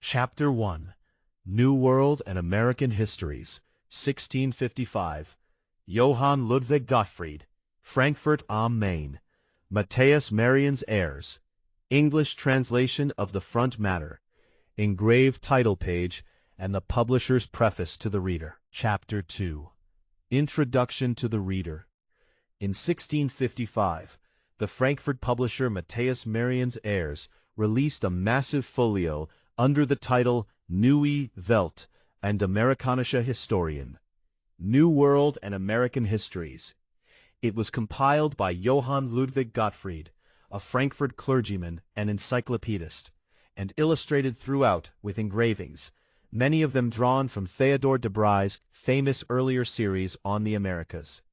Chapter 1. New World and American Histories, 1655. Johann Ludwig Gottfried, Frankfurt am Main. Matthäus Merian's heirs. English translation of the front matter. Engraved title page and the publisher's preface to the reader. Chapter 2. Introduction to the reader. In 1655, the Frankfurt publisher Matthäus Merian's heirs released a massive folio under the title Newe Welt and Americanische Historien, New World and American Histories. It was compiled by Johann Ludwig Gottfried, a Frankfurt clergyman and encyclopedist, and illustrated throughout with engravings, many of them drawn from Theodore de Brye's famous earlier series on the Americas.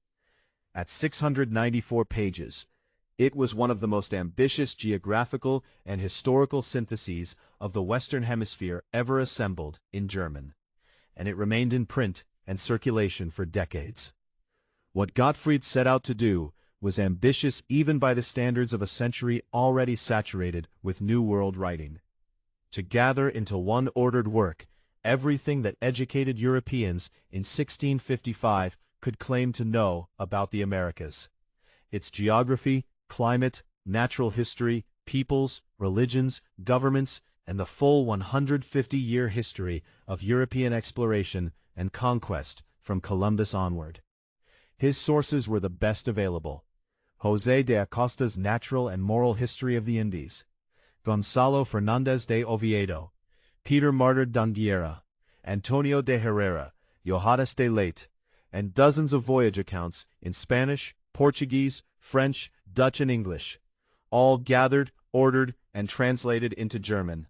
At 694 pages, it was one of the most ambitious geographical and historical syntheses of the Western Hemisphere ever assembled in German, and it remained in print and circulation for decades. What Gottfried set out to do was ambitious even by the standards of a century already saturated with New World writing: to gather into one ordered work everything that educated Europeans in 1655 could claim to know about the Americas: its geography, climate, natural history, peoples, religions, governments, and the full 150-year history of European exploration and conquest from Columbus onward. His sources were the best available: José de Acosta's Natural and Moral History of the Indies, Gonzalo Fernández de Oviedo, Peter Martyr d'Anguera, Antonio de Herrera, Johannes de Laet, and dozens of voyage accounts in Spanish, Portuguese, French, Dutch, and English, all gathered, ordered, and translated into German.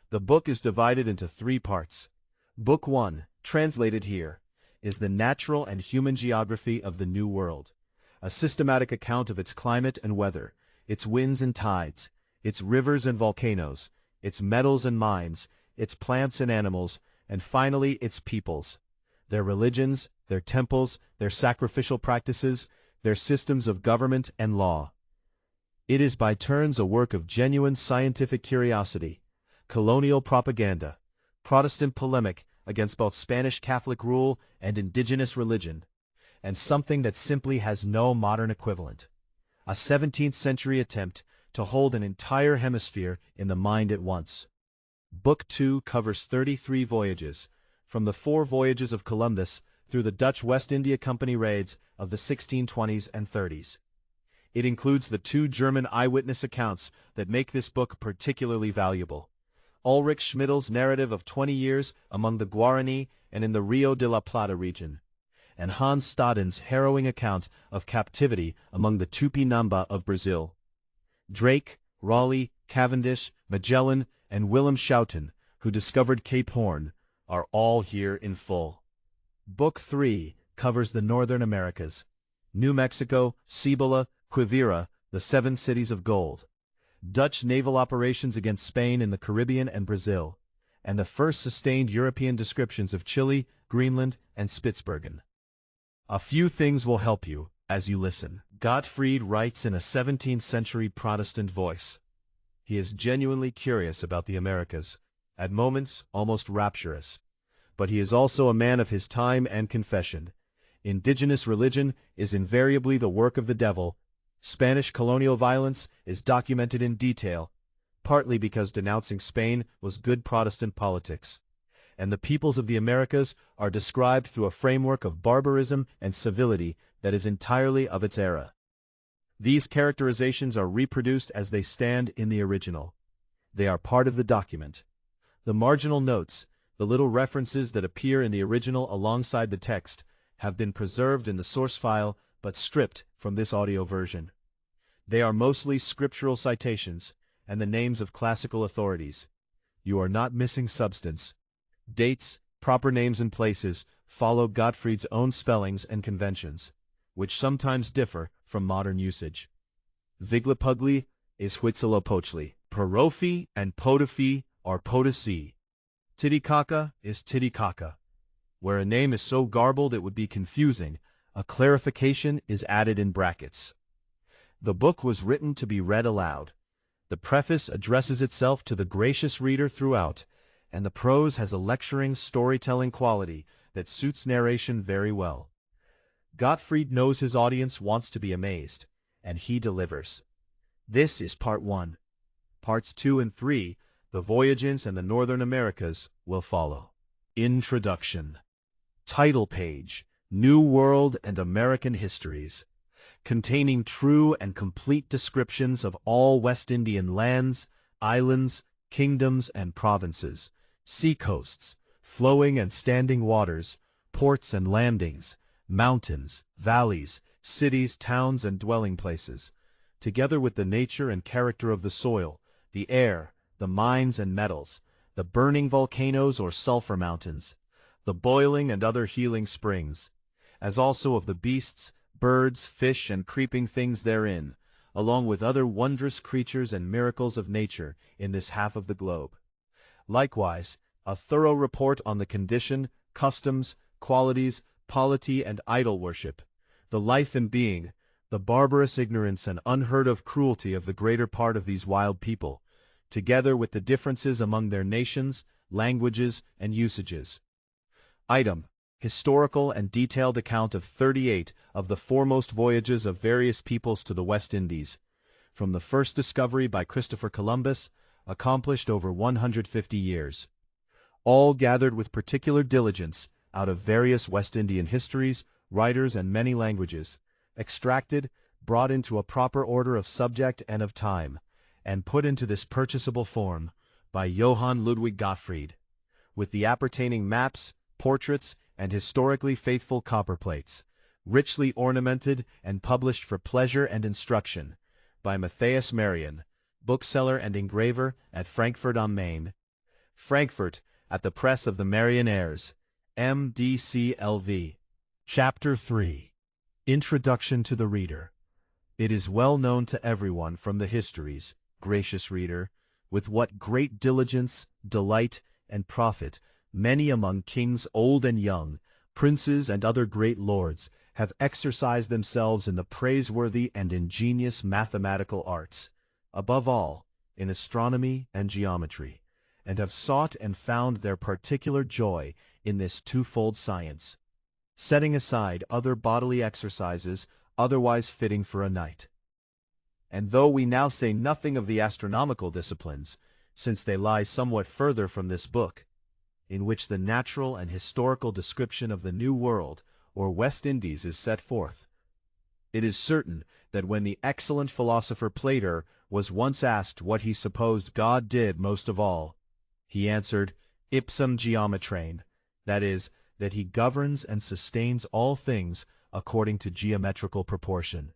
The book is divided into 3 parts. Book 1, translated here, is the natural and human geography of the New World, a systematic account of its climate and weather, its winds and tides, its rivers and volcanoes, its metals and mines, its plants and animals, and finally its peoples, their religions, their temples, their sacrificial practices, their systems of government and law. It is by turns a work of genuine scientific curiosity, colonial propaganda, Protestant polemic against both Spanish Catholic rule and indigenous religion, and something that simply has no modern equivalent: a 17th-century attempt to hold an entire hemisphere in the mind at once. Book 2 covers 33 voyages, from the 4 voyages of Columbus through the Dutch West India Company raids of the 1620s and 30s. It includes the 2 German eyewitness accounts that make this book particularly valuable: Ulrich Schmidl's narrative of 20 years among the Guarani and in the Rio de la Plata region, and Hans Staden's harrowing account of captivity among the Tupinamba of Brazil. Drake, Raleigh, Cavendish, Magellan, and Willem Schouten, who discovered Cape Horn, are all here in full. Book 3 covers the Northern Americas: New Mexico, Cibola, Quivira, the 7 cities of gold, Dutch naval operations against Spain in the Caribbean and Brazil, and the first sustained European descriptions of Chile, Greenland, and Spitsbergen. A few things will help you as you listen. Gottfried writes in a 17th-century Protestant voice. He is genuinely curious about the Americas, at moments almost rapturous. But he is also a man of his time and confession. Indigenous religion is invariably the work of the devil. Spanish colonial violence is documented in detail, partly because denouncing Spain was good Protestant politics. And the peoples of the Americas are described through a framework of barbarism and civility that is entirely of its era. These characterizations are reproduced as they stand in the original. They are part of the document. The marginal notes, the little references that appear in the original alongside the text, have been preserved in the source file but stripped from this audio version. They are mostly scriptural citations and the names of classical authorities. You are not missing substance. Dates, proper names and places follow Gottfried's own spellings and conventions, which sometimes differ from modern usage. Viglipugli is Huitzilopochtli. Perofi and Potofi are Potosi. Titicaca is Titicaca. Where a name is so garbled it would be confusing, a clarification is added in brackets. The book was written to be read aloud. The preface addresses itself to the gracious reader throughout, and the prose has a lecturing, storytelling quality that suits narration very well. Gottfried knows his audience wants to be amazed, and he delivers. This is part 1. Parts 2 and 3, the voyages and the Northern Americas, will follow. Introduction. Title page, New World and American Histories, containing true and complete descriptions of all West Indian lands, islands, kingdoms and provinces, seacoasts, flowing and standing waters, ports and landings, mountains, valleys, cities, towns and dwelling places, together with the nature and character of the soil, the air, the mines and metals, the burning volcanoes or sulfur mountains, the boiling and other healing springs, as also of the beasts, birds, fish, and creeping things therein, along with other wondrous creatures and miracles of nature in this half of the globe. Likewise, a thorough report on the condition, customs, qualities, polity, and idol worship, the life and being, the barbarous ignorance and unheard-of cruelty of the greater part of these wild people, together with the differences among their nations, languages, and usages. Item: historical and detailed account of 38 of the foremost voyages of various peoples to the West Indies, from the first discovery by Christopher Columbus, accomplished over 150 years. All gathered with particular diligence out of various West Indian histories, writers, and many languages, extracted, brought into a proper order of subject and of time, and put into this purchasable form by Johann Ludwig Gottfried, with the appertaining maps, portraits, and historically faithful copperplates, richly ornamented and published for pleasure and instruction, by Matthäus Merian, bookseller and engraver at Frankfurt am Main, Frankfurt, at the press of the Merian heirs, MDCLV. Chapter 3. Introduction to the Reader. It is well known to everyone from the histories, gracious reader, with what great diligence, delight, and profit many among kings old and young, princes and other great lords, have exercised themselves in the praiseworthy and ingenious mathematical arts, above all, in astronomy and geometry, and have sought and found their particular joy in this twofold science, setting aside other bodily exercises otherwise fitting for a knight. And though we now say nothing of the astronomical disciplines, since they lie somewhat further from this book, in which the natural and historical description of the New World, or West Indies, is set forth, it is certain that when the excellent philosopher Plato was once asked what he supposed God did most of all, he answered, ipsum geometrain, that is, that he governs and sustains all things according to geometrical proportion.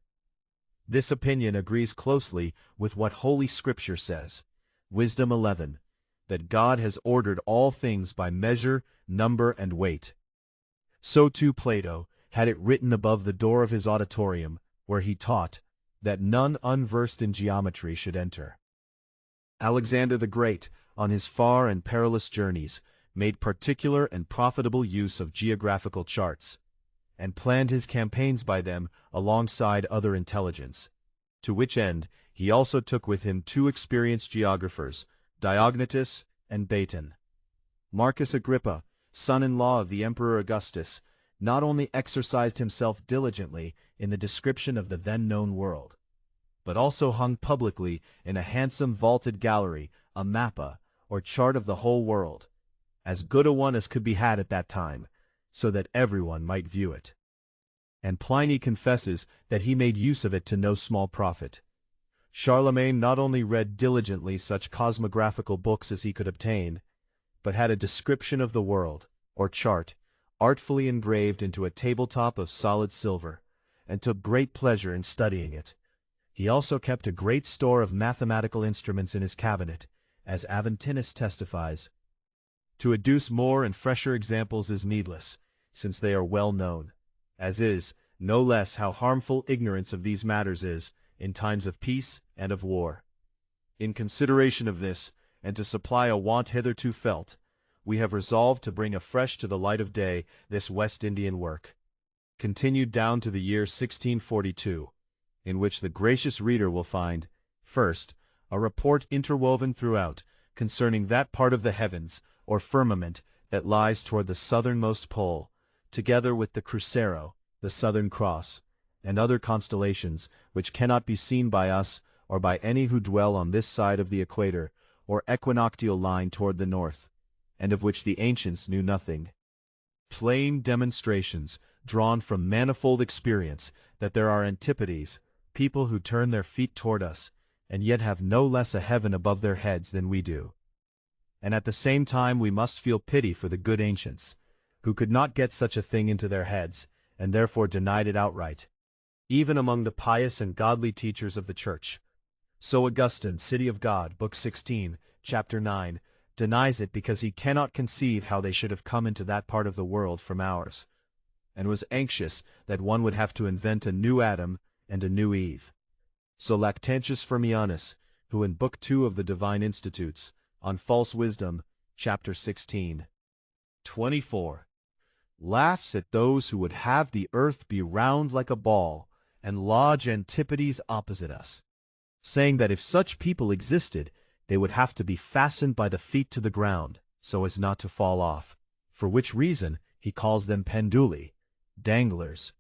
This opinion agrees closely with what Holy Scripture says, Wisdom 11, that God has ordered all things by measure, number, and weight. So too Plato had it written above the door of his auditorium, where he taught, that none unversed in geometry should enter. Alexander the Great, on his far and perilous journeys, made particular and profitable use of geographical charts, and planned his campaigns by them alongside other intelligence, to which end he also took with him 2 experienced geographers, Diognetus and Baton. Marcus Agrippa, son-in-law of the Emperor Augustus, not only exercised himself diligently in the description of the then-known world, but also hung publicly in a handsome vaulted gallery a mappa, or chart of the whole world, as good a one as could be had at that time, so that everyone might view it. And Pliny confesses that he made use of it to no small profit. Charlemagne not only read diligently such cosmographical books as he could obtain, but had a description of the world, or chart, artfully engraved into a tabletop of solid silver, and took great pleasure in studying it. He also kept a great store of mathematical instruments in his cabinet, as Aventinus testifies. To adduce more and fresher examples is needless, since they are well known, as is, no less, how harmful ignorance of these matters is, in times of peace and of war. In consideration of this, and to supply a want hitherto felt, we have resolved to bring afresh to the light of day this West Indian work, continued down to the year 1642, in which the gracious reader will find, first, a report interwoven throughout concerning that part of the heavens or firmament that lies toward the southernmost pole, together with the Crucero, the Southern Cross, and other constellations which cannot be seen by us or by any who dwell on this side of the equator or equinoctial line toward the north, and of which the ancients knew nothing. Plain demonstrations, drawn from manifold experience, that there are antipodes, people who turn their feet toward us, and yet have no less a heaven above their heads than we do. And at the same time we must feel pity for the good ancients, who could not get such a thing into their heads, and therefore denied it outright, even among the pious and godly teachers of the Church. So Augustine, City of God, Book 16, Chapter 9, denies it because he cannot conceive how they should have come into that part of the world from ours, and was anxious that one would have to invent a new Adam and a new Eve. So Lactantius Firmianus, who in Book 2 of the Divine Institutes, on False Wisdom, Chapter 16, 24, laughs at those who would have the earth be round like a ball and lodge antipodes opposite us, saying that if such people existed, they would have to be fastened by the feet to the ground, so as not to fall off, for which reason he calls them penduli, danglers.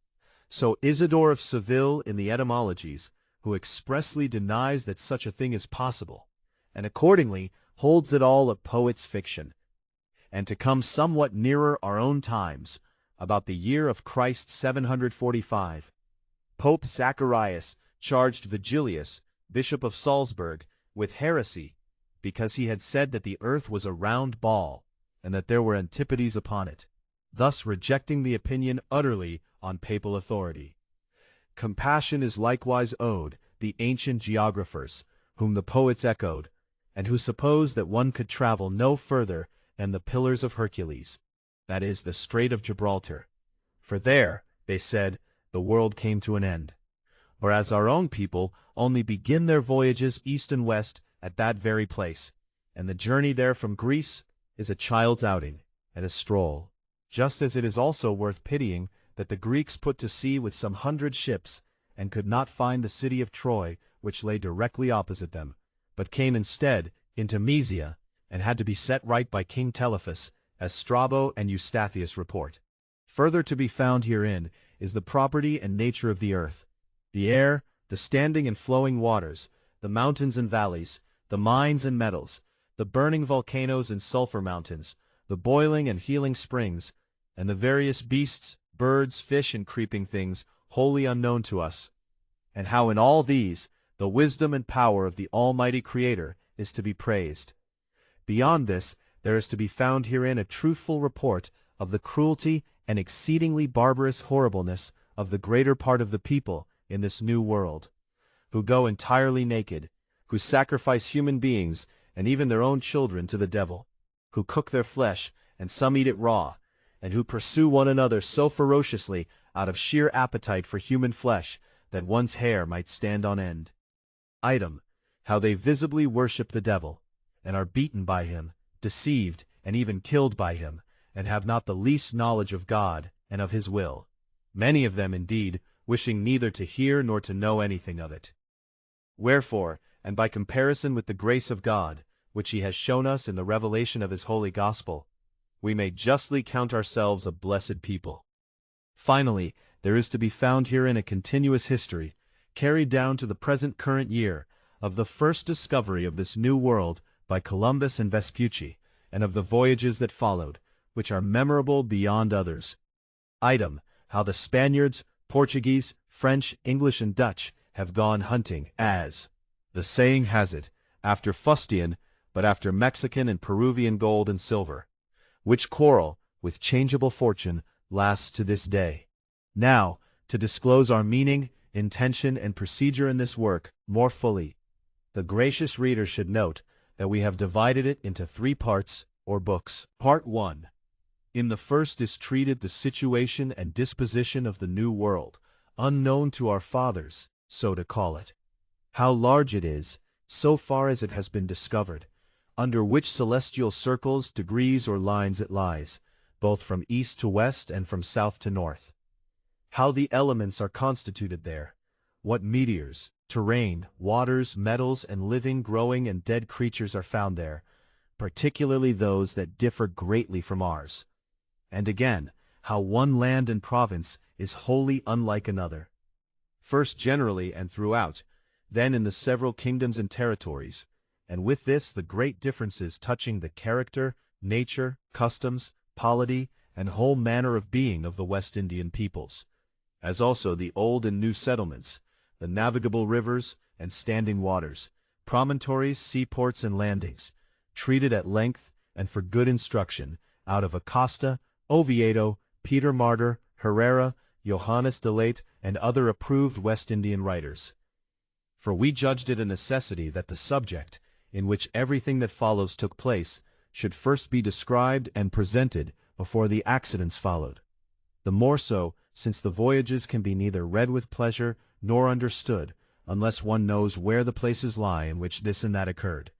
So Isidore of Seville in the Etymologies, who expressly denies that such a thing is possible, and accordingly holds it all a poet's fiction. And to come somewhat nearer our own times, about the year of Christ 745, Pope Zacharias charged Vigilius, Bishop of Salzburg, with heresy, because he had said that the earth was a round ball, and that there were antipodes upon it, thus rejecting the opinion utterly on papal authority. Compassion is likewise owed the ancient geographers, whom the poets echoed, and who supposed that one could travel no further than the Pillars of Hercules, that is, the Strait of Gibraltar. For there, they said, the world came to an end. Whereas our own people only begin their voyages east and west at that very place, and the journey there from Greece is a child's outing and a stroll, just as it is also worth pitying that the Greeks put to sea with some 100 ships, and could not find the city of Troy, which lay directly opposite them, but came instead into Mysia, and had to be set right by King Telephus, as Strabo and Eustathius report. Further to be found herein is the property and nature of the earth, the air, the standing and flowing waters, the mountains and valleys, the mines and metals, the burning volcanoes and sulfur mountains, the boiling and healing springs, and the various beasts, birds, fish, and creeping things wholly unknown to us, and how in all these the wisdom and power of the Almighty Creator is to be praised. Beyond this, there is to be found herein a truthful report of the cruelty and exceedingly barbarous horribleness of the greater part of the people in this new world, who go entirely naked, who sacrifice human beings and even their own children to the devil, who cook their flesh, and some eat it raw, and who pursue one another so ferociously out of sheer appetite for human flesh that one's hair might stand on end. Item, how they visibly worship the devil, and are beaten by him, deceived, and even killed by him, and have not the least knowledge of God and of his will, many of them indeed wishing neither to hear nor to know anything of it. Wherefore, and by comparison with the grace of God, which he has shown us in the revelation of his holy gospel, we may justly count ourselves a blessed people. Finally, there is to be found herein a continuous history, carried down to the present current year, of the first discovery of this new world by Columbus and Vespucci, and of the voyages that followed, which are memorable beyond others. Item, how the Spaniards, Portuguese, French, English, and Dutch have gone hunting, as the saying has it, after fustian, but after Mexican and Peruvian gold and silver, which quarrel, with changeable fortune, lasts to this day. Now, to disclose our meaning, intention, and procedure in this work more fully, the gracious reader should note that we have divided it into 3 parts, or books. Part 1. In the first is treated the situation and disposition of the New World, unknown to our fathers, so to call it. How large it is, so far as it has been discovered, under which celestial circles, degrees, or lines it lies, both from east to west and from south to north. How the elements are constituted there, what meteors, terrain, waters, metals, and living, growing, and dead creatures are found there, particularly those that differ greatly from ours. And again, how one land and province is wholly unlike another. First generally and throughout, then in the several kingdoms and territories, and with this the great differences touching the character, nature, customs, polity, and whole manner of being of the West Indian peoples, as also the old and new settlements, the navigable rivers and standing waters, promontories, seaports, and landings, treated at length and for good instruction out of Acosta, Oviedo, Peter Martyr, Herrera, Johannes de Laet, and other approved West Indian writers. For we judged it a necessity that the subject, in which everything that follows took place, should first be described and presented before the accidents followed. The more so, since the voyages can be neither read with pleasure nor understood, unless one knows where the places lie in which this and that occurred,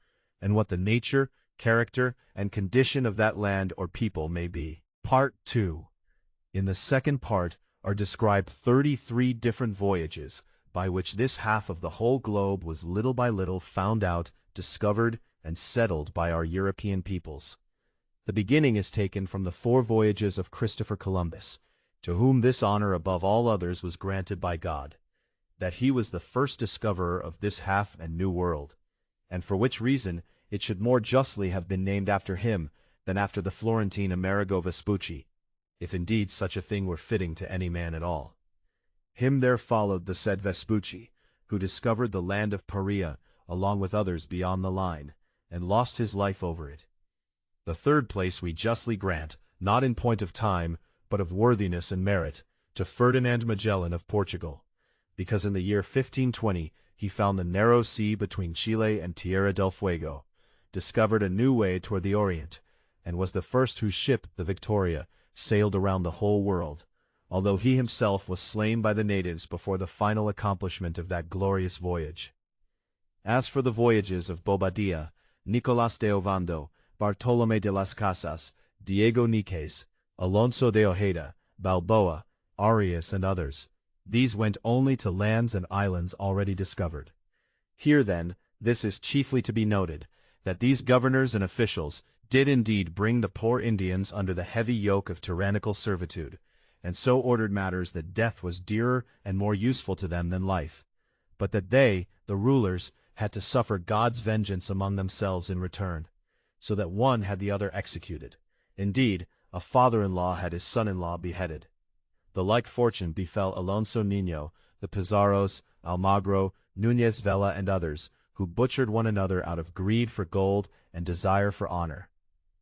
and what the nature, character, and condition of that land or people may be. Part 2. In the second part are described 33 different voyages, by which this half of the whole globe was little by little found out, discovered, and settled by our European peoples. The beginning is taken from the 4 voyages of Christopher Columbus, to whom this honor above all others was granted by God, that he was the first discoverer of this half and new world, and for which reason it should more justly have been named after him than after the Florentine Amerigo Vespucci, if indeed such a thing were fitting to any man at all. Him there followed the said Vespucci, who discovered the land of Paria, along with others beyond the line, and lost his life over it. The third place we justly grant, not in point of time, but of worthiness and merit, to Ferdinand Magellan of Portugal, because in the year 1520 he found the narrow sea between Chile and Tierra del Fuego, discovered a new way toward the Orient, and was the first whose ship, the Victoria, sailed around the whole world, although he himself was slain by the natives before the final accomplishment of that glorious voyage. As for the voyages of Bobadilla, Nicolás de Ovando, Bartolomé de las Casas, Diego Níquez, Alonso de Ojeda, Balboa, Arias, and others, these went only to lands and islands already discovered. Here, then, this is chiefly to be noted, that these governors and officials did indeed bring the poor Indians under the heavy yoke of tyrannical servitude, and so ordered matters that death was dearer and more useful to them than life, but that they, the rulers, had to suffer God's vengeance among themselves in return, so that one had the other executed. Indeed, a father-in-law had his son-in-law beheaded. The like fortune befell Alonso Niño, the Pizarros, Almagro, Núñez Vela, and others, who butchered one another out of greed for gold and desire for honor.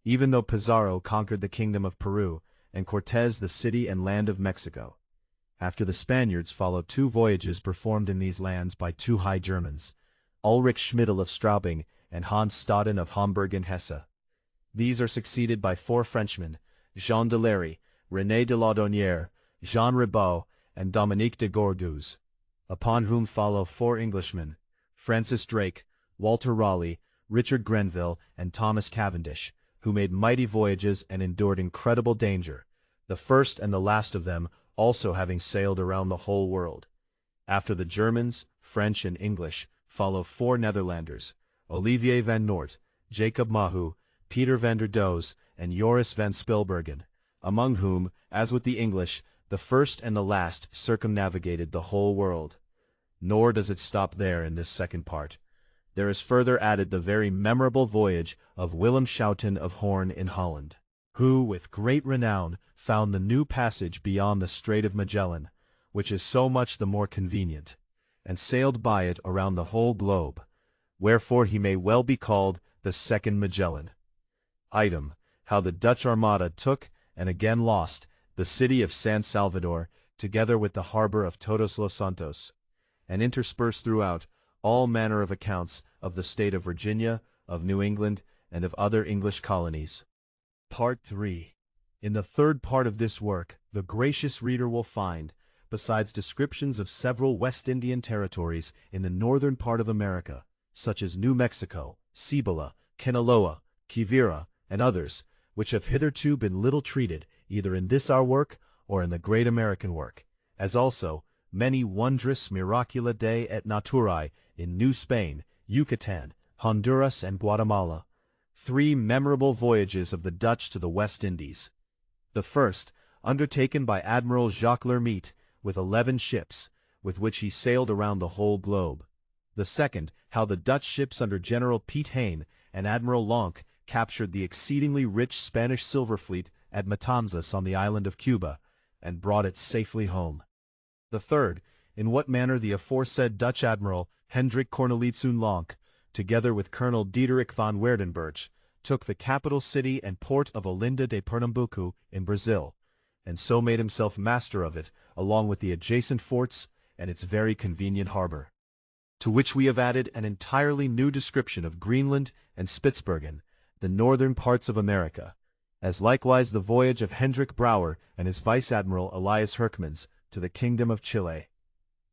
Even though Pizarro conquered the kingdom of Peru, and Cortés the city and land of Mexico. After the Spaniards followed 2 voyages performed in these lands by 2 High Germans, Ulrich Schmidl of Straubing and Hans Staden of Homburg and Hesse. These are succeeded by 4 Frenchmen, Jean de Lery, René de Laudonnière, Jean Ribaut, and Dominique de Gourgues, upon whom follow 4 Englishmen, Francis Drake, Walter Raleigh, Richard Grenville, and Thomas Cavendish, who made mighty voyages and endured incredible danger, the first and the last of them also having sailed around the whole world. After the Germans, French, and English follow 4 Netherlanders, Olivier van Noort, Jacob Mahu, Peter van der Does, and Joris van Spilbergen, among whom, as with the English, the first and the last circumnavigated the whole world. Nor does it stop there in this second part. There is further added the very memorable voyage of Willem Schouten of Hoorn in Holland, who, with great renown, found the new passage beyond the Strait of Magellan, which is so much the more convenient, and sailed by it around the whole globe, wherefore he may well be called the second Magellan. Item, how the Dutch Armada took, and again lost, the city of San Salvador, together with the harbor of Todos los Santos, and interspersed throughout all manner of accounts of the state of Virginia, of New England, and of other English colonies. Part 3. In the third part of this work, the gracious reader will find, besides descriptions of several West Indian territories in the northern part of America, such as New Mexico, Cibola, Kenaloa, Quivira, and others, which have hitherto been little treated either in this our work or in the great American work, as also many wondrous miracula Dei et Naturae in New Spain, Yucatan, Honduras, and Guatemala, 3 memorable voyages of the Dutch to the West Indies. The first, undertaken by Admiral Jacques Lhermitte, with 11 ships, with which he sailed around the whole globe. The second, how the Dutch ships under General Piet Hein and Admiral Lonck captured the exceedingly rich Spanish silver fleet at Matanzas on the island of Cuba, and brought it safely home. The third, in what manner the aforesaid Dutch Admiral Hendrik Cornelissen Lonck, together with Colonel Diederik van Werdenburch, took the capital city and port of Olinda de Pernambuco in Brazil, and so made himself master of it, along with the adjacent forts and its very convenient harbor. To which we have added an entirely new description of Greenland and Spitzbergen, the northern parts of America, as likewise the voyage of Hendrik Brouwer and his vice-admiral Elias Herkmans to the kingdom of Chile.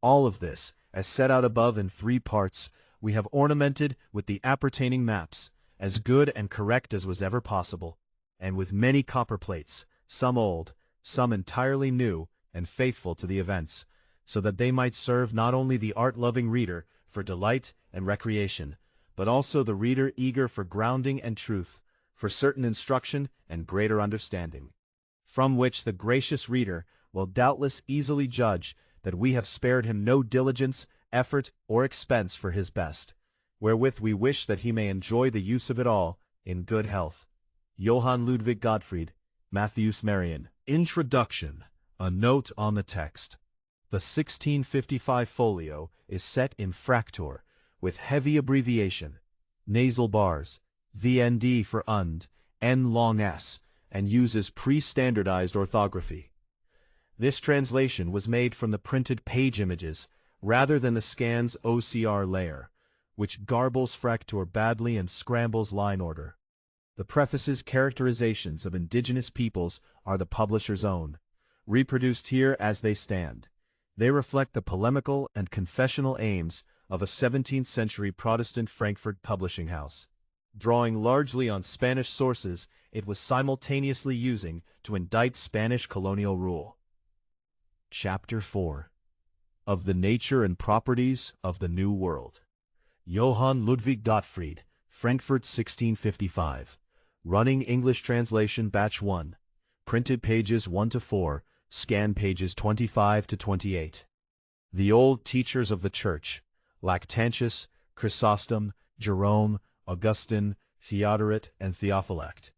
All of this, as set out above in 3 parts, we have ornamented with the appertaining maps, as good and correct as was ever possible, and with many copper plates, some old, some entirely new, and faithful to the events, so that they might serve not only the art-loving reader for delight and recreation, but also the reader eager for grounding and truth, for certain instruction and greater understanding. From which the gracious reader will doubtless easily judge that we have spared him no diligence, effort, or expense for his best, wherewith we wish that he may enjoy the use of it all, in good health. Johann Ludwig Gottfried, Matthäus Merian. Introduction. A note on the text. The 1655 folio is set in fracture, with heavy abbreviation, nasal bars, VND for und, N long S, and uses pre-standardized orthography. This translation was made from the printed page images, rather than the scan's OCR layer, which garbles fracture badly and scrambles line order. The preface's characterizations of indigenous peoples are the publisher's own, reproduced here as they stand. They reflect the polemical and confessional aims of a 17th-century Protestant Frankfurt publishing house. Drawing largely on Spanish sources, it was simultaneously using to indict Spanish colonial rule. Chapter 4. Of the Nature and Properties of the New World. Johann Ludwig Gottfried, Frankfurt 1655. Running English translation batch 1. Printed pages 1 to 4, scan pages 25 to 28. The old teachers of the Church, Lactantius, Chrysostom, Jerome, Augustine, Theodoret, and Theophylact,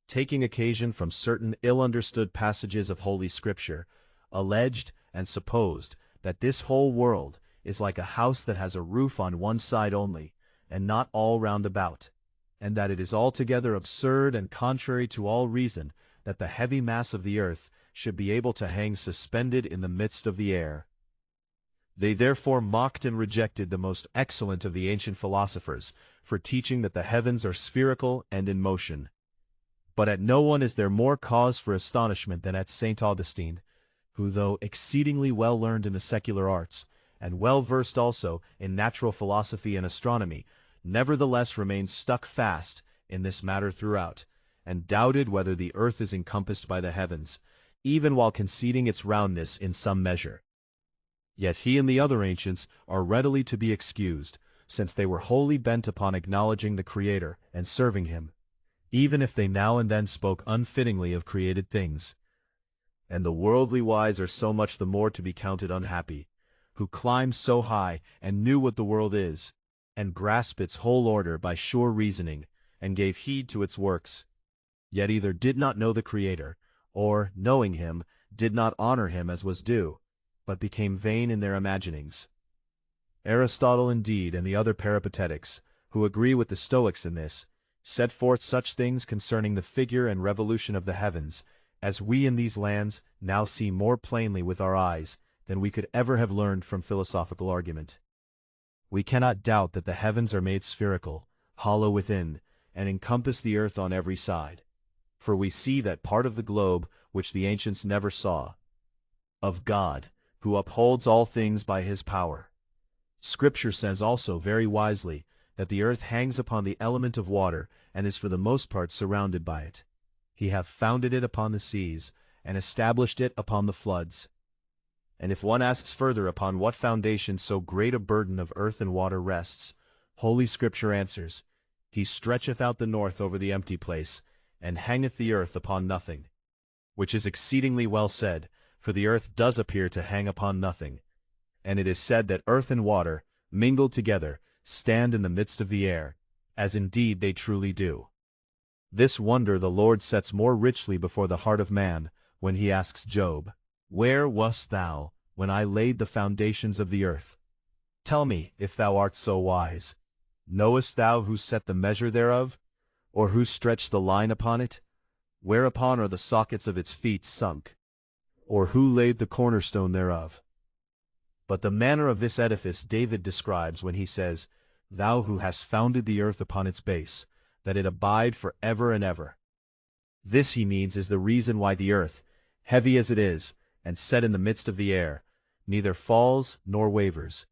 taking occasion from certain ill-understood passages of Holy Scripture, alleged and supposed that this whole world is like a house that has a roof on one side only, and not all round about, and that it is altogether absurd and contrary to all reason that the heavy mass of the earth should be able to hang suspended in the midst of the air. They therefore mocked and rejected the most excellent of the ancient philosophers for teaching that the heavens are spherical and in motion. But at no one is there more cause for astonishment than at St. Augustine, who, though exceedingly well learned in the secular arts, and well versed also in natural philosophy and astronomy, nevertheless remains stuck fast in this matter throughout, and doubted whether the earth is encompassed by the heavens, even while conceding its roundness in some measure. Yet he and the other ancients are readily to be excused, since they were wholly bent upon acknowledging the Creator and serving Him, even if they now and then spoke unfittingly of created things. And the worldly wise are so much the more to be counted unhappy, who climbed so high and knew what the world is, and grasped its whole order by sure reasoning, and gave heed to its works, yet either did not know the Creator, or, knowing Him, did not honor Him as was due, but became vain in their imaginings. Aristotle indeed and the other Peripatetics, who agree with the Stoics in this, set forth such things concerning the figure and revolution of the heavens, as we in these lands now see more plainly with our eyes than we could ever have learned from philosophical argument. We cannot doubt that the heavens are made spherical, hollow within, and encompass the earth on every side. For we see that part of the globe which the ancients never saw, of God, who upholds all things by His power. Scripture says also very wisely that the earth hangs upon the element of water and is for the most part surrounded by it. He hath founded it upon the seas, and established it upon the floods. And if one asks further upon what foundation so great a burden of earth and water rests, Holy Scripture answers, He stretcheth out the north over the empty place, and hangeth the earth upon nothing. Which is exceedingly well said, for the earth does appear to hang upon nothing. And it is said that earth and water, mingled together, stand in the midst of the air, as indeed they truly do. This wonder the Lord sets more richly before the heart of man, when he asks Job, "Where wast thou, when I laid the foundations of the earth? Tell me, if thou art so wise. Knowest thou who set the measure thereof? Or who stretched the line upon it? Whereupon are the sockets of its feet sunk? Or who laid the cornerstone thereof?" But the manner of this edifice David describes when he says, "Thou who hast founded the earth upon its base, that it abide for ever and ever." This, he means, is the reason why the earth, heavy as it is, and set in the midst of the air, neither falls nor wavers,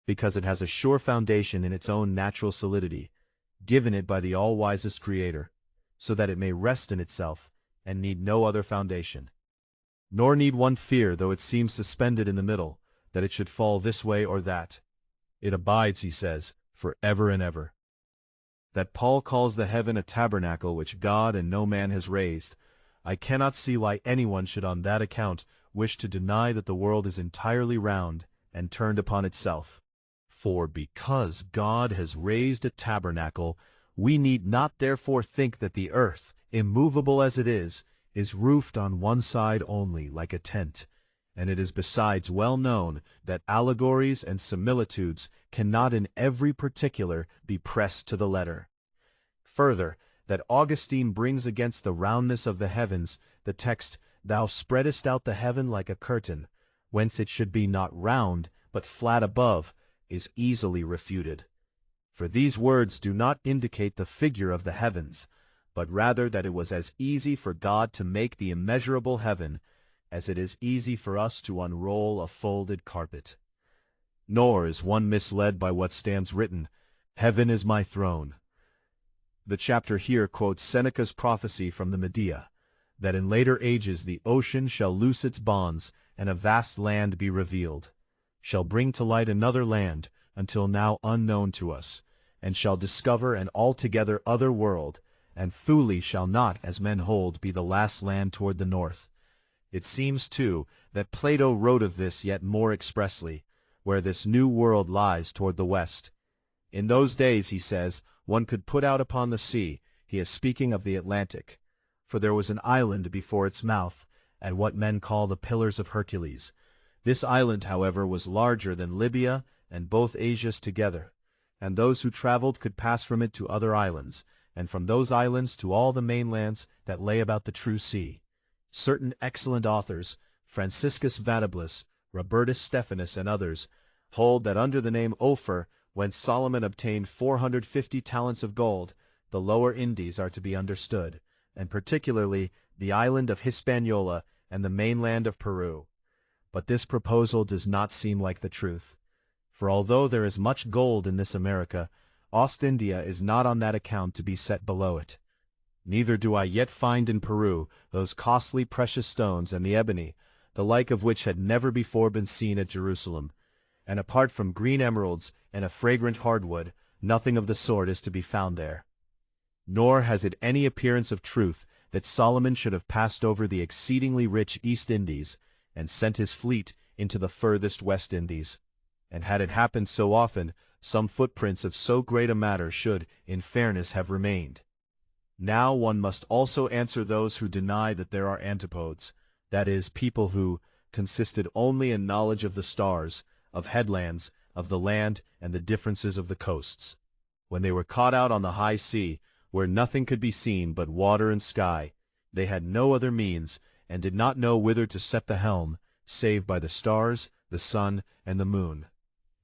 because it has a sure foundation in its own natural solidity, given it by the all-wisest Creator, so that it may rest in itself, and need no other foundation. Nor need one fear, though it seems suspended in the middle, that it should fall this way or that. It abides, he says, for ever and ever. That Paul calls the heaven a tabernacle which God and no man has raised, I cannot see why anyone should on that account wish to deny that the world is entirely round and turned upon itself. For because God has raised a tabernacle, we need not therefore think that the earth, immovable as it is roofed on one side only like a tent. And it is besides well known that allegories and similitudes cannot in every particular be pressed to the letter. Further, that Augustine brings against the roundness of the heavens the text, "Thou spreadest out the heaven like a curtain," whence it should be not round, but flat above, is easily refuted. For these words do not indicate the figure of the heavens, but rather that it was as easy for God to make the immeasurable heaven as it is easy for us to unroll a folded carpet. Nor is one misled by what stands written, "Heaven is my throne." The chapter here quotes Seneca's prophecy from the Medea, that in later ages the ocean shall loose its bonds, and a vast land be revealed, shall bring to light another land, until now unknown to us, and shall discover an altogether other world, and Thule shall not, as men hold, be the last land toward the north. It seems, too, that Plato wrote of this yet more expressly, where this new world lies toward the west. In those days, he says, one could put out upon the sea, he is speaking of the Atlantic, for there was an island before its mouth, and what men call the Pillars of Hercules. This island, however, was larger than Libya and both Asias together, and those who traveled could pass from it to other islands, and from those islands to all the mainlands that lay about the true sea. Certain excellent authors, Franciscus Vanablis, Robertus Stephanus, and others, hold that under the name Ophir, whence Solomon obtained 450 talents of gold, the lower Indies are to be understood, and particularly the island of Hispaniola and the mainland of Peru. But this proposal does not seem like the truth. For although there is much gold in this America, Ostindia is not on that account to be set below it. Neither do I yet find in Peru those costly precious stones and the ebony, the like of which had never before been seen at Jerusalem. And apart from green emeralds and a fragrant hardwood, nothing of the sort is to be found there. Nor has it any appearance of truth that Solomon should have passed over the exceedingly rich East Indies, and sent his fleet into the furthest West Indies. And had it happened so often, some footprints of so great a matter should, in fairness, have remained. Now one must also answer those who deny that there are antipodes, that is, people who consisted only in knowledge of the stars, of headlands, of the land, and the differences of the coasts. When they were caught out on the high sea, where nothing could be seen but water and sky, they had no other means, and did not know whither to set the helm, save by the stars, the sun, and the moon.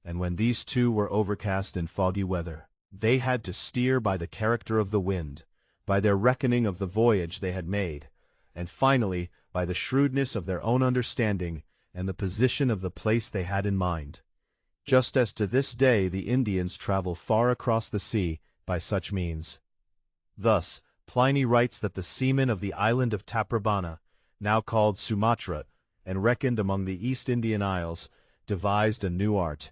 And when these two were overcast in foggy weather, they had to steer by the character of the wind, by their reckoning of the voyage they had made, and finally by the shrewdness of their own understanding and the position of the place they had in mind. Just as to this day the Indians travel far across the sea by such means. Thus, Pliny writes that the seamen of the island of Taprobana, now called Sumatra, and reckoned among the East Indian Isles, devised a new art,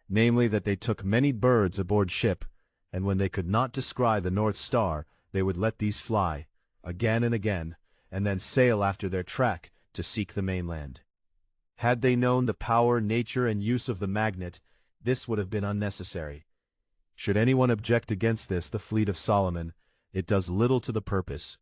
namely that they took many birds aboard ship, and when they could not descry the North Star, they would let these fly, again and again, and then sail after their track to seek the mainland. Had they known the power, nature, and use of the magnet, this would have been unnecessary. Should anyone object against this, the fleet of Solomon, it does little to the purpose.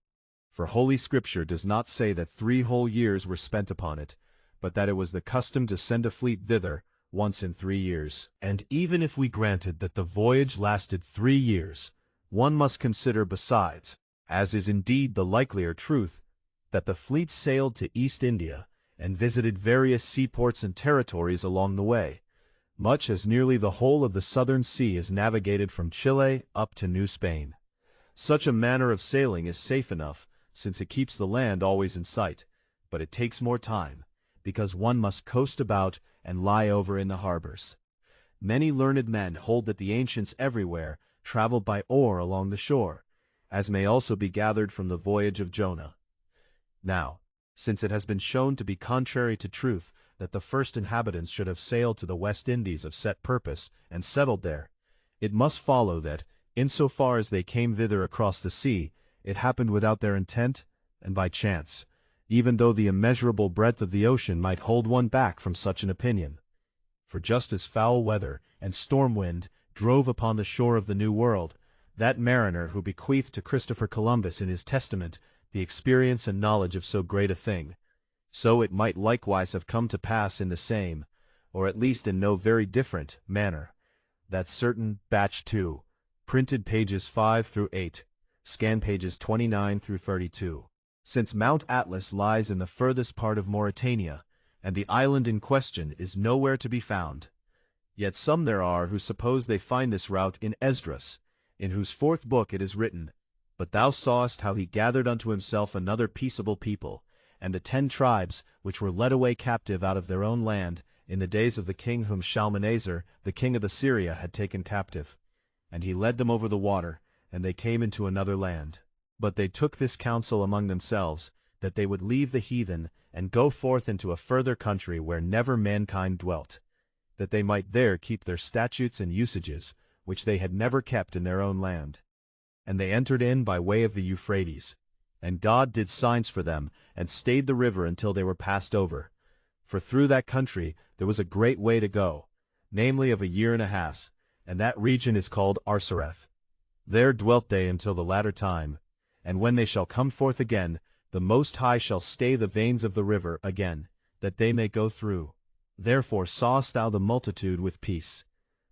For Holy Scripture does not say that 3 whole years were spent upon it, but that it was the custom to send a fleet thither once in 3 years. And even if we granted that the voyage lasted 3 years, one must consider besides, as is indeed the likelier truth, that the fleet sailed to East India and visited various seaports and territories along the way, much as nearly the whole of the southern sea is navigated from Chile up to New Spain. Such a manner of sailing is safe enough, since it keeps the land always in sight, but it takes more time, because one must coast about and lie over in the harbors. Many learned men hold that the ancients everywhere traveled by oar along the shore, as may also be gathered from the voyage of Jonah. Now, since it has been shown to be contrary to truth that the first inhabitants should have sailed to the West Indies of set purpose and settled there, it must follow that, insofar as they came thither across the sea, it happened without their intent and by chance, even though the immeasurable breadth of the ocean might hold one back from such an opinion. For just as foul weather and storm wind drove upon the shore of the New World that mariner who bequeathed to Christopher Columbus in his testament the experience and knowledge of so great a thing, so it might likewise have come to pass in the same, or at least in no very different, manner, that certain Batch 2, printed pages 5 through 8, scan pages 29 through 32. Since Mount Atlas lies in the furthest part of Mauritania, and the island in question is nowhere to be found, yet some there are who suppose they find this route in Esdras, in whose 4th book it is written, "But thou sawest how he gathered unto himself another peaceable people, and the 10 tribes which were led away captive out of their own land in the days of the king whom Shalmaneser, the king of Assyria, had taken captive. And he led them over the water, and they came into another land. But they took this counsel among themselves, that they would leave the heathen, and go forth into a further country where never mankind dwelt, that they might there keep their statutes and usages, which they had never kept in their own land. And they entered in by way of the Euphrates. And God did signs for them, and stayed the river until they were passed over. For through that country there was a great way to go, namely of 1.5 years, and that region is called Arsareth. There dwelt they until the latter time, and when they shall come forth again, the Most High shall stay the veins of the river again, that they may go through. Therefore sawest thou the multitude with peace."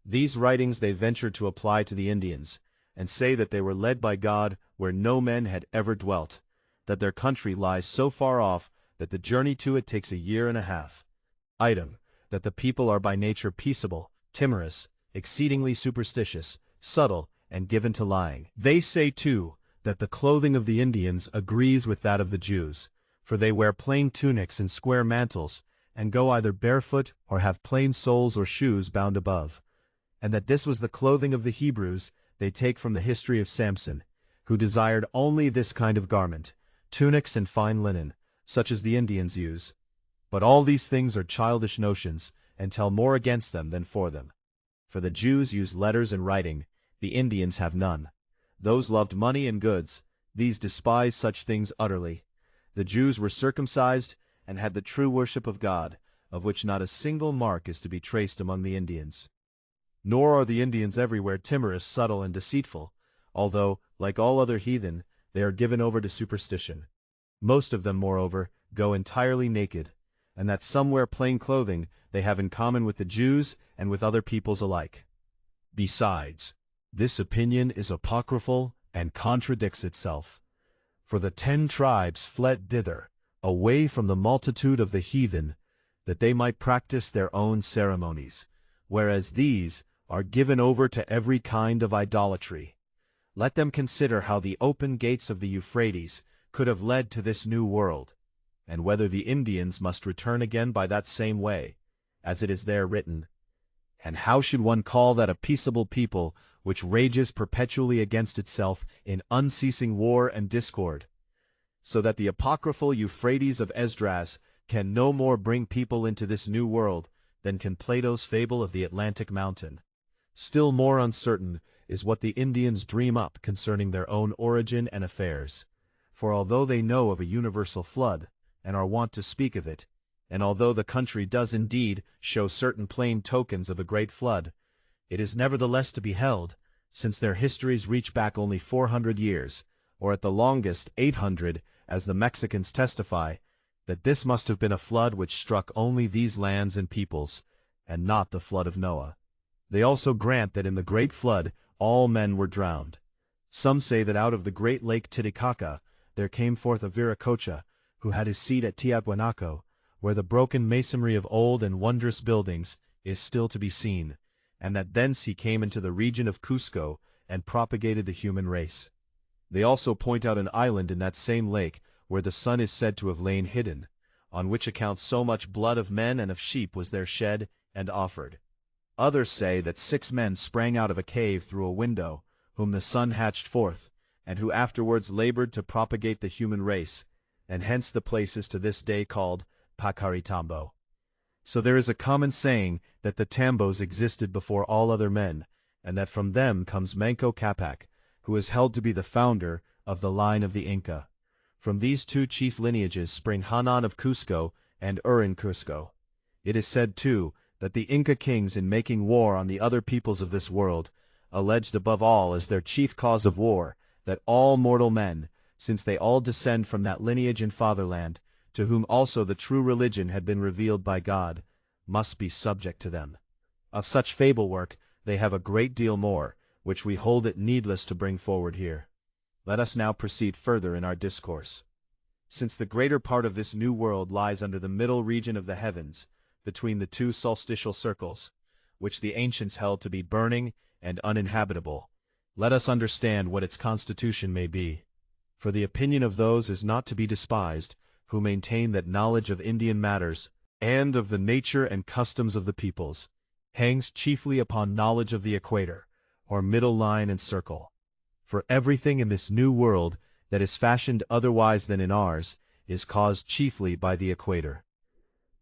These writings they ventured to apply to the Indians, and say that they were led by God where no men had ever dwelt, that their country lies so far off that the journey to it takes 1.5 years. Item, that the people are by nature peaceable, timorous, exceedingly superstitious, subtle, and given to lying. They say, too, that the clothing of the Indians agrees with that of the Jews, for they wear plain tunics and square mantles, and go either barefoot or have plain soles or shoes bound above. And that this was the clothing of the Hebrews, they take from the history of Samson, who desired only this kind of garment, tunics and fine linen, such as the Indians use. But all these things are childish notions, and tell more against them than for them. For the Jews use letters and writing, the Indians have none. Those loved money and goods, these despise such things utterly. The Jews were circumcised, and had the true worship of God, of which not a single mark is to be traced among the Indians. Nor are the Indians everywhere timorous, subtle, and deceitful, although, like all other heathen, they are given over to superstition. Most of them, moreover, go entirely naked, and that some wear plain clothing they have in common with the Jews and with other peoples alike. Besides, this opinion is apocryphal and contradicts itself. For the 10 tribes fled thither, away from the multitude of the heathen, that they might practice their own ceremonies, whereas these are given over to every kind of idolatry. Let them consider how the open gates of the Euphrates could have led to this new world, and whether the Indians must return again by that same way, as it is there written. And how should one call that a peaceable people which rages perpetually against itself in unceasing war and discord? So that the apocryphal Euphrates of Esdras can no more bring people into this new world than can Plato's fable of the Atlantic mountain. Still more uncertain is what the Indians dream up concerning their own origin and affairs. For although they know of a universal flood, and are wont to speak of it, and although the country does indeed show certain plain tokens of a great flood, it is nevertheless to be held, since their histories reach back only 400 years, or at the longest 800, as the Mexicans testify, that this must have been a flood which struck only these lands and peoples, and not the flood of Noah. They also grant that in the great flood all men were drowned. Some say that out of the great lake Titicaca there came forth a Viracocha, who had his seat at Tiahuanaco, where the broken masonry of old and wondrous buildings is still to be seen, and that thence he came into the region of Cusco and propagated the human race. They also point out an island in that same lake where the sun is said to have lain hidden, on which account so much blood of men and of sheep was there shed and offered. Others say that 6 men sprang out of a cave through a window, whom the sun hatched forth, and who afterwards labored to propagate the human race, and hence the place is to this day called Pacaritambo. So there is a common saying that the Tambos existed before all other men, and that from them comes Manco Capac, who is held to be the founder of the line of the Inca. From these 2 chief lineages spring Hanan of Cusco and in Cusco. It is said, too, that the Inca kings in making war on the other peoples of this world, alleged above all as their chief cause of war, that all mortal men, since they all descend from that lineage and fatherland, to whom also the true religion had been revealed by God, must be subject to them. Of such fable work they have a great deal more, which we hold it needless to bring forward here. Let us now proceed further in our discourse. Since the greater part of this new world lies under the middle region of the heavens, between the 2 solstitial circles, which the ancients held to be burning and uninhabitable, let us understand what its constitution may be. For the opinion of those is not to be despised, who maintain that knowledge of Indian matters, and of the nature and customs of the peoples, hangs chiefly upon knowledge of the equator, or middle line and circle. For everything in this new world that is fashioned otherwise than in ours is caused chiefly by the equator.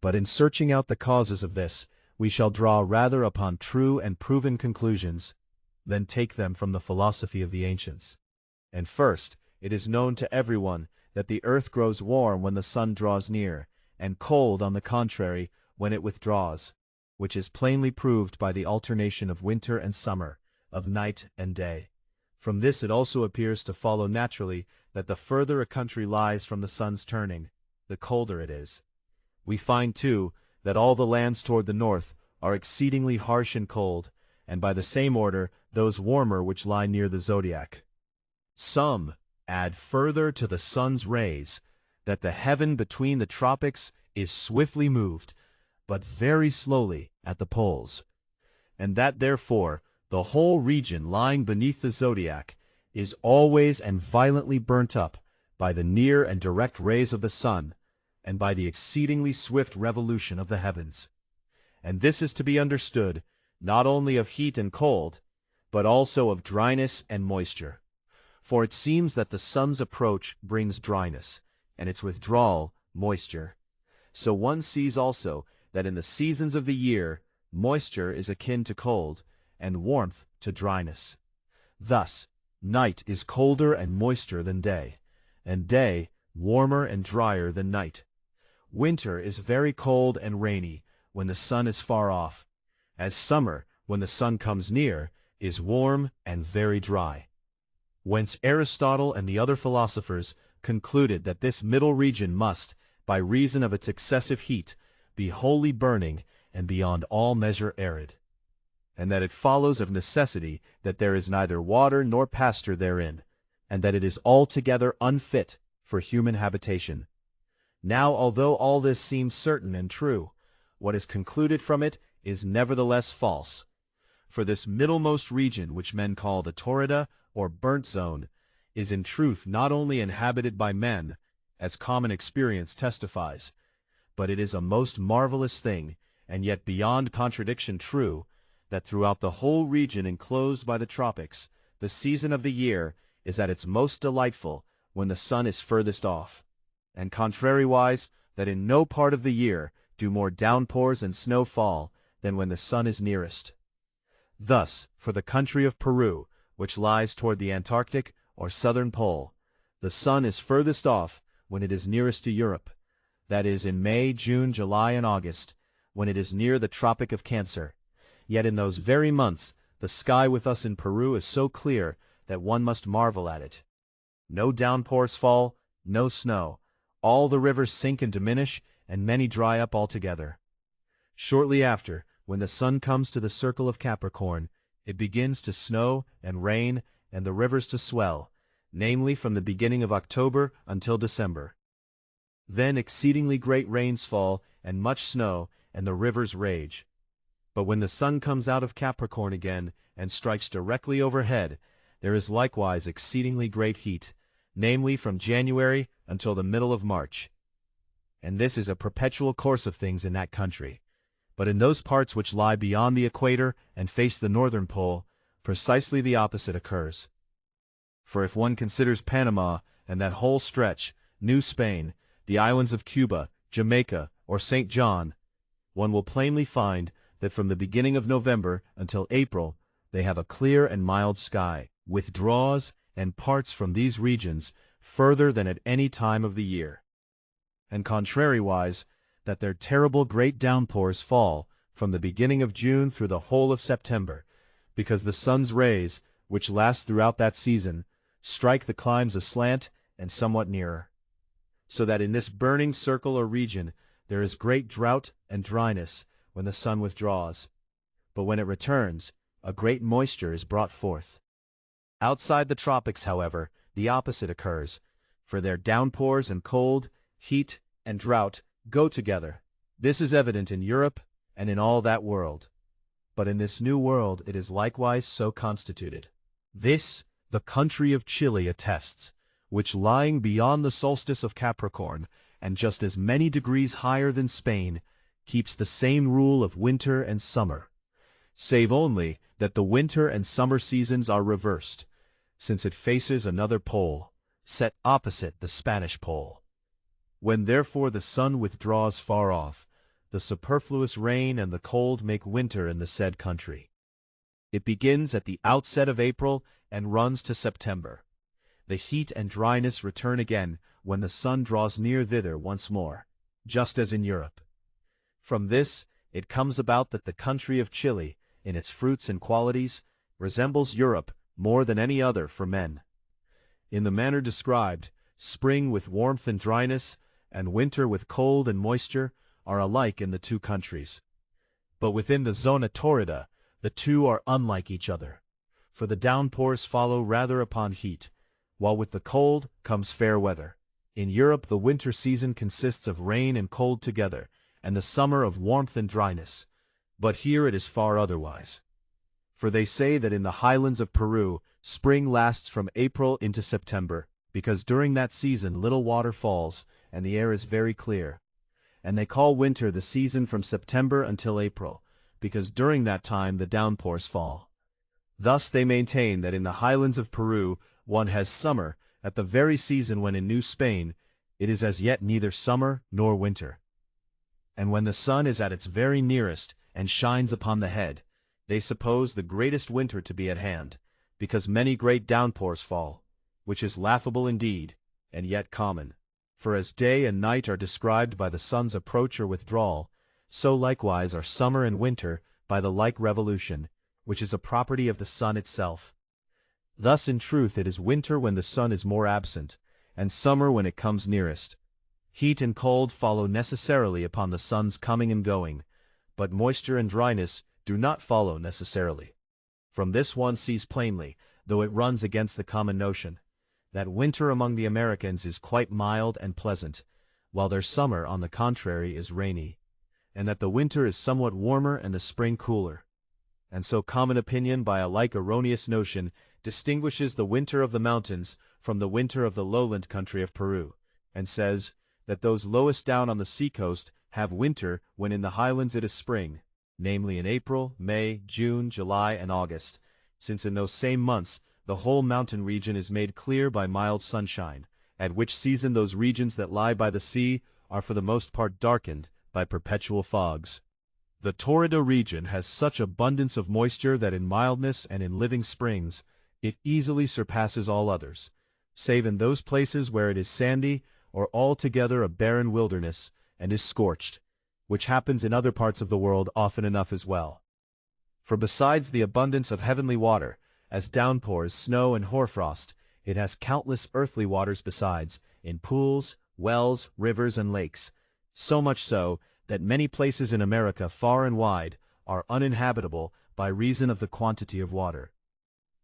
But in searching out the causes of this, we shall draw rather upon true and proven conclusions than take them from the philosophy of the ancients. And first, it is known to everyone that the earth grows warm when the sun draws near, and cold, on the contrary, when it withdraws, which is plainly proved by the alternation of winter and summer, of night and day. From this it also appears to follow naturally that the further a country lies from the sun's turning, the colder it is. We find, too, that all the lands toward the north are exceedingly harsh and cold, and by the same order those warmer which lie near the zodiac. Some add further to the sun's rays that the heaven between the tropics is swiftly moved, but very slowly at the poles, and that therefore the whole region lying beneath the zodiac is always and violently burnt up by the near and direct rays of the sun, and by the exceedingly swift revolution of the heavens. And this is to be understood not only of heat and cold, but also of dryness and moisture. For it seems that the sun's approach brings dryness, and its withdrawal moisture. So one sees also that in the seasons of the year, moisture is akin to cold, and warmth to dryness. Thus, night is colder and moister than day, and day warmer and drier than night. Winter is very cold and rainy when the sun is far off, as summer, when the sun comes near, is warm and very dry. Whence Aristotle and the other philosophers concluded that this middle region must, by reason of its excessive heat, be wholly burning and beyond all measure arid, and that it follows of necessity that there is neither water nor pasture therein, and that it is altogether unfit for human habitation. Now, although all this seems certain and true, what is concluded from it is nevertheless false. For this middlemost region, which men call the torrida or burnt zone, is in truth not only inhabited by men, as common experience testifies, but it is a most marvelous thing, and yet beyond contradiction true, that throughout the whole region enclosed by the tropics, the season of the year is at its most delightful when the sun is furthest off, and contrariwise, that in no part of the year do more downpours and snow fall than when the sun is nearest. Thus, for the country of Peru, which lies toward the Antarctic or southern pole. The sun is furthest off when it is nearest to Europe, that is in May, June, July, and August, when it is near the Tropic of Cancer. Yet in those very months, the sky with us in Peru is so clear that one must marvel at it. No downpours fall, no snow. All the rivers sink and diminish, and many dry up altogether. Shortly after, when the sun comes to the circle of Capricorn, it begins to snow and rain and the rivers to swell, namely from the beginning of October until December. Then exceedingly great rains fall and much snow, and the rivers rage. But when the sun comes out of Capricorn again and strikes directly overhead, there is likewise exceedingly great heat, namely from January until the middle of March. And this is a perpetual course of things in that country. But in those parts which lie beyond the equator and face the northern pole, precisely the opposite occurs. For if one considers Panama and that whole stretch, New Spain, the islands of Cuba, Jamaica, or St. John, one will plainly find that from the beginning of November until April they have a clear and mild sky, with draws and parts from these regions further than at any time of the year. And contrariwise, that their terrible great downpours fall from the beginning of June through the whole of September, because the sun's rays, which last throughout that season, strike the climes aslant and somewhat nearer. So that in this burning circle or region there is great drought and dryness when the sun withdraws, but when it returns, a great moisture is brought forth. Outside the tropics, however, the opposite occurs, for their downpours and cold, heat, and drought go together. This is evident in Europe and in all that world. But in this new world it is likewise so constituted. This the country of Chile attests, which lying beyond the solstice of Capricorn, and just as many degrees higher than Spain, keeps the same rule of winter and summer, save only that the winter and summer seasons are reversed, since it faces another pole, set opposite the Spanish pole. When therefore the sun withdraws far off, the superfluous rain and the cold make winter in the said country. It begins at the outset of April and runs to September. The heat and dryness return again when the sun draws near thither once more, just as in Europe. From this it comes about that the country of Chile, in its fruits and qualities, resembles Europe more than any other for men. In the manner described, spring with warmth and dryness, and winter with cold and moisture, are alike in the two countries. But within the zona torrida, the two are unlike each other, for the downpours follow rather upon heat, while with the cold comes fair weather. In Europe the winter season consists of rain and cold together, and the summer of warmth and dryness. But here it is far otherwise. For they say that in the highlands of Peru, spring lasts from April into September, because during that season little water falls, and the air is very clear. And they call winter the season from September until April, because during that time the downpours fall. Thus they maintain that in the highlands of Peru one has summer at the very season when in New Spain it is as yet neither summer nor winter. And when the sun is at its very nearest and shines upon the head, they suppose the greatest winter to be at hand, because many great downpours fall, which is laughable indeed, and yet common. For as day and night are described by the sun's approach or withdrawal, so likewise are summer and winter by the like revolution, which is a property of the sun itself. Thus in truth it is winter when the sun is more absent, and summer when it comes nearest. Heat and cold follow necessarily upon the sun's coming and going, but moisture and dryness do not follow necessarily. From this one sees plainly, though it runs against the common notion, that winter among the Americans is quite mild and pleasant, while their summer, on the contrary, is rainy, and that the winter is somewhat warmer and the spring cooler. And so common opinion, by a like erroneous notion, distinguishes the winter of the mountains from the winter of the lowland country of Peru, and says that those lowest down on the seacoast have winter when in the highlands it is spring, namely in April, May, June, July, and August, since in those same months the whole mountain region is made clear by mild sunshine, at which season those regions that lie by the sea are for the most part darkened by perpetual fogs. The torrida region has such abundance of moisture that in mildness and in living springs It easily surpasses all others, save in those places where it is sandy or altogether a barren wilderness and is scorched, which happens in other parts of the world often enough as well. For besides the abundance of heavenly water, as downpours, snow, and hoarfrost, it has countless earthly waters besides, in pools, wells, rivers, and lakes, so much so that many places in America far and wide are uninhabitable by reason of the quantity of water.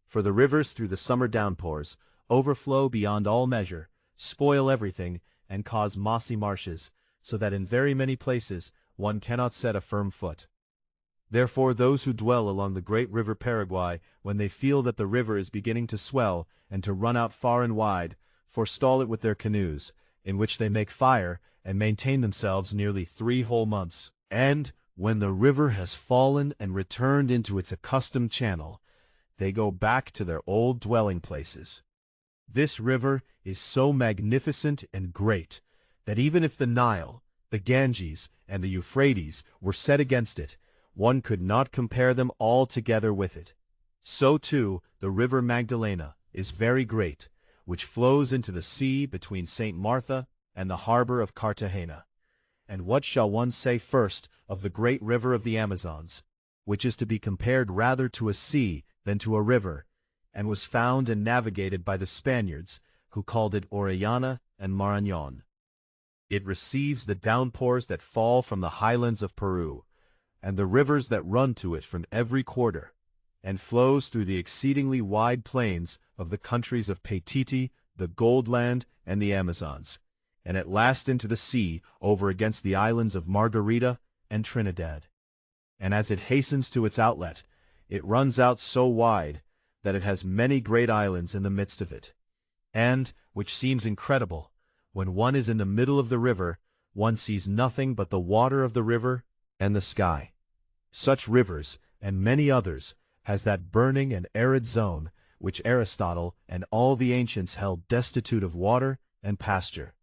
For the rivers through the summer downpours overflow beyond all measure, spoil everything, and cause mossy marshes, so that in very many places one cannot set a firm foot. Therefore those who dwell along the great river Paraguay, when they feel that the river is beginning to swell and to run out far and wide, forestall it with their canoes, in which they make fire and maintain themselves nearly 3 whole months. And, when the river has fallen and returned into its accustomed channel, they go back to their old dwelling places. This river is so magnificent and great, that even if the Nile, the Ganges, and the Euphrates were set against it, one could not compare them altogether with it. So too the river Magdalena is very great, which flows into the sea between St. Martha and the harbor of Cartagena. And what shall one say first of the great river of the Amazons, which is to be compared rather to a sea than to a river, and was found and navigated by the Spaniards, who called it Orellana and Marañón. It receives the downpours that fall from the highlands of Peru, and the rivers that run to it from every quarter, and flows through the exceedingly wide plains of the countries of Paititi, the Gold Land, and the Amazons, and at last into the sea over against the islands of Margarita and Trinidad. And as it hastens to its outlet, it runs out so wide that it has many great islands in the midst of it, and, which seems incredible, when one is in the middle of the river, one sees nothing but the water of the river and the sky. Such rivers, and many others, has that burning and arid zone which Aristotle and all the ancients held destitute of water and pasture.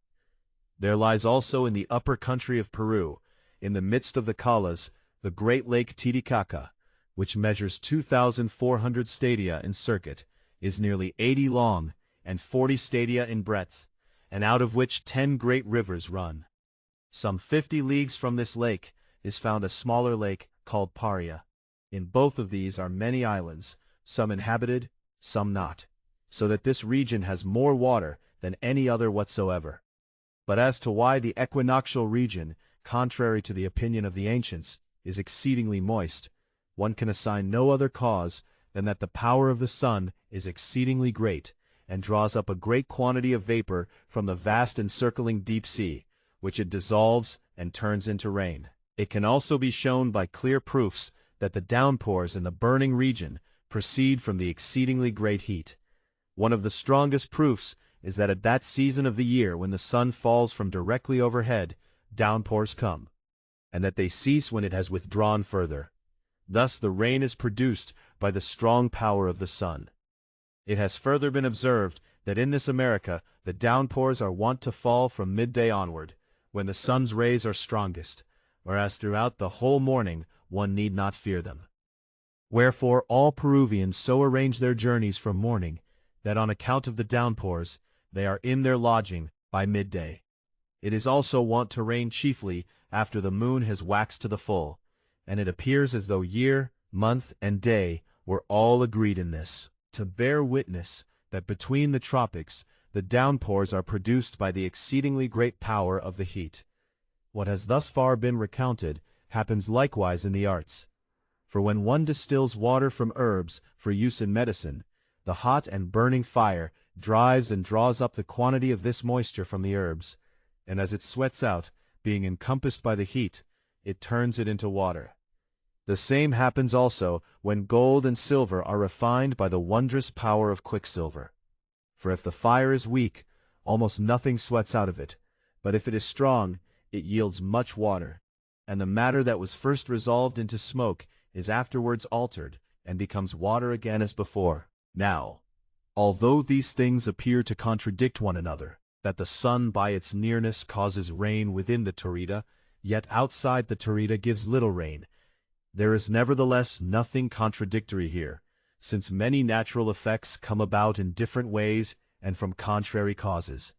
There lies also in the upper country of Peru, in the midst of the Calas, the great lake Titicaca, which measures 2,400 stadia in circuit, is nearly 80 long, and 40 stadia in breadth, and out of which 10 great rivers run. Some 50 leagues from this lake is found a smaller lake called Paria. In both of these are many islands, some inhabited, some not, so that this region has more water than any other whatsoever. But as to why the equinoctial region, contrary to the opinion of the ancients, is exceedingly moist, one can assign no other cause than that the power of the sun is exceedingly great, and draws up a great quantity of vapor from the vast encircling deep sea, which it dissolves and turns into rain. It can also be shown by clear proofs that the downpours in the burning region proceed from the exceedingly great heat. One of the strongest proofs is that at that season of the year when the sun falls from directly overhead, downpours come, and that they cease when it has withdrawn further. Thus the rain is produced by the strong power of the sun. It has further been observed that in this America the downpours are wont to fall from midday onward, when the sun's rays are strongest, whereas throughout the whole morning one need not fear them. Wherefore all Peruvians so arrange their journeys from morning, that on account of the downpours they are in their lodging by midday. It is also wont to rain chiefly after the moon has waxed to the full, and it appears as though year, month, and day were all agreed in this, to bear witness that between the tropics the downpours are produced by the exceedingly great power of the heat. What has thus far been recounted happens likewise in the arts. For when one distills water from herbs for use in medicine, the hot and burning fire drives and draws up the quantity of this moisture from the herbs, and as it sweats out, being encompassed by the heat, it turns it into water. The same happens also when gold and silver are refined by the wondrous power of quicksilver. For if the fire is weak, almost nothing sweats out of it, but if it is strong, it yields much water, and the matter that was first resolved into smoke is afterwards altered, and becomes water again as before. Now, although these things appear to contradict one another, that the sun by its nearness causes rain within the Torrida, yet outside the Torrida gives little rain, there is nevertheless nothing contradictory here, since many natural effects come about in different ways and from contrary causes.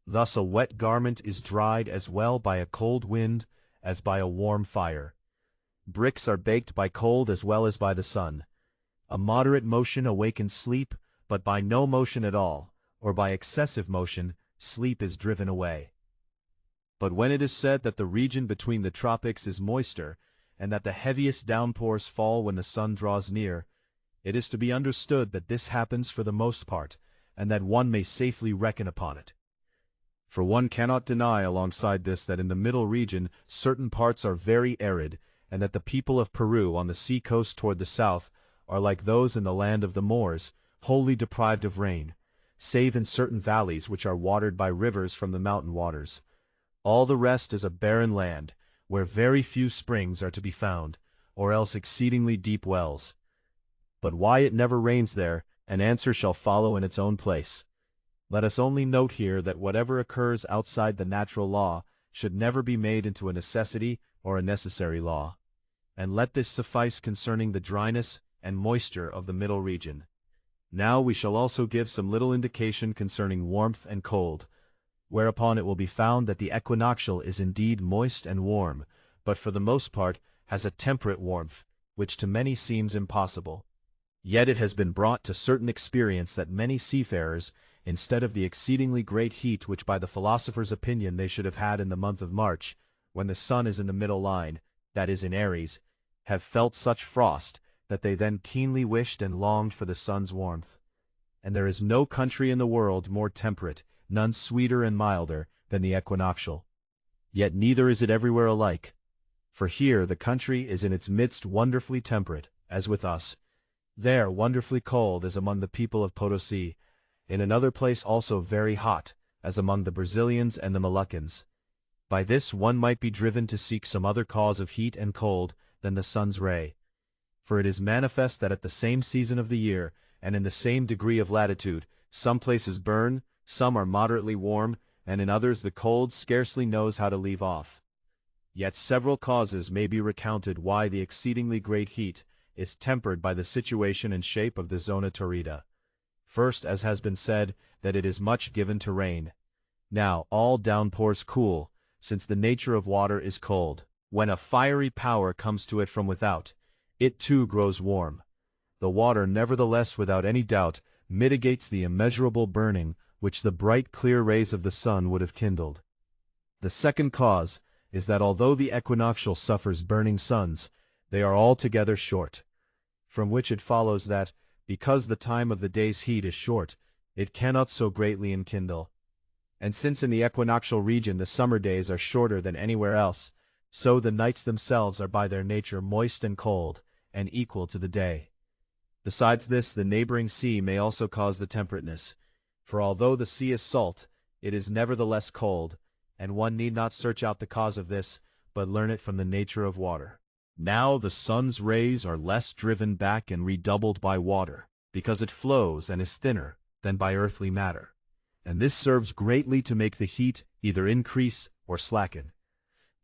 Thus a wet garment is dried as well by a cold wind as by a warm fire. Bricks are baked by cold as well as by the sun. A moderate motion awakens sleep, but by no motion at all, or by excessive motion, sleep is driven away. But when it is said that the region between the tropics is moister, and that the heaviest downpours fall when the sun draws near, it is to be understood that this happens for the most part, and that one may safely reckon upon it. For one cannot deny alongside this that in the middle region certain parts are very arid, and that the people of Peru on the sea coast toward the south are like those in the land of the Moors, wholly deprived of rain, save in certain valleys which are watered by rivers from the mountain waters. All the rest is a barren land, where very few springs are to be found, or else exceedingly deep wells. But why it never rains there, an answer shall follow in its own place. Let us only note here that whatever occurs outside the natural law should never be made into a necessity or a necessary law. And let this suffice concerning the dryness and moisture of the middle region. Now we shall also give some little indication concerning warmth and cold, whereupon it will be found that the equinoctial is indeed moist and warm, but for the most part has a temperate warmth, which to many seems impossible. Yet it has been brought to certain experience that many seafarers, instead of the exceedingly great heat which by the philosopher's opinion they should have had in the month of March, when the sun is in the middle line, that is in Aries, have felt such frost, that they then keenly wished and longed for the sun's warmth. And there is no country in the world more temperate, none sweeter and milder, than the equinoctial. Yet neither is it everywhere alike. For here the country is in its midst wonderfully temperate, as with us. There wonderfully cold, as among the people of Potosi. In another place also very hot, as among the Brazilians and the Moluccans. By this one might be driven to seek some other cause of heat and cold than the sun's ray. For it is manifest that at the same season of the year, and in the same degree of latitude, some places burn, some are moderately warm, and in others the cold scarcely knows how to leave off. Yet several causes may be recounted why the exceedingly great heat is tempered by the situation and shape of the zona torrida. First, as has been said, that it is much given to rain. Now all downpours cool, since the nature of water is cold. When a fiery power comes to it from without, it too grows warm. The water nevertheless without any doubt mitigates the immeasurable burning which the bright clear rays of the sun would have kindled. The second cause is that although the equinoctial suffers burning suns, they are altogether short. From which it follows that, because the time of the day's heat is short, it cannot so greatly enkindle. And since in the equinoctial region the summer days are shorter than anywhere else, so the nights themselves are by their nature moist and cold, and equal to the day. Besides this, the neighboring sea may also cause the temperateness, for although the sea is salt, it is nevertheless cold, and one need not search out the cause of this, but learn it from the nature of water. Now the sun's rays are less driven back and redoubled by water, because it flows and is thinner than by earthly matter, and this serves greatly to make the heat either increase or slacken.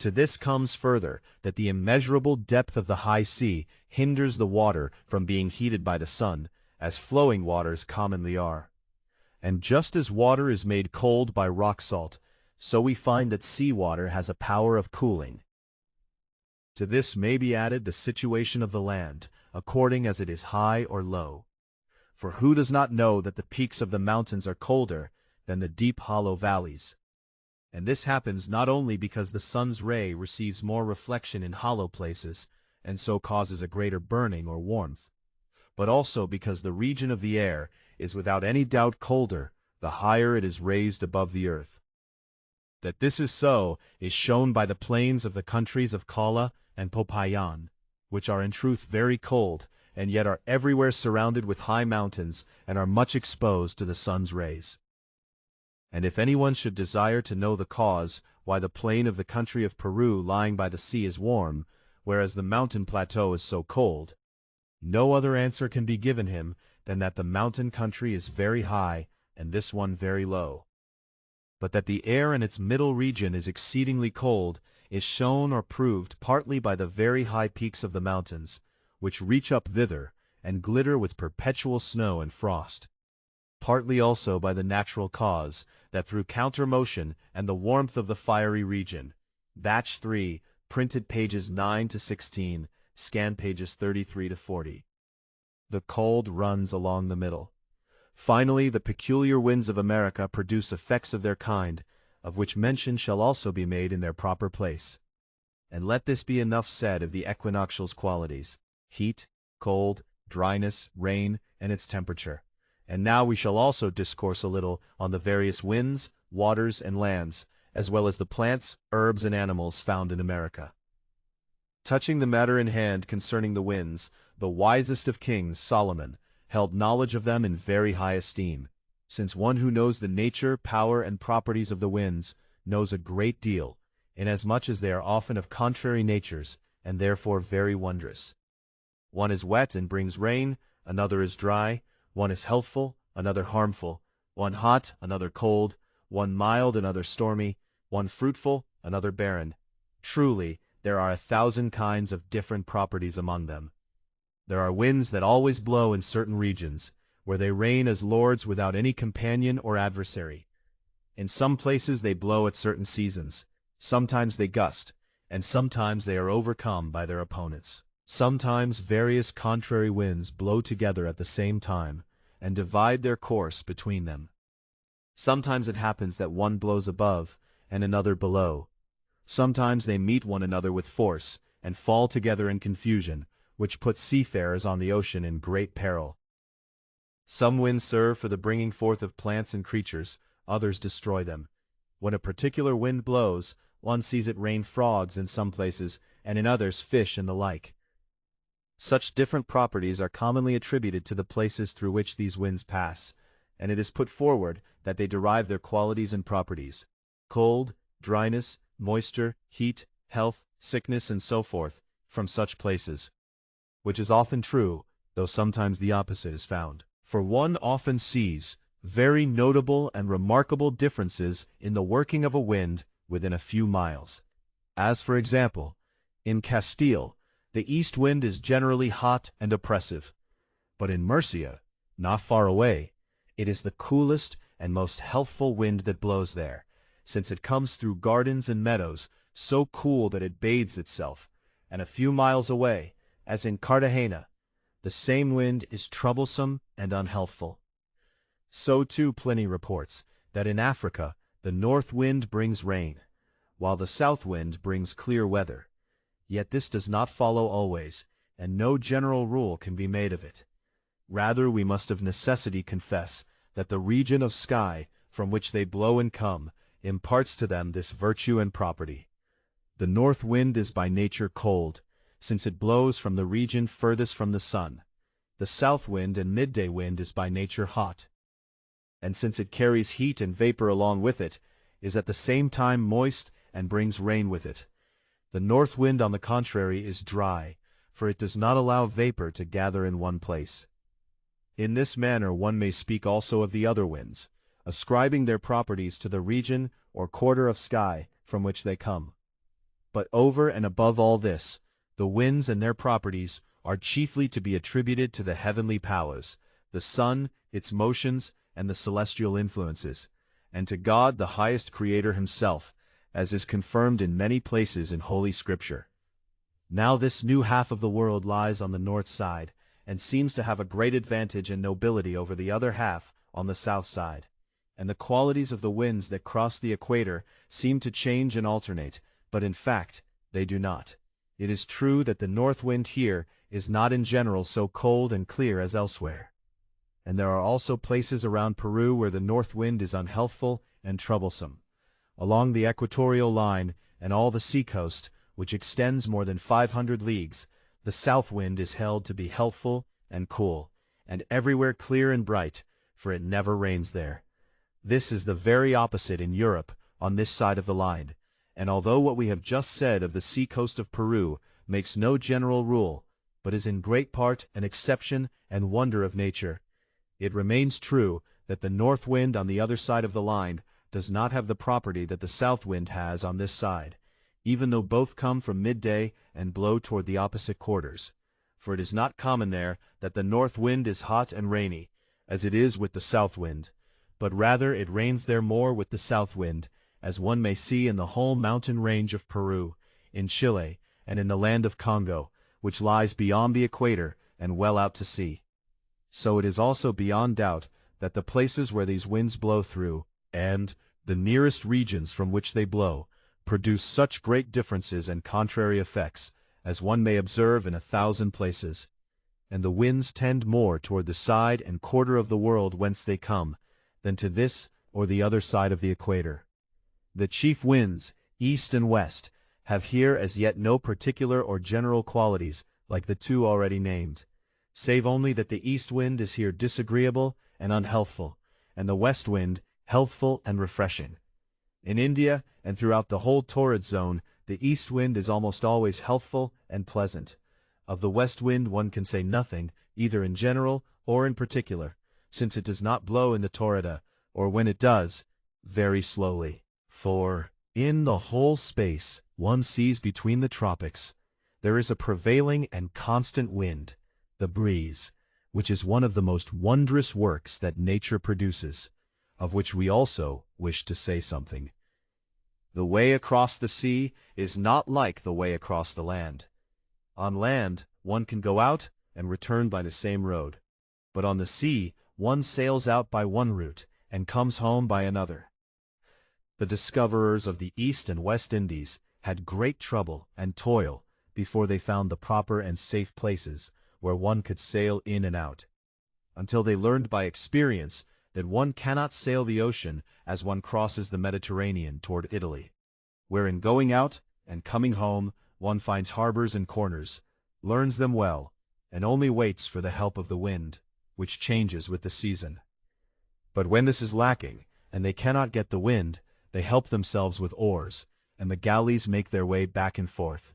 To this comes further that the immeasurable depth of the high sea hinders the water from being heated by the sun, as flowing waters commonly are. And just as water is made cold by rock salt, so we find that sea water has a power of cooling. To this may be added the situation of the land, according as it is high or low. For who does not know that the peaks of the mountains are colder than the deep hollow valleys? And this happens not only because the sun's ray receives more reflection in hollow places, and so causes a greater burning or warmth, but also because the region of the air is without any doubt colder the higher it is raised above the earth. That this is so is shown by the plains of the countries of Kala and Popayan, which are in truth very cold, and yet are everywhere surrounded with high mountains, and are much exposed to the sun's rays. And if anyone should desire to know the cause why the plain of the country of Peru lying by the sea is warm, whereas the mountain plateau is so cold, no other answer can be given him than that the mountain country is very high, and this one very low. But that the air in its middle region is exceedingly cold is shown or proved partly by the very high peaks of the mountains, which reach up thither, and glitter with perpetual snow and frost. Partly also by the natural cause, that through counter-motion and the warmth of the fiery region. Batch 3, printed pages 9 to 16, scan pages 33 to 40. The cold runs along the middle. Finally, the peculiar winds of America produce effects of their kind, of which mention shall also be made in their proper place. And let this be enough said of the equinoctial's qualities: heat, cold, dryness, rain, and its temperature. And now we shall also discourse a little on the various winds, waters, and lands, as well as the plants, herbs, and animals found in America. Touching the matter in hand concerning the winds, the wisest of kings, Solomon, held knowledge of them in very high esteem, since one who knows the nature, power, and properties of the winds knows a great deal, inasmuch as they are often of contrary natures, and therefore very wondrous. One is wet and brings rain, another is dry, one is healthful, another harmful, one hot, another cold, one mild, another stormy, one fruitful, another barren. Truly, there are 1,000 kinds of different properties among them. There are winds that always blow in certain regions, where they reign as lords without any companion or adversary. In some places they blow at certain seasons, sometimes they gust, and sometimes they are overcome by their opponents. Sometimes various contrary winds blow together at the same time, and divide their course between them. Sometimes it happens that one blows above, and another below. Sometimes they meet one another with force, and fall together in confusion, which puts seafarers on the ocean in great peril. Some winds serve for the bringing forth of plants and creatures, others destroy them. When a particular wind blows, one sees it rain frogs in some places, and in others fish and the like. Such different properties are commonly attributed to the places through which these winds pass, and it is put forward that they derive their qualities and properties: cold, dryness, moisture, heat, health, sickness, and so forth, from such places. Which is often true, though sometimes the opposite is found. For one often sees very notable and remarkable differences in the working of a wind within a few miles. As for example, in Castile, the east wind is generally hot and oppressive, but in Murcia, not far away, it is the coolest and most healthful wind that blows there, since it comes through gardens and meadows so cool that it bathes itself, and a few miles away, as in Cartagena, the same wind is troublesome and unhealthful. So too Pliny reports that in Africa the north wind brings rain, while the south wind brings clear weather. Yet this does not follow always, and no general rule can be made of it. Rather we must of necessity confess that the region of sky from which they blow and come imparts to them this virtue and property. The north wind is by nature cold, since it blows from the region furthest from the sun. The south wind and midday wind is by nature hot, and since it carries heat and vapor along with it, is at the same time moist and brings rain with it. The north wind, on the contrary, is dry, for it does not allow vapor to gather in one place. In this manner one may speak also of the other winds, ascribing their properties to the region or quarter of sky from which they come. But over and above all this, the winds and their properties are chiefly to be attributed to the heavenly powers, the sun, its motions, and the celestial influences, and to God the highest Creator himself, as is confirmed in many places in Holy Scripture. Now this new half of the world lies on the north side, and seems to have a great advantage and nobility over the other half on the south side. And the qualities of the winds that cross the equator seem to change and alternate, but in fact they do not. It is true that the north wind here is not in general so cold and clear as elsewhere. And there are also places around Peru where the north wind is unhealthful and troublesome. Along the equatorial line and all the seacoast, which extends more than 500 leagues, the south wind is held to be healthful and cool, and everywhere clear and bright, for it never rains there. This is the very opposite in Europe, on this side of the line, and although what we have just said of the seacoast of Peru makes no general rule, but is in great part an exception and wonder of nature, it remains true that the north wind on the other side of the line does not have the property that the south wind has on this side, even though both come from midday and blow toward the opposite quarters. for it is not common there that the north wind is hot and rainy, as it is with the south wind, but rather it rains there more with the south wind, as one may see in the whole mountain range of Peru, in Chile, and in the land of Congo, which lies beyond the equator and well out to sea. So it is also beyond doubt that the places where these winds blow through, and the nearest regions from which they blow, produce such great differences and contrary effects, as one may observe in 1,000 places. And the winds tend more toward the side and quarter of the world whence they come, than to this or the other side of the equator. The chief winds, east and west, have here as yet no particular or general qualities like the two already named, save only that the east wind is here disagreeable and unhealthful, and the west wind healthful and refreshing. In India and throughout the whole torrid zone, the east wind is almost always healthful and pleasant. Of the west wind one can say nothing, either in general or in particular, since it does not blow in the torrida, or when it does, very slowly. For, in the whole space one sees between the tropics, there is a prevailing and constant wind, the breeze, which is one of the most wondrous works that nature produces, of which we also wish to say something. The way across the sea is not like the way across the land. On land, one can go out and return by the same road, but on the sea, one sails out by one route and comes home by another. The discoverers of the East and West Indies had great trouble and toil before they found the proper and safe places where one could sail in and out, until they learned by experience that one cannot sail the ocean as one crosses the Mediterranean toward Italy, where in going out and coming home one finds harbors and corners, learns them well, and only waits for the help of the wind, which changes with the season. But when this is lacking, and they cannot get the wind, they help themselves with oars, and the galleys make their way back and forth.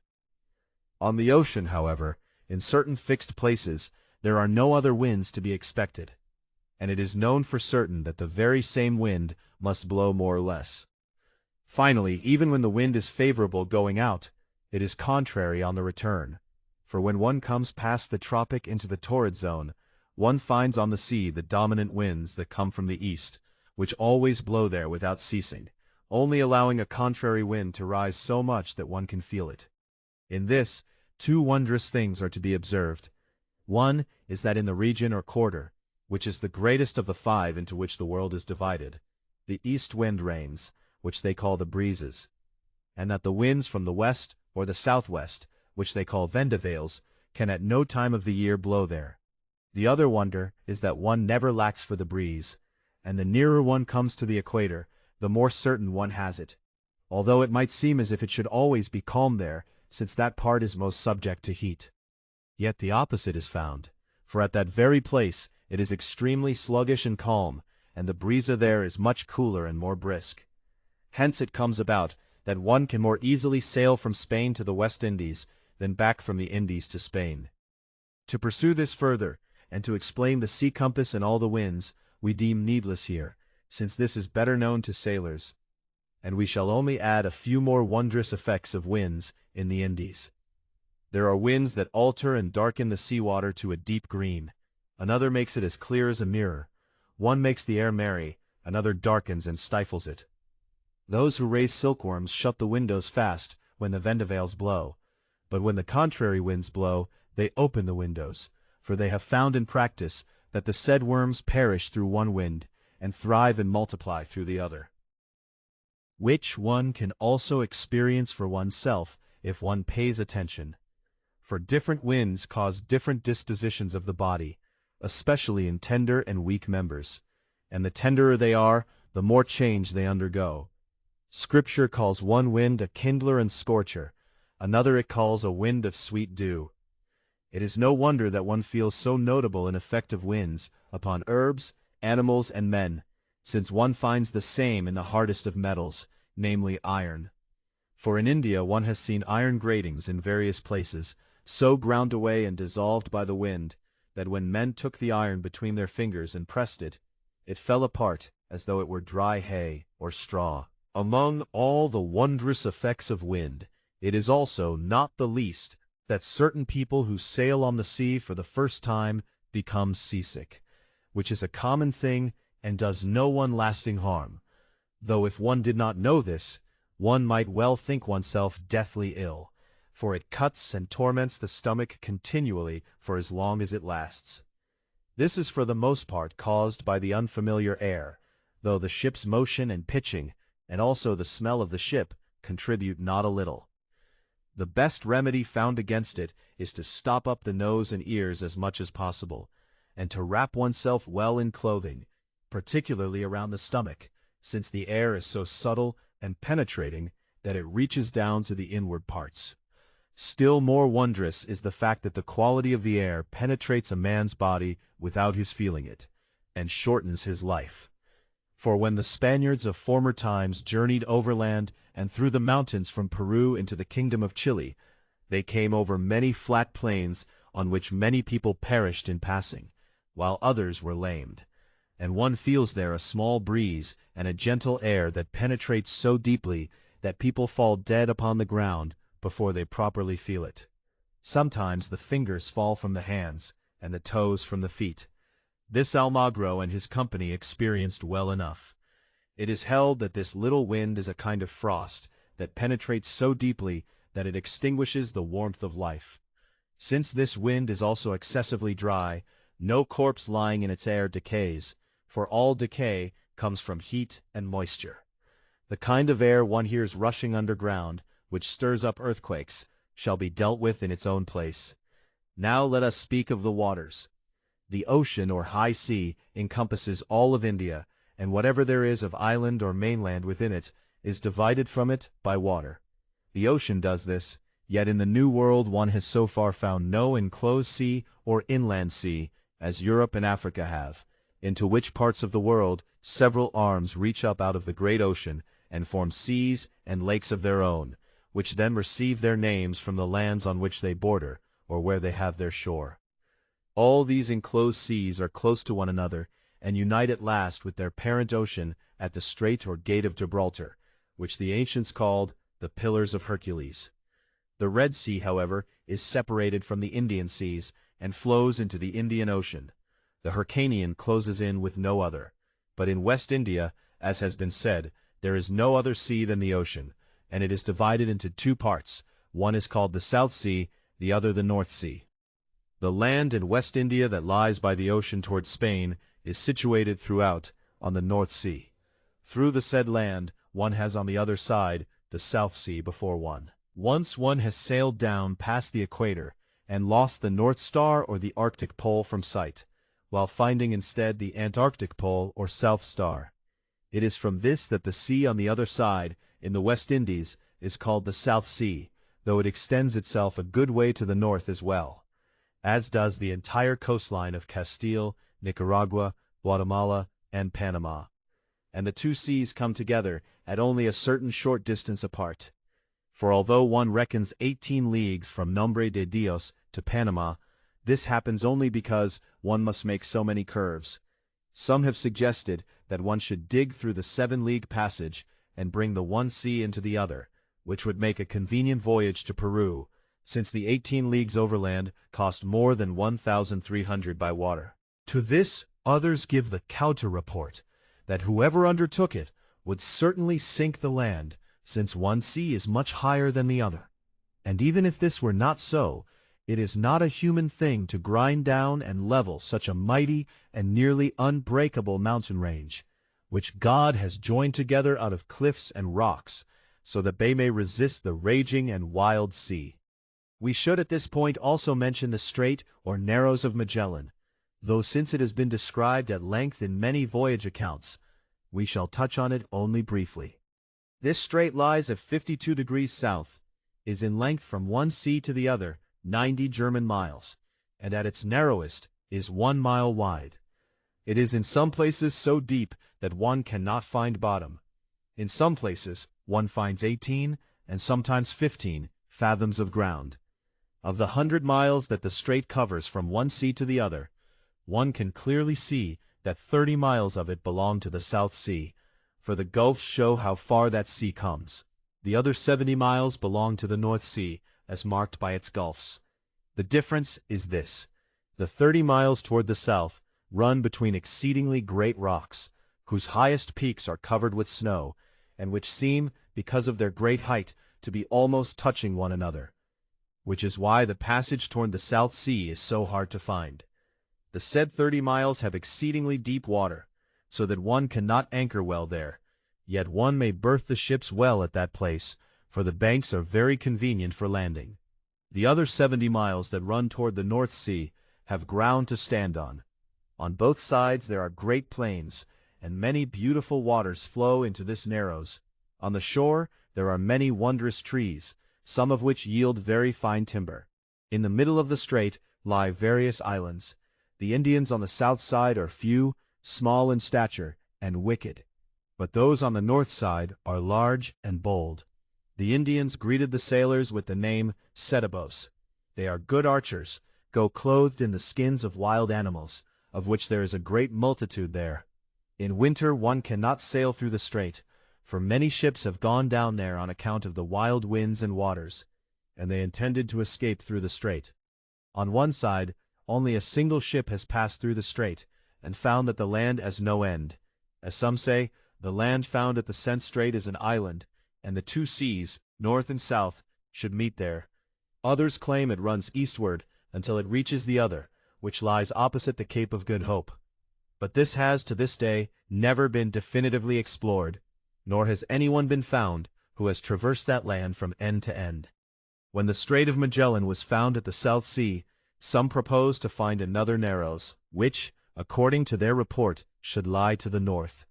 On the ocean, however, in certain fixed places, there are no other winds to be expected, and it is known for certain that the very same wind must blow more or less. Finally, even when the wind is favorable going out, it is contrary on the return, for when one comes past the tropic into the torrid zone, one finds on the sea the dominant winds that come from the east, which always blow there without ceasing, only allowing a contrary wind to rise so much that one can feel it. In this, two wondrous things are to be observed. One is that in the region or quarter, which is the greatest of the 5 into which the world is divided, the east wind reigns, which they call the breezes, and that the winds from the west or the southwest, which they call vendavales, can at no time of the year blow there. The other wonder is that one never lacks for the breeze, and the nearer one comes to the equator, the more certain one has it, although it might seem as if it should always be calm there, since that part is most subject to heat. Yet the opposite is found, for at that very place it is extremely sluggish and calm, and the breeze there is much cooler and more brisk. Hence it comes about that one can more easily sail from Spain to the West Indies than back from the Indies to Spain. To pursue this further, and to explain the sea compass and all the winds, we deem needless here, since this is better known to sailors, and we shall only add a few more wondrous effects of winds in the Indies. There are winds that alter and darken the sea-water to a deep green. Another makes it as clear as a mirror. One makes the air merry, another darkens and stifles it. Those who raise silkworms shut the windows fast when the vendavales blow, but when the contrary winds blow, they open the windows, for they have found in practice that the said worms perish through one wind, and thrive and multiply through the other, which one can also experience for oneself if one pays attention. For different winds cause different dispositions of the body, especially in tender and weak members, and the tenderer they are, the more change they undergo. Scripture calls one wind a kindler and scorcher, another it calls a wind of sweet dew. It is no wonder that one feels so notable an effect of winds upon herbs, animals, and men, since one finds the same in the hardest of metals, namely iron. For in India one has seen iron gratings in various places, so ground away and dissolved by the wind, that when men took the iron between their fingers and pressed it, it fell apart as though it were dry hay or straw. Among all the wondrous effects of wind, it is also not the least that certain people who sail on the sea for the first time become seasick, which is a common thing and does no one lasting harm, though if one did not know this, one might well think oneself deathly ill, for it cuts and torments the stomach continually for as long as it lasts. This is for the most part caused by the unfamiliar air, though the ship's motion and pitching, and also the smell of the ship, contribute not a little. The best remedy found against it is to stop up the nose and ears as much as possible, and to wrap oneself well in clothing, particularly around the stomach, since the air is so subtle and penetrating that it reaches down to the inward parts. Still more wondrous is the fact that the quality of the air penetrates a man's body without his feeling it, and shortens his life. For when the Spaniards of former times journeyed overland and through the mountains from Peru into the kingdom of Chile, they came over many flat plains on which many people perished in passing, while others were lamed. And one feels there a small breeze and a gentle air that penetrates so deeply that people fall dead upon the ground before they properly feel it. Sometimes the fingers fall from the hands, and the toes from the feet. This Almagro and his company experienced well enough. It is held that this little wind is a kind of frost that penetrates so deeply that it extinguishes the warmth of life. Since this wind is also excessively dry, no corpse lying in its air decays, for all decay comes from heat and moisture. The kind of air one hears rushing underground, which stirs up earthquakes, shall be dealt with in its own place. Now let us speak of the waters. The ocean or high sea encompasses all of India, and whatever there is of island or mainland within it is divided from it by water. The ocean does this, yet in the New World one has so far found no enclosed sea or inland sea, as Europe and Africa have, into which parts of the world several arms reach up out of the great ocean and form seas and lakes of their own, which then receive their names from the lands on which they border, or where they have their shore. All these enclosed seas are close to one another, and unite at last with their parent ocean at the Strait or Gate of Gibraltar, which the ancients called the Pillars of Hercules. The Red Sea, however, is separated from the Indian seas, and flows into the Indian Ocean. The Hyrcanian closes in with no other. But in West India, as has been said, there is no other sea than the ocean, and it is divided into two parts. One is called the South Sea, the other the North Sea. The land in West India that lies by the ocean towards Spain is situated throughout on the North Sea. Through the said land, one has on the other side the South Sea before one. Once one has sailed down past the equator, and lost the North Star or the Arctic Pole from sight, while finding instead the Antarctic Pole or South Star. It is from this that the sea on the other side, in the West Indies, is called the South Sea, though it extends itself a good way to the north as well, as does the entire coastline of Castile, Nicaragua, Guatemala, and Panama. And the two seas come together at only a certain short distance apart. For although one reckons 18 leagues from Nombre de Dios to Panama, this happens only because one must make so many curves. Some have suggested that one should dig through the 7-league passage and bring the one sea into the other, which would make a convenient voyage to Peru, since the 18 leagues overland cost more than 1,300 by water. To this others give the counter-report, that whoever undertook it would certainly sink the land, since one sea is much higher than the other. And even if this were not so, it is not a human thing to grind down and level such a mighty and nearly unbreakable mountain range, which God has joined together out of cliffs and rocks, so that they may resist the raging and wild sea. We should at this point also mention the Strait or Narrows of Magellan, though since it has been described at length in many voyage accounts, we shall touch on it only briefly. This strait lies at 52 degrees south, is in length from one sea to the other 90 German miles, and at its narrowest is 1 mile wide. It is in some places so deep that one cannot find bottom. In some places one finds 18, and sometimes 15, fathoms of ground. Of the 100 miles that the strait covers from one sea to the other, one can clearly see that 30 miles of it belong to the South Sea, for the gulfs show how far that sea comes. The other 70 miles belong to the North Sea, as marked by its gulfs, The difference is this. The 30 miles toward the south run between exceedingly great rocks, whose highest peaks are covered with snow, and which seem, because of their great height, to be almost touching one another, which is why the passage toward the South Sea is so hard to find. The said 30 miles have exceedingly deep water, so that one cannot anchor well there, yet one may berth the ships well at that place, for the banks are very convenient for landing. The other 70 miles that run toward the North Sea have ground to stand on. On both sides there are great plains, and many beautiful waters flow into this narrows. On the shore there are many wondrous trees, some of which yield very fine timber. In the middle of the strait lie various islands. The Indians on the south side are few, small in stature, and wicked, but those on the north side are large and bold. The Indians greeted the sailors with the name Setebos. They are good archers, go clothed in the skins of wild animals, of which there is a great multitude there. In winter one cannot sail through the strait, for many ships have gone down there on account of the wild winds and waters, and they intended to escape through the strait. On one side, only a single ship has passed through the strait, and found that the land has no end. As some say, the land found at the Sent Strait is an island, and the two seas, north and south, should meet there. Others claim it runs eastward until it reaches the other, which lies opposite the Cape of Good Hope. But this has to this day never been definitively explored, nor has anyone been found who has traversed that land from end to end. When the Strait of Magellan was found at the South Sea, some proposed to find another Narrows, which, according to their report, should lie to the north.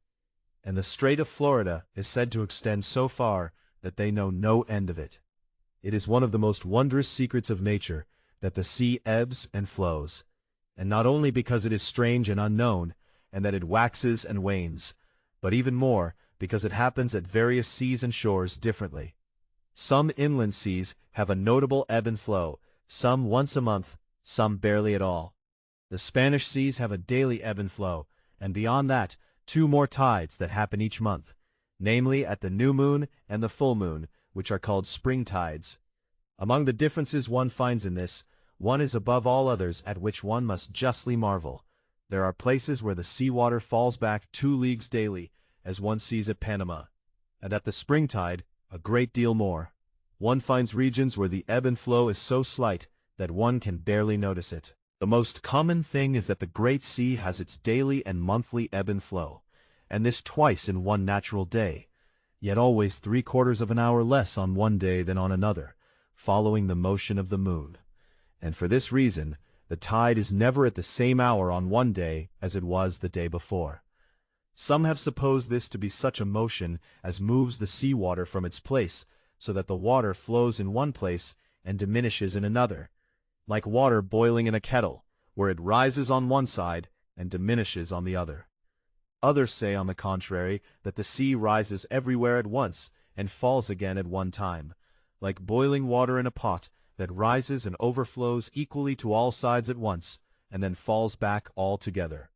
And the Strait of Florida is said to extend so far that they know no end of it. It is one of the most wondrous secrets of nature that the sea ebbs and flows, and not only because it is strange and unknown, and that it waxes and wanes, but even more because it happens at various seas and shores differently. Some inland seas have a notable ebb and flow, some once a month, some barely at all. The Spanish seas have a daily ebb and flow, and beyond that, 2 more tides that happen each month, namely at the new moon and the full moon, which are called spring tides. Among the differences one finds in this, one is above all others at which one must justly marvel. There are places where the seawater falls back 2 leagues daily, as one sees at Panama, and at the spring tide, a great deal more. One finds regions where the ebb and flow is so slight that one can barely notice it. The most common thing is that the Great Sea has its daily and monthly ebb and flow, and this twice in one natural day, yet always 3/4 of an hour less on one day than on another, following the motion of the moon. And for this reason, the tide is never at the same hour on one day as it was the day before. Some have supposed this to be such a motion as moves the seawater from its place, so that the water flows in one place and diminishes in another, like water boiling in a kettle, where it rises on one side and diminishes on the other. Others say, on the contrary, that the sea rises everywhere at once and falls again at one time, like boiling water in a pot that rises and overflows equally to all sides at once, and then falls back altogether.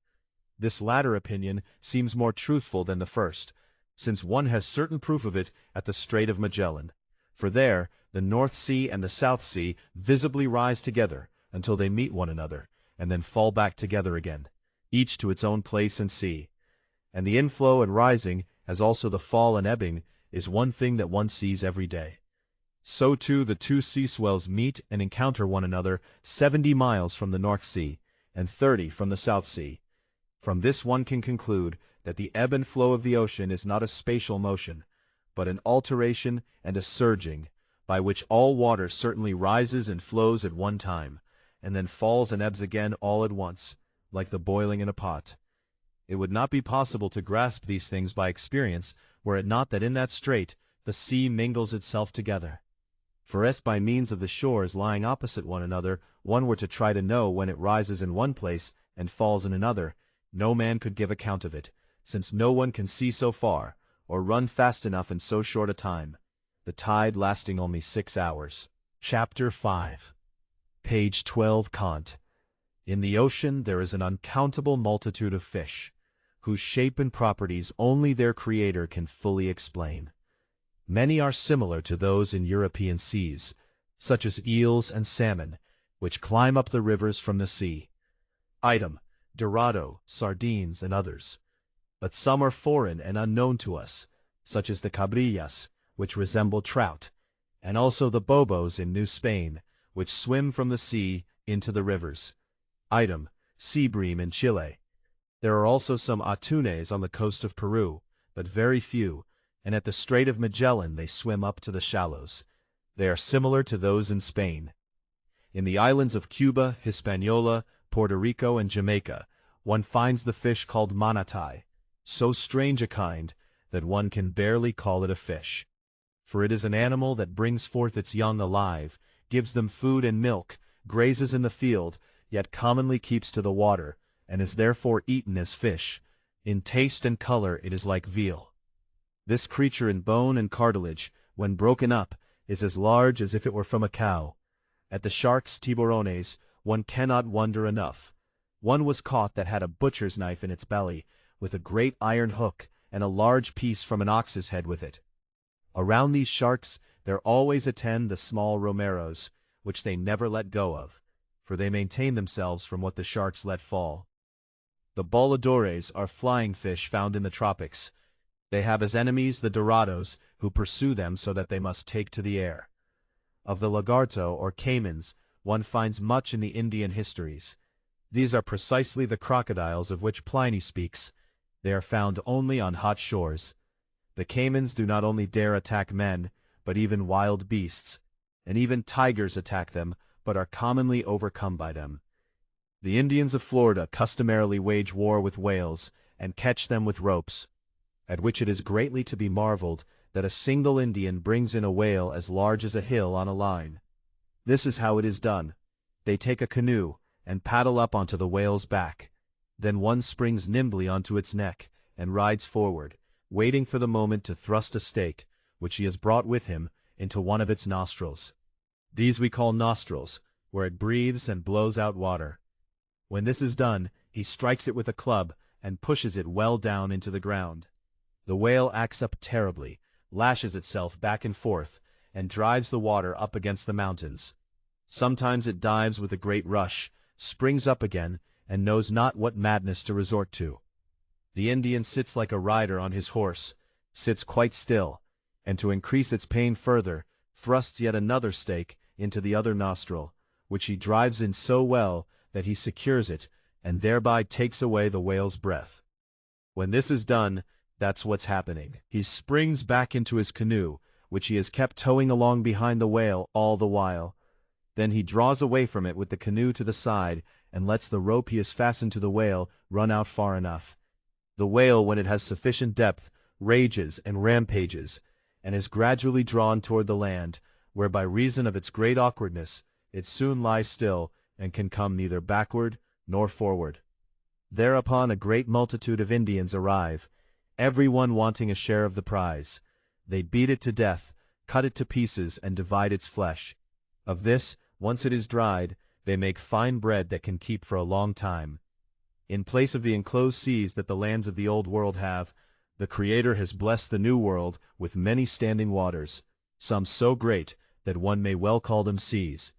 This latter opinion seems more truthful than the first, since one has certain proof of it at the Strait of Magellan, for there the North Sea and the South Sea visibly rise together until they meet one another, and then fall back together again, each to its own place and sea. And the inflow and rising, as also the fall and ebbing, is one thing that one sees every day. So too the 2 sea swells meet and encounter one another 70 miles from the North Sea, and 30 from the South Sea. From this one can conclude that the ebb and flow of the ocean is not a spatial motion, but an alteration and a surging, by which all water certainly rises and flows at one time, and then falls and ebbs again all at once, like the boiling in a pot. It would not be possible to grasp these things by experience, were it not that in that strait the sea mingles itself together. For if by means of the shores lying opposite one another one were to try to know when it rises in one place and falls in another, no man could give account of it, since no one can see so far, or run fast enough in so short a time, the tide lasting only 6 hours. Chapter 5. Page 12. Kant. In the ocean there is an uncountable multitude of fish, whose shape and properties only their creator can fully explain. Many are similar to those in European seas, such as eels and salmon, which climb up the rivers from the sea. Item: dorado, sardines, and others. But some are foreign and unknown to us, such as the cabrillas, which resemble trout, and also the bobos in New Spain, which swim from the sea into the rivers. Item: sea bream in Chile. There are also some atunes on the coast of Peru, but very few, and at the Strait of Magellan they swim up to the shallows. They are similar to those in Spain. In the islands of Cuba, Hispaniola, Puerto Rico, and Jamaica, one finds the fish called manatí, so strange a kind that one can barely call it a fish. For it is an animal that brings forth its young alive, gives them food and milk, grazes in the field, yet commonly keeps to the water, and is therefore eaten as fish. In taste and color it is like veal. This creature in bone and cartilage, when broken up, is as large as if it were from a cow. At the sharks' tiburones, one cannot wonder enough. One was caught that had a butcher's knife in its belly, with a great iron hook, and a large piece from an ox's head with it. Around these sharks there always attend the small romeros, which they never let go of, for they maintain themselves from what the sharks let fall. The voladores are flying fish found in the tropics. They have as enemies the dorados, who pursue them so that they must take to the air. Of the lagarto or caimans, one finds much in the Indian histories. These are precisely the crocodiles of which Pliny speaks. They are found only on hot shores. The caimans do not only dare attack men, but even wild beasts, and even tigers attack them, but are commonly overcome by them. The Indians of Florida customarily wage war with whales, and catch them with ropes, at which it is greatly to be marveled that a single Indian brings in a whale as large as a hill on a line. This is how it is done. They take a canoe, and paddle up onto the whale's back. Then one springs nimbly onto its neck, and rides forward, waiting for the moment to thrust a stake, which he has brought with him, into one of its nostrils. These we call nostrils, where it breathes and blows out water. When this is done, he strikes it with a club, and pushes it well down into the ground. The whale acts up terribly, lashes itself back and forth, and drives the water up against the mountains. Sometimes it dives with a great rush, springs up again, and knows not what madness to resort to. The Indian sits like a rider on his horse, sits quite still, and to increase its pain further, thrusts yet another stake into the other nostril, which he drives in so well that he secures it, and thereby takes away the whale's breath. When this is done, that's what's happening. He springs back into his canoe, which he has kept towing along behind the whale all the while. Then he draws away from it with the canoe to the side, and lets the rope he has fastened to the whale run out far enough. The whale, when it has sufficient depth, rages and rampages, and is gradually drawn toward the land, where by reason of its great awkwardness, it soon lies still, and can come neither backward nor forward. Thereupon a great multitude of Indians arrive, every one wanting a share of the prize. They beat it to death, cut it to pieces, and divide its flesh. Of this, once it is dried, they make fine bread that can keep for a long time. In place of the enclosed seas that the lands of the Old World have, the Creator has blessed the New World with many standing waters, some so great that one may well call them seas,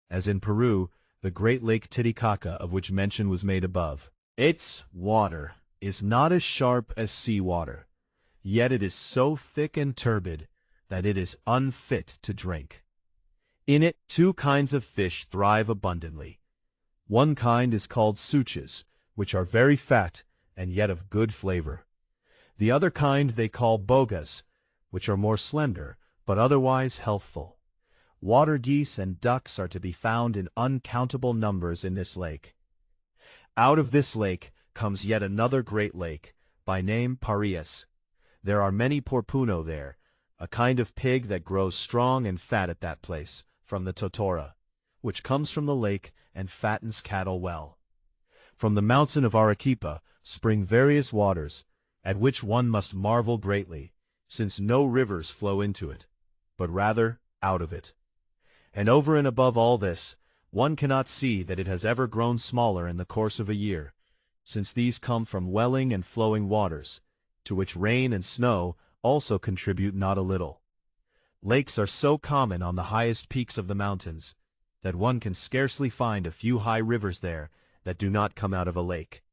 as in Peru, the great Lake Titicaca, of which mention was made above. Its water is not as sharp as sea water, yet it is so thick and turbid that it is unfit to drink. In it 2 kinds of fish thrive abundantly. One kind is called suches, which are very fat and yet of good flavor. The other kind they call bogas, which are more slender, but otherwise healthful. Water geese and ducks are to be found in uncountable numbers in this lake. Out of this lake comes yet another great lake, by name Parias. There are many porpuno there, a kind of pig that grows strong and fat at that place, from the totora, which comes from the lake and fattens cattle well. From the mountain of Arequipa spring various waters, at which one must marvel greatly, since no rivers flow into it, but rather out of it. And over and above all this, one cannot see that it has ever grown smaller in the course of a year, since these come from welling and flowing waters, to which rain and snow also contribute not a little. Lakes are so common on the highest peaks of the mountains. that one can scarcely find a few high rivers there that do not come out of a lake.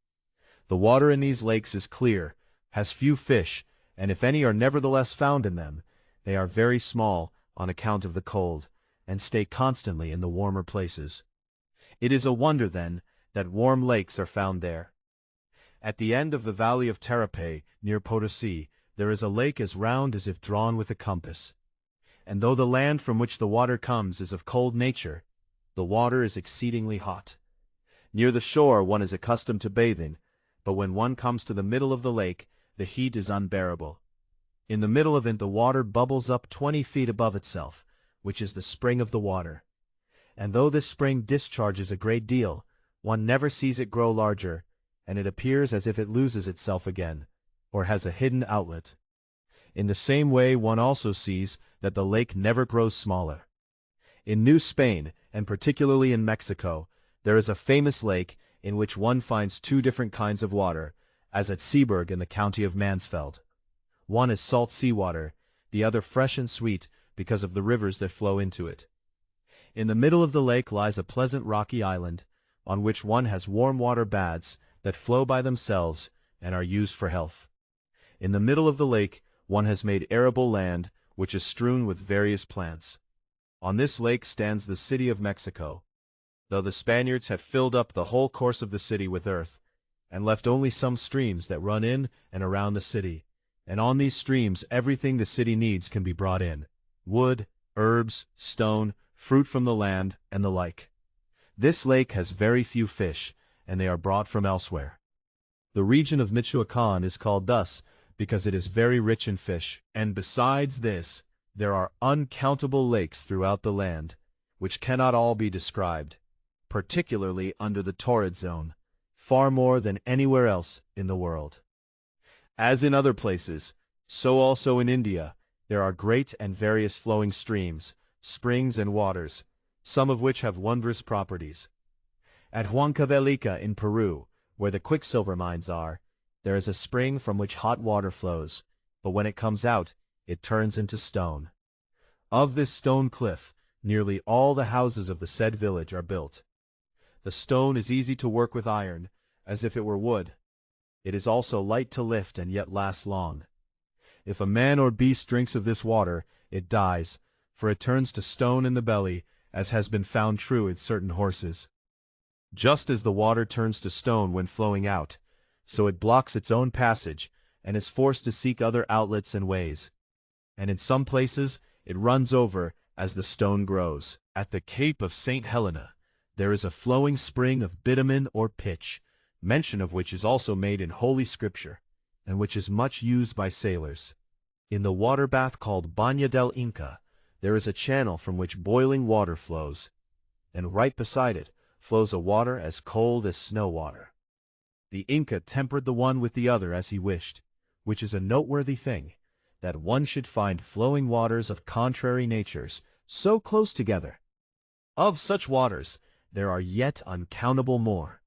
The water in these lakes is clear, has few fish, and if any are nevertheless found in them, they are very small on account of the cold, and stay constantly in the warmer places. It is a wonder, then, that warm lakes are found there. At the end of the valley of Terape, near Potosi, there is a lake as round as if drawn with a compass. And though the land from which the water comes is of cold nature, the water is exceedingly hot. Near the shore one is accustomed to bathing, but when one comes to the middle of the lake, the heat is unbearable. In the middle of it the water bubbles up 20 feet above itself, which is the spring of the water. And though this spring discharges a great deal, one never sees it grow larger, and it appears as if it loses itself again, or has a hidden outlet. In the same way one also sees that the lake never grows smaller. In New Spain, and particularly in Mexico, there is a famous lake in which one finds two different kinds of water, as at Seeburg in the county of Mansfeld. One is salt seawater, the other fresh and sweet because of the rivers that flow into it. In the middle of the lake lies a pleasant rocky island, on which one has warm water baths that flow by themselves and are used for health. In the middle of the lake one has made arable land, which is strewn with various plants. On this lake stands the city of Mexico, though the Spaniards have filled up the whole course of the city with earth, and left only some streams that run in and around the city, and on these streams everything the city needs can be brought in: wood, herbs, stone, fruit from the land, and the like. This lake has very few fish, and they are brought from elsewhere. The region of Michoacán is called thus because it is very rich in fish, and besides this, there are uncountable lakes throughout the land, which cannot all be described, particularly under the torrid zone, far more than anywhere else in the world. As in other places, so also in India, there are great and various flowing streams, springs and waters, some of which have wondrous properties. At Huancavelica in Peru, where the quicksilver mines are, there is a spring from which hot water flows, but when it comes out, it turns into stone. Of this stone cliff, nearly all the houses of the said village are built. The stone is easy to work with iron, as if it were wood. It is also light to lift and yet lasts long. If a man or beast drinks of this water, it dies, for it turns to stone in the belly, as has been found true in certain horses. Just as the water turns to stone when flowing out, so it blocks its own passage, and is forced to seek other outlets and ways. And in some places it runs over as the stone grows. At the Cape of St. Helena, there is a flowing spring of bitumen or pitch, mention of which is also made in Holy Scripture, and which is much used by sailors. In the water bath called Baña del Inca, there is a channel from which boiling water flows, and right beside it flows a water as cold as snow water. The Inca tempered the one with the other as he wished, which is a noteworthy thing, that one should find flowing waters of contrary natures so close together. Of such waters there are yet uncountable more.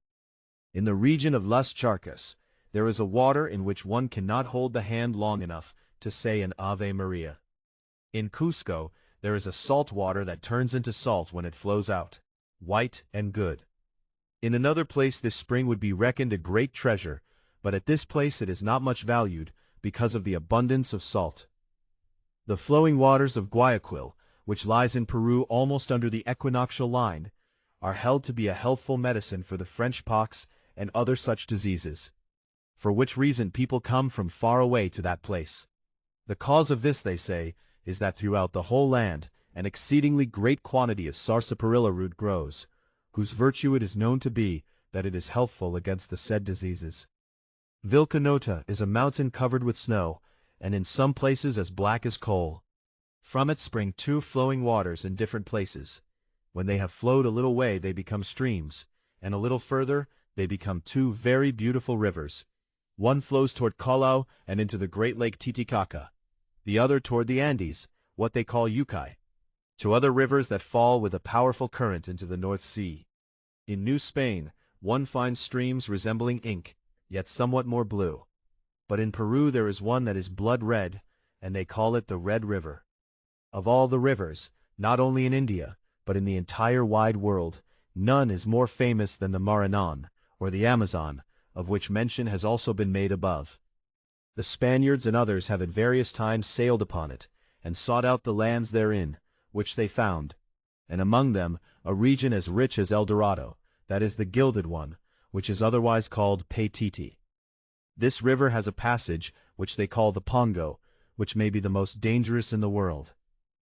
In the region of Las Charcas, there is a water in which one cannot hold the hand long enough to say an Ave Maria. In Cusco, there is a salt water that turns into salt when it flows out, white and good. In another place this spring would be reckoned a great treasure, but at this place it is not much valued because of the abundance of salt. The flowing waters of Guayaquil, which lies in Peru almost under the equinoctial line, are held to be a healthful medicine for the French pox and other such diseases, for which reason people come from far away to that place. The cause of this, they say, is that throughout the whole land an exceedingly great quantity of sarsaparilla root grows, whose virtue it is known to be that it is healthful against the said diseases. Vilcanota is a mountain covered with snow, and in some places as black as coal. From it spring two flowing waters in different places. When they have flowed a little way they become streams, and a little further they become two very beautiful rivers. One flows toward Callao and into the great lake Titicaca, the other toward the Andes, what they call Yucay, to other rivers that fall with a powerful current into the North Sea. In New Spain, one finds streams resembling ink, yet somewhat more blue. But in Peru there is one that is blood red, and they call it the Red River. Of all the rivers, not only in India, but in the entire wide world, none is more famous than the Maranon, or the Amazon, of which mention has also been made above. The Spaniards and others have at various times sailed upon it, and sought out the lands therein, which they found, and among them a region as rich as El Dorado, that is the gilded one, which is otherwise called Paititi. This river has a passage, which they call the Pongo, which may be the most dangerous in the world.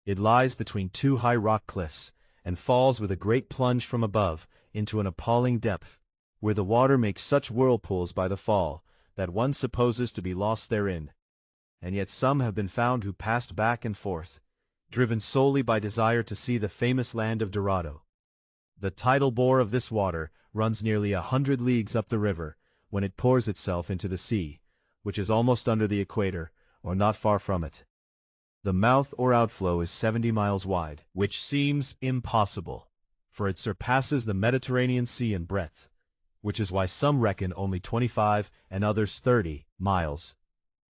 It lies between two high rock cliffs, and falls with a great plunge from above into an appalling depth, where the water makes such whirlpools by the fall, that one supposes to be lost therein. And yet some have been found who passed back and forth, driven solely by desire to see the famous land of Dorado. The tidal bore of this water runs nearly 100 leagues up the river, when it pours itself into the sea, which is almost under the equator, or not far from it. The mouth or outflow is 70 miles wide, which seems impossible, for it surpasses the Mediterranean Sea in breadth, which is why some reckon only 25 and others 30 miles.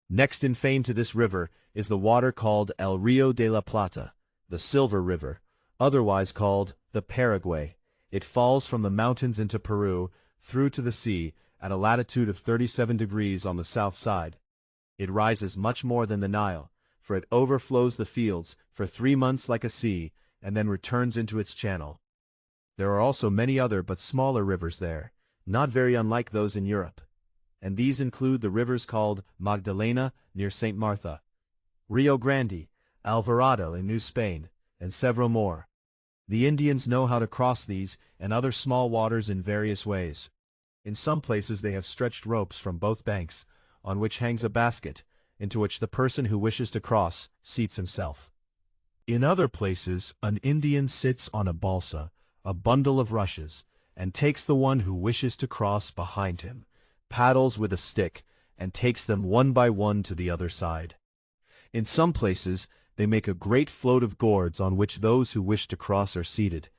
Next in fame to this river is the water called El Rio de la Plata, the Silver River, otherwise called the Paraguay. It falls from the mountains into Peru, through to the sea, at a latitude of 37 degrees on the south side. It rises much more than the Nile, for it overflows the fields for 3 months like a sea, and then returns into its channel. There are also many other but smaller rivers there, not very unlike those in Europe, and these include the rivers called Magdalena near St. Martha, Rio Grande, Alvarado in New Spain, and several more. The Indians know how to cross these and other small waters in various ways. In some places they have stretched ropes from both banks, on which hangs a basket, into which the person who wishes to cross seats himself. In other places an Indian sits on a balsa, a bundle of rushes, and takes the one who wishes to cross behind him, paddles with a stick, and takes them one by one to the other side. In some places they make a great float of gourds on which those who wish to cross are seated.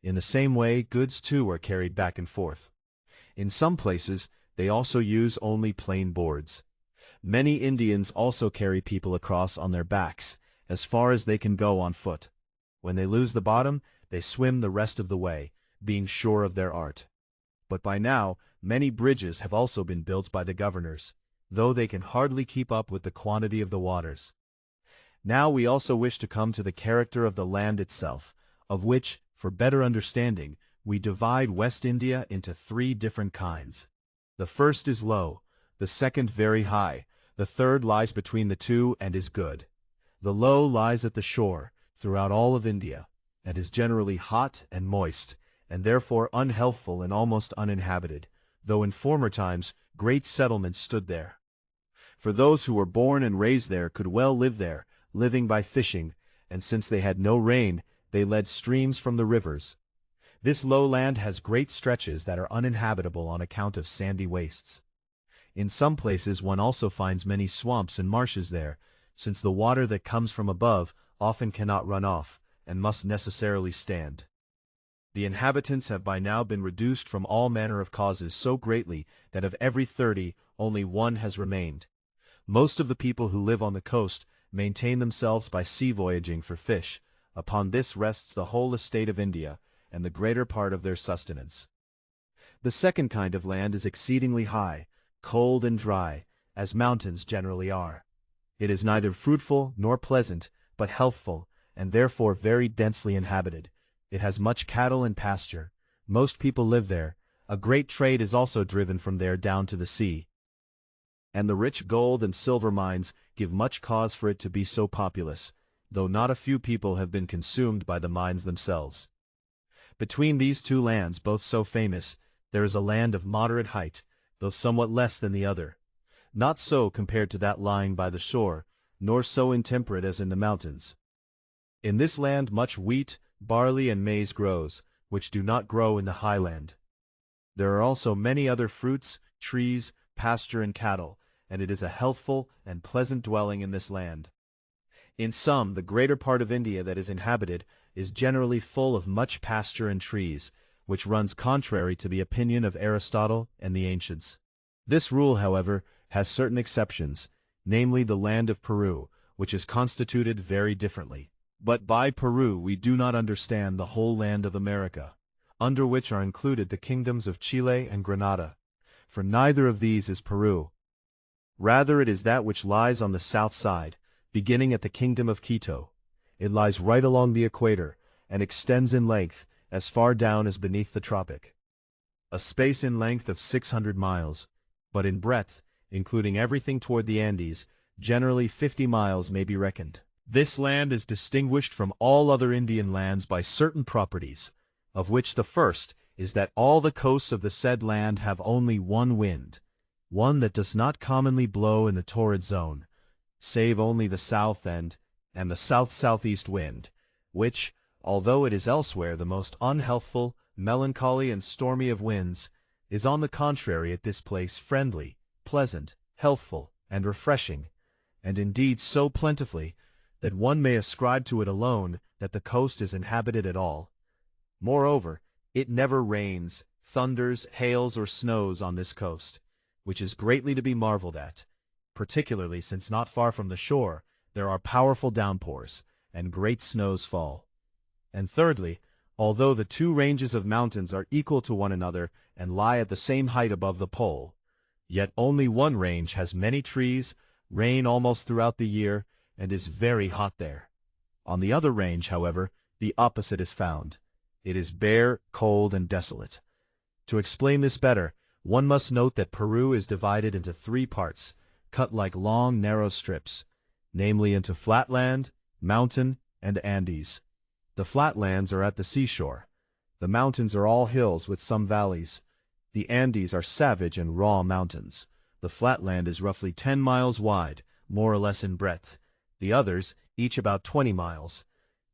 In the same way goods too are carried back and forth. In some places they also use only plain boards. Many Indians also carry people across on their backs, as far as they can go on foot. When they lose the bottom, they swim the rest of the way, being sure of their art. But by now, many bridges have also been built by the governors, though they can hardly keep up with the quantity of the waters. Now we also wish to come to the character of the land itself, of which, for better understanding, we divide West India into 3 different kinds. The first is low, the second very high, the third lies between the two and is good. The low lies at the shore, throughout all of India, and is generally hot and moist, and therefore unhealthful and almost uninhabited, though in former times great settlements stood there. For those who were born and raised there could well live there, living by fishing, and since they had no rain, they led streams from the rivers. This low land has great stretches that are uninhabitable on account of sandy wastes. In some places one also finds many swamps and marshes there, since the water that comes from above often cannot run off, and must necessarily stand. The inhabitants have by now been reduced from all manner of causes so greatly that of every 30 only 1 has remained. Most of the people who live on the coast maintain themselves by sea voyaging for fish. Upon this rests the whole estate of India, and the greater part of their sustenance. The second kind of land is exceedingly high, cold and dry, as mountains generally are. It is neither fruitful nor pleasant, but healthful, and therefore very densely inhabited. It has much cattle and pasture. Most people live there. A great trade is also driven from there down to the sea. And the rich gold and silver mines give much cause for it to be so populous, though not a few people have been consumed by the mines themselves. Between these 2 lands, both so famous, there is a land of moderate height, though somewhat less than the other. Not so compared to that lying by the shore, nor so intemperate as in the mountains. In this land much wheat, barley and maize grows, which do not grow in the highland. There are also many other fruits, trees, pasture and cattle, and it is a healthful and pleasant dwelling in this land. In sum, the greater part of India that is inhabited is generally full of much pasture and trees, which runs contrary to the opinion of Aristotle and the ancients. This rule, however, has certain exceptions, namely the land of Peru, which is constituted very differently. But by Peru we do not understand the whole land of America, under which are included the kingdoms of Chile and Granada, for neither of these is Peru. Rather it is that which lies on the south side, beginning at the kingdom of Quito. It lies right along the equator, and extends in length as far down as beneath the tropic. A space in length of 600 miles, but in breadth, including everything toward the Andes, generally 50 miles may be reckoned. This land is distinguished from all other Indian lands by certain properties, of which the first is that all the coasts of the said land have only one wind, one that does not commonly blow in the torrid zone, save only the south end, and the south-southeast wind, which, although it is elsewhere the most unhealthful, melancholy, and stormy of winds, is on the contrary at this place friendly, pleasant, healthful, and refreshing, and indeed so plentifully that one may ascribe to it alone that the coast is inhabited at all. Moreover, it never rains, thunders, hails, or snows on this coast, which is greatly to be marveled at, particularly since not far from the shore there are powerful downpours, and great snows fall. And thirdly, although the two ranges of mountains are equal to one another and lie at the same height above the pole, yet only one range has many trees, rain almost throughout the year, and is very hot there. On the other range, however, the opposite is found. It is bare, cold, and desolate. To explain this better, one must note that Peru is divided into three parts, cut like long, narrow strips, namely into flatland, mountain, and Andes. The flatlands are at the seashore. The mountains are all hills with some valleys. The Andes are savage and raw mountains. The flatland is roughly 10 miles wide, more or less in breadth. The others, each about 20 miles.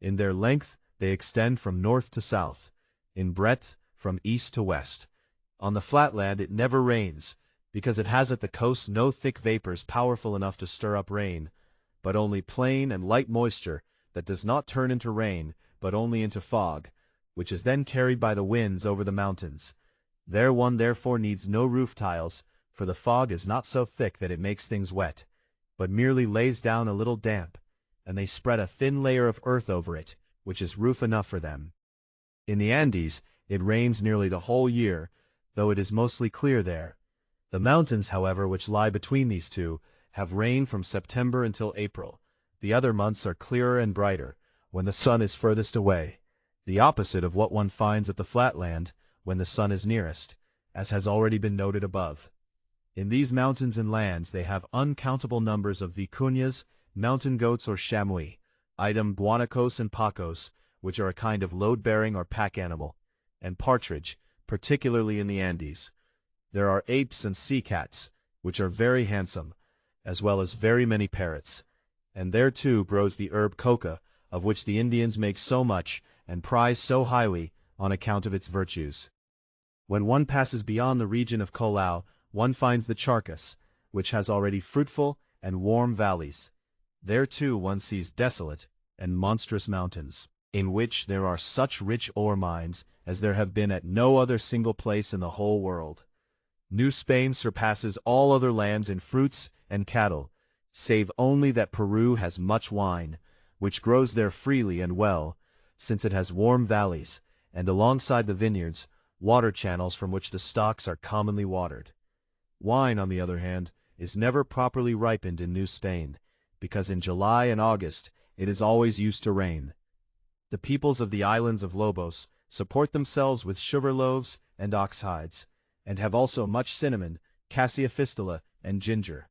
In their length, they extend from north to south. In breadth, from east to west. On the flatland it never rains, because it has at the coast no thick vapors powerful enough to stir up rain, but only plain and light moisture that does not turn into rain, but only into fog, which is then carried by the winds over the mountains. There one therefore needs no roof tiles, for the fog is not so thick that it makes things wet, but merely lays down a little damp, and they spread a thin layer of earth over it, which is roof enough for them. In the Andes, it rains nearly the whole year, though it is mostly clear there. The mountains, however, which lie between these two, have rain from September until April. The other months are clearer and brighter, when the sun is furthest away, the opposite of what one finds at the flatland, when the sun is nearest, as has already been noted above. In these mountains and lands they have uncountable numbers of vicuñas, mountain goats or chamois, item guanacos and pacos, which are a kind of load-bearing or pack animal, and partridge, particularly in the Andes. There are apes and sea cats, which are very handsome, as well as very many parrots. And there too grows the herb coca, of which the Indians make so much and prize so highly on account of its virtues. When one passes beyond the region of Collao, one finds the Charcas, which has already fruitful and warm valleys. There too one sees desolate and monstrous mountains, in which there are such rich ore mines as there have been at no other single place in the whole world. New Spain surpasses all other lands in fruits and cattle, save only that Peru has much wine, which grows there freely and well, since it has warm valleys, and alongside the vineyards, water channels from which the stalks are commonly watered. Wine, on the other hand, is never properly ripened in New Spain, because in July and August it is always used to rain. The peoples of the islands of Lobos support themselves with sugar loaves and ox hides, and have also much cinnamon, cassia fistula, and ginger.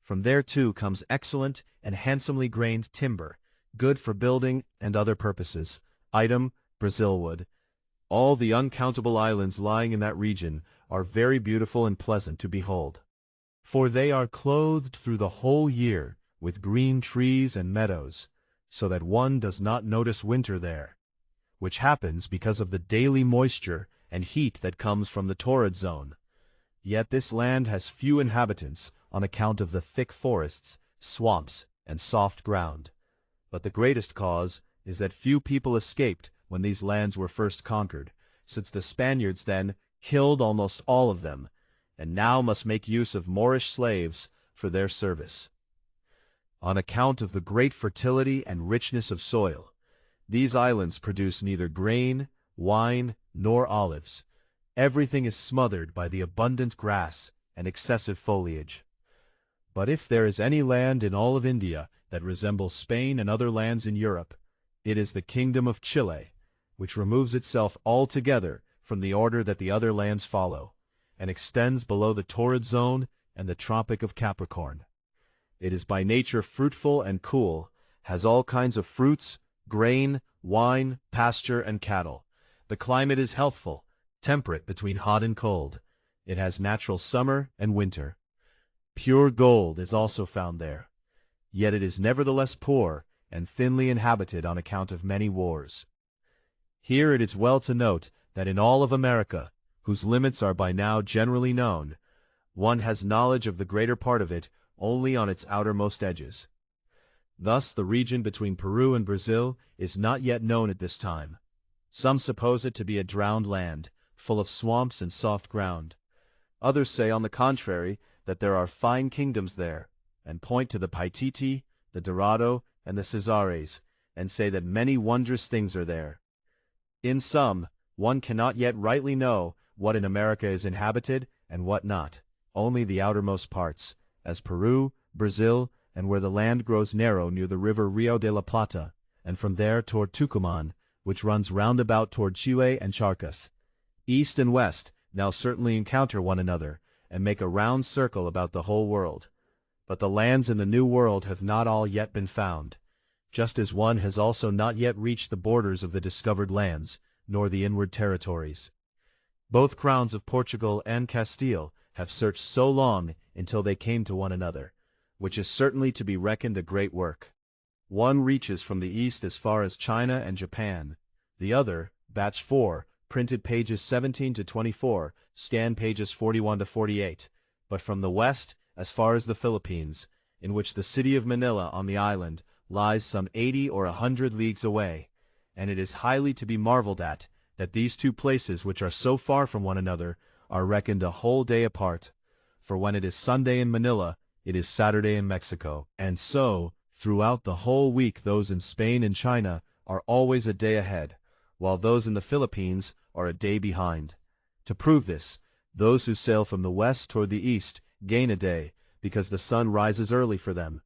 From there too comes excellent and handsomely grained timber, good for building and other purposes, item Brazil wood. All the uncountable islands lying in that region are very beautiful and pleasant to behold, for they are clothed through the whole year with green trees and meadows, so that one does not notice winter there, which happens because of the daily moisture and heat that comes from the torrid zone. Yet this land has few inhabitants on account of the thick forests, swamps, and soft ground. But the greatest cause is that few people escaped when these lands were first conquered, since the Spaniards then killed almost all of them, and now must make use of Moorish slaves for their service. On account of the great fertility and richness of soil, these islands produce neither grain, wine, nor olives. Everything is smothered by the abundant grass and excessive foliage. But if there is any land in all of India that resembles Spain and other lands in Europe, it is the kingdom of Chile, which removes itself altogether from the order that the other lands follow, and extends below the torrid zone and the Tropic of Capricorn. It is by nature fruitful and cool, has all kinds of fruits, grain, wine, pasture, and cattle. The climate is healthful, temperate between hot and cold. It has natural summer and winter. Pure gold is also found there. Yet it is nevertheless poor and thinly inhabited on account of many wars. Here it is well to note that in all of America, whose limits are by now generally known, one has knowledge of the greater part of it only on its outermost edges. Thus the region between Peru and Brazil is not yet known at this time. Some suppose it to be a drowned land, full of swamps and soft ground. Others say, on the contrary, that there are fine kingdoms there, and point to the Paititi, the Dorado, and the Cesares, and say that many wondrous things are there. In sum, one cannot yet rightly know what in America is inhabited and what not, only the outermost parts, as Peru, Brazil, and where the land grows narrow near the river Rio de la Plata, and from there toward Tucumán, which runs round about toward Chile and Charcas. East and west now certainly encounter one another, and make a round circle about the whole world. But the lands in the New World have not all yet been found, just as one has also not yet reached the borders of the discovered lands, nor the inward territories. Both crowns of Portugal and Castile have searched so long until they came to one another, which is certainly to be reckoned a great work. One reaches from the east as far as China and Japan. The other, batch 4, printed pages 17 to 24, scanned pages 41 to 48, but from the west as far as the Philippines, in which the city of Manila on the island lies some 80 or 100 leagues away, and it is highly to be marveled at that these two places which are so far from one another are reckoned a whole day apart, for when it is Sunday in Manila, it is Saturday in Mexico, and so, throughout the whole week those in Spain and China are always a day ahead, while those in the Philippines are a day behind. To prove this, those who sail from the west toward the east gain a day, because the sun rises early for them,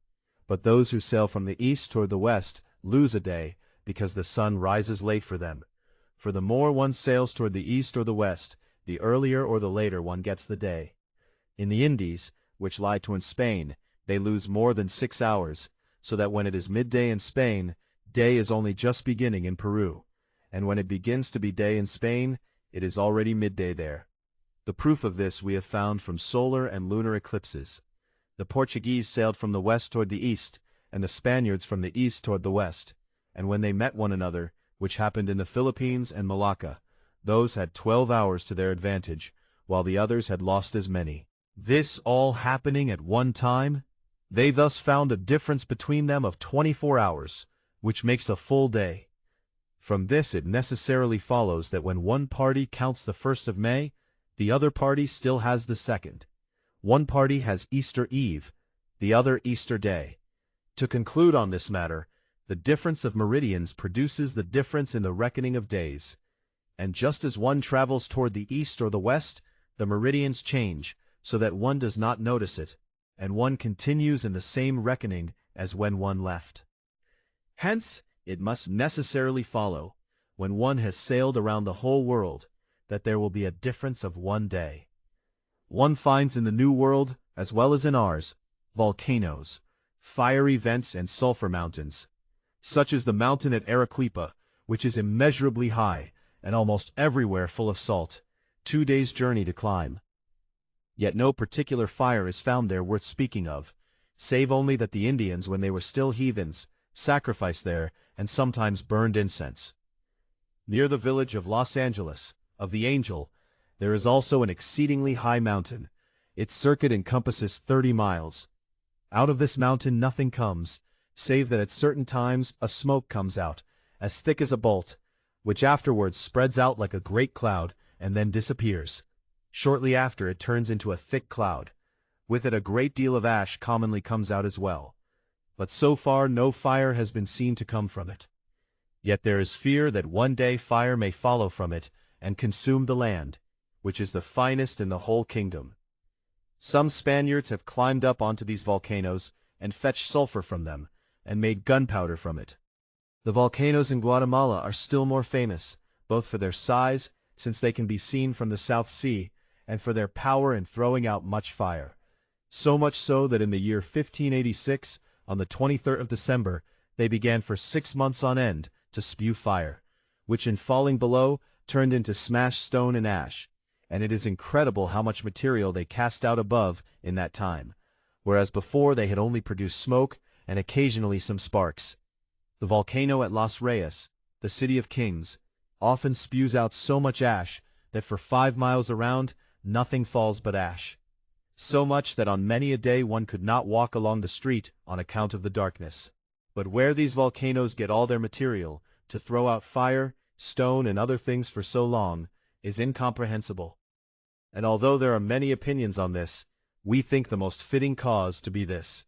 but those who sail from the east toward the west lose a day, because the sun rises late for them. For the more one sails toward the east or the west, the earlier or the later one gets the day. In the Indies, which lie toward Spain, they lose more than 6 hours, so that when it is midday in Spain, day is only just beginning in Peru, and when it begins to be day in Spain, it is already midday there. The proof of this we have found from solar and lunar eclipses. The Portuguese sailed from the west toward the east, and the Spaniards from the east toward the west, and when they met one another, which happened in the Philippines and Malacca, those had 12 hours to their advantage, while the others had lost as many. This all happening at one time, they thus found a difference between them of 24 hours, which makes a full day. From this it necessarily follows that when one party counts the 1st of May, the other party still has the 2nd. One party has Easter Eve, the other Easter Day. To conclude on this matter, the difference of meridians produces the difference in the reckoning of days. And just as one travels toward the east or the west, the meridians change, so that one does not notice it, and one continues in the same reckoning as when one left. Hence, it must necessarily follow, when one has sailed around the whole world, that there will be a difference of one day. One finds in the New World, as well as in ours, volcanoes, fiery vents and sulfur mountains. Such is the mountain at Arequipa, which is immeasurably high, and almost everywhere full of salt, 2 days' journey to climb. Yet no particular fire is found there worth speaking of, save only that the Indians, when they were still heathens, sacrificed there and sometimes burned incense. Near the village of Los Angeles, of the Angel, there is also an exceedingly high mountain. Its circuit encompasses 30 miles. Out of this mountain nothing comes, save that at certain times a smoke comes out, as thick as a bolt, which afterwards spreads out like a great cloud, and then disappears. Shortly after it turns into a thick cloud. With it a great deal of ash commonly comes out as well. but so far no fire has been seen to come from it. Yet there is fear that one day fire may follow from it and consume the land, which is the finest in the whole kingdom. Some Spaniards have climbed up onto these volcanoes and fetched sulfur from them, and made gunpowder from it. The volcanoes in Guatemala are still more famous, both for their size, since they can be seen from the South Sea, and for their power in throwing out much fire. So much so that in the year 1586, on the 23rd of December, they began for 6 months on end to spew fire, which in falling below turned into smashed stone and ash, and it is incredible how much material they cast out above in that time, whereas before they had only produced smoke and occasionally some sparks. The volcano at Los Reyes, the City of Kings, often spews out so much ash that for 5 miles around nothing falls but ash. So much that on many a day one could not walk along the street on account of the darkness. But where these volcanoes get all their material to throw out fire, stone, and other things for so long is incomprehensible. And although there are many opinions on this, we think the most fitting cause to be this: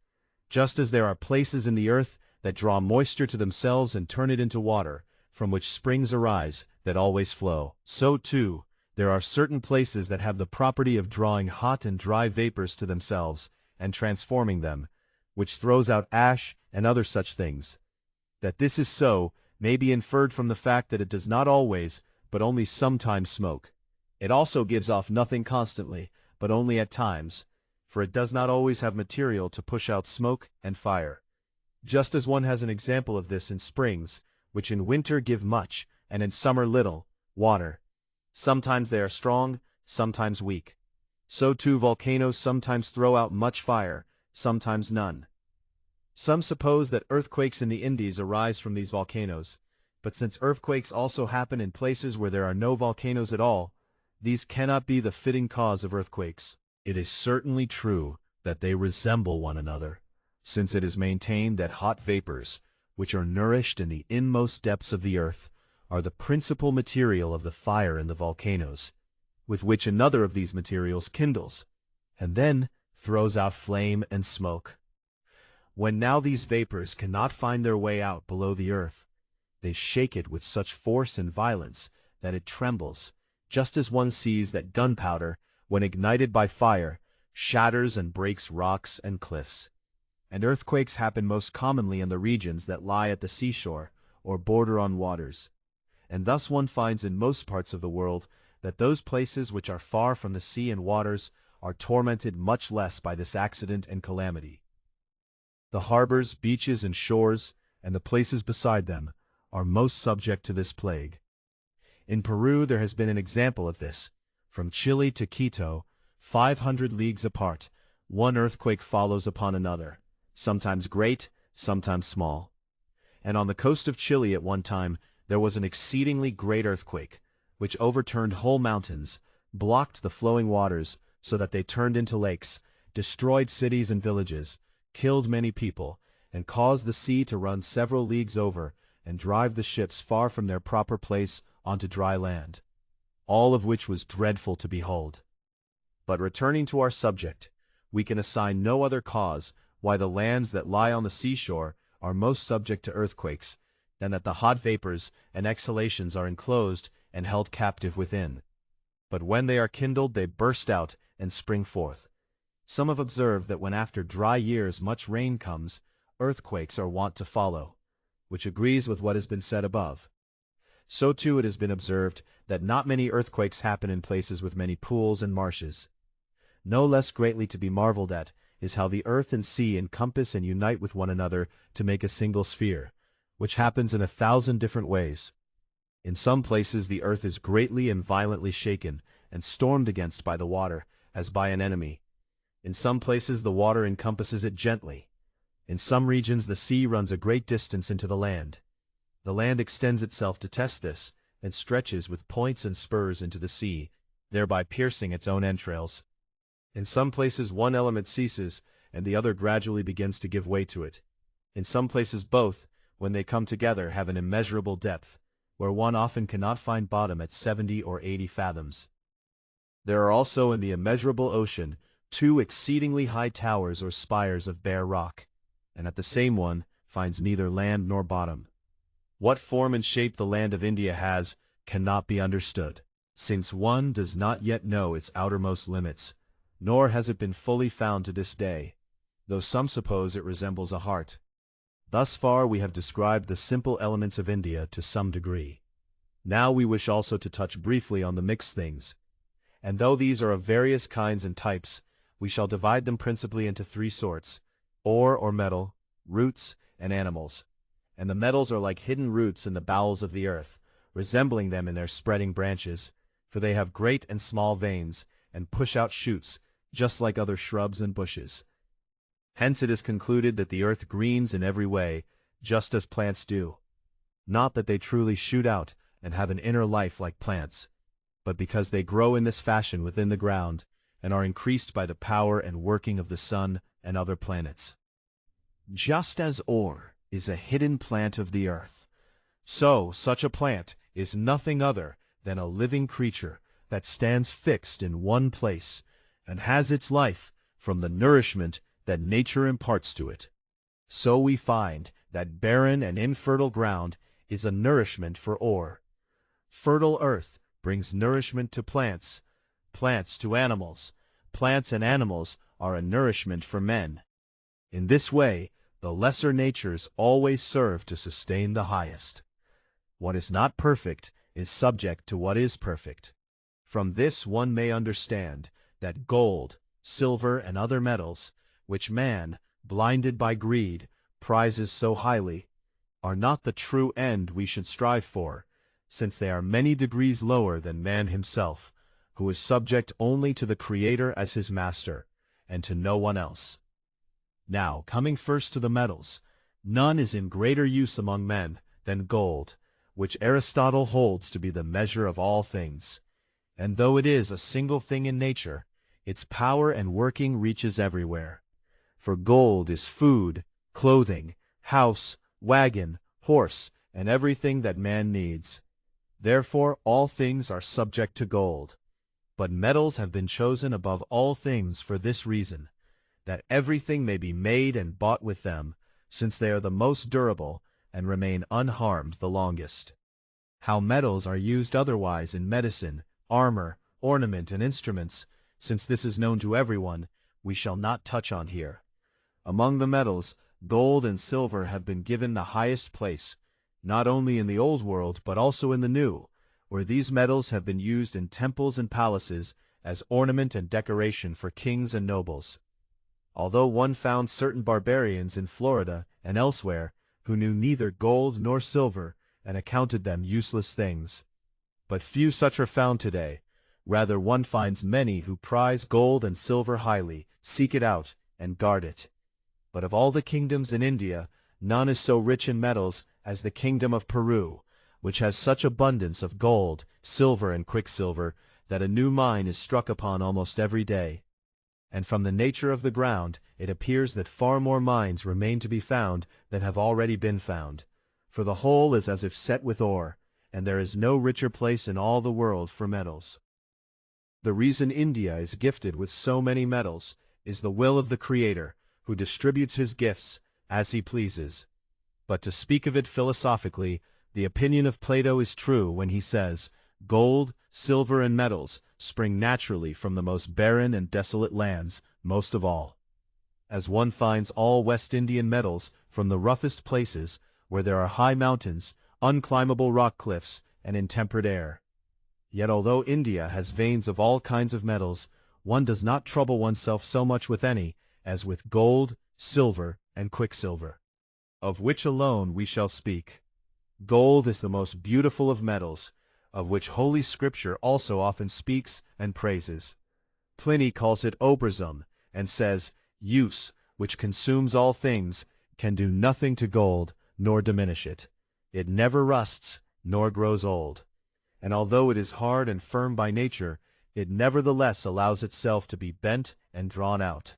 just as there are places in the earth that draw moisture to themselves and turn it into water, from which springs arise that always flow, so too there are certain places that have the property of drawing hot and dry vapors to themselves and transforming them, which throws out ash and other such things. That this is so may be inferred from the fact that it does not always, but only sometimes smoke. It also gives off nothing constantly, but only at times, for it does not always have material to push out smoke and fire. Just as one has an example of this in springs, which in winter give much, and in summer little, water. Sometimes they are strong, sometimes weak. So too volcanoes sometimes throw out much fire, sometimes none. Some suppose that earthquakes in the Indies arise from these volcanoes, but since earthquakes also happen in places where there are no volcanoes at all, these cannot be the fitting cause of earthquakes. It is certainly true that they resemble one another, since it is maintained that hot vapors, which are nourished in the inmost depths of the earth, are the principal material of the fire in the volcanoes, with which another of these materials kindles, and then throws out flame and smoke. When now these vapors cannot find their way out below the earth, they shake it with such force and violence that it trembles, just as one sees that gunpowder, when ignited by fire, shatters and breaks rocks and cliffs. And earthquakes happen most commonly in the regions that lie at the seashore or border on waters. And thus one finds in most parts of the world that those places which are far from the sea and waters are tormented much less by this accident and calamity. The harbors, beaches, and shores, and the places beside them, are most subject to this plague. In Peru there has been an example of this. From Chile to Quito, 500 leagues apart, one earthquake follows upon another, sometimes great, sometimes small. And on the coast of Chile at one time there was an exceedingly great earthquake, which overturned whole mountains, blocked the flowing waters so that they turned into lakes, destroyed cities and villages, killed many people, and caused the sea to run several leagues over and drive the ships far from their proper place onto dry land, all of which was dreadful to behold. But returning to our subject, we can assign no other cause why the lands that lie on the seashore are most subject to earthquakes than that the hot vapors and exhalations are enclosed and held captive within. But when they are kindled they burst out and spring forth. Some have observed that when after dry years much rain comes, earthquakes are wont to follow, which agrees with what has been said above. So too it has been observed that not many earthquakes happen in places with many pools and marshes. No less greatly to be marveled at is how the earth and sea encompass and unite with one another to make a single sphere, which happens in 1,000 different ways. In some places the earth is greatly and violently shaken and stormed against by the water, as by an enemy. In some places the water encompasses it gently. In some regions the sea runs a great distance into the land. The land extends itself to test this, and stretches with points and spurs into the sea, thereby piercing its own entrails. In some places one element ceases, and the other gradually begins to give way to it. In some places both, when they come together, have an immeasurable depth, where one often cannot find bottom at 70 or 80 fathoms. There are also in the immeasurable ocean 2 exceedingly high towers or spires of bare rock. and at the same one finds neither land nor bottom. What form and shape the land of India has cannot be understood, since one does not yet know its outermost limits, nor has it been fully found to this day, though some suppose it resembles a heart. Thus far we have described the simple elements of India to some degree. Now we wish also to touch briefly on the mixed things, and though these are of various kinds and types, we shall divide them principally into three sorts: ore or metal, roots, and animals. And the metals are like hidden roots in the bowels of the earth, resembling them in their spreading branches, for they have great and small veins, and push out shoots, just like other shrubs and bushes. Hence it is concluded that the earth greens in every way, just as plants do. Not that they truly shoot out and have an inner life like plants, but because they grow in this fashion within the ground, and are increased by the power and working of the sun and other planets. Just as ore is a hidden plant of the earth, so such a plant is nothing other than a living creature that stands fixed in one place, and has its life from the nourishment that nature imparts to it. So we find that barren and infertile ground is a nourishment for ore. Fertile earth brings nourishment to plants, plants to animals, plants and animals are a nourishment for men. In this way, the lesser natures always serve to sustain the highest. What is not perfect is subject to what is perfect. From this one may understand that gold, silver, and other metals, which man, blinded by greed, prizes so highly, are not the true end we should strive for, since they are many degrees lower than man himself, who is subject only to the Creator as his master, and to no one else. Now, coming first to the metals, none is in greater use among men than gold, which Aristotle holds to be the measure of all things. And though it is a single thing in nature, its power and working reaches everywhere. For gold is food, clothing, house, wagon, horse, and everything that man needs. Therefore all things are subject to gold. But metals have been chosen above all things for this reason, that everything may be made and bought with them, since they are the most durable and remain unharmed the longest. How metals are used otherwise in medicine, armor, ornament, and instruments, since this is known to everyone, we shall not touch on here. Among the metals, gold and silver have been given the highest place, not only in the Old World but also in the New, where these metals have been used in temples and palaces as ornament and decoration for kings and nobles. Although one found certain barbarians in Florida and elsewhere who knew neither gold nor silver and accounted them useless things. But few such are found today. Rather one finds many who prize gold and silver highly, seek it out, and guard it. But of all the kingdoms in India, none is so rich in metals as the kingdom of Peru, which has such abundance of gold, silver, and quicksilver that a new mine is struck upon almost every day. And from the nature of the ground, it appears that far more mines remain to be found than have already been found. For the whole is as if set with ore, and there is no richer place in all the world for metals. The reason India is gifted with so many metals is the will of the Creator, who distributes his gifts as he pleases. But to speak of it philosophically, the opinion of Plato is true when he says, "Gold, silver, and metals spring naturally from the most barren and desolate lands, most of all." As one finds all West Indian metals from the roughest places, where there are high mountains, unclimbable rock cliffs, and intemperate air. Yet although India has veins of all kinds of metals, one does not trouble oneself so much with any as with gold, silver, and quicksilver, of which alone we shall speak. Gold is the most beautiful of metals, of which Holy Scripture also often speaks and praises. Pliny calls it obrazum, and says, "Use, which consumes all things, can do nothing to gold, nor diminish it. It never rusts, nor grows old. And although it is hard and firm by nature, it nevertheless allows itself to be bent and drawn out.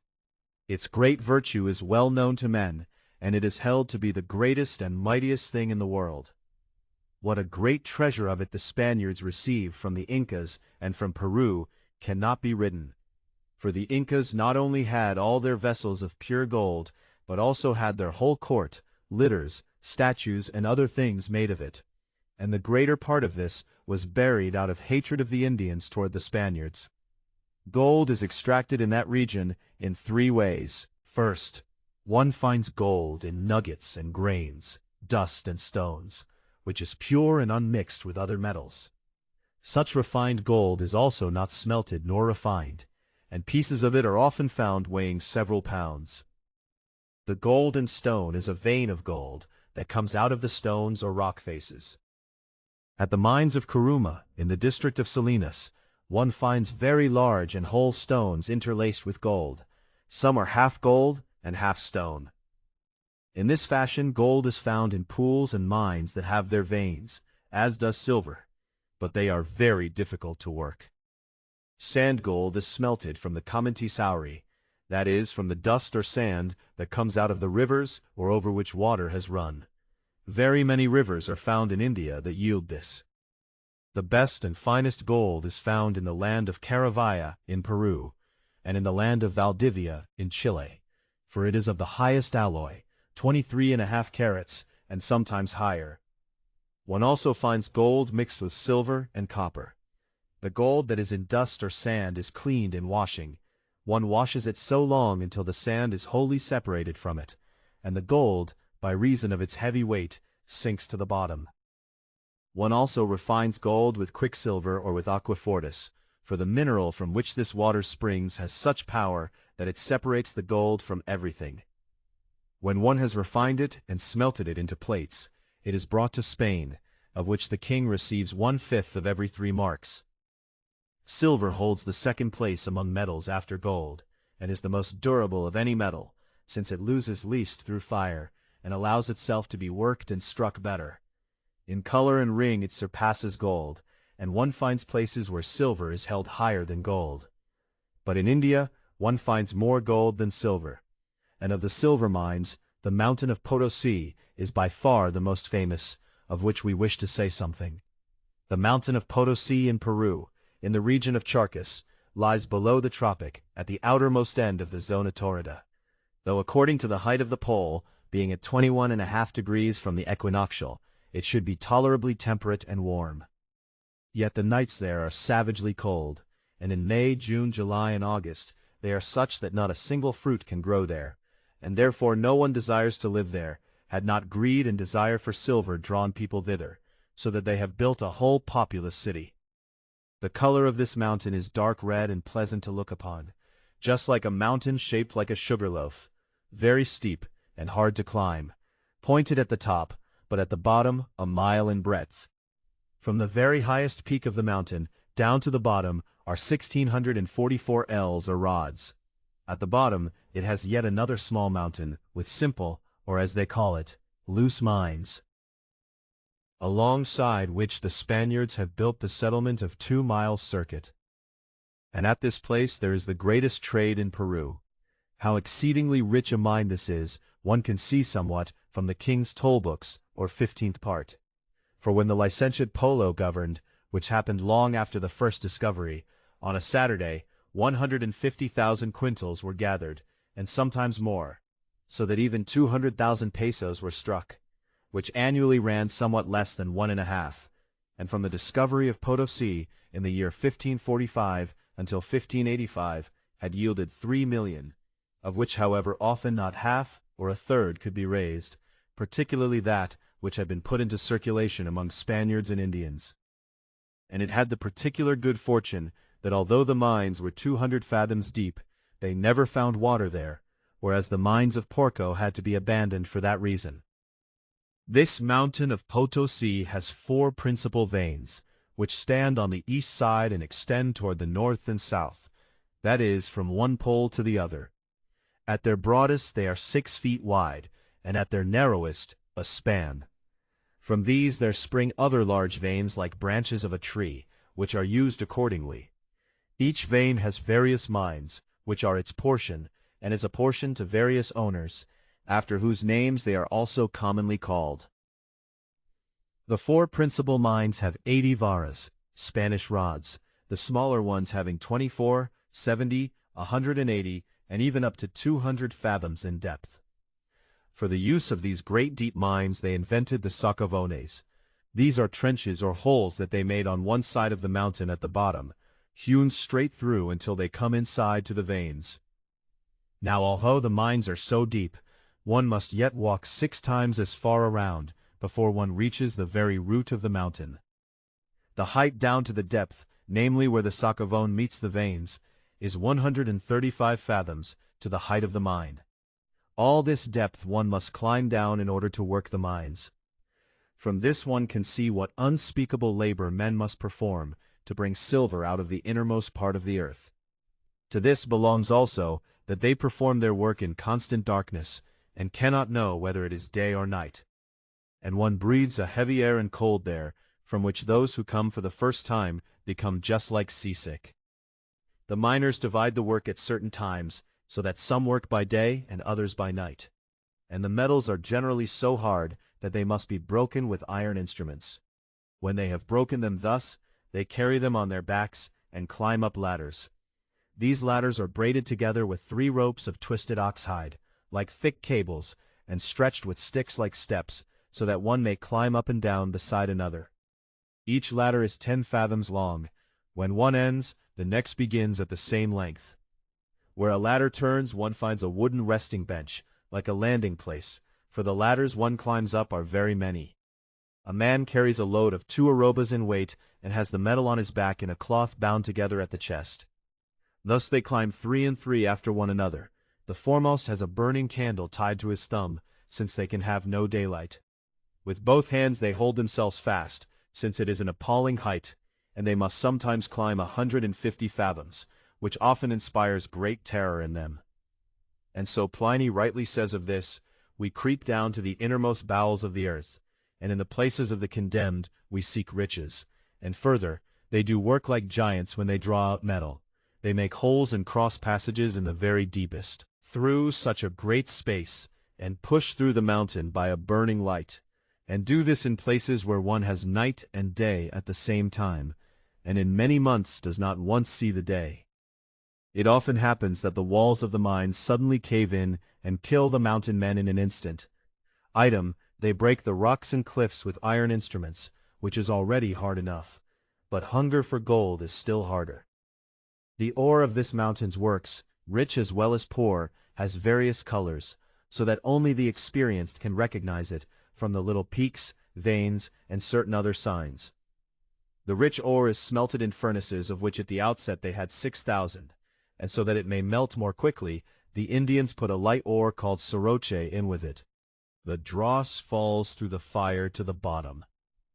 Its great virtue is well known to men, and it is held to be the greatest and mightiest thing in the world. What a great treasure of it the Spaniards received from the Incas and from Peru cannot be written. For the Incas not only had all their vessels of pure gold, but also had their whole court, litters, statues, and other things made of it. And the greater part of this was buried out of hatred of the Indians toward the Spaniards. Gold is extracted in that region in 3 ways. First, one finds gold in nuggets and grains, dust and stones, which is pure and unmixed with other metals. Such refined gold is also not smelted nor refined, and pieces of it are often found weighing several pounds. The gold in stone is a vein of gold that comes out of the stones or rock faces. At the mines of Kuruma, in the district of Salinas, one finds very large and whole stones interlaced with gold. Some are half gold and half stone. In this fashion, gold is found in pools and mines that have their veins, as does silver, but they are very difficult to work. Sand gold is smelted from the Kaminti, that is, from the dust or sand that comes out of the rivers or over which water has run. Very many rivers are found in India that yield this. The best and finest gold is found in the land of Caravalla in Peru, and in the land of Valdivia in Chile, for it is of the highest alloy, 23.5 carats, and sometimes higher. One also finds gold mixed with silver and copper. The gold that is in dust or sand is cleaned in washing. One washes it so long until the sand is wholly separated from it, and the gold, by reason of its heavy weight, sinks to the bottom. One also refines gold with quicksilver or with aquafortis, for the mineral from which this water springs has such power that it separates the gold from everything. When one has refined it and smelted it into plates, it is brought to Spain, of which the king receives 1/5 of every 3 marks. Silver holds the second place among metals after gold, and is the most durable of any metal, since it loses least through fire, and allows itself to be worked and struck better. In color and ring it surpasses gold, and one finds places where silver is held higher than gold. But in India, one finds more gold than silver. And of the silver mines, the mountain of Potosi is by far the most famous, of which we wish to say something. The mountain of Potosi in Peru, in the region of Charcas, lies below the tropic, at the outermost end of the zona torrida, though according to the height of the pole, being at 21.5 degrees from the equinoctial, it should be tolerably temperate and warm. Yet the nights there are savagely cold, and in May, June, July, and August they are such that not a single fruit can grow there, and therefore no one desires to live there, had not greed and desire for silver drawn people thither, so that they have built a whole populous city. The color of this mountain is dark red and pleasant to look upon, just like a mountain shaped like a sugar loaf, very steep and hard to climb, pointed at the top, but at the bottom 1 mile in breadth. From the very highest peak of the mountain down to the bottom are 1,644 ells or rods. At the bottom it has yet another small mountain with simple, or as they call it, loose mines, alongside which the Spaniards have built the settlement of 2 miles circuit. And at this place there is the greatest trade in Peru. How exceedingly rich a mine this is, one can see somewhat from the king's toll books, or 15th part. For when the licentiate Polo governed, which happened long after the first discovery, on a Saturday 150,000 quintals were gathered, and sometimes more, so that even 200,000 pesos were struck, which annually ran somewhat less than 1.5, and from the discovery of Potosi in the year 1545 until 1585 had yielded 3 million, of which however often not half or a third could be raised, particularly that which had been put into circulation among Spaniards and Indians. And it had the particular good fortune that although the mines were 200 fathoms deep, they never found water there, whereas the mines of Porco had to be abandoned for that reason. This mountain of Potosi has 4 principal veins, which stand on the east side and extend toward the north and south, that is, from one pole to the other. At their broadest they are 6 feet wide, and at their narrowest a span. From these there spring other large veins like branches of a tree, which are used accordingly. Each vein has various mines, which are its portion, and is apportioned to various owners, after whose names they are also commonly called. The 4 principal mines have 80 varas, Spanish rods, the smaller ones having 24, 70, 180, and even up to 200 fathoms in depth. For the use of these great deep mines they invented the socavones. These are trenches or holes that they made on one side of the mountain at the bottom, hewn straight through until they come inside to the veins. Now although the mines are so deep, one must yet walk 6 times as far around before one reaches the very root of the mountain. The height down to the depth, namely where the socavone meets the veins, is 135 fathoms to the height of the mine. All this depth one must climb down in order to work the mines. From this one can see what unspeakable labor men must perform to bring silver out of the innermost part of the earth. To this belongs also that they perform their work in constant darkness, and cannot know whether it is day or night. And one breathes a heavy air and cold there, from which those who come for the first time become just like seasick. The miners divide the work at certain times, so that some work by day and others by night. And the metals are generally so hard that they must be broken with iron instruments. When they have broken them thus, they carry them on their backs and climb up ladders. These ladders are braided together with 3 ropes of twisted oxhide, like thick cables, and stretched with sticks like steps, so that one may climb up and down beside another. Each ladder is 10 fathoms long. When one ends, the next begins at the same length. Where a ladder turns, one finds a wooden resting bench, like a landing place, for the ladders one climbs up are very many. A man carries a load of 2 arrobas in weight and has the metal on his back in a cloth bound together at the chest. Thus they climb 3 and 3 after one another. The foremost has a burning candle tied to his thumb, since they can have no daylight. With both hands they hold themselves fast, since it is an appalling height, and they must sometimes climb 150 fathoms, which often inspires great terror in them. And so Pliny rightly says of this, "We creep down to the innermost bowels of the earth, and in the places of the condemned we seek riches." And further, they do work like giants when they draw out metal. They make holes and cross passages in the very deepest, through such a great space, and push through the mountain by a burning light, and do this in places where one has night and day at the same time, and in many months does not once see the day. It often happens that the walls of the mines suddenly cave in and kill the mountain men in an instant. Item, they break the rocks and cliffs with iron instruments, which is already hard enough, but hunger for gold is still harder. The ore of this mountain's works, rich as well as poor, has various colors, so that only the experienced can recognize it from the little peaks, veins, and certain other signs. The rich ore is smelted in furnaces of which at the outset they had 6,000, and so that it may melt more quickly, the Indians put a light ore called soroche in with it. The dross falls through the fire to the bottom.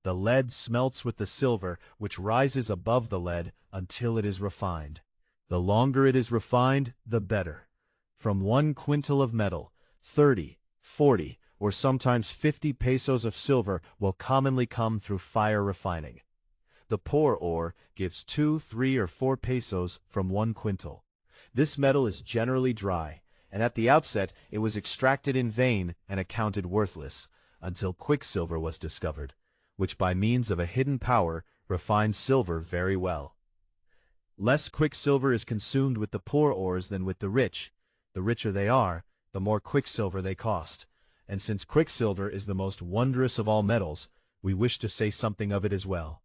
The lead smelts with the silver, which rises above the lead until it is refined. The longer it is refined, the better. From 1 quintal of metal, 30, 40, or sometimes 50 pesos of silver will commonly come through fire refining. The poor ore gives 2, 3, or 4 pesos from 1 quintal. This metal is generally dry, and at the outset it was extracted in vain and accounted worthless, until quicksilver was discovered, which by means of a hidden power refined silver very well. Less quicksilver is consumed with the poor ores than with the rich. The richer they are, the more quicksilver they cost. And since quicksilver is the most wondrous of all metals, we wish to say something of it as well.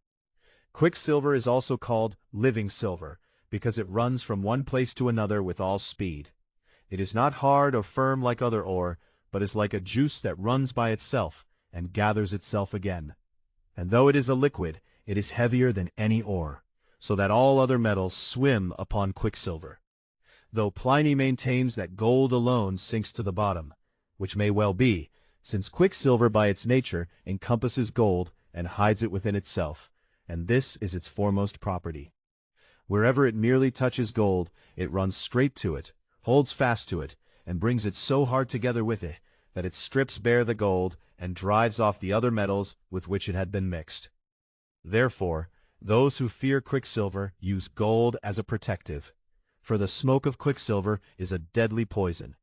Quicksilver is also called living silver, because it runs from one place to another with all speed. It is not hard or firm like other ore, but is like a juice that runs by itself and gathers itself again. And though it is a liquid, it is heavier than any ore, so that all other metals swim upon quicksilver. Though Pliny maintains that gold alone sinks to the bottom, which may well be, since quicksilver by its nature encompasses gold and hides it within itself, and this is its foremost property. Wherever it merely touches gold, it runs straight to it, holds fast to it, and brings it so hard together with it, that it strips bare the gold and drives off the other metals with which it had been mixed. Therefore, those who fear quicksilver use gold as a protective, for the smoke of quicksilver is a deadly poison.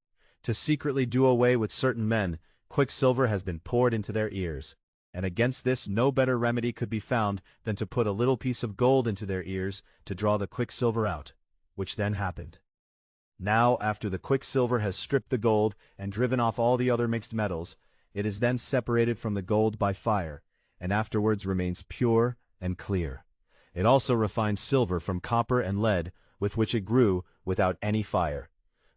To secretly do away with certain men, quicksilver has been poured into their ears, and against this no better remedy could be found than to put a little piece of gold into their ears to draw the quicksilver out, which then happened. Now, after the quicksilver has stripped the gold and driven off all the other mixed metals, it is then separated from the gold by fire, and afterwards remains pure and clear. It also refines silver from copper and lead, with which it grew without any fire,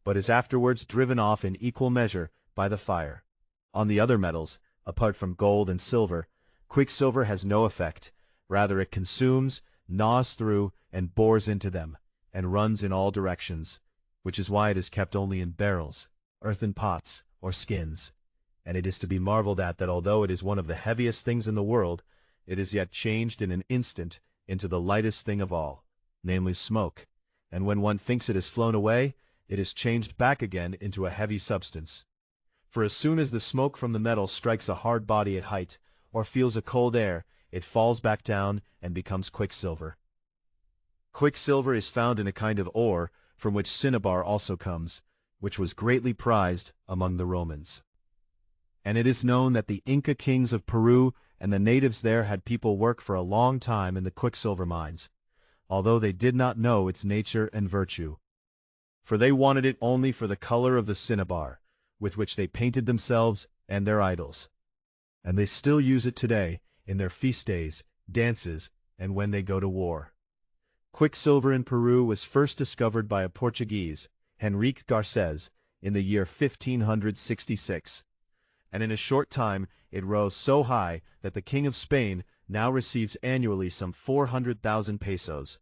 but is afterwards driven off in equal measure by the fire. On the other metals, apart from gold and silver, quicksilver has no effect. Rather it consumes, gnaws through, and bores into them, and runs in all directions, which is why it is kept only in barrels, earthen pots, or skins. And it is to be marveled at that although it is one of the heaviest things in the world, it is yet changed in an instant into the lightest thing of all, namely smoke, and when one thinks it has flown away, it is changed back again into a heavy substance. For as soon as the smoke from the metal strikes a hard body at height, or feels a cold air, it falls back down and becomes quicksilver. Quicksilver is found in a kind of ore, from which cinnabar also comes, which was greatly prized among the Romans. And it is known that the Inca kings of Peru and the natives there had people work for a long time in the quicksilver mines, although they did not know its nature and virtue. For they wanted it only for the color of the cinnabar, with which they painted themselves and their idols. And they still use it today, in their feast days, dances, and when they go to war. Quicksilver in Peru was first discovered by a Portuguese, Henrique Garces, in the year 1566. And in a short time it rose so high that the King of Spain now receives annually some 400,000 pesos,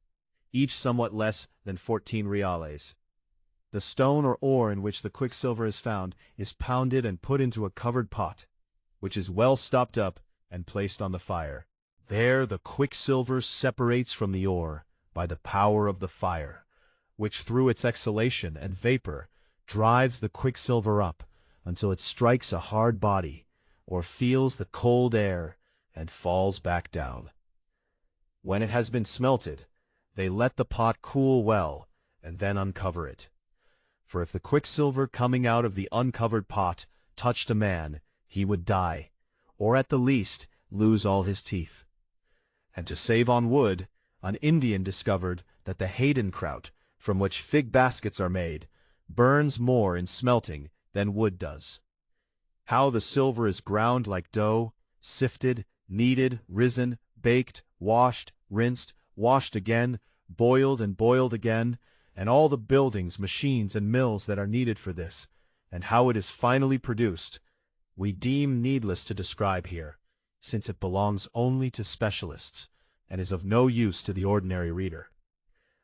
each somewhat less than 14 reales. The stone or ore in which the quicksilver is found is pounded and put into a covered pot, which is well stopped up and placed on the fire. There the quicksilver separates from the ore by the power of the fire, which through its exhalation and vapor drives the quicksilver up until it strikes a hard body, or feels the cold air, and falls back down. When it has been smelted, they let the pot cool well, and then uncover it. For if the quicksilver coming out of the uncovered pot touched a man, he would die, or at the least lose all his teeth. And to save on wood, an Indian discovered that the Haydenkraut, from which fig baskets are made, burns more in smelting than wood does. How the silver is ground like dough, sifted, kneaded, risen, baked, washed, rinsed, washed again, boiled and boiled again, and all the buildings, machines, and mills that are needed for this, and how it is finally produced, we deem needless to describe here, since it belongs only to specialists, and is of no use to the ordinary reader.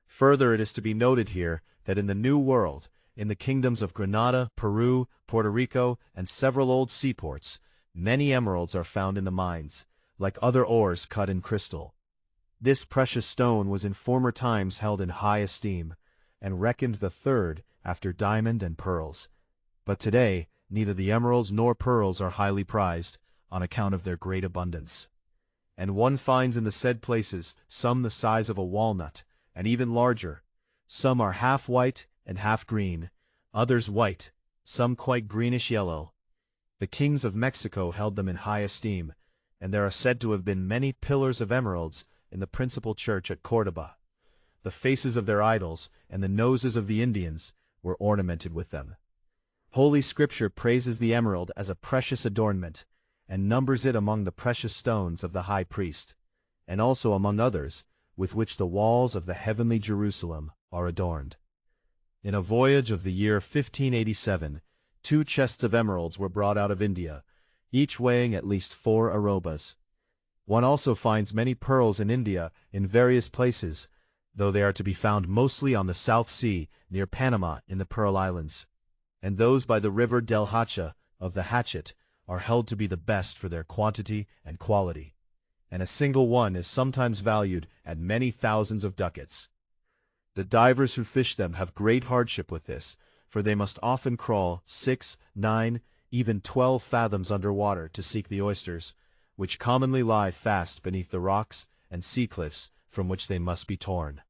Further, it is to be noted here that in the New World, in the kingdoms of Granada, Peru, Puerto Rico, and several old seaports, many emeralds are found in the mines, like other ores cut in crystal. This precious stone was in former times held in high esteem, and reckoned the third after diamond and pearls. But today, neither the emeralds nor pearls are highly prized, on account of their great abundance. And one finds in the said places some the size of a walnut, and even larger. Some are half white and half green, others white, some quite greenish-yellow. The kings of Mexico held them in high esteem, and there are said to have been many pillars of emeralds in the principal church at Córdoba. The faces of their idols and the noses of the Indians were ornamented with them. Holy Scripture praises the emerald as a precious adornment, and numbers it among the precious stones of the high priest, and also among others, with which the walls of the heavenly Jerusalem are adorned. In a voyage of the year 1587, 2 chests of emeralds were brought out of India, each weighing at least 4 arrobas. One also finds many pearls in India in various places, though they are to be found mostly on the South Sea near Panama in the Pearl Islands, and those by the river Del Hacha of the Hatchet are held to be the best for their quantity and quality, and a single one is sometimes valued at many thousands of ducats. The divers who fish them have great hardship with this, for they must often crawl 6, 9, even 12 fathoms under water to seek the oysters, which commonly lie fast beneath the rocks and sea cliffs from which they must be torn.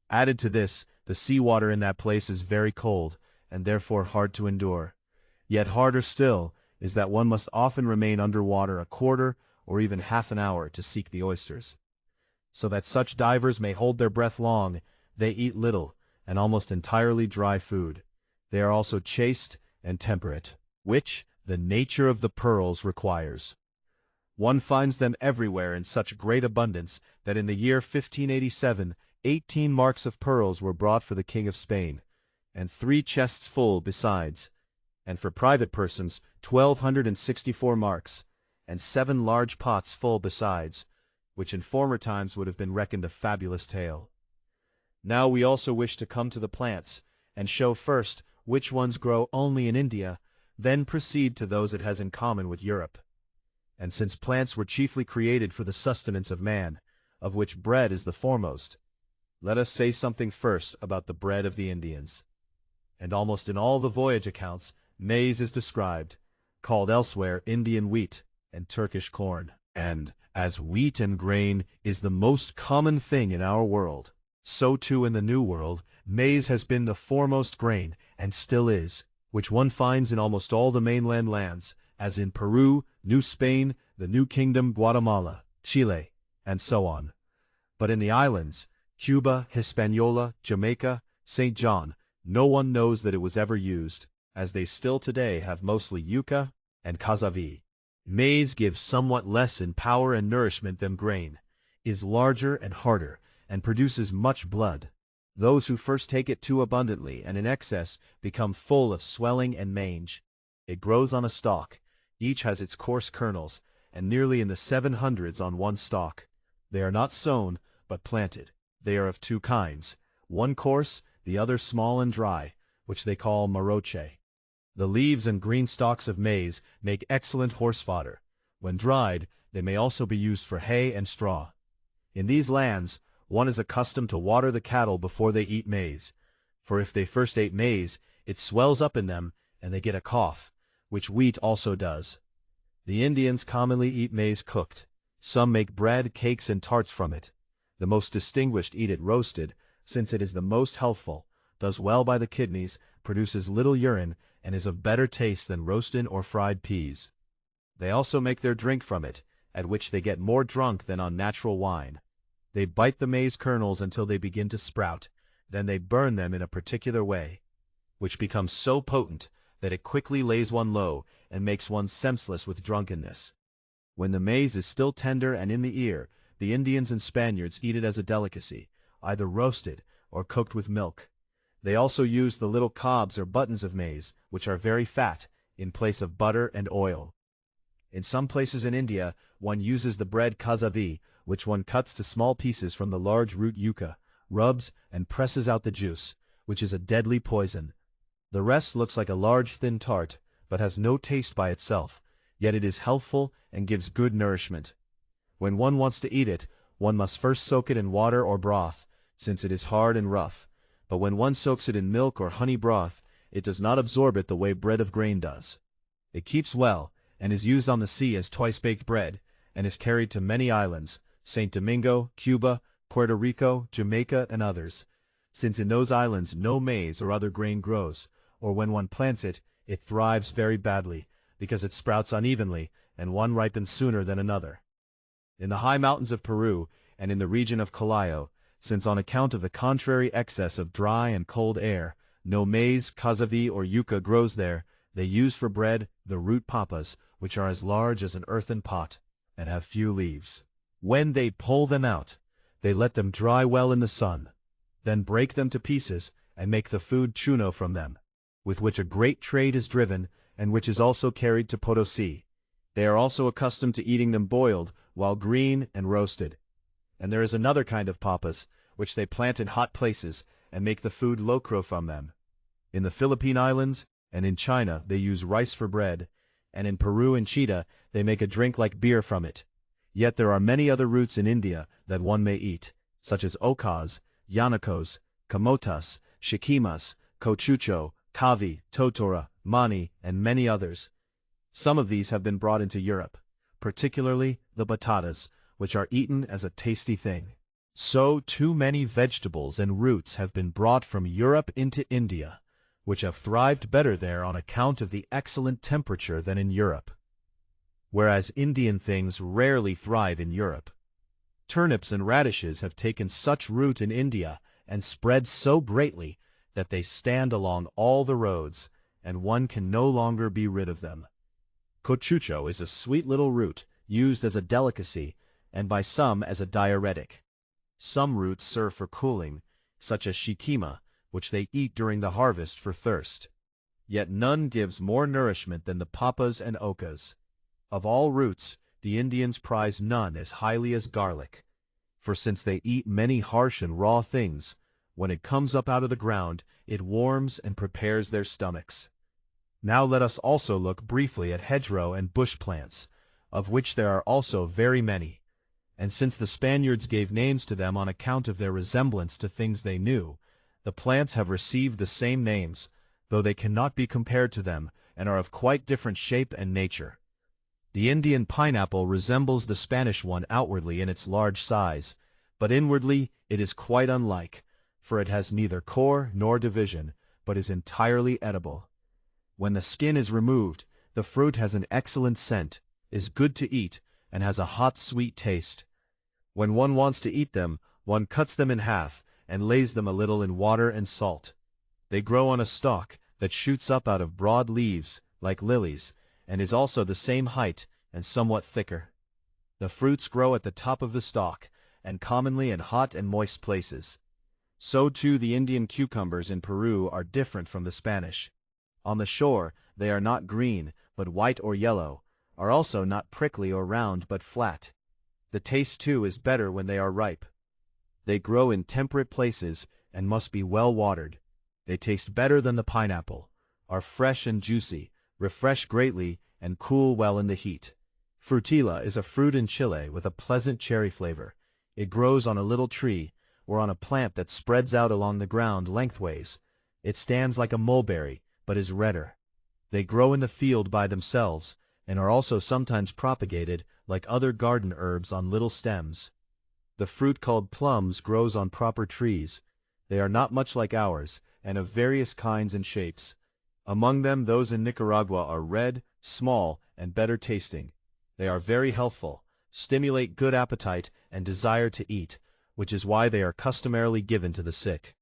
Added to this, the sea water in that place is very cold, and therefore hard to endure. Yet harder still is that one must often remain under water a quarter or even half an hour to seek the oysters. So that such divers may hold their breath long, they eat little, and almost entirely dry food. They are also chaste and temperate, which the nature of the pearls requires. One finds them everywhere in such great abundance that in the year 1587, 18 marks of pearls were brought for the King of Spain, and 3 chests full besides, and for private persons 1,264 marks, and 7 large pots full besides, which in former times would have been reckoned a fabulous tale. Now we also wish to come to the plants, and show first which ones grow only in India, then proceed to those it has in common with Europe. And since plants were chiefly created for the sustenance of man, of which bread is the foremost, let us say something first about the bread of the Indians. And almost in all the voyage accounts, maize is described, called elsewhere Indian wheat and Turkish corn. And as wheat and grain is the most common thing in our world, so too in the New World, maize has been the foremost grain, and still is, which one finds in almost all the mainland lands, as in Peru, New Spain, the New Kingdom, Guatemala, Chile, and so on. But in the islands, Cuba, Hispaniola, Jamaica, St. John, no one knows that it was ever used, as they still today have mostly yucca and cazavi. Maize gives somewhat less in power and nourishment than grain, is larger and harder, and produces much blood. Those who first take it too abundantly and in excess become full of swelling and mange. It grows on a stalk. Each has its coarse kernels, and nearly in the 700s on one stalk. They are not sown, but planted. They are of 2 kinds, one coarse, the other small and dry, which they call maroche. The leaves and green stalks of maize make excellent horse fodder. When dried, they may also be used for hay and straw. In these lands, one is accustomed to water the cattle before they eat maize, for if they first ate maize, it swells up in them, and they get a cough, which wheat also does. The Indians commonly eat maize cooked. Some make bread, cakes, and tarts from it. The most distinguished eat it roasted, since it is the most healthful, does well by the kidneys, produces little urine, and is of better taste than roasted or fried peas. They also make their drink from it, at which they get more drunk than on natural wine. They bite the maize kernels until they begin to sprout, then they burn them in a particular way, which becomes so potent that it quickly lays one low and makes one senseless with drunkenness. When the maize is still tender and in the ear, the Indians and Spaniards eat it as a delicacy, either roasted or cooked with milk. They also use the little cobs or buttons of maize, which are very fat, in place of butter and oil. In some places in India, one uses the bread cazavi, which one cuts to small pieces from the large root yucca, rubs and presses out the juice, which is a deadly poison. The rest looks like a large thin tart, but has no taste by itself, yet it is healthful and gives good nourishment. When one wants to eat it, one must first soak it in water or broth, since it is hard and rough, but when one soaks it in milk or honey broth, it does not absorb it the way bread of grain does. It keeps well, and is used on the sea as twice-baked bread, and is carried to many islands, St. Domingo, Cuba, Puerto Rico, Jamaica, and others, since in those islands no maize or other grain grows, or when one plants it, it thrives very badly, because it sprouts unevenly, and one ripens sooner than another. In the high mountains of Peru, and in the region of Callao, since on account of the contrary excess of dry and cold air, no maize, cazavi, or yucca grows there, they use for bread the root papas, which are as large as an earthen pot, and have few leaves. When they pull them out, they let them dry well in the sun, then break them to pieces, and make the food chuno from them, with which a great trade is driven, and which is also carried to Potosi. They are also accustomed to eating them boiled, while green and roasted. And there is another kind of papas, which they plant in hot places, and make the food locro from them. In the Philippine Islands, and in China they use rice for bread, and in Peru and Chita they make a drink like beer from it. Yet there are many other roots in India that one may eat, such as ocas, yanacos, camotas, shikimas, cochucho, kavi, totora, mani, and many others. Some of these have been brought into Europe, particularly the batatas, which are eaten as a tasty thing. So too many vegetables and roots have been brought from Europe into India, which have thrived better there on account of the excellent temperature than in Europe, whereas Indian things rarely thrive in Europe. Turnips and radishes have taken such root in India and spread so greatly that they stand along all the roads, and one can no longer be rid of them. Cochucho is a sweet little root, used as a delicacy, and by some as a diuretic. Some roots serve for cooling, such as shikima, which they eat during the harvest for thirst. Yet none gives more nourishment than the papas and ocas. Of all roots, the Indians prize none as highly as garlic. For since they eat many harsh and raw things, when it comes up out of the ground, it warms and prepares their stomachs. Now let us also look briefly at hedgerow and bush plants, of which there are also very many. And since the Spaniards gave names to them on account of their resemblance to things they knew, the plants have received the same names, though they cannot be compared to them, and are of quite different shape and nature. The Indian pineapple resembles the Spanish one outwardly in its large size, but inwardly it is quite unlike, for it has neither core nor division, but is entirely edible. When the skin is removed, the fruit has an excellent scent, is good to eat, and has a hot sweet taste. When one wants to eat them, one cuts them in half, and lays them a little in water and salt. They grow on a stalk that shoots up out of broad leaves, like lilies, and is also the same height and somewhat thicker. The fruits grow at the top of the stalk, and commonly in hot and moist places. So too the Indian cucumbers in Peru are different from the Spanish. On the shore they are not green, but white or yellow, are also not prickly or round but flat. The taste too is better when they are ripe. They grow in temperate places and must be well watered. They taste better than the pineapple, are fresh and juicy, refresh greatly, and cool well in the heat. Frutilla is a fruit in Chile with a pleasant cherry flavor. It grows on a little tree, or on a plant that spreads out along the ground lengthways. It stands like a mulberry, but is redder. They grow in the field by themselves, and are also sometimes propagated, like other garden herbs, on little stems. The fruit called plums grows on proper trees. They are not much like ours, and of various kinds and shapes. Among them those in Nicaragua are red, small, and better tasting. They are very healthful, stimulate good appetite and desire to eat, which is why they are customarily given to the sick.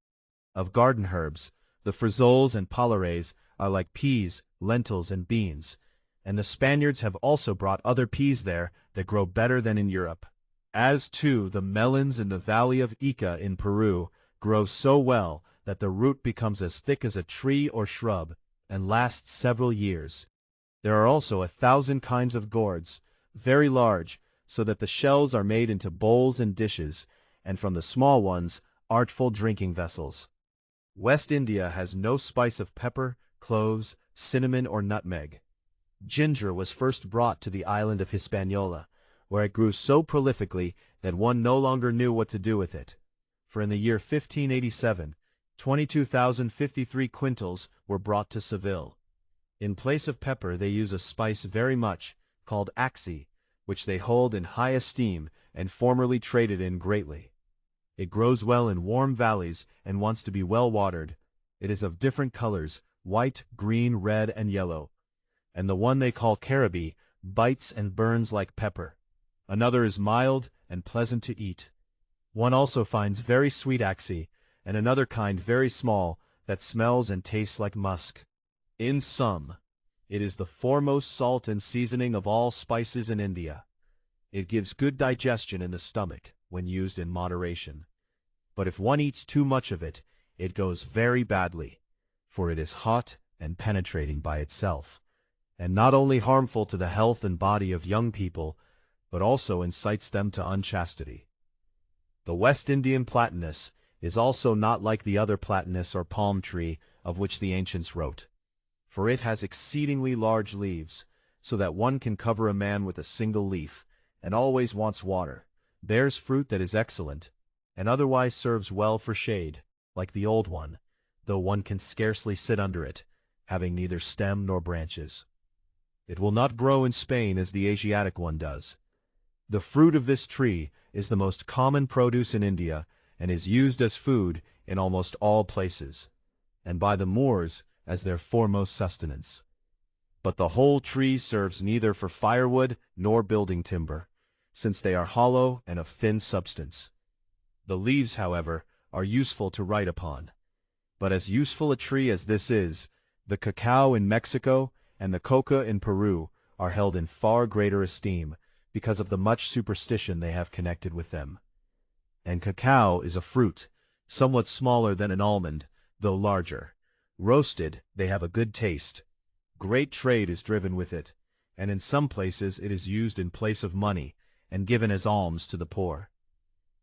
Of garden herbs, the frijoles and pallares are like peas, lentils, and beans, and the Spaniards have also brought other peas there that grow better than in Europe. As too, the melons in the valley of Ica in Peru grow so well that the root becomes as thick as a tree or shrub, and lasts several years. There are also 1,000 kinds of gourds, very large, so that the shells are made into bowls and dishes, and from the small ones, artful drinking vessels. West India has no spice of pepper, cloves, cinnamon, or nutmeg. Ginger was first brought to the island of Hispaniola, where it grew so prolifically that one no longer knew what to do with it. For in the year 1587, 22,053 quintals were brought to Seville. In place of pepper they use a spice very much, called axi, which they hold in high esteem and formerly traded in greatly. It grows well in warm valleys and wants to be well watered. It is of different colors, white, green, red, and yellow. And the one they call caribe bites and burns like pepper. Another is mild and pleasant to eat. One also finds very sweet axi, and another kind very small, that smells and tastes like musk. In sum, it is the foremost salt and seasoning of all spices in India. It gives good digestion in the stomach, when used in moderation. But if one eats too much of it, it goes very badly, for it is hot and penetrating by itself, and not only harmful to the health and body of young people, but also incites them to unchastity. The West Indian platanus is also not like the other platanus or palm tree of which the ancients wrote, for it has exceedingly large leaves, so that one can cover a man with a single leaf, and always wants water, bears fruit that is excellent, and otherwise serves well for shade, like the old one, though one can scarcely sit under it, having neither stem nor branches. It will not grow in Spain as the Asiatic one does. The fruit of this tree is the most common produce in India, and is used as food in almost all places, and by the Moors as their foremost sustenance. But the whole tree serves neither for firewood nor building timber, since they are hollow and of thin substance. The leaves, however, are useful to write upon. But as useful a tree as this is, the cacao in Mexico and the coca in Peru are held in far greater esteem because of the much superstition they have connected with them. And cacao is a fruit, somewhat smaller than an almond, though larger. Roasted, they have a good taste. Great trade is driven with it, and in some places it is used in place of money and given as alms to the poor.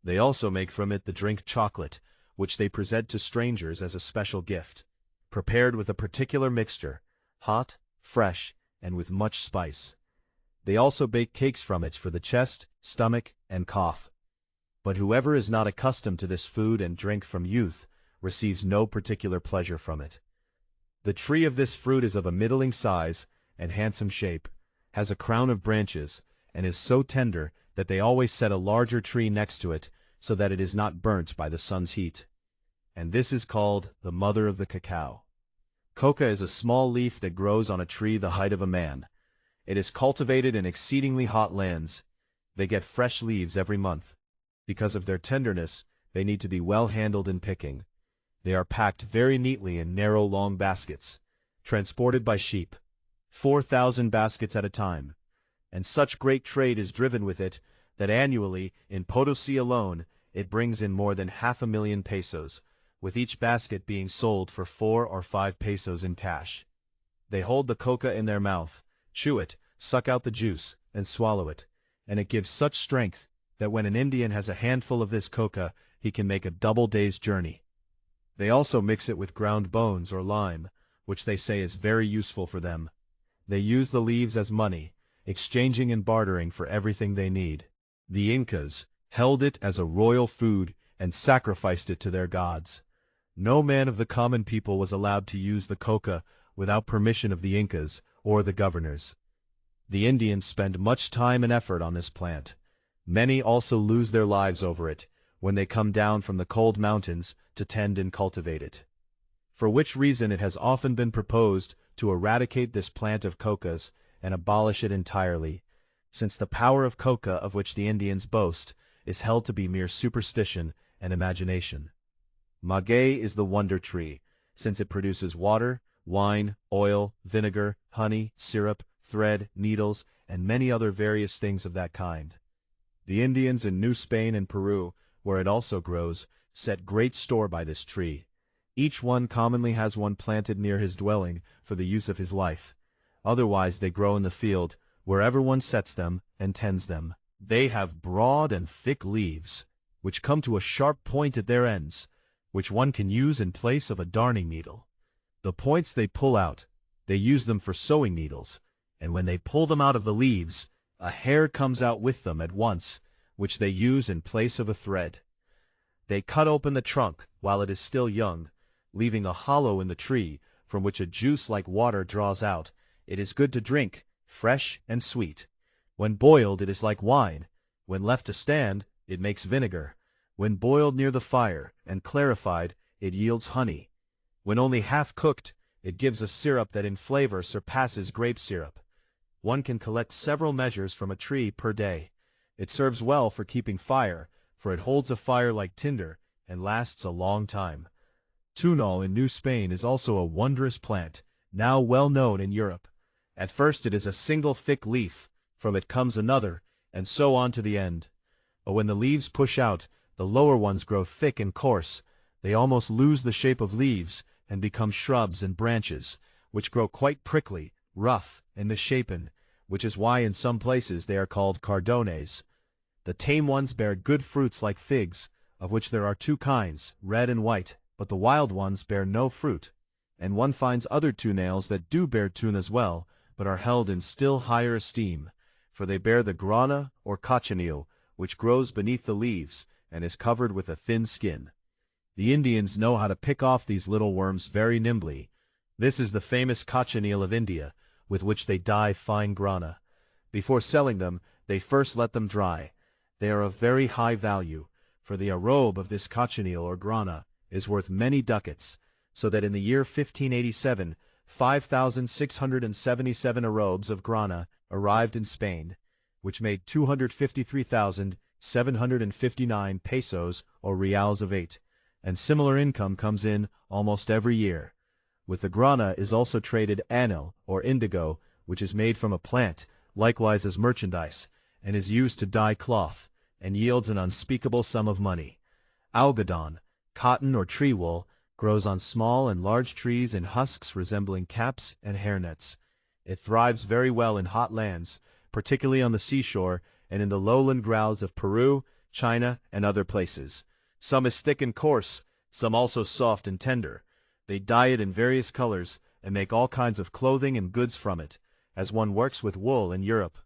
They also make from it the drink chocolate, which they present to strangers as a special gift, prepared with a particular mixture, hot, fresh, and with much spice. They also bake cakes from it for the chest, stomach, and cough. But whoever is not accustomed to this food and drink from youth receives no particular pleasure from it. The tree of this fruit is of a middling size and handsome shape, has a crown of branches, and is so tender that they always set a larger tree next to it so that it is not burnt by the sun's heat. And this is called the mother of the cacao. Coca is a small leaf that grows on a tree the height of a man. It is cultivated in exceedingly hot lands. They get fresh leaves every month. Because of their tenderness, they need to be well handled in picking. They are packed very neatly in narrow long baskets, transported by sheep, 4,000 baskets at a time. And such great trade is driven with it that annually, in Potosi alone, it brings in more than 500,000 pesos, with each basket being sold for 4 or 5 pesos in cash. They hold the coca in their mouth, chew it, suck out the juice, and swallow it, and it gives such strength that when an Indian has a handful of this coca, he can make a double day's journey. They also mix it with ground bones or lime, which they say is very useful for them. They use the leaves as money, exchanging and bartering for everything they need. The Incas held it as a royal food and sacrificed it to their gods. No man of the common people was allowed to use the coca without permission of the Incas or the governors. The Indians spend much time and effort on this plant. Many also lose their lives over it when they come down from the cold mountains to tend and cultivate it. For which reason it has often been proposed to eradicate this plant of cocas and abolish it entirely, since the power of coca of which the Indians boast is held to be mere superstition and imagination. Maguey is the wonder tree, since it produces water, wine, oil, vinegar, honey, syrup, thread, needles, and many other various things of that kind. The Indians in New Spain and Peru, where it also grows, set great store by this tree. Each one commonly has one planted near his dwelling for the use of his life. Otherwise they grow in the field, wherever one sets them and tends them. They have broad and thick leaves, which come to a sharp point at their ends, which one can use in place of a darning needle. The points they pull out, they use them for sewing needles, and when they pull them out of the leaves, a hair comes out with them at once, which they use in place of a thread. They cut open the trunk while it is still young, leaving a hollow in the tree from which a juice like water draws out. It is good to drink, fresh and sweet. When boiled it is like wine. When left to stand, it makes vinegar. When boiled near the fire and clarified, it yields honey. When only half cooked, it gives a syrup that in flavor surpasses grape syrup. One can collect several measures from a tree per day. It serves well for keeping fire, for it holds a fire like tinder and lasts a long time. Tunal in New Spain is also a wondrous plant, now well known in Europe. At first it is a single thick leaf, from it comes another, and so on to the end. But when the leaves push out, the lower ones grow thick and coarse. They almost lose the shape of leaves and become shrubs and branches, which grow quite prickly, rough, and misshapen, which is why in some places they are called cardones. The tame ones bear good fruits like figs, of which there are 2 kinds, red and white, but the wild ones bear no fruit. And one finds other tunales that do bear tune as well, but are held in still higher esteem, for they bear the grana or cochineal, which grows beneath the leaves and is covered with a thin skin. The Indians know how to pick off these little worms very nimbly. This is the famous cochineal of India, with which they dye fine grana. Before selling them, they first let them dry. They are of very high value, for the arobe of this cochineal or grana is worth many ducats, so that in the year 1587, 5,677 arobes of grana arrived in Spain, which made 253,759 pesos or reals of 8, and similar income comes in almost every year. With the grana is also traded anil, or indigo, which is made from a plant, likewise as merchandise, and is used to dye cloth, and yields an unspeakable sum of money. Algodon, cotton or tree wool, grows on small and large trees in husks resembling caps and hairnets. It thrives very well in hot lands, particularly on the seashore and in the lowland grounds of Peru, China, and other places. Some is thick and coarse, some also soft and tender. They dye it in various colors and make all kinds of clothing and goods from it, as one works with wool in Europe.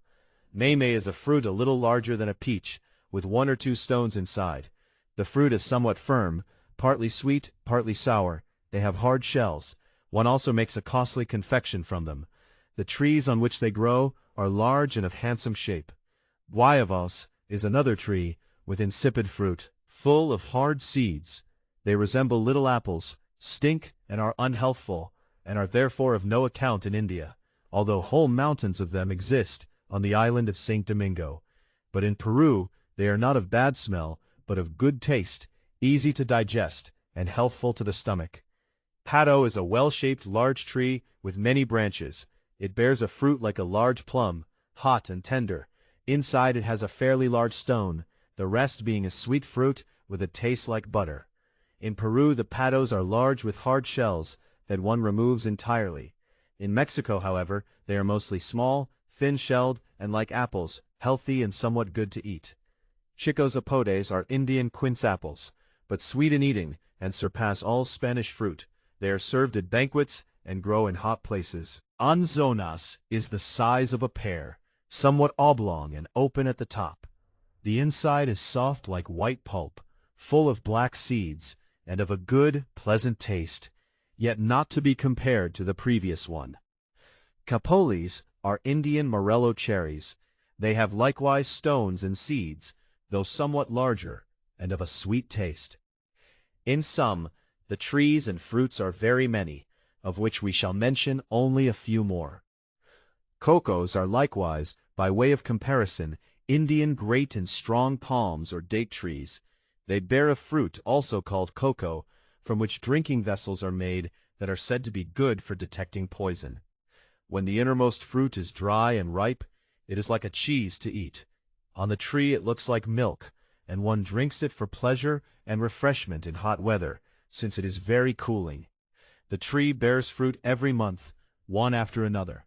Meme is a fruit a little larger than a peach, with 1 or 2 stones inside. The fruit is somewhat firm, partly sweet, partly sour. They have hard shells. One also makes a costly confection from them. The trees on which they grow are large and of handsome shape. Guayavas is another tree, with insipid fruit, full of hard seeds. They resemble little apples, stink, and are unhealthful, and are therefore of no account in India, although whole mountains of them exist on the island of St. Domingo. But in Peru they are not of bad smell, but of good taste, easy to digest, and healthful to the stomach. Pato is a well-shaped large tree with many branches. It bears a fruit like a large plum, hot and tender. Inside it has a fairly large stone, the rest being a sweet fruit with a taste like butter. In Peru the patos are large with hard shells that one removes entirely. In Mexico, however, they are mostly small, thin-shelled, and like apples, healthy and somewhat good to eat. Chicos apodes are Indian quince apples, but sweet in eating and surpass all Spanish fruit. They are served at banquets and grow in hot places. Anzonas is the size of a pear, somewhat oblong and open at the top. The inside is soft like white pulp, full of black seeds, and of a good, pleasant taste, yet not to be compared to the previous one. Capolis are Indian morello cherries. They have likewise stones and seeds, though somewhat larger, and of a sweet taste. In sum, the trees and fruits are very many, of which we shall mention only a few more. Cocos are likewise, by way of comparison, Indian great and strong palms or date trees. They bear a fruit also called cocoa, from which drinking vessels are made that are said to be good for detecting poison. When the innermost fruit is dry and ripe, it is like a cheese to eat. On the tree it looks like milk, and one drinks it for pleasure and refreshment in hot weather, since it is very cooling. The tree bears fruit every month, one after another.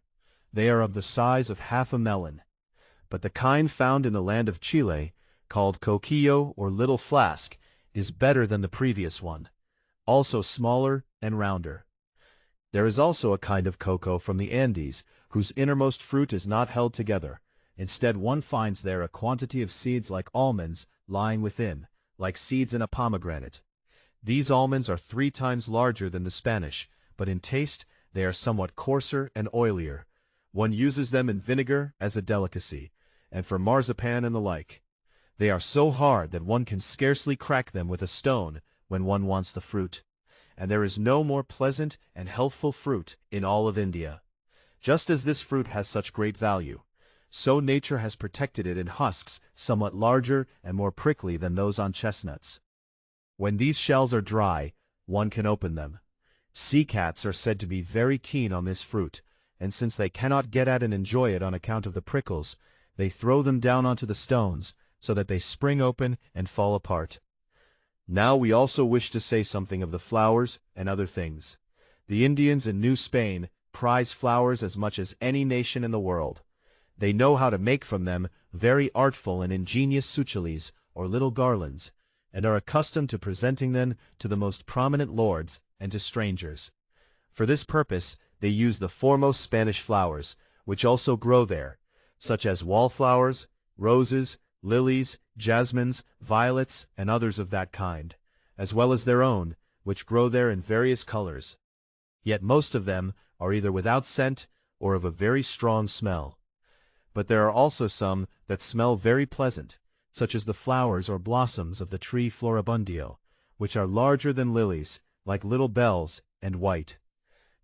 They are of the size of half a melon. But the kind found in the land of Chile, called coquillo or little flask, is better than the previous one, also smaller and rounder. There is also a kind of cocoa from the Andes, whose innermost fruit is not held together. Instead, one finds there a quantity of seeds like almonds lying within, like seeds in a pomegranate. These almonds are 3 times larger than the Spanish, but in taste they are somewhat coarser and oilier. One uses them in vinegar as a delicacy, and for marzipan and the like. They are so hard that one can scarcely crack them with a stone when one wants the fruit. And there is no more pleasant and healthful fruit in all of India. Just as this fruit has such great value, so nature has protected it in husks somewhat larger and more prickly than those on chestnuts. When these shells are dry, one can open them. Sea cats are said to be very keen on this fruit, and since they cannot get at and enjoy it on account of the prickles, they throw them down onto the stones, so that they spring open and fall apart. Now we also wish to say something of the flowers and other things. The Indians in New Spain prize flowers as much as any nation in the world. They know how to make from them very artful and ingenious suchelis, or little garlands, and are accustomed to presenting them to the most prominent lords and to strangers. For this purpose they use the foremost Spanish flowers, which also grow there, such as wallflowers, roses, lilies, jasmines, violets, and others of that kind, as well as their own, which grow there in various colors. Yet most of them are either without scent or of a very strong smell. But there are also some that smell very pleasant, such as the flowers or blossoms of the tree floribundio, which are larger than lilies, like little bells, and white.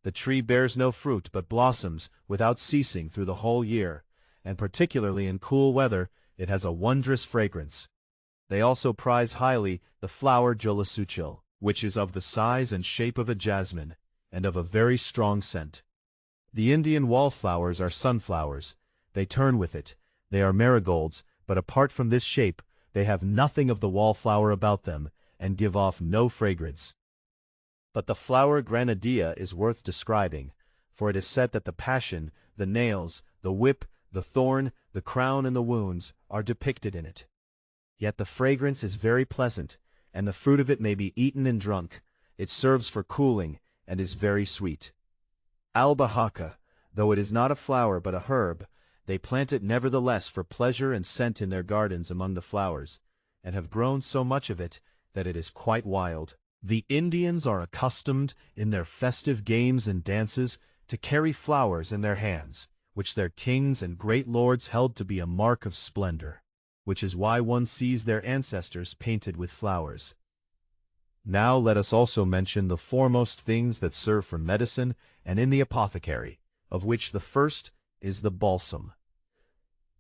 The tree bears no fruit but blossoms without ceasing through the whole year, and particularly in cool weather it has a wondrous fragrance. They also prize highly the flower jolasuchil, which is of the size and shape of a jasmine, and of a very strong scent. The Indian wallflowers are sunflowers. They turn with it. They are marigolds, but apart from this shape, they have nothing of the wallflower about them, and give off no fragrance. But the flower granadilla is worth describing, for it is said that the passion, the nails, the whip, the thorn, the crown, and the wounds are depicted in it. Yet the fragrance is very pleasant, and the fruit of it may be eaten and drunk. It serves for cooling, and is very sweet. Albahaca, though it is not a flower but a herb, they plant it nevertheless for pleasure and scent in their gardens among the flowers, and have grown so much of it that it is quite wild. The Indians are accustomed, in their festive games and dances, to carry flowers in their hands, which their kings and great lords held to be a mark of splendor, which is why one sees their ancestors painted with flowers. Now let us also mention the foremost things that serve for medicine and in the apothecary, of which the first is the balsam.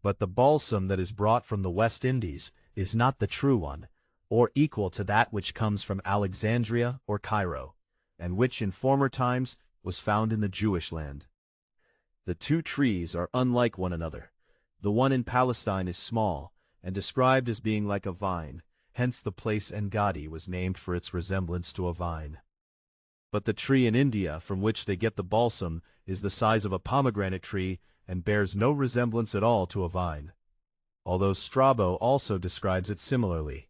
But the balsam that is brought from the West Indies is not the true one, or equal to that which comes from Alexandria or Cairo, and which in former times was found in the Jewish land. The two trees are unlike one another. The one in Palestine is small, and described as being like a vine, hence the place Engadi was named for its resemblance to a vine. But the tree in India from which they get the balsam is the size of a pomegranate tree and bears no resemblance at all to a vine, although Strabo also describes it similarly.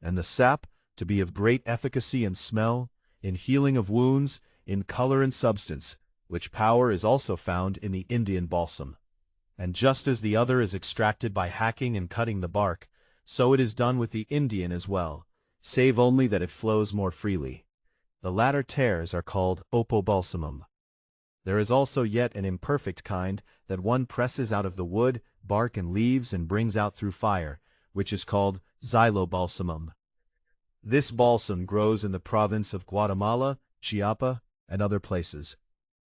And the sap to be of great efficacy in smell, in healing of wounds, in color and substance, which power is also found in the Indian balsam. And just as the other is extracted by hacking and cutting the bark, so it is done with the Indian as well, save only that it flows more freely. The latter tears are called opobalsamum. There is also yet an imperfect kind that one presses out of the wood, bark, and leaves and brings out through fire, which is called xylobalsamum. This balsam grows in the province of Guatemala, Chiapa, and other places.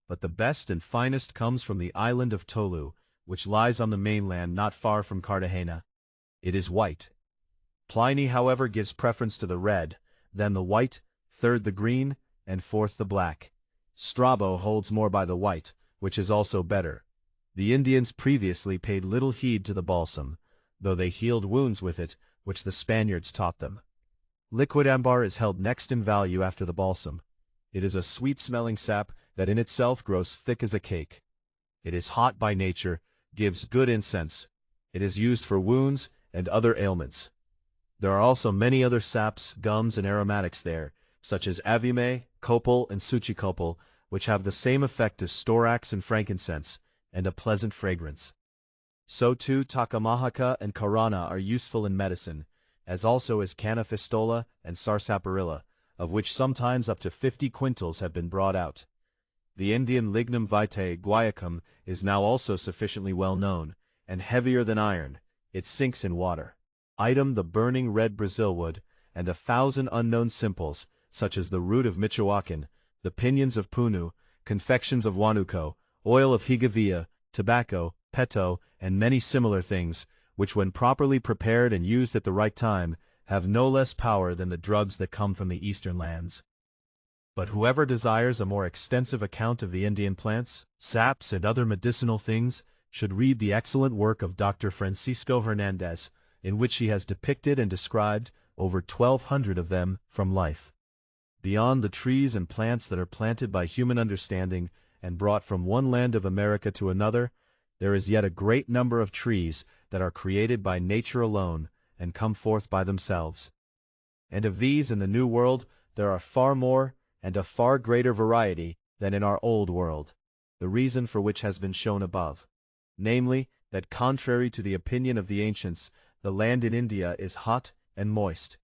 But the best and finest comes from the island of Tolu, which lies on the mainland not far from Cartagena. It is white. Pliny, however, gives preference to the red, then the white, third the green, and fourth the black. Strabo holds more by the white, which is also better. The Indians previously paid little heed to the balsam, though they healed wounds with it, which the Spaniards taught them. Liquid ambar is held next in value after the balsam. It is a sweet-smelling sap that in itself grows thick as a cake. It is hot by nature, gives good incense. It is used for wounds and other ailments. There are also many other saps, gums, and aromatics there, such as avime, copal, and suchicopal, which have the same effect as storax and frankincense, and a pleasant fragrance. So too tacamahaca and carana are useful in medicine, as also is canna fistola and sarsaparilla, of which sometimes up to 50 quintals have been brought out. The Indian lignum vitae guaiacum is now also sufficiently well known, and heavier than iron. It sinks in water. Item the burning red Brazilwood, and 1,000 unknown simples, such as the root of Michoacan, the pinions of Punu, confections of Huanuco, oil of Higavia, tobacco, peto, and many similar things, which when properly prepared and used at the right time, have no less power than the drugs that come from the eastern lands. But whoever desires a more extensive account of the Indian plants, saps, and other medicinal things, should read the excellent work of Dr. Francisco Hernandez, in which he has depicted and described over 1,200 of them from life. Beyond the trees and plants that are planted by human understanding and brought from one land of America to another, there is yet a great number of trees that are created by nature alone and come forth by themselves. And of these in the New World there are far more and a far greater variety than in our Old World, the reason for which has been shown above, namely, that contrary to the opinion of the ancients, the land in India is hot and moist,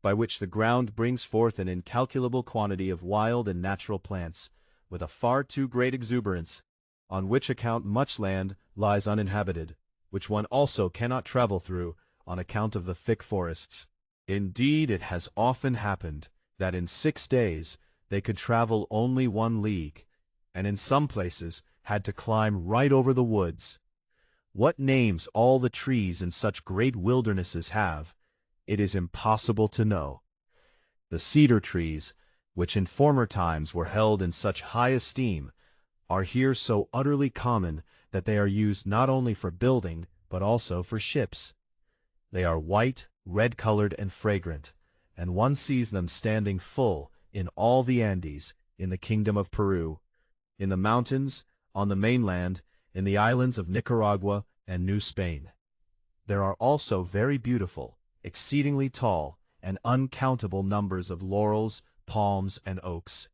by which the ground brings forth an incalculable quantity of wild and natural plants, with a far too great exuberance, on which account much land lies uninhabited, which one also cannot travel through on account of the thick forests. Indeed, it has often happened that in 6 days they could travel only 1 league, and in some places had to climb right over the woods. What names all the trees in such great wildernesses have, it is impossible to know. The cedar trees, which in former times were held in such high esteem, are here so utterly common that they are used not only for building, but also for ships. They are white, red-colored, and fragrant, and one sees them standing full in all the Andes, in the kingdom of Peru, in the mountains, on the mainland, in the islands of Nicaragua and New Spain. There are also very beautiful, exceedingly tall, and uncountable numbers of laurels, palms, and oaks,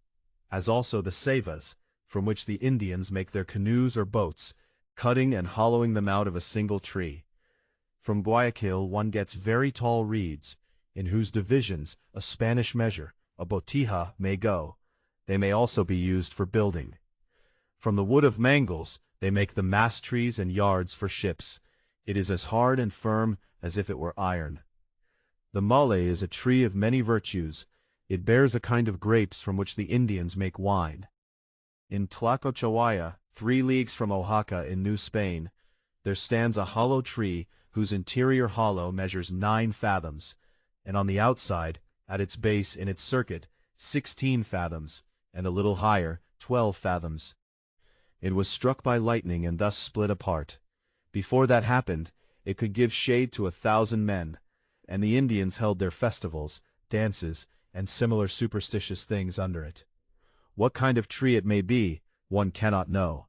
as also the cevas, from which the Indians make their canoes or boats, cutting and hollowing them out of a single tree. From Guayaquil one gets very tall reeds, in whose divisions a Spanish measure, a botija, may go. They may also be used for building. From the wood of mangles they make the mast trees and yards for ships. It is as hard and firm as if it were iron. The male is a tree of many virtues. It bears a kind of grapes from which the Indians make wine. In Tlacochahuaya, 3 leagues from Oaxaca in New Spain, there stands a hollow tree whose interior hollow measures 9 fathoms, and on the outside, at its base in its circuit, 16 fathoms, and a little higher, 12 fathoms. It was struck by lightning and thus split apart. Before that happened, it could give shade to 1,000 men, and the Indians held their festivals, dances, and similar superstitious things under it. What kind of tree it may be, one cannot know.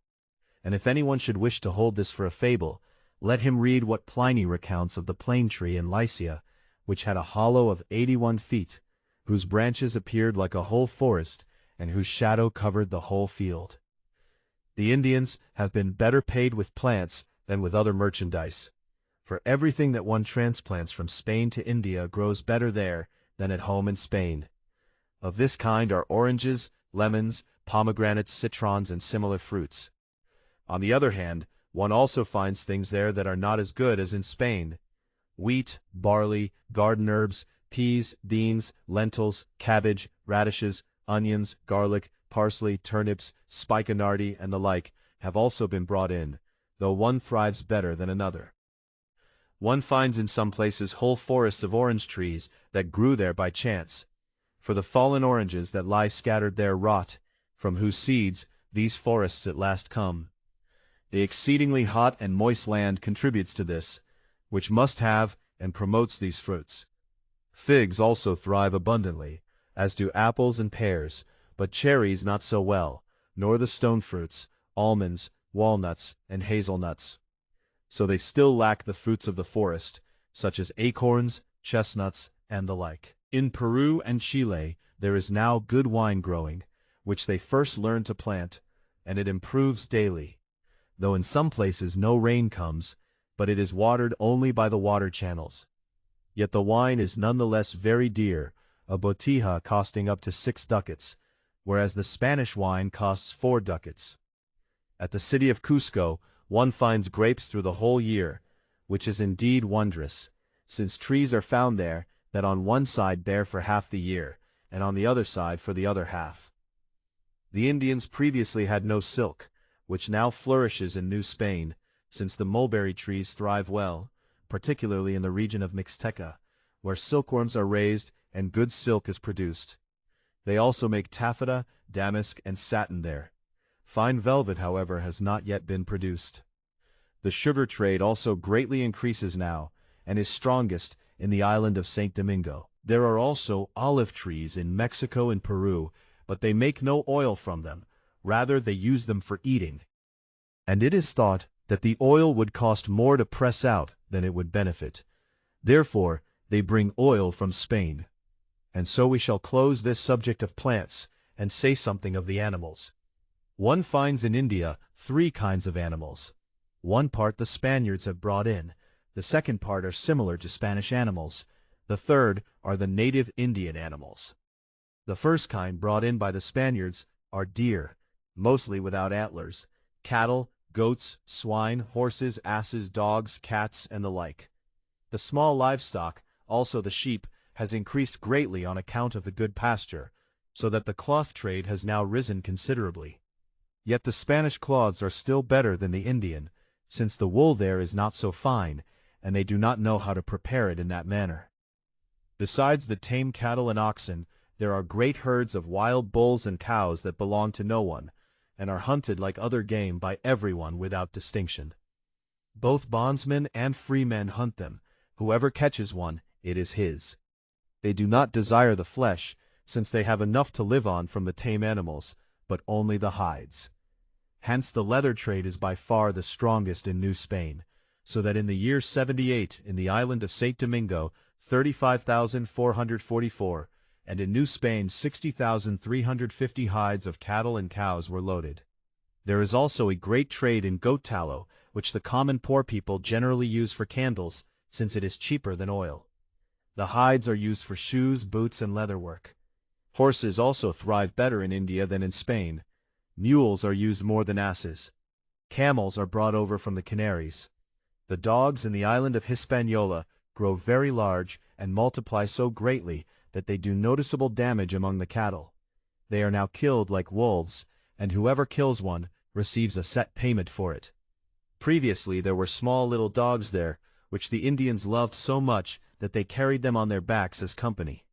And if anyone should wish to hold this for a fable, let him read what Pliny recounts of the plane tree in Lycia, which had a hollow of 81 feet, whose branches appeared like a whole forest, and whose shadow covered the whole field. The Indians have been better paid with plants than with other merchandise, for everything that one transplants from Spain to India grows better there than at home in Spain. Of this kind are oranges, lemons, pomegranates, citrons, and similar fruits. On the other hand, one also finds things there that are not as good as in Spain: wheat, barley, garden herbs, peas, beans, lentils, cabbage, radishes, onions, garlic, parsley, turnips, spikenardi, and the like have also been brought in, though one thrives better than another. One finds in some places whole forests of orange trees that grew there by chance, for the fallen oranges that lie scattered there rot, from whose seeds these forests at last come. The exceedingly hot and moist land contributes to this, which must have and promotes these fruits. Figs also thrive abundantly, as do apples and pears, but cherries not so well, nor the stone fruits, almonds, walnuts, and hazelnuts. So they still lack the fruits of the forest, such as acorns, chestnuts, and the like. In Peru and Chile there is now good wine growing, which they first learned to plant, and it improves daily, though in some places no rain comes, but it is watered only by the water channels. Yet the wine is none the less very dear, a botija costing up to 6 ducats, whereas the Spanish wine costs 4 ducats. At the city of Cusco one finds grapes through the whole year, which is indeed wondrous, since trees are found there that on one side bear for half the year, and on the other side for the other half. The Indians previously had no silk, which now flourishes in New Spain, since the mulberry trees thrive well, particularly in the region of Mixteca, where silkworms are raised and good silk is produced. They also make taffeta, damask, and satin there. Fine velvet, however, has not yet been produced. The sugar trade also greatly increases now, and is strongest in the island of St. Domingo. There are also olive trees in Mexico and Peru, but they make no oil from them, rather they use them for eating. And it is thought that the oil would cost more to press out than it would benefit. Therefore, they bring oil from Spain. And so we shall close this subject of plants, and say something of the animals. One finds in India 3 kinds of animals. One part the Spaniards have brought in, the second part are similar to Spanish animals, the third are the native Indian animals. The first kind brought in by the Spaniards are deer, mostly without antlers, cattle, goats, swine, horses, asses, dogs, cats, and the like. The small livestock, also the sheep, has increased greatly on account of the good pasture, so that the cloth trade has now risen considerably. Yet the Spanish cloths are still better than the Indian, since the wool there is not so fine, and they do not know how to prepare it in that manner. Besides the tame cattle and oxen, there are great herds of wild bulls and cows that belong to no one, and are hunted like other game by everyone without distinction. Both bondsmen and free men hunt them. Whoever catches one, it is his. They do not desire the flesh, since they have enough to live on from the tame animals, but only the hides. Hence the leather trade is by far the strongest in New Spain, so that in the year 78 in the island of St. Domingo, 35,444, and in New Spain 60,350 hides of cattle and cows were loaded. There is also a great trade in goat tallow, which the common poor people generally use for candles, since it is cheaper than oil. The hides are used for shoes, boots, and leatherwork. Horses also thrive better in India than in Spain. Mules are used more than asses. Camels are brought over from the Canaries. The dogs in the island of Hispaniola grow very large and multiply so greatly that they do noticeable damage among the cattle. They are now killed like wolves, and whoever kills one receives a set payment for it. Previously there were small little dogs there, which the Indians loved so much that they carried them on their backs as company.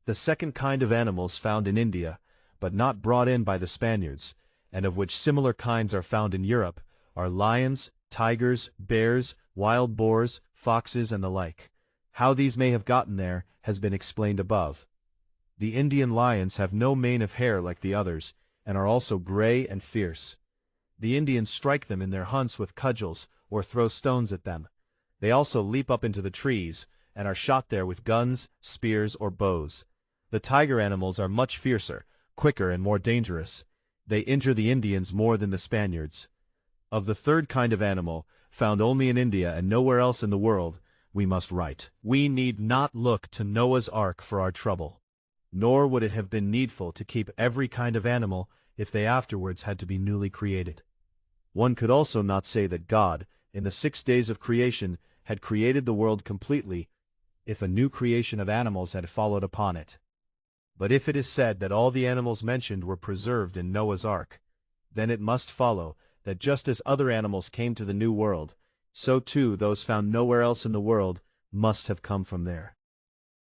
The second kind of animals found in India, but not brought in by the Spaniards, and of which similar kinds are found in Europe, are lions, tigers, bears, wild boars, foxes, and the like. How these may have gotten there has been explained above. The Indian lions have no mane of hair like the others, and are also gray and fierce. The Indians strike them in their hunts with cudgels, or throw stones at them. They also leap up into the trees, and are shot there with guns, spears, or bows. The tiger animals are much fiercer, quicker, and more dangerous. They injure the Indians more than the Spaniards. Of the third kind of animal, found only in India and nowhere else in the world, we must write. We need not look to Noah's Ark for our trouble. Nor would it have been needful to keep every kind of animal if they afterwards had to be newly created. One could also not say that God, in the 6 days of creation, had created the world completely, if a new creation of animals had followed upon it. But if it is said that all the animals mentioned were preserved in Noah's Ark, then it must follow that just as other animals came to the New World, so too those found nowhere else in the world must have come from there.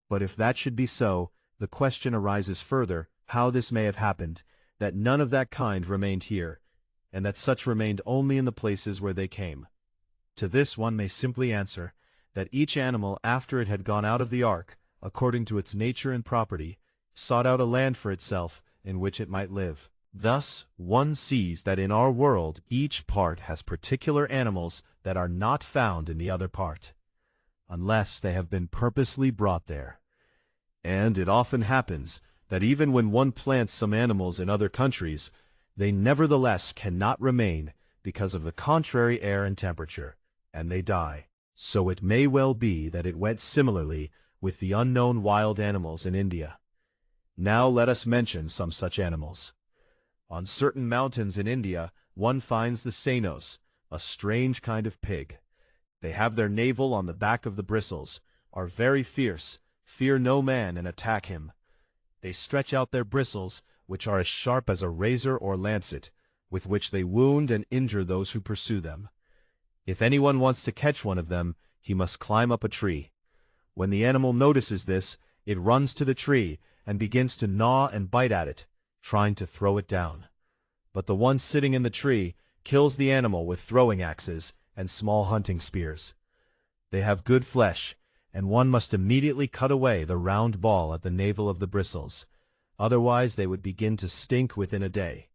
But if that should be so, the question arises further, how this may have happened, that none of that kind remained here, and that such remained only in the places where they came. To this one may simply answer, that each animal after it had gone out of the ark, according to its nature and property, sought out a land for itself in which it might live. Thus, one sees that in our world each part has particular animals that are not found in the other part, unless they have been purposely brought there. And it often happens that even when one plants some animals in other countries, they nevertheless cannot remain because of the contrary air and temperature, and they die. So it may well be that it went similarly with the unknown wild animals in India. Now let us mention some such animals. On certain mountains in India, one finds the Senos, a strange kind of pig. They have their navel on the back of the bristles, are very fierce, fear no man and attack him. They stretch out their bristles, which are as sharp as a razor or lancet, with which they wound and injure those who pursue them. If anyone wants to catch one of them, he must climb up a tree. When the animal notices this, it runs to the tree and begins to gnaw and bite at it, trying to throw it down. But the one sitting in the tree kills the animal with throwing axes and small hunting spears. They have good flesh, and one must immediately cut away the round ball at the navel of the bristles, otherwise they would begin to stink within a day.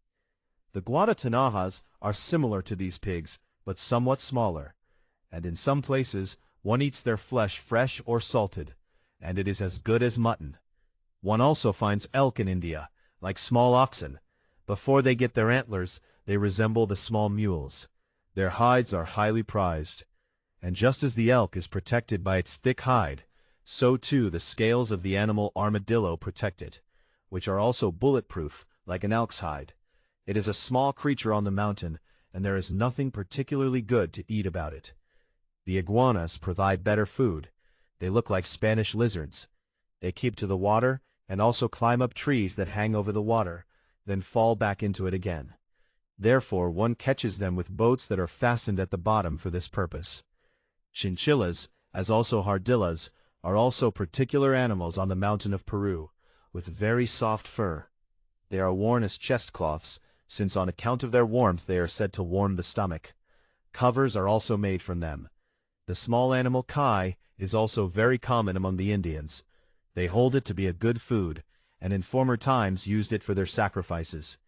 The Guadaltanajas are similar to these pigs, but somewhat smaller, and in some places one eats their flesh fresh or salted, and it is as good as mutton. One also finds elk in India, like small oxen. Before they get their antlers, they resemble the small mules. Their hides are highly prized, and just as the elk is protected by its thick hide, so too the scales of the animal armadillo protect it, which are also bulletproof, like an elk's hide. It is a small creature on the mountain, and there is nothing particularly good to eat about it. The iguanas provide better food. They look like Spanish lizards. They keep to the water, and also climb up trees that hang over the water, then fall back into it again. Therefore one catches them with boats that are fastened at the bottom for this purpose. Chinchillas, as also hardillas, are also particular animals on the mountain of Peru, with very soft fur. They are worn as chest cloths, since on account of their warmth they are said to warm the stomach. Covers are also made from them. The small animal kai is also very common among the Indians. They hold it to be a good food, and in former times used it for their sacrifices.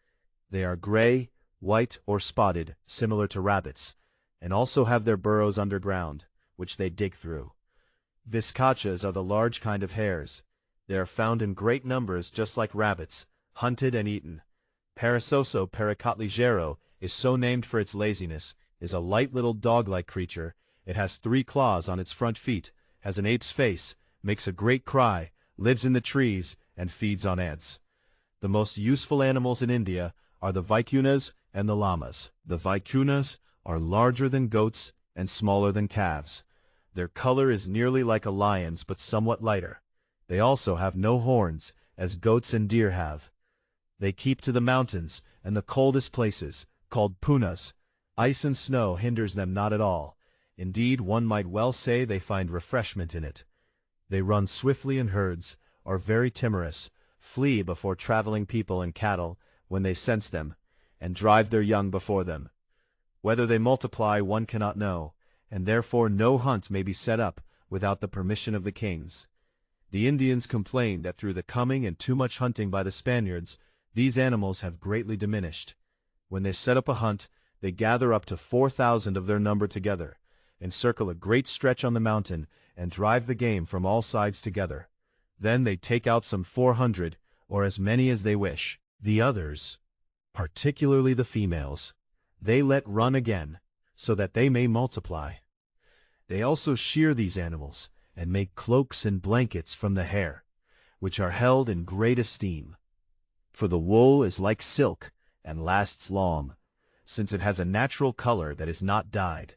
They are gray, white, or spotted, similar to rabbits, and also have their burrows underground, which they dig through. Vizcachas are the large kind of hares. They are found in great numbers just like rabbits, hunted and eaten. Perezoso pericotligero is so named for its laziness, is a light little dog-like creature. It has 3 claws on its front feet, has an ape's face, makes a great cry, lives in the trees, and feeds on ants. The most useful animals in India are the vicuñas and the llamas. The vicuñas are larger than goats and smaller than calves. Their color is nearly like a lion's but somewhat lighter. They also have no horns, as goats and deer have. They keep to the mountains and the coldest places, called punas. Ice and snow hinders them not at all. Indeed, one might well say they find refreshment in it. They run swiftly in herds, are very timorous, flee before traveling people and cattle when they sense them, and drive their young before them. Whether they multiply one cannot know, and therefore no hunt may be set up without the permission of the kings. The Indians complain that through the coming and too much hunting by the Spaniards, these animals have greatly diminished. When they set up a hunt, they gather up to 4,000 of their number together, encircle a great stretch on the mountain, and drive the game from all sides together. Then they take out some 400, or as many as they wish. The others, particularly the females, they let run again, so that they may multiply. They also shear these animals, and make cloaks and blankets from the hair, which are held in great esteem. For the wool is like silk, and lasts long, since it has a natural color that is not dyed.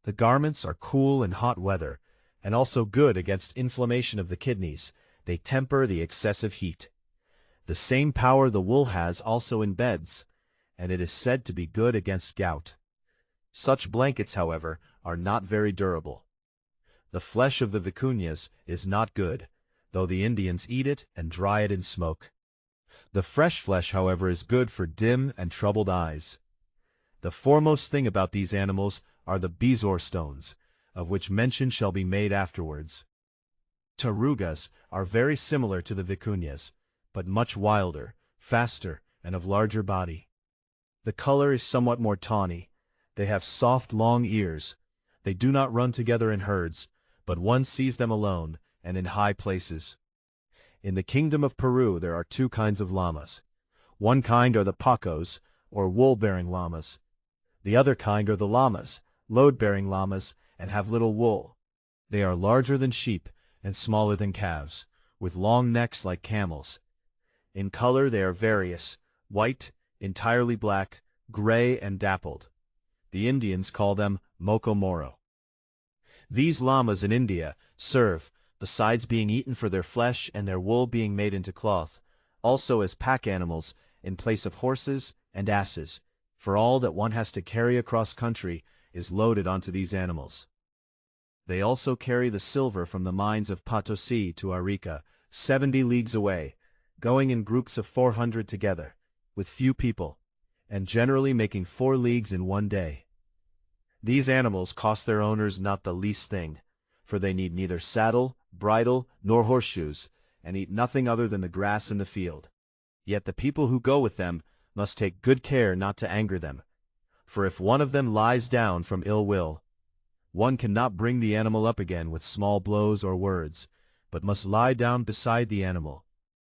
The garments are cool in hot weather, and also good against inflammation of the kidneys. They temper the excessive heat. The same power the wool has also in beds, and it is said to be good against gout. Such blankets, however, are not very durable. The flesh of the vicuñas is not good, though the Indians eat it and dry it in smoke. The fresh flesh, however, is good for dim and troubled eyes. The foremost thing about these animals are the bezoar stones, of which mention shall be made afterwards. Tarugas are very similar to the vicuñas, but much wilder, faster, and of larger body. The color is somewhat more tawny. They have soft, long ears. They do not run together in herds, but one sees them alone and in high places. In the kingdom of Peru there are 2 kinds of llamas. One kind are the pacos, or wool-bearing llamas. The other kind are the llamas, load-bearing llamas, and have little wool. They are larger than sheep and smaller than calves, with long necks like camels. In color they are various, white, entirely black, gray, and dappled. The Indians call them mocomoro. These llamas in India serve, besides being eaten for their flesh and their wool being made into cloth, also as pack animals in place of horses and asses, for all that one has to carry across country is loaded onto these animals. They also carry the silver from the mines of Potosi to Arica, 70 leagues away, going in groups of 400 together, with few people, and generally making 4 leagues in one day. These animals cost their owners not the least thing, for they need neither saddle, bridle, nor horseshoes, and eat nothing other than the grass in the field. Yet the people who go with them must take good care not to anger them, for if one of them lies down from ill will, one cannot bring the animal up again with small blows or words, but must lie down beside the animal,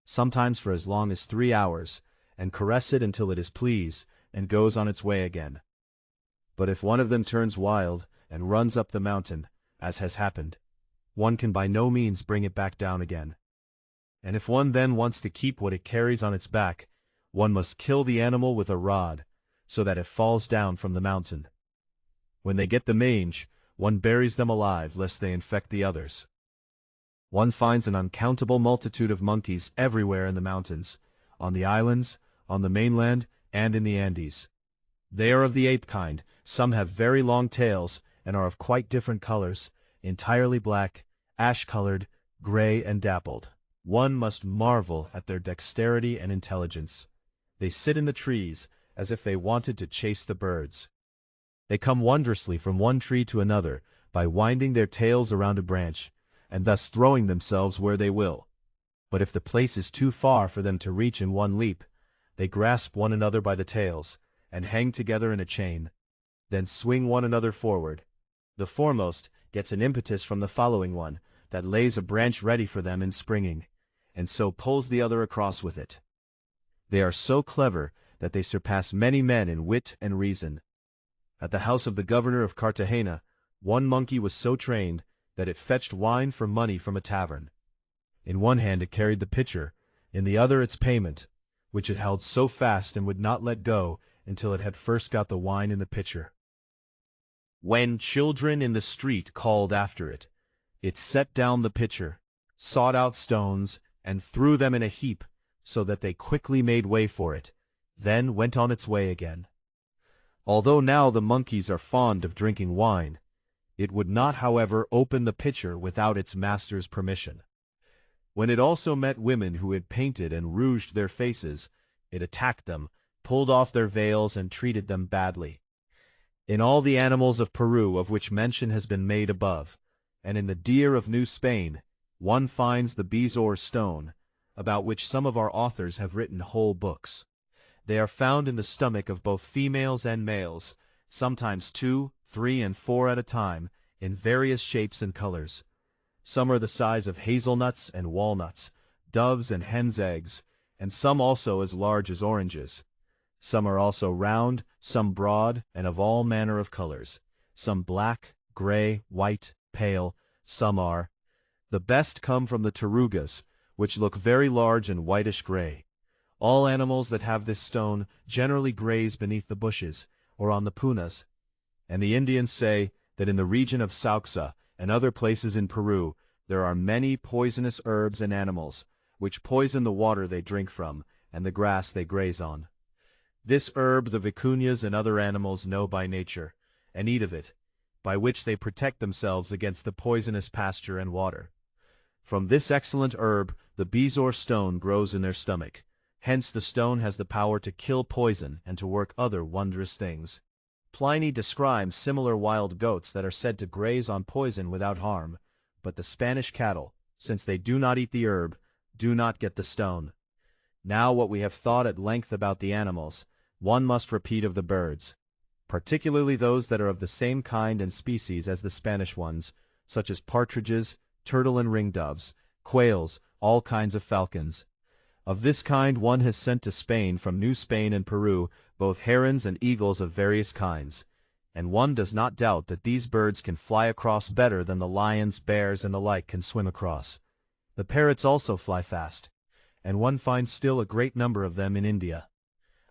sometimes for as long as 3 hours, and caress it until it is pleased and goes on its way again. But if one of them turns wild and runs up the mountain, as has happened, one can by no means bring it back down again. And if one then wants to keep what it carries on its back, one must kill the animal with a rod, so that it falls down from the mountain. When they get the mange, one buries them alive lest they infect the others. One finds an uncountable multitude of monkeys everywhere in the mountains, on the islands, on the mainland, and in the Andes. They are of the ape kind. Some have very long tails and are of quite different colors, entirely black, ash-colored, gray, and dappled. One must marvel at their dexterity and intelligence. They sit in the trees as if they wanted to chase the birds. They come wondrously from one tree to another by winding their tails around a branch, and thus throwing themselves where they will. But if the place is too far for them to reach in one leap, they grasp one another by the tails, and hang together in a chain, then swing one another forward. The foremost gets an impetus from the following one, that lays a branch ready for them in springing, and so pulls the other across with it. They are so clever that they surpass many men in wit and reason. At the house of the governor of Cartagena, one monkey was so trained that it fetched wine for money from a tavern. In one hand it carried the pitcher, in the other its payment, which it held so fast and would not let go until it had first got the wine in the pitcher. When children in the street called after it, it set down the pitcher, sought out stones, and threw them in a heap, so that they quickly made way for it, then went on its way again. Although now the monkeys are fond of drinking wine, it would not, however, open the pitcher without its master's permission. When it also met women who had painted and rouged their faces, it attacked them, pulled off their veils, and treated them badly. In all the animals of Peru of which mention has been made above, and in the deer of New Spain, one finds the bezoar stone, about which some of our authors have written whole books. They are found in the stomach of both females and males, sometimes 2, 3, and 4 at a time, in various shapes and colors. Some are the size of hazelnuts and walnuts, doves and hens' eggs, and some also as large as oranges. Some are also round, some broad, and of all manner of colors, some black, gray, white, pale, some are. The best come from the tarugas, which look very large and whitish-gray. All animals that have this stone generally graze beneath the bushes, or on the punas, and the Indians say that in the region of Sauxa and other places in Peru there are many poisonous herbs and animals, which poison the water they drink from, and the grass they graze on. This herb the vicuñas and other animals know by nature, and eat of it, by which they protect themselves against the poisonous pasture and water. From this excellent herb the bezoar stone grows in their stomach. Hence the stone has the power to kill poison and to work other wondrous things. Pliny describes similar wild goats that are said to graze on poison without harm, but the Spanish cattle, since they do not eat the herb, do not get the stone. Now what we have thought at length about the animals, one must repeat of the birds, particularly those that are of the same kind and species as the Spanish ones, such as partridges, turtle and ring-doves, quails, all kinds of falcons. Of this kind one has sent to Spain from New Spain and Peru both herons and eagles of various kinds, and one does not doubt that these birds can fly across better than the lions, bears, and the like can swim across. The parrots also fly fast, and one finds still a great number of them in India.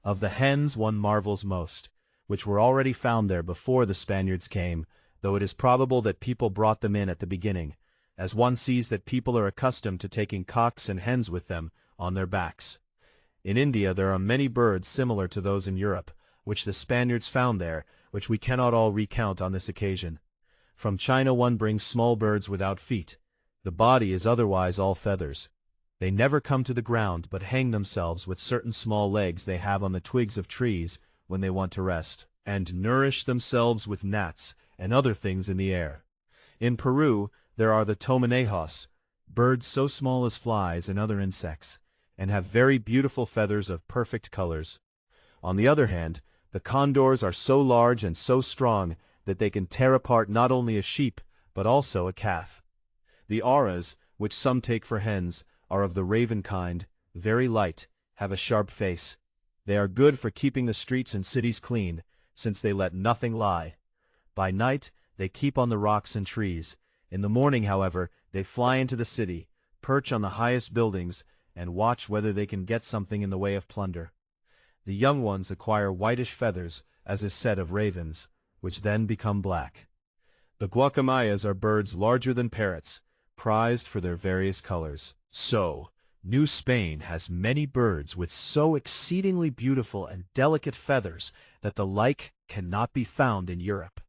Of the hens one marvels most, which were already found there before the Spaniards came, though it is probable that people brought them in at the beginning, as one sees that people are accustomed to taking cocks and hens with them on their backs. In India there are many birds similar to those in Europe, which the Spaniards found there, which we cannot all recount on this occasion. From China one brings small birds without feet. The body is otherwise all feathers. They never come to the ground, but hang themselves with certain small legs they have on the twigs of trees when they want to rest, and nourish themselves with gnats and other things in the air. In Peru there are the tomanejos, birds so small as flies and other insects, and have very beautiful feathers of perfect colors. On the other hand, the condors are so large and so strong that they can tear apart not only a sheep, but also a calf. The auras, which some take for hens, are of the raven kind, very light, have a sharp face. They are good for keeping the streets and cities clean, since they let nothing lie. By night they keep on the rocks and trees. In the morning, however, they fly into the city, perch on the highest buildings, and watch whether they can get something in the way of plunder. The young ones acquire whitish feathers, as is said of ravens, which then become black. The guacamayas are birds larger than parrots, prized for their various colors. So, New Spain has many birds with so exceedingly beautiful and delicate feathers that the like cannot be found in Europe,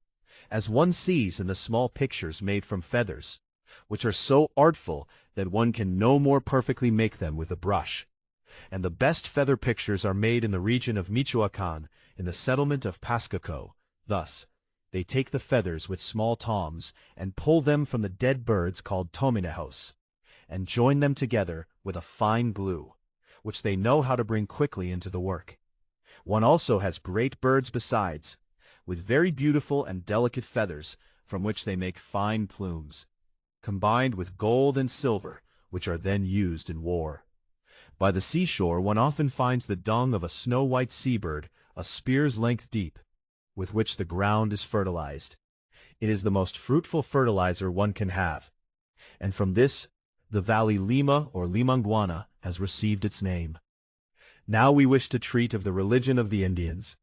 as one sees in the small pictures made from feathers, which are so artful that one can no more perfectly make them with a brush. And the best feather pictures are made in the region of Michoacan, in the settlement of Pascaco. Thus, they take the feathers with small tongs and pull them from the dead birds called tominejos, and join them together with a fine glue, which they know how to bring quickly into the work. One also has great birds besides, with very beautiful and delicate feathers, from which they make fine plumes, combined with gold and silver, which are then used in war. By the seashore one often finds the dung of a snow-white seabird, a spear's length deep, with which the ground is fertilized. It is the most fruitful fertilizer one can have, and from this the valley Lima or Limanguana has received its name. Now we wish to treat of the religion of the Indians,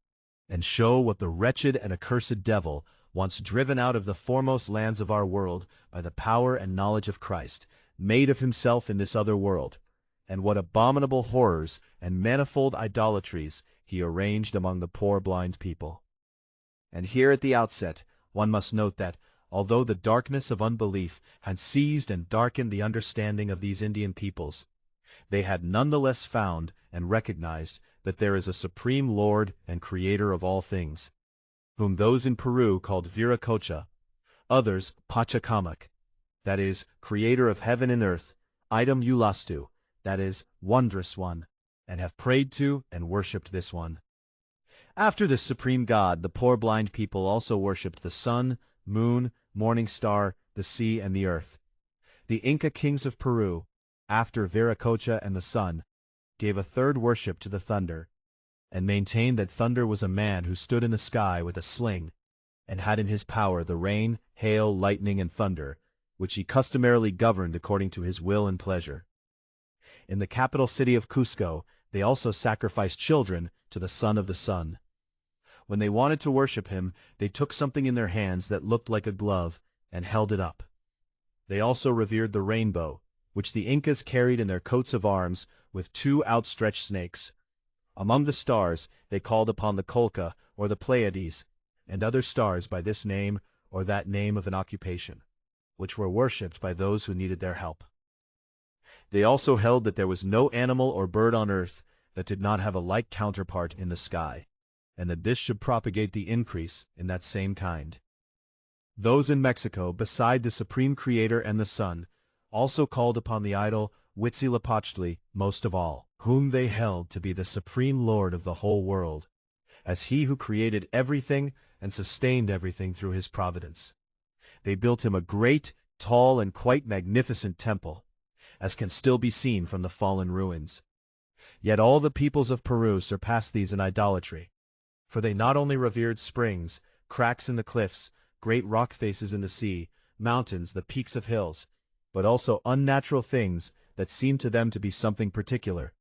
and show what the wretched and accursed devil, once driven out of the foremost lands of our world by the power and knowledge of Christ, made of himself in this other world, and what abominable horrors and manifold idolatries he arranged among the poor blind people. And here at the outset one must note that, although the darkness of unbelief had seized and darkened the understanding of these Indian peoples, they had nonetheless found and recognized that there is a supreme Lord and Creator of all things, whom those in Peru called Viracocha, others Pachacamac, that is, Creator of heaven and earth, Idam Ulastu, that is, Wondrous One, and have prayed to and worshipped this one. After this supreme God, the poor blind people also worshipped the sun, moon, morning star, the sea, and the earth. The Inca kings of Peru, after Viracocha and the sun, gave a third worship to the thunder, and maintained that thunder was a man who stood in the sky with a sling, and had in his power the rain, hail, lightning, and thunder, which he customarily governed according to his will and pleasure. In the capital city of Cusco, they also sacrificed children to the son of the sun. When they wanted to worship him, they took something in their hands that looked like a glove and held it up. They also revered the rainbow, which the Incas carried in their coats of arms with two outstretched snakes. Among the stars they called upon the Colca or the Pleiades, and other stars by this name or that name of an occupation, which were worshipped by those who needed their help. They also held that there was no animal or bird on earth that did not have a like counterpart in the sky, and that this should propagate the increase in that same kind. Those in Mexico, beside the Supreme Creator and the Sun, also called upon the idol Huitzilopochtli most of all, whom they held to be the supreme Lord of the whole world, as he who created everything and sustained everything through his providence. They built him a great, tall, and quite magnificent temple, as can still be seen from the fallen ruins. Yet all the peoples of Peru surpassed these in idolatry, for they not only revered springs, cracks in the cliffs, great rock faces in the sea, mountains, the peaks of hills, but also unnatural things that seemed to them to be something particular.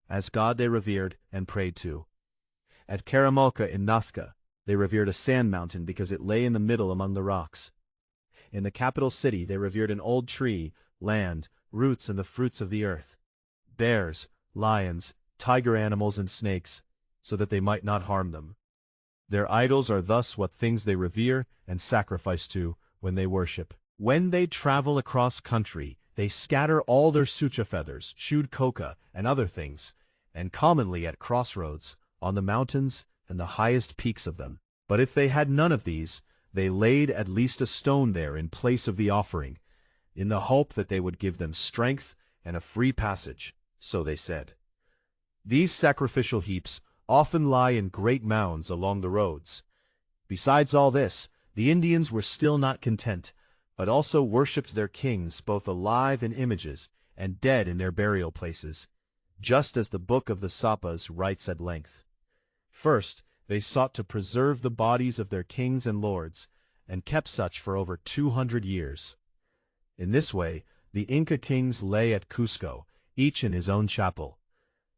As God they revered and prayed to. At Caramalca in Nazca, they revered a sand mountain because it lay in the middle among the rocks. In the capital city they revered an old tree, land, roots, and the fruits of the earth, bears, lions, tiger animals, and snakes, so that they might not harm them. Their idols are thus what things they revere and sacrifice to when they worship. When they travel across country, they scatter all their sucha feathers, chewed coca, and other things, and commonly at crossroads, on the mountains and the highest peaks of them. But if they had none of these, they laid at least a stone there in place of the offering, in the hope that they would give them strength and a free passage, so they said. These sacrificial heaps often lie in great mounds along the roads. Besides all this, the Indians were still not content, but also worshipped their kings both alive in images and dead in their burial places, just as the Book of the Sapas writes at length. First, they sought to preserve the bodies of their kings and lords, and kept such for over 200 years. In this way, the Inca kings lay at Cusco, each in his own chapel,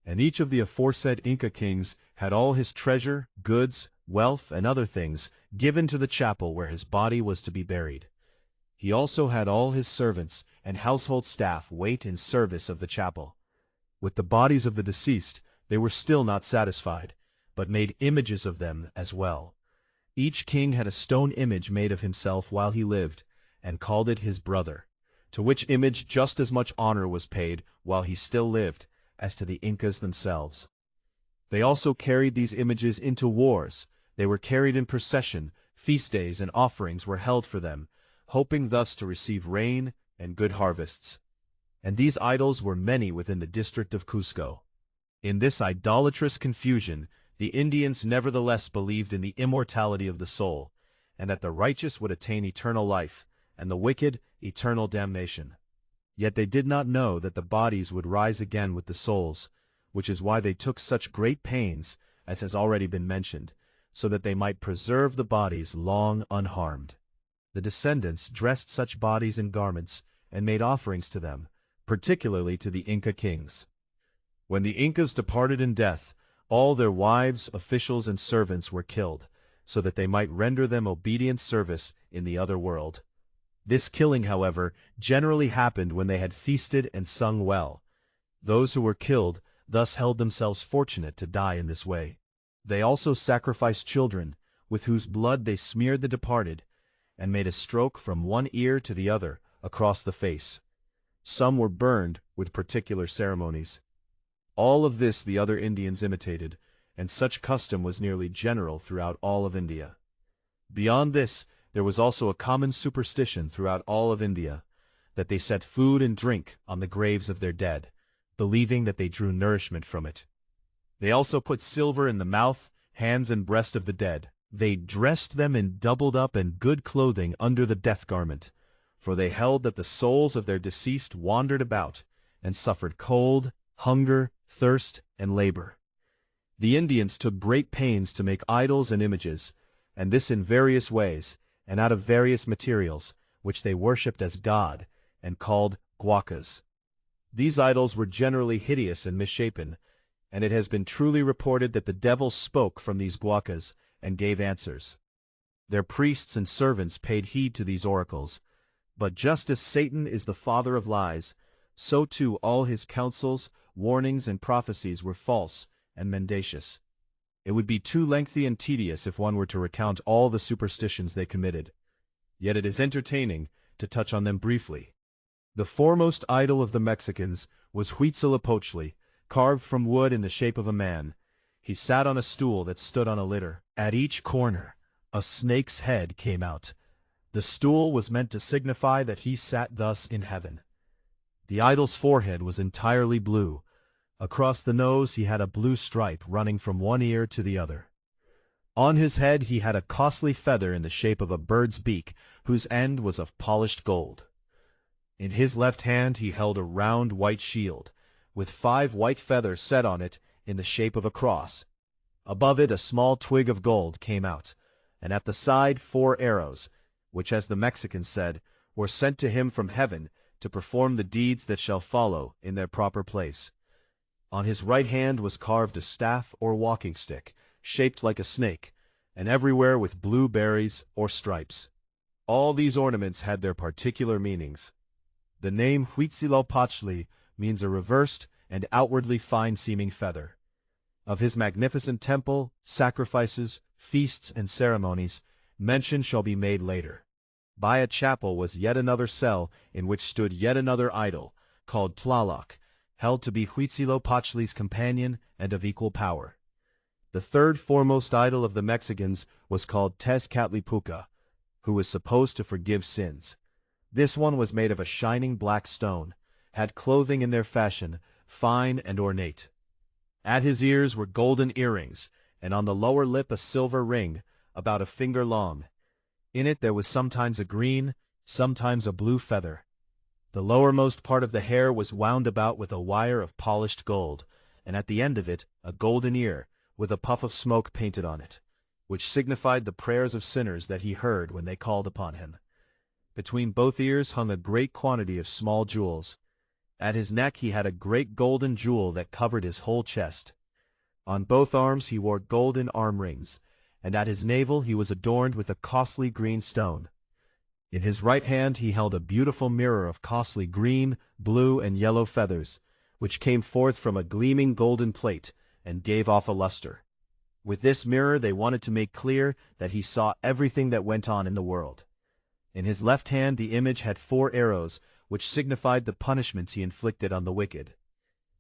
and each of the aforesaid Inca kings had all his treasure, goods, wealth, and other things given to the chapel where his body was to be buried. He also had all his servants and household staff wait in service of the chapel. With the bodies of the deceased, they were still not satisfied, but made images of them as well. Each king had a stone image made of himself while he lived, and called it his brother, to which image just as much honor was paid while he still lived as to the Incas themselves. They also carried these images into wars. They were carried in procession, feast days and offerings were held for them, hoping thus to receive rain and good harvests. And these idols were many within the district of Cusco. In this idolatrous confusion, the Indians nevertheless believed in the immortality of the soul, and that the righteous would attain eternal life, and the wicked eternal damnation. Yet they did not know that the bodies would rise again with the souls, which is why they took such great pains, as has already been mentioned, so that they might preserve the bodies long unharmed. The descendants dressed such bodies in garments and made offerings to them, particularly to the Inca kings. When the Incas departed in death, all their wives, officials, and servants were killed, so that they might render them obedient service in the other world. This killing, however, generally happened when they had feasted and sung well. Those who were killed thus held themselves fortunate to die in this way. They also sacrificed children, with whose blood they smeared the departed, and made a stroke from one ear to the other across the face. Some were burned with particular ceremonies. All of this the other Indians imitated, and such custom was nearly general throughout all of India. Beyond this, there was also a common superstition throughout all of India, that they set food and drink on the graves of their dead, believing that they drew nourishment from it. They also put silver in the mouth, hands, and breast of the dead. They dressed them in doubled up and good clothing under the death garment, for they held that the souls of their deceased wandered about, and suffered cold, hunger, thirst, and labor. The Indians took great pains to make idols and images, and this in various ways, and out of various materials, which they worshipped as God, and called guacas. These idols were generally hideous and misshapen, and it has been truly reported that the devil spoke from these guacas and gave answers. Their priests and servants paid heed to these oracles, but just as Satan is the father of lies, so too all his counsels, warnings, and prophecies were false and mendacious. It would be too lengthy and tedious if one were to recount all the superstitions they committed. Yet it is entertaining to touch on them briefly. The foremost idol of the Mexicans was Huitzilopochtli, carved from wood in the shape of a man. He sat on a stool that stood on a litter. At each corner, a snake's head came out. The stool was meant to signify that he sat thus in heaven. The idol's forehead was entirely blue. Across the nose he had a blue stripe running from one ear to the other. On his head he had a costly feather in the shape of a bird's beak, whose end was of polished gold. In his left hand he held a round white shield, with 5 white feathers set on it in the shape of a cross. Above it a small twig of gold came out, and at the side 4 arrows, which, as the Mexicans said, were sent to him from heaven to perform the deeds that shall follow in their proper place. On his right hand was carved a staff or walking stick, shaped like a snake, and everywhere with blue berries or stripes. All these ornaments had their particular meanings. The name Huitzilopochtli means a reversed and outwardly fine-seeming feather. Of his magnificent temple, sacrifices, feasts, and ceremonies, mention shall be made later. By a chapel was yet another cell in which stood yet another idol, called Tlaloc, held to be Huitzilopochtli's companion and of equal power. The third foremost idol of the Mexicans was called Tezcatlipoca, who was supposed to forgive sins. This one was made of a shining black stone, had clothing in their fashion, fine and ornate. At his ears were golden earrings, and on the lower lip a silver ring, about a finger long. In it there was sometimes a green, sometimes a blue feather. The lowermost part of the hair was wound about with a wire of polished gold, and at the end of it a golden ear, with a puff of smoke painted on it, which signified the prayers of sinners that he heard when they called upon him. Between both ears hung a great quantity of small jewels. At his neck he had a great golden jewel that covered his whole chest. On both arms he wore golden arm rings, and at his navel he was adorned with a costly green stone. In his right hand he held a beautiful mirror of costly green, blue, and yellow feathers, which came forth from a gleaming golden plate and gave off a luster. With this mirror they wanted to make clear that he saw everything that went on in the world. In his left hand the image had 4 arrows, which signified the punishments he inflicted on the wicked.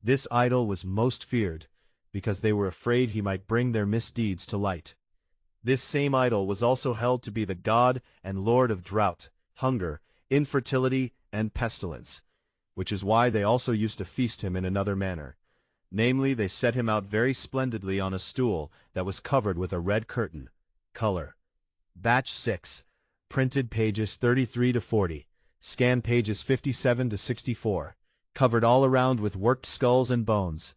This idol was most feared, because they were afraid he might bring their misdeeds to light. This same idol was also held to be the god and lord of drought, hunger, infertility, and pestilence, which is why they also used to feast him in another manner. Namely, they set him out very splendidly on a stool that was covered with a red curtain. Color. Batch 6. Printed pages 33 to 40. Scan pages 57 to 64. Covered all around with worked skulls and bones.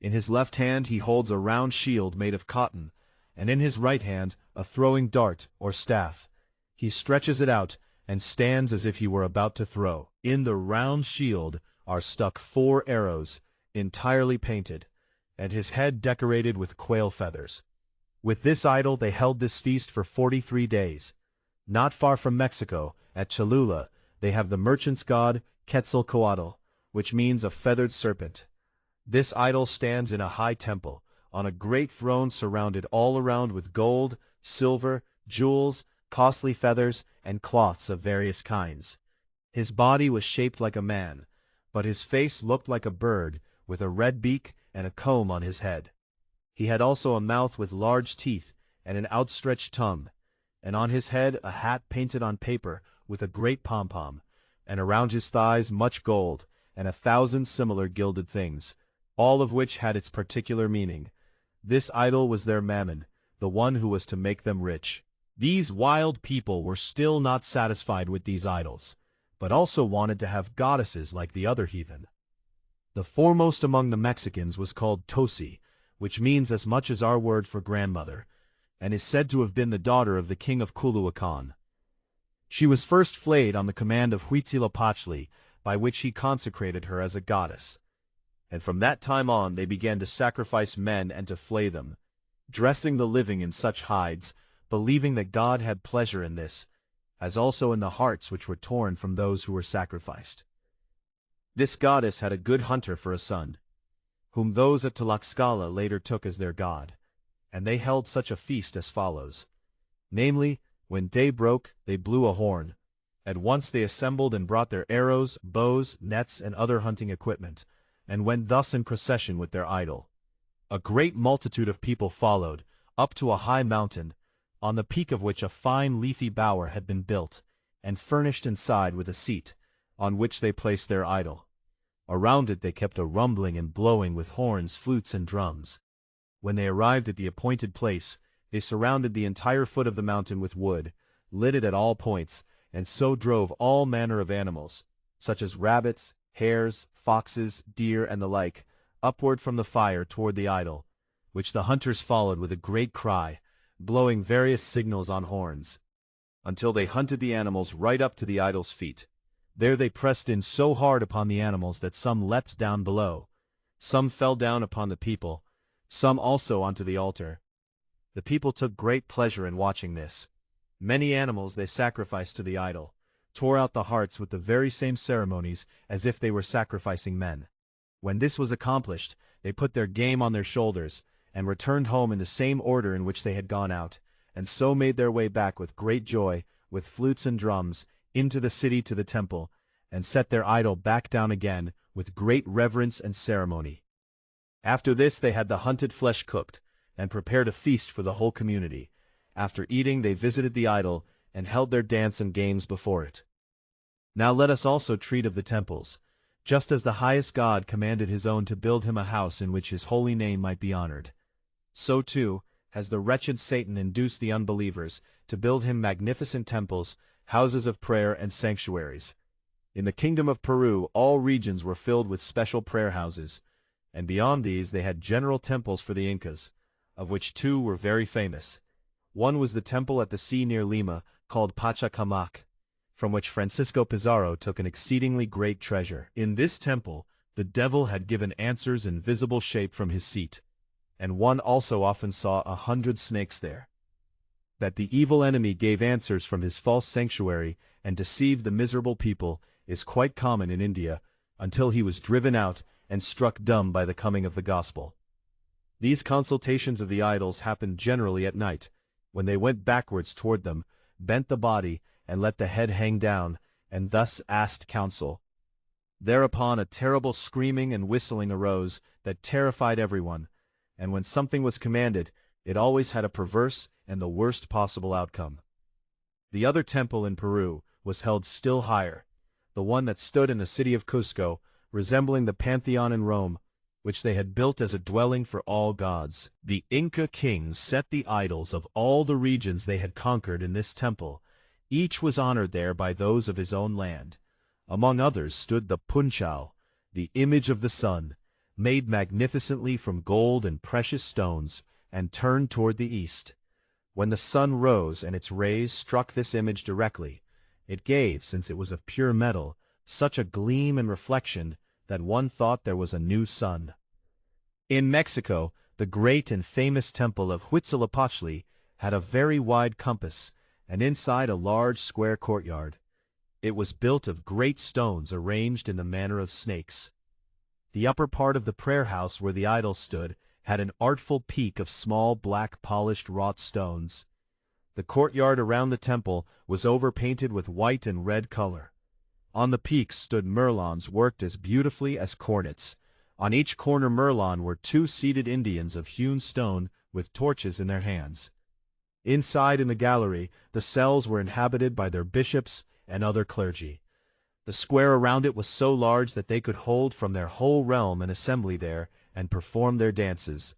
In his left hand he holds a round shield made of cotton, and in his right hand a throwing dart or staff. He stretches it out and stands as if he were about to throw. In the round shield are stuck 4 arrows, entirely painted, and his head decorated with quail feathers. With this idol they held this feast for 43 days. Not far from Mexico, at Cholula, they have the merchant's god Quetzalcoatl, which means a feathered serpent. This idol stands in a high temple, on a great throne surrounded all around with gold, silver, jewels, costly feathers, and cloths of various kinds. His body was shaped like a man, but his face looked like a bird, with a red beak and a comb on his head. He had also a mouth with large teeth and an outstretched tongue, and on his head a hat painted on paper with a great pom-pom, and around his thighs much gold, and 1,000 similar gilded things, all of which had its particular meaning. This idol was their mammon, the one who was to make them rich. These wild people were still not satisfied with these idols, but also wanted to have goddesses like the other heathen. The foremost among the Mexicans was called Tosi, which means as much as our word for grandmother, and is said to have been the daughter of the king of Culhuacan. She was first flayed on the command of Huitzilopochtli, by which he consecrated her as a goddess. And from that time on they began to sacrifice men and to flay them, dressing the living in such hides, believing that God had pleasure in this, as also in the hearts which were torn from those who were sacrificed. This goddess had a good hunter for a son, whom those at Tlaxcala later took as their god, and they held such a feast as follows. Namely, when day broke, they blew a horn. At once they assembled and brought their arrows, bows, nets, and other hunting equipment, and went thus in procession with their idol. A great multitude of people followed, up to a high mountain, on the peak of which a fine leafy bower had been built, and furnished inside with a seat, on which they placed their idol. Around it they kept a rumbling and blowing with horns, flutes, and drums. When they arrived at the appointed place, they surrounded the entire foot of the mountain with wood, lit it at all points, and so drove all manner of animals, such as rabbits, hares, foxes, deer, and the like, upward from the fire toward the idol, which the hunters followed with a great cry, blowing various signals on horns, until they hunted the animals right up to the idol's feet. There they pressed in so hard upon the animals that some leapt down below, some fell down upon the people, some also onto the altar. The people took great pleasure in watching this. Many animals they sacrificed to the idol, tore out the hearts with the very same ceremonies as if they were sacrificing men. When this was accomplished, they put their game on their shoulders, and returned home in the same order in which they had gone out, and so made their way back with great joy, with flutes and drums, into the city to the temple, and set their idol back down again with great reverence and ceremony. After this they had the hunted flesh cooked, and prepared a feast for the whole community. After eating they visited the idol, and held their dance and games before it. Now let us also treat of the temples, just as the highest God commanded his own to build him a house in which his holy name might be honored. So too has the wretched Satan induced the unbelievers to build him magnificent temples, houses of prayer, and sanctuaries. In the kingdom of Peru all regions were filled with special prayer houses, and beyond these they had general temples for the Incas, of which 2 were very famous. One was the temple at the sea near Lima, called Pachacamac, from which Francisco Pizarro took an exceedingly great treasure. In this temple the devil had given answers in visible shape from his seat, and one also often saw 100 snakes there. That the evil enemy gave answers from his false sanctuary and deceived the miserable people is quite common in India, until he was driven out and struck dumb by the coming of the gospel. These consultations of the idols happened generally at night, when they went backwards toward them, bent the body, and let the head hang down, and thus asked counsel. Thereupon a terrible screaming and whistling arose that terrified everyone, and when something was commanded, it always had a perverse and the worst possible outcome. The other temple in Peru was held still higher, the one that stood in the city of Cusco, resembling the Pantheon in Rome, which they had built as a dwelling for all gods. The Inca kings set the idols of all the regions they had conquered in this temple. Each was honored there by those of his own land. Among others stood the Punchal, the image of the sun, made magnificently from gold and precious stones, and turned toward the east. When the sun rose and its rays struck this image directly, it gave, since it was of pure metal, such a gleam and reflection that one thought there was a new sun. In Mexico, the great and famous temple of Huitzilopochtli had a very wide compass, and inside a large square courtyard. It was built of great stones arranged in the manner of snakes. The upper part of the prayer house where the idol stood had an artful peak of small black polished wrought stones. The courtyard around the temple was overpainted with white and red color. On the peaks stood merlons worked as beautifully as cornets. On each corner merlon were 2 seated Indians of hewn stone with torches in their hands. Inside in the gallery, the cells were inhabited by their bishops and other clergy. The square around it was so large that they could hold from their whole realm an assembly there and perform their dances.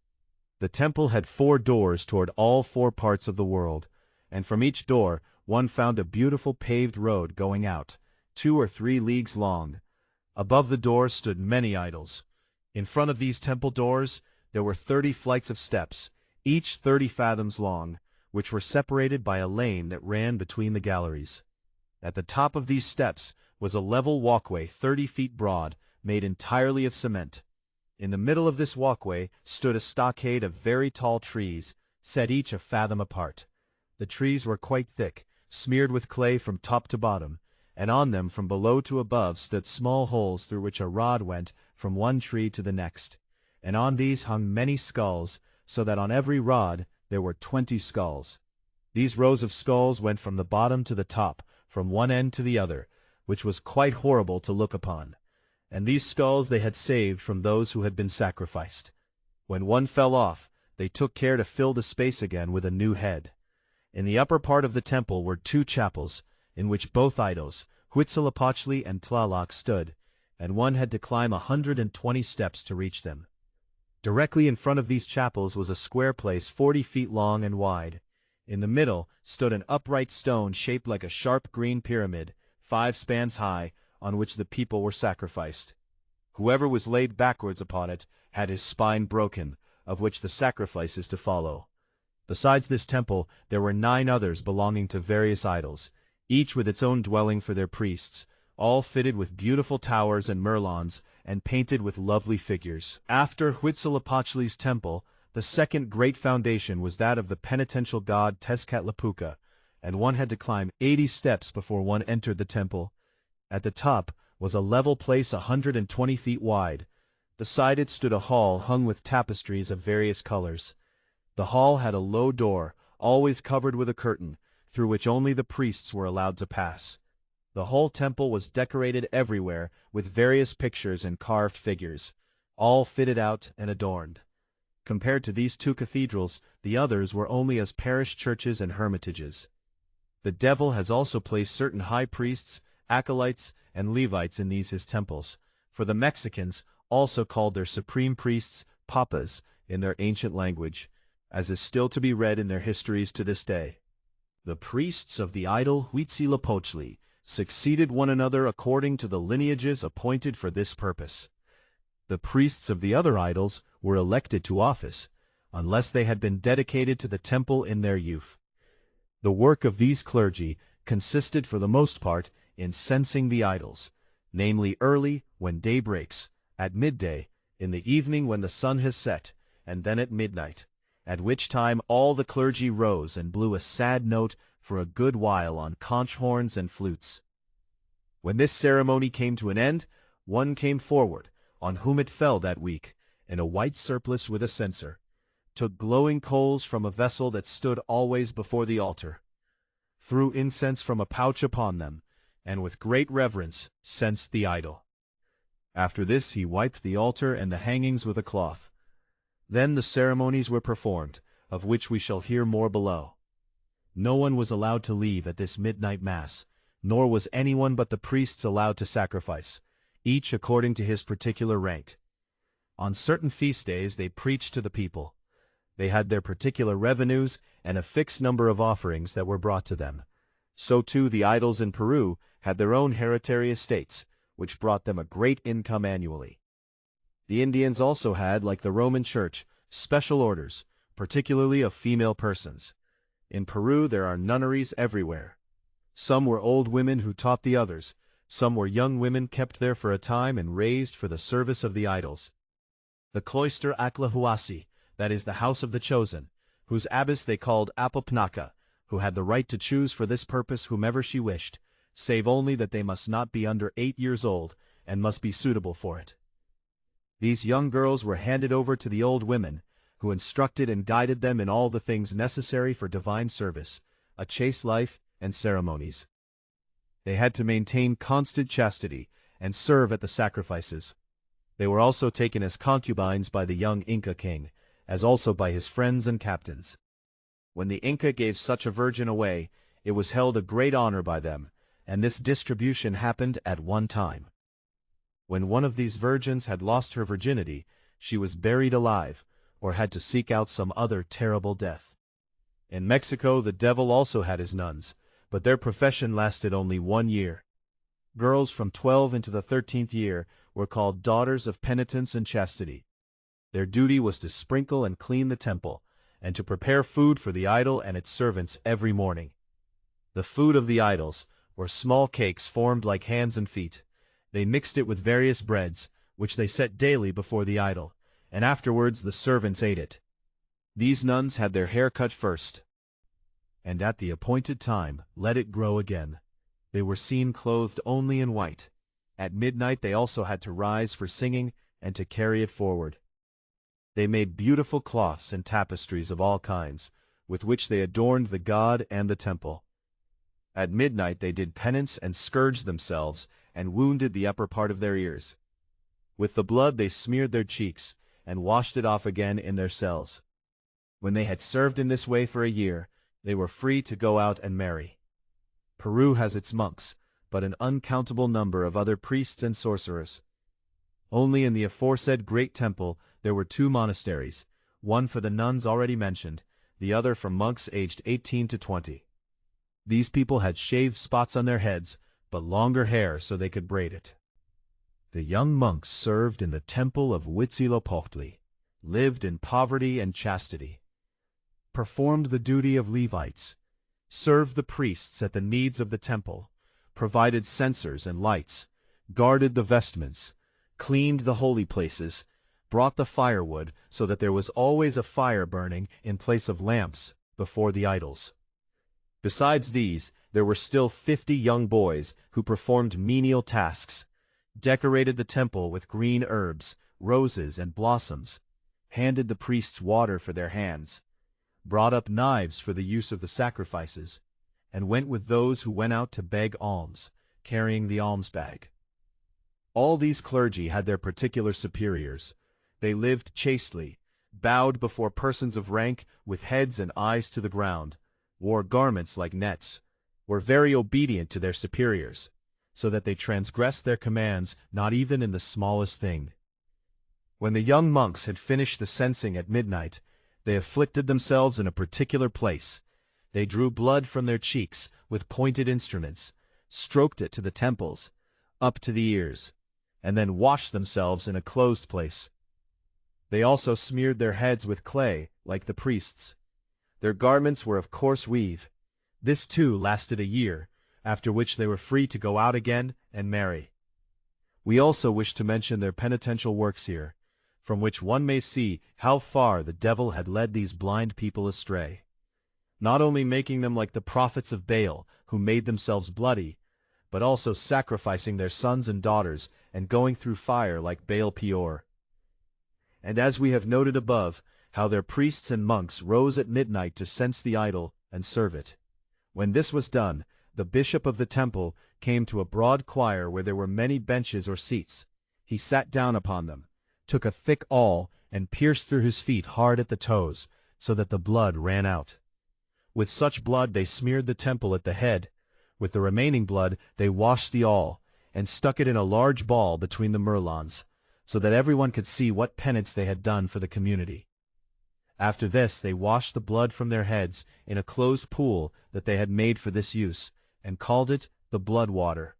The temple had 4 doors toward all 4 parts of the world, and from each door one found a beautiful paved road going out, 2 or 3 leagues long. Above the doors stood many idols. In front of these temple doors there were 30 flights of steps, each 30 fathoms long, which were separated by a lane that ran between the galleries. At the top of these steps was a level walkway 30 feet broad, made entirely of cement. In the middle of this walkway stood a stockade of very tall trees, set each a fathom apart. The trees were quite thick, smeared with clay from top to bottom, and on them from below to above stood small holes through which a rod went from one tree to the next, and on these hung many skulls, so that on every rod there were 20 skulls. These rows of skulls went from the bottom to the top, from one end to the other, which was quite horrible to look upon. And these skulls they had saved from those who had been sacrificed. When one fell off, they took care to fill the space again with a new head. In the upper part of the temple were 2 chapels, in which both idols, Huitzilopochtli and Tlaloc, stood, and one had to climb 120 steps to reach them. Directly in front of these chapels was a square place 40 feet long and wide. In the middle stood an upright stone shaped like a sharp green pyramid, 5 spans high, on which the people were sacrificed. Whoever was laid backwards upon it had his spine broken, of which the sacrifice is to follow. Besides this temple, there were 9 others belonging to various idols, each with its own dwelling for their priests, all fitted with beautiful towers and merlons, and painted with lovely figures. After Huitzilopochtli's temple, the second great foundation was that of the penitential god Tezcatlipoca, and one had to climb 80 steps before one entered the temple. At the top was a level place 120 feet wide. Beside it stood a hall hung with tapestries of various colors. The hall had a low door, always covered with a curtain, through which only the priests were allowed to pass. The whole temple was decorated everywhere with various pictures and carved figures, all fitted out and adorned. Compared to these 2 cathedrals, the others were only as parish churches and hermitages. The devil has also placed certain high priests, acolytes, and Levites in these his temples, for the Mexicans also called their supreme priests papas in their ancient language, as is still to be read in their histories to this day. The priests of the idol Huitzilopochtli succeeded one another according to the lineages appointed for this purpose. The priests of the other idols were elected to office, unless they had been dedicated to the temple in their youth. The work of these clergy consisted for the most part in censing the idols, namely early, when day breaks, at midday, in the evening when the sun has set, and then at midnight, at which time all the clergy rose and blew a sad note for a good while on conch horns and flutes. When this ceremony came to an end, one came forward, on whom it fell that week, in a white surplice with a censer, took glowing coals from a vessel that stood always before the altar, threw incense from a pouch upon them, and with great reverence censed the idol. After this he wiped the altar and the hangings with a cloth. Then the ceremonies were performed, of which we shall hear more below. No one was allowed to leave at this midnight mass, nor was anyone but the priests allowed to sacrifice, each according to his particular rank. On certain feast days they preached to the people. They had their particular revenues and a fixed number of offerings that were brought to them. So too the idols in Peru had their own hereditary estates, which brought them a great income annually. The Indians also had, like the Roman Church, special orders, particularly of female persons. In Peru there are nunneries everywhere. Some were old women who taught the others, some were young women kept there for a time and raised for the service of the idols. The cloister Aclahuasi, that is the house of the chosen, whose abbess they called Apopnaka, who had the right to choose for this purpose whomever she wished, save only that they must not be under 8 years old, and must be suitable for it. These young girls were handed over to the old women, who instructed and guided them in all the things necessary for divine service, a chaste life, and ceremonies. They had to maintain constant chastity, and serve at the sacrifices. They were also taken as concubines by the young Inca king, as also by his friends and captains. When the Inca gave such a virgin away, it was held a great honor by them, and this distribution happened at one time. When one of these virgins had lost her virginity, she was buried alive, or had to seek out some other terrible death. In Mexico the devil also had his nuns, but their profession lasted only 1 year. Girls from 12 into the 13th year were called daughters of penitence and chastity. Their duty was to sprinkle and clean the temple, and to prepare food for the idol and its servants every morning. The food of the idols were small cakes formed like hands and feet. They mixed it with various breads, which they set daily before the idol, and afterwards the servants ate it. These nuns had their hair cut first, and at the appointed time let it grow again. They were seen clothed only in white. At midnight they also had to rise for singing and to carry it forward. They made beautiful cloths and tapestries of all kinds, with which they adorned the god and the temple. At midnight they did penance and scourged themselves, and wounded the upper part of their ears. With the blood they smeared their cheeks, and washed it off again in their cells. When they had served in this way for a year, they were free to go out and marry. Peru has its monks, but an uncountable number of other priests and sorcerers. Only in the aforesaid great temple there were 2 monasteries, one for the nuns already mentioned, the other for monks aged 18 to 20. These people had shaved spots on their heads, but longer hair so they could braid it. The young monks served in the temple of Huitzilopochtli, lived in poverty and chastity, performed the duty of Levites, served the priests at the needs of the temple, provided censers and lights, guarded the vestments, cleaned the holy places, brought the firewood so that there was always a fire burning in place of lamps before the idols. Besides these, there were still 50 young boys who performed menial tasks, decorated the temple with green herbs, roses, and blossoms, handed the priests water for their hands, brought up knives for the use of the sacrifices, and went with those who went out to beg alms, carrying the alms bag. All these clergy had their particular superiors. They lived chastely, bowed before persons of rank with heads and eyes to the ground, wore garments like nets, were very obedient to their superiors, so that they transgressed their commands not even in the smallest thing. When the young monks had finished the censing at midnight, they afflicted themselves in a particular place. They drew blood from their cheeks with pointed instruments, stroked it to the temples, up to the ears, and then washed themselves in a closed place. They also smeared their heads with clay, like the priests. Their garments were of coarse weave. This too lasted a year, after which they were free to go out again and marry. We also wish to mention their penitential works here, from which one may see how far the devil had led these blind people astray, not only making them like the prophets of Baal, who made themselves bloody, but also sacrificing their sons and daughters and going through fire like Baal Peor. And as we have noted above, how their priests and monks rose at midnight to cense the idol and serve it. When this was done, the bishop of the temple came to a broad choir where there were many benches or seats. He sat down upon them, took a thick awl, and pierced through his feet hard at the toes, so that the blood ran out. With such blood they smeared the temple at the head. With the remaining blood they washed the awl, and stuck it in a large ball between the merlons, so that everyone could see what penance they had done for the community. After this they washed the blood from their heads in a closed pool that they had made for this use, and called it the blood water.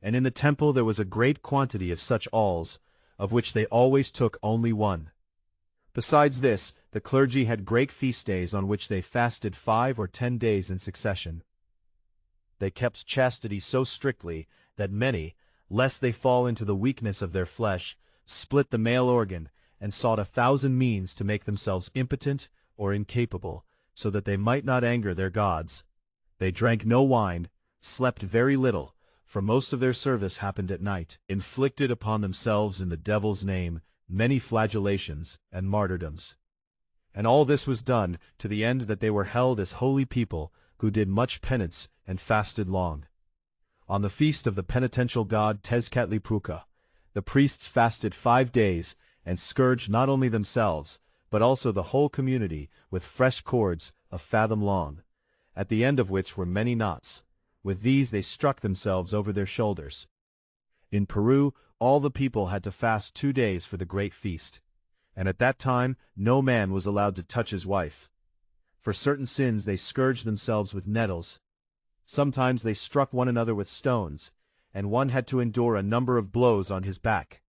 And in the temple there was a great quantity of such awls, of which they always took only one. Besides this, the clergy had great feast days on which they fasted 5 or 10 days in succession. They kept chastity so strictly that many, lest they fall into the weakness of their flesh, split the male organ, and sought 1,000 means to make themselves impotent or incapable, so that they might not anger their gods. They drank no wine, slept very little, for most of their service happened at night, inflicted upon themselves in the devil's name many flagellations and martyrdoms. And all this was done to the end that they were held as holy people who did much penance and fasted long. On the feast of the penitential god Tezcatlipoca, the priests fasted 5 days and scourged not only themselves, but also the whole community with fresh cords a fathom long, at the end of which were many knots. With these they struck themselves over their shoulders. In Peru, all the people had to fast 2 days for the great feast, and at that time no man was allowed to touch his wife. For certain sins they scourged themselves with nettles. Sometimes they struck one another with stones, and one had to endure a number of blows on his back.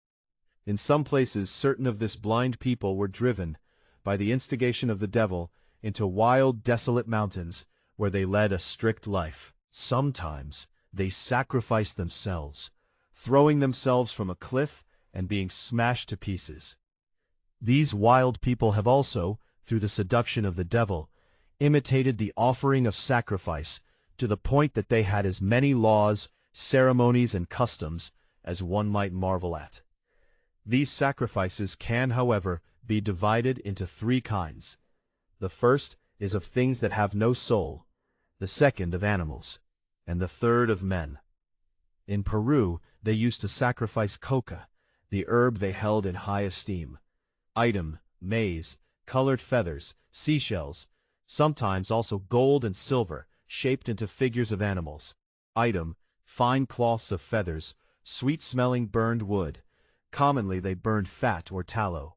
In some places certain of this blind people were driven, by the instigation of the devil, into wild, desolate mountains, where they led a strict life. Sometimes they sacrificed themselves, throwing themselves from a cliff and being smashed to pieces. These wild people have also, through the seduction of the devil, imitated the offering of sacrifice to the point that they had as many laws, ceremonies, and customs as one might marvel at. These sacrifices can, however, be divided into 3 kinds. The first is of things that have no soul, the second of animals, and the third of men. In Peru, they used to sacrifice coca, the herb they held in high esteem. Item, maize, colored feathers, seashells, sometimes also gold and silver, shaped into figures of animals. Item, fine cloths of feathers, sweet-smelling burned wood. Commonly they burned fat or tallow.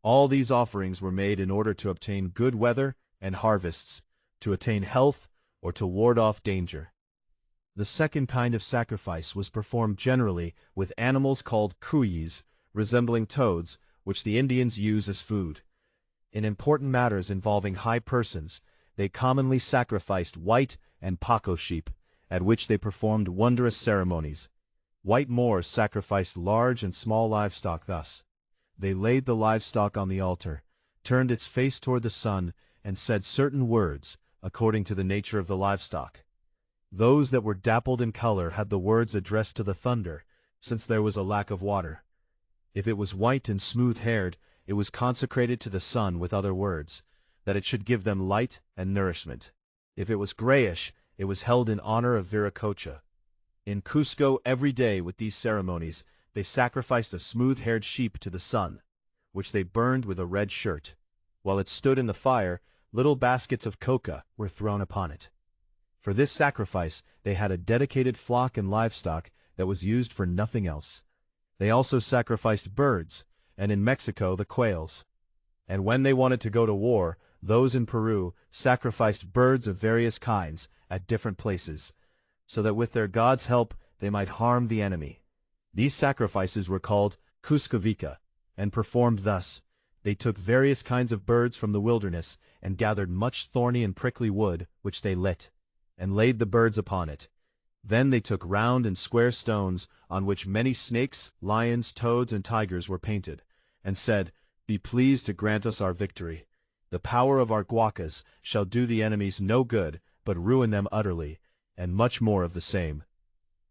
All these offerings were made in order to obtain good weather and harvests, to attain health, or to ward off danger. The second kind of sacrifice was performed generally with animals called cuyes, resembling toads, which the Indians use as food. In important matters involving high persons, they commonly sacrificed white and Paco sheep, at which they performed wondrous ceremonies. White Moors sacrificed large and small livestock thus. They laid the livestock on the altar, turned its face toward the sun, and said certain words, according to the nature of the livestock. Those that were dappled in color had the words addressed to the thunder, since there was a lack of water. If it was white and smooth-haired, it was consecrated to the sun with other words, that it should give them light and nourishment. If it was grayish, it was held in honor of Viracocha. In Cusco every day with these ceremonies, they sacrificed a smooth-haired sheep to the sun, which they burned with a red shirt. While it stood in the fire, little baskets of coca were thrown upon it. For this sacrifice they had a dedicated flock and livestock that was used for nothing else. They also sacrificed birds, and in Mexico the quails. And when they wanted to go to war, those in Peru sacrificed birds of various kinds at different places, so that with their God's help they might harm the enemy. These sacrifices were called Cuscovica, and performed thus. They took various kinds of birds from the wilderness, and gathered much thorny and prickly wood, which they lit, and laid the birds upon it. Then they took round and square stones, on which many snakes, lions, toads, and tigers were painted, and said, "Be pleased to grant us our victory. The power of our guacas shall do the enemies no good, but ruin them utterly," and much more of the same.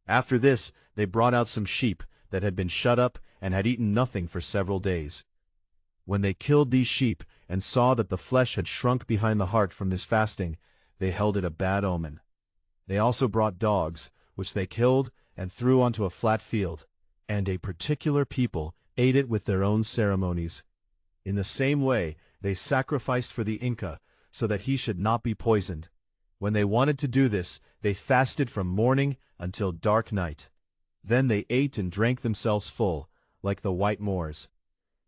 After this they brought out some sheep that had been shut up and had eaten nothing for several days. When they killed these sheep and saw that the flesh had shrunk behind the heart from this fasting, they held it a bad omen. They also brought dogs, which they killed and threw onto a flat field, and a particular people ate it with their own ceremonies. In the same way, they sacrificed for the Inca, so that he should not be poisoned. When they wanted to do this, they fasted from morning until dark night. Then they ate and drank themselves full, like the white Moors.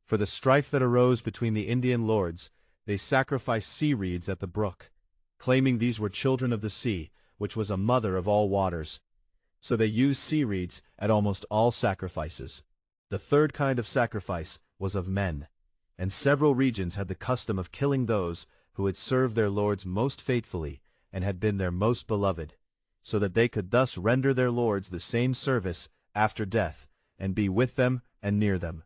For the strife that arose between the Indian lords, they sacrificed sea reeds at the brook, claiming these were children of the sea, which was a mother of all waters. So they used sea reeds at almost all sacrifices. The third kind of sacrifice was of men, and several regions had the custom of killing those who had served their lords most faithfully and had been their most beloved, so that they could thus render their lords the same service after death, and be with them and near them.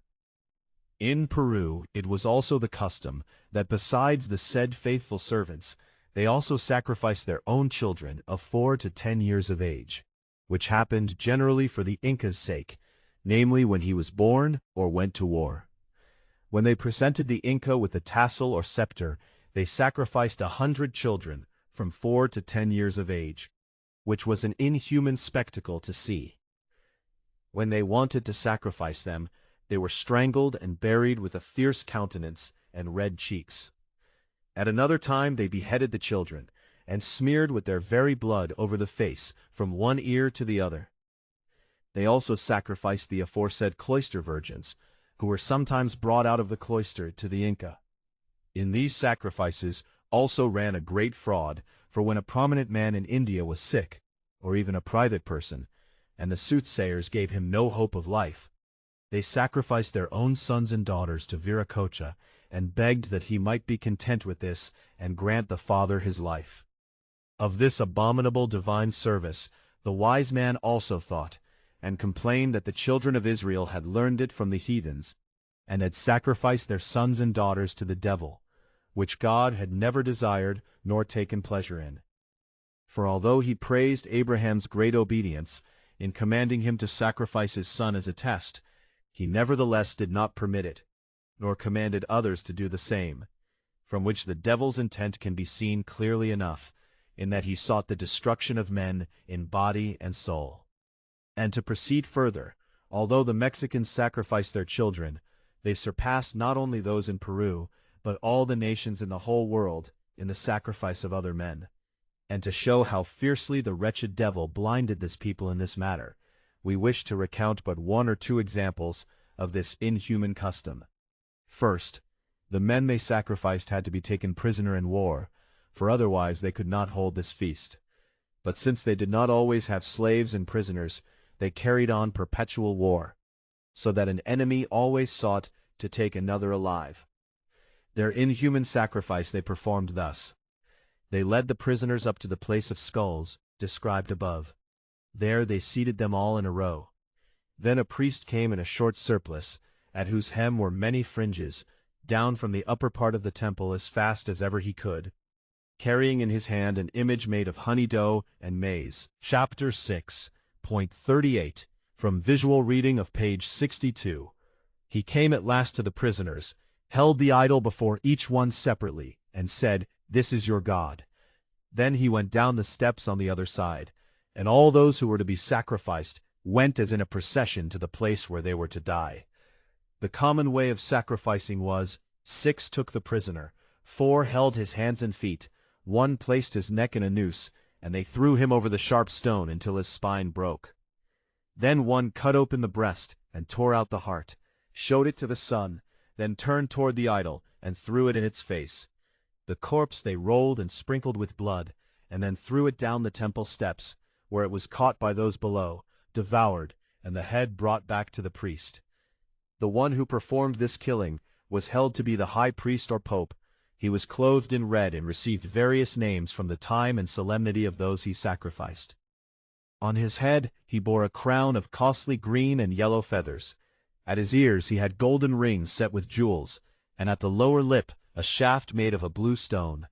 In Peru it was also the custom that besides the said faithful servants, they also sacrificed their own children of 4 to 10 years of age, which happened generally for the Inca's sake, namely when he was born or went to war. When they presented the Inca with a tassel or scepter, they sacrificed 100 children from 4 to 10 years of age, which was an inhuman spectacle to see. When they wanted to sacrifice them, they were strangled and buried with a fierce countenance and red cheeks. At another time they beheaded the children, and smeared with their very blood over the face from one ear to the other. They also sacrificed the aforesaid cloister virgins, who were sometimes brought out of the cloister to the Inca. In these sacrifices also ran a great fraud, for when a prominent man in India was sick, or even a private person, and the soothsayers gave him no hope of life, they sacrificed their own sons and daughters to Viracocha, and begged that he might be content with this and grant the father his life. Of this abominable divine service the wise man also thought, and complained that the children of Israel had learned it from the heathens, and had sacrificed their sons and daughters to the devil, which God had never desired nor taken pleasure in. For although he praised Abraham's great obedience in commanding him to sacrifice his son as a test, he nevertheless did not permit it, nor commanded others to do the same, from which the devil's intent can be seen clearly enough, in that he sought the destruction of men in body and soul. And to proceed further, although the Mexicans sacrificed their children, they surpassed not only those in Peru, but all the nations in the whole world in the sacrifice of other men. And to show how fiercely the wretched devil blinded this people in this matter, we wish to recount but 1 or 2 examples of this inhuman custom. First, the men they sacrificed had to be taken prisoner in war, for otherwise they could not hold this feast. But since they did not always have slaves and prisoners, they carried on perpetual war, so that an enemy always sought to take another alive. Their inhuman sacrifice they performed thus. They led the prisoners up to the place of skulls, described above. There they seated them all in a row. Then a priest came in a short surplice, at whose hem were many fringes, down from the upper part of the temple as fast as ever he could, carrying in his hand an image made of honey dough and maize. Chapter 6.38, from visual reading of page 62. He came at last to the prisoners, held the idol before each one separately, and said, "This is your God." Then he went down the steps on the other side, and all those who were to be sacrificed went as in a procession to the place where they were to die. The common way of sacrificing was, 6 took the prisoner, 4 held his hands and feet, 1 placed his neck in a noose, and they threw him over the sharp stone until his spine broke. Then 1 cut open the breast and tore out the heart, showed it to the sun, then turned toward the idol and threw it in its face. The corpse they rolled and sprinkled with blood, and then threw it down the temple steps, where it was caught by those below, devoured, and the head brought back to the priest. The one who performed this killing was held to be the high priest or pope. He was clothed in red and received various names from the time and solemnity of those he sacrificed. On his head he bore a crown of costly green and yellow feathers. At his ears he had golden rings set with jewels, and at the lower lip a shaft made of a blue stone.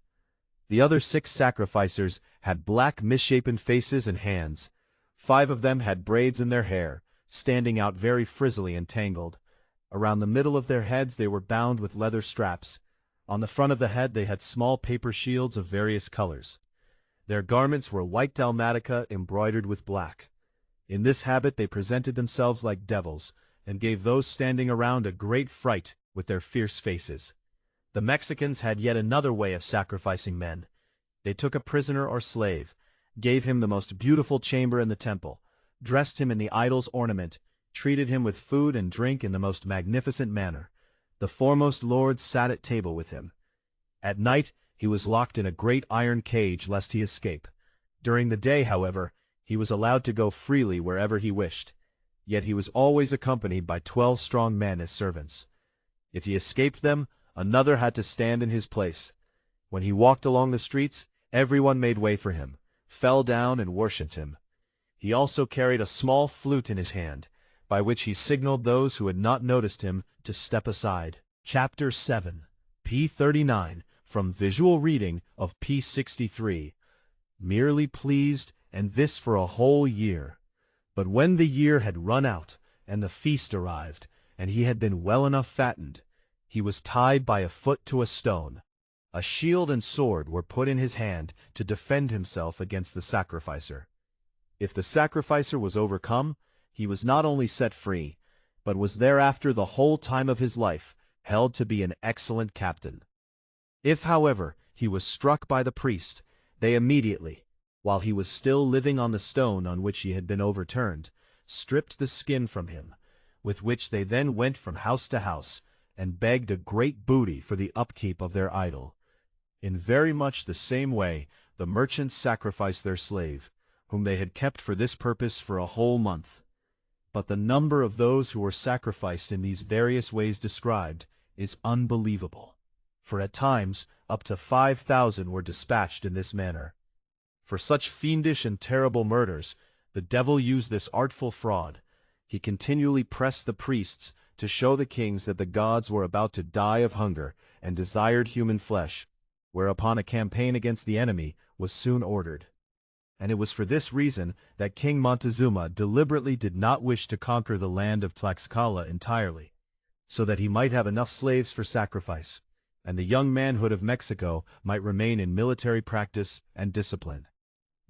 The other 6 sacrificers had black misshapen faces and hands. 5 of them had braids in their hair, standing out very frizzly and tangled. Around the middle of their heads they were bound with leather straps. On the front of the head they had small paper shields of various colors. Their garments were white dalmatica embroidered with black. In this habit they presented themselves like devils, and gave those standing around a great fright with their fierce faces. The Mexicans had yet another way of sacrificing men. They took a prisoner or slave, gave him the most beautiful chamber in the temple, dressed him in the idol's ornament, treated him with food and drink in the most magnificent manner. The foremost lord sat at table with him. At night he was locked in a great iron cage lest he escape. During the day, however, he was allowed to go freely wherever he wished. Yet he was always accompanied by 12 strong men as servants. If he escaped them, another had to stand in his place. When he walked along the streets, everyone made way for him, fell down and worshipped him. He also carried a small flute in his hand, by which he signaled those who had not noticed him to step aside. Chapter 7, p. 39, from visual reading of p. 63. Merely pleased, and this for a whole year. But when the year had run out, and the feast arrived, and he had been well enough fattened, he was tied by a foot to a stone. A shield and sword were put in his hand to defend himself against the sacrificer. If the sacrificer was overcome, he was not only set free, but was thereafter the whole time of his life held to be an excellent captain. If, however, he was struck by the priest, they immediately, while he was still living on the stone on which he had been overturned, stripped the skin from him, with which they then went from house to house, and begged a great booty for the upkeep of their idol. In very much the same way, the merchants sacrificed their slave, whom they had kept for this purpose for a whole month. But the number of those who were sacrificed in these various ways described is unbelievable, for at times up to 5,000 were dispatched in this manner. For such fiendish and terrible murders, the devil used this artful fraud. He continually pressed the priests to show the kings that the gods were about to die of hunger and desired human flesh, whereupon a campaign against the enemy was soon ordered. And it was for this reason that King Montezuma deliberately did not wish to conquer the land of Tlaxcala entirely, so that he might have enough slaves for sacrifice, and the young manhood of Mexico might remain in military practice and discipline.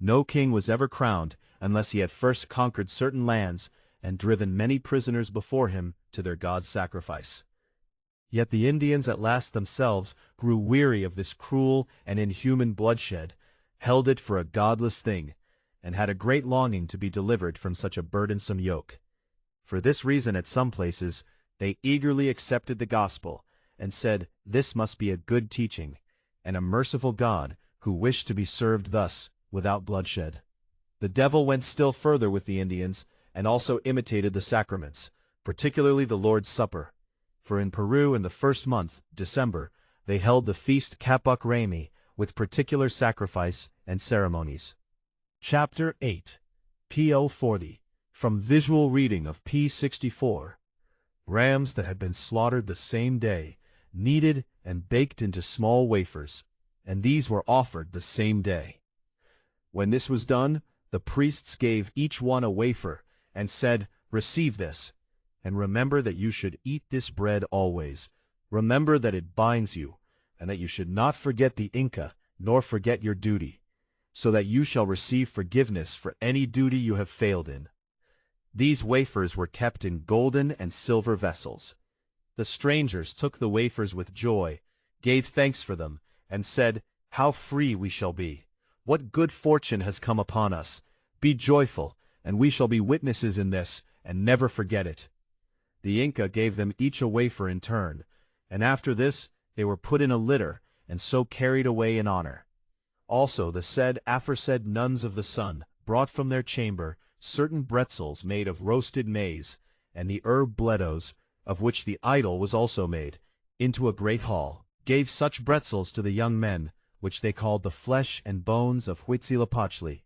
No king was ever crowned unless he had first conquered certain lands and driven many prisoners before him to their god's sacrifice. Yet the Indians at last themselves grew weary of this cruel and inhuman bloodshed, held it for a godless thing, and had a great longing to be delivered from such a burdensome yoke. For this reason at some places they eagerly accepted the gospel, and said this must be a good teaching, and a merciful God who wished to be served thus, without bloodshed. The devil went still further with the Indians, and also imitated the sacraments, particularly the Lord's Supper. For in Peru in the first month, December, they held the feast Kapuk Rami, with particular sacrifice and ceremonies. Chapter 8, p. 40, from visual reading of p. 64. Rams that had been slaughtered the same day, kneaded and baked into small wafers, and these were offered the same day. When this was done, the priests gave each one a wafer, and said, "Receive this, and remember that you should eat this bread always. Remember that it binds you, and that you should not forget the Inca, nor forget your duty, so that you shall receive forgiveness for any duty you have failed in." These wafers were kept in golden and silver vessels. The strangers took the wafers with joy, gave thanks for them, and said, "How free we shall be! What good fortune has come upon us! Be joyful, and we shall be witnesses in this, and never forget it." The Inca gave them each a wafer in turn, and after this they were put in a litter, and so carried away in honor. Also the said aforesaid nuns of the sun brought from their chamber certain bretzels made of roasted maize, and the herb bledos, of which the idol was also made, into a great hall, gave such bretzels to the young men, which they called the flesh and bones of Huitzilopochtli.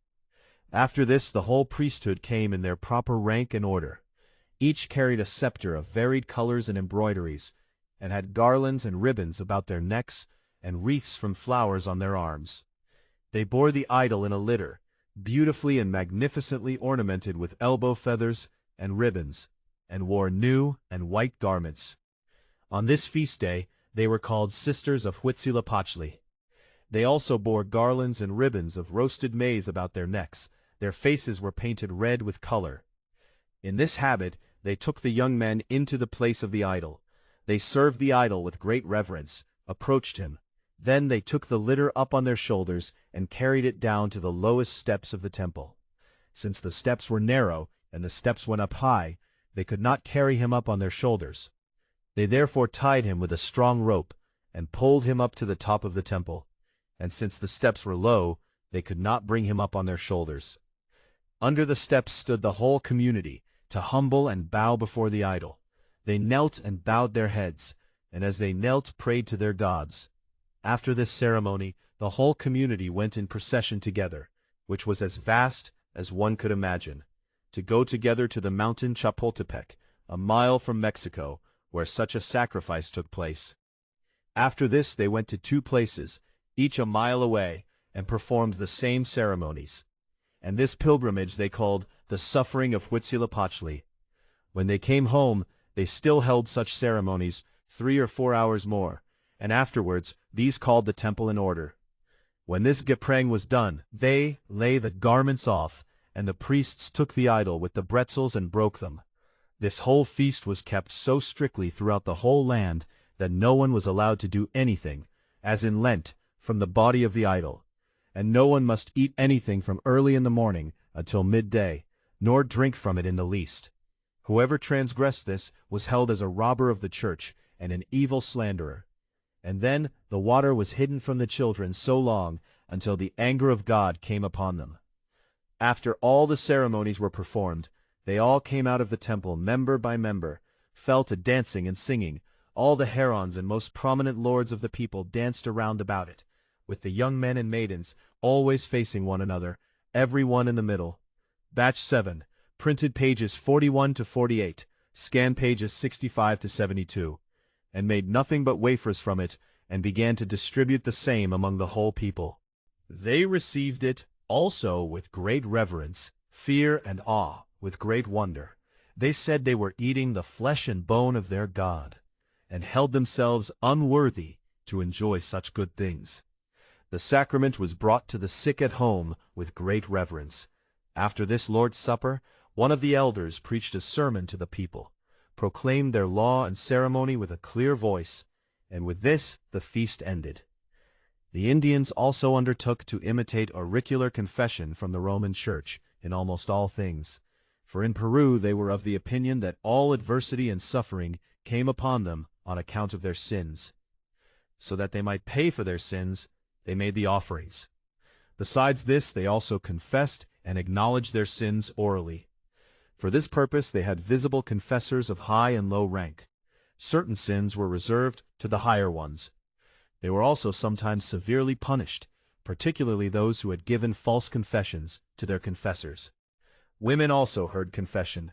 After this the whole priesthood came in their proper rank and order. Each carried a scepter of varied colors and embroideries, and had garlands and ribbons about their necks, and wreaths from flowers on their arms. They bore the idol in a litter, beautifully and magnificently ornamented with elbow feathers and ribbons, and wore new and white garments. On this feast day they were called Sisters of Huitzilopochtli. They also bore garlands and ribbons of roasted maize about their necks. Their faces were painted red with color. In this habit, they took the young men into the place of the idol. They served the idol with great reverence, approached him. Then they took the litter up on their shoulders and carried it down to the lowest steps of the temple. Since the steps were narrow and the steps went up high, they could not carry him up on their shoulders. They therefore tied him with a strong rope and pulled him up to the top of the temple. And since the steps were low, they could not bring him up on their shoulders. Under the steps stood the whole community, to humble and bow before the idol. They knelt and bowed their heads, and as they knelt prayed to their gods. After this ceremony, the whole community went in procession together, which was as vast as one could imagine, to go together to the mountain Chapultepec, a mile from Mexico, where such a sacrifice took place. After this they went to two places, each a mile away, and performed the same ceremonies. And this pilgrimage they called the suffering of Huitzilopochtli. When they came home, they still held such ceremonies 3 or 4 hours more, and afterwards these called the temple in order. When this gepreng was done, they lay the garments off, and the priests took the idol with the bretzels and broke them. This whole feast was kept so strictly throughout the whole land that no one was allowed to do anything, as in Lent, from the body of the idol. And no one must eat anything from early in the morning until midday, nor drink from it in the least. Whoever transgressed this was held as a robber of the church and an evil slanderer. And then the water was hidden from the children so long until the anger of God came upon them. After all the ceremonies were performed, they all came out of the temple member by member, fell to dancing and singing. All the herons and most prominent lords of the people danced around about it, with the young men and maidens always facing one another, every one in the middle. Batch 7, printed pages 41 to 48, scanned pages 65 to 72, and made nothing but wafers from it, and began to distribute the same among the whole people. They received it also with great reverence, fear, and awe, with great wonder. They said they were eating the flesh and bone of their God, and held themselves unworthy to enjoy such good things. The sacrament was brought to the sick at home with great reverence. After this Lord's Supper, one of the elders preached a sermon to the people, proclaimed their law and ceremony with a clear voice, and with this the feast ended. The Indians also undertook to imitate auricular confession from the Roman Church in almost all things, for in Peru they were of the opinion that all adversity and suffering came upon them on account of their sins. So that they might pay for their sins, they made the offerings. Besides this, they also confessed and acknowledged their sins orally. For this purpose they had visible confessors of high and low rank. Certain sins were reserved to the higher ones. They were also sometimes severely punished, particularly those who had given false confessions to their confessors. Women also heard confession.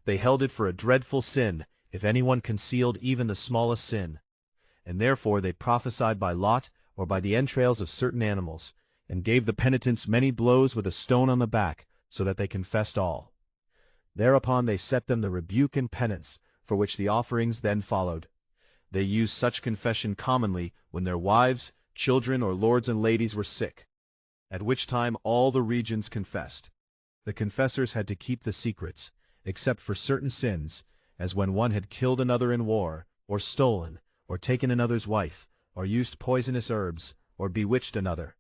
They held it for a dreadful sin if anyone concealed even the smallest sin, and therefore they prophesied by lot or by the entrails of certain animals, and gave the penitents many blows with a stone on the back, so that they confessed all. Thereupon they set them the rebuke and penance, for which the offerings then followed. They used such confession commonly when their wives, children, or lords and ladies were sick, at which time all the regions confessed. The confessors had to keep the secrets, except for certain sins, as when one had killed another in war, or stolen, or taken another's wife, or used poisonous herbs, or bewitched another.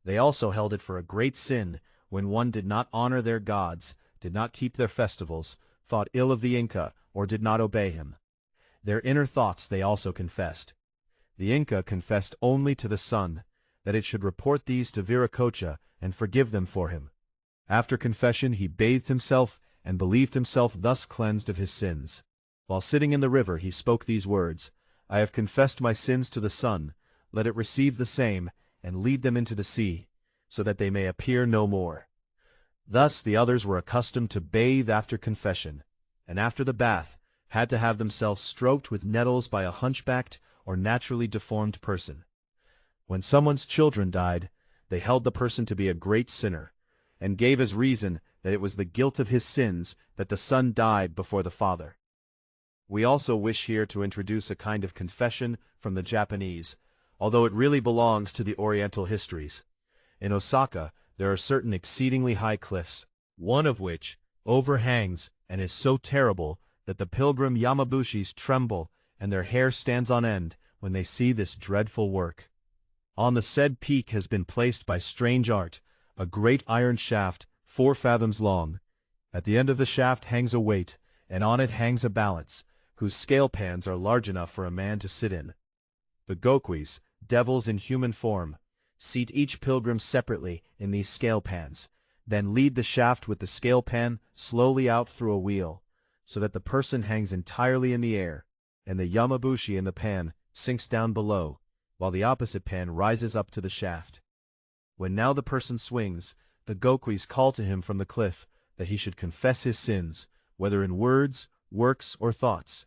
They also held it for a great sin when one did not honor their gods, did not keep their festivals, thought ill of the Inca, or did not obey him. Their inner thoughts they also confessed. The Inca confessed only to the sun, that it should report these to Viracocha and forgive them for him. After confession he bathed himself and believed himself thus cleansed of his sins. While sitting in the river he spoke these words, "I have confessed my sins to the sun, let it receive the same, and lead them into the sea, so that they may appear no more." Thus the others were accustomed to bathe after confession, and after the bath had to have themselves stroked with nettles by a hunchbacked or naturally deformed person. When someone's children died, they held the person to be a great sinner, and gave as reason that it was the guilt of his sins that the son died before the father. We also wish here to introduce a kind of confession from the Japanese, although it really belongs to the Oriental histories. In Osaka, there are certain exceedingly high cliffs, one of which overhangs and is so terrible that the pilgrim Yamabushis tremble and their hair stands on end when they see this dreadful work. On the said peak has been placed by strange art a great iron shaft 4 fathoms long. At the end of the shaft hangs a weight, and on it hangs a balance, whose scale pans are large enough for a man to sit in. The gokwis, devils in human form, seat each pilgrim separately in these scale pans, then lead the shaft with the scale pan slowly out through a wheel, so that the person hangs entirely in the air, and the yamabushi in the pan sinks down below, while the opposite pan rises up to the shaft. When now the person swings, the gokwis call to him from the cliff that he should confess his sins, whether in words, works, or thoughts.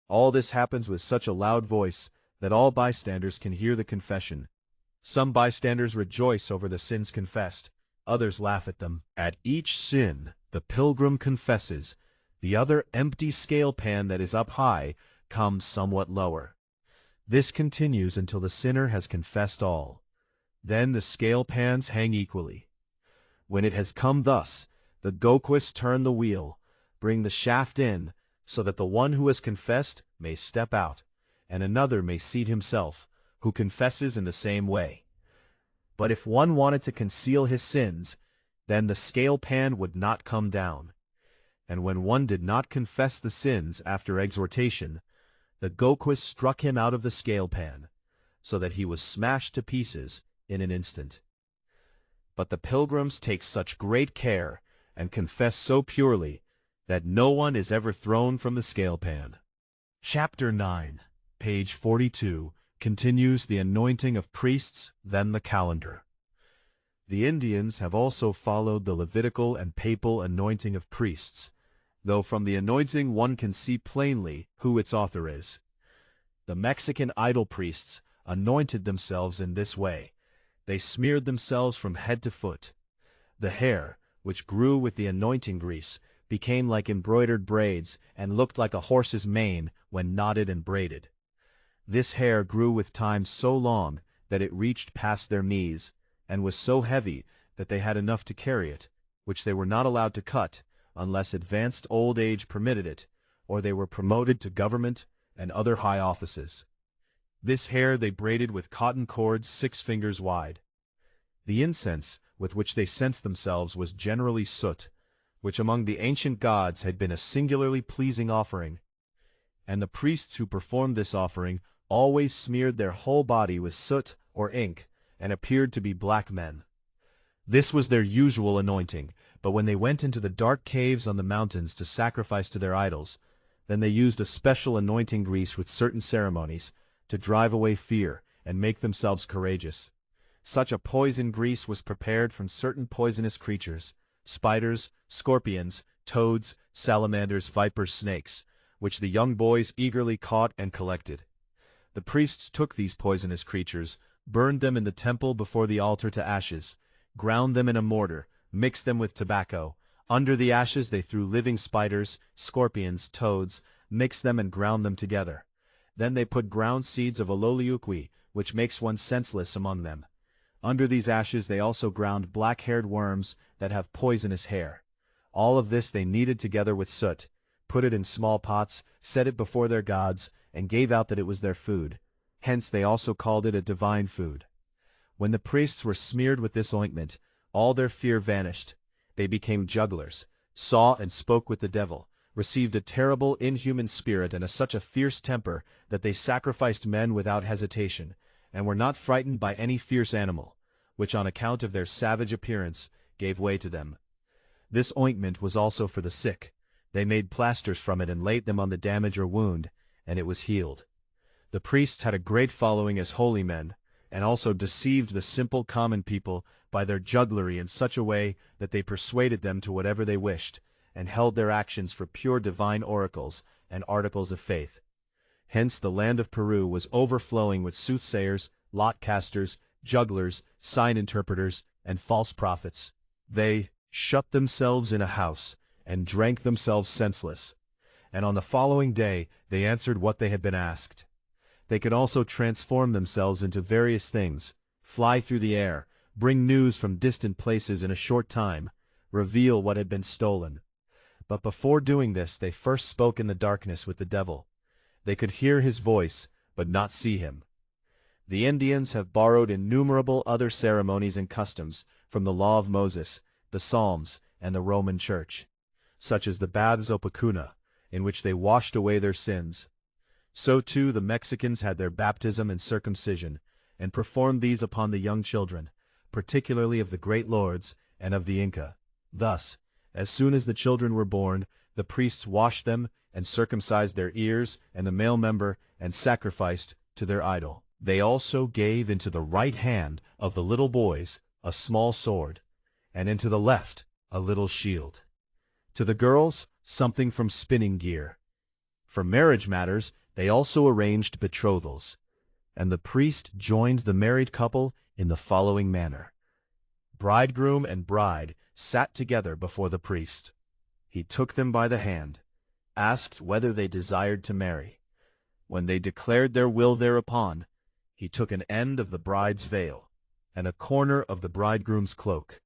All this happens with such a loud voice that all bystanders can hear the confession. Some bystanders rejoice over the sins confessed, others laugh at them. At each sin the pilgrim confesses, the other empty scale pan that is up high comes somewhat lower. This continues until the sinner has confessed all. Then the scale pans hang equally. When it has come thus, the gokwis turn the wheel, bring the shaft in, so that the one who has confessed may step out, and another may seat himself, who confesses in the same way. But if one wanted to conceal his sins, then the scale pan would not come down. And when one did not confess the sins after exhortation, the gokwis struck him out of the scale pan, so that he was smashed to pieces in an instant. But the pilgrims take such great care, and confess so purely, that no one is ever thrown from the scale pan. Chapter 9, page 42, continues the anointing of priests, then the calendar. The Indians have also followed the Levitical and papal anointing of priests, though from the anointing one can see plainly who its author is. The Mexican idol priests anointed themselves in this way. They smeared themselves from head to foot. The hair, which grew with the anointing grease, became like embroidered braids and looked like a horse's mane when knotted and braided. This hair grew with time so long that it reached past their knees, and was so heavy that they had enough to carry it, which they were not allowed to cut unless advanced old age permitted it, or they were promoted to government and other high offices. This hair they braided with cotton cords 6 fingers wide. The incense with which they censed themselves was generally soot, which among the ancient gods had been a singularly pleasing offering. And the priests who performed this offering always smeared their whole body with soot or ink, and appeared to be black men. This was their usual anointing, but when they went into the dark caves on the mountains to sacrifice to their idols, then they used a special anointing grease with certain ceremonies, to drive away fear and make themselves courageous. Such a poison grease was prepared from certain poisonous creatures, spiders, scorpions, toads, salamanders, vipers, snakes, which the young boys eagerly caught and collected. The priests took these poisonous creatures, burned them in the temple before the altar to ashes, ground them in a mortar, mixed them with tobacco. Under the ashes they threw living spiders, scorpions, toads, mixed them and ground them together. Then they put ground seeds of ololiuqui, which makes one senseless, among them. Under these ashes they also ground black-haired worms that have poisonous hair. All of this they kneaded together with soot, put it in small pots, set it before their gods, and gave out that it was their food. Hence they also called it a divine food. When the priests were smeared with this ointment, all their fear vanished. They became jugglers, saw and spoke with the devil, received a terrible inhuman spirit and such a fierce temper that they sacrificed men without hesitation, and were not frightened by any fierce animal, which on account of their savage appearance gave way to them. This ointment was also for the sick. They made plasters from it and laid them on the damage or wound, and it was healed. The priests had a great following as holy men, and also deceived the simple common people by their jugglery in such a way that they persuaded them to whatever they wished, and held their actions for pure divine oracles and articles of faith. Hence the land of Peru was overflowing with soothsayers, lot casters, jugglers, sign interpreters, and false prophets. They shut themselves in a house, and drank themselves senseless. And on the following day they answered what they had been asked. they could also transform themselves into various things, fly through the air, bring news from distant places in a short time, reveal what had been stolen. But before doing this, they first spoke in the darkness with the devil. They could hear his voice, but not see him. The Indians have borrowed innumerable other ceremonies and customs from the Law of Moses, the Psalms, and the Roman Church, such as the baths opacuna, in which they washed away their sins. So too the Mexicans had their baptism and circumcision, and performed these upon the young children, particularly of the great lords and of the Inca. Thus, as soon as the children were born, the priests washed them and circumcised their ears and the male member and sacrificed to their idol. They also gave into the right hand of the little boys a small sword, and into the left a little shield. To the girls, something from spinning gear. For marriage matters, they also arranged betrothals, and the priest joined the married couple in the following manner. Bridegroom and bride sat together before the priest. He took them by the hand, asked whether they desired to marry. When they declared their will thereupon, he took an end of the bride's veil, and a corner of the bridegroom's cloak,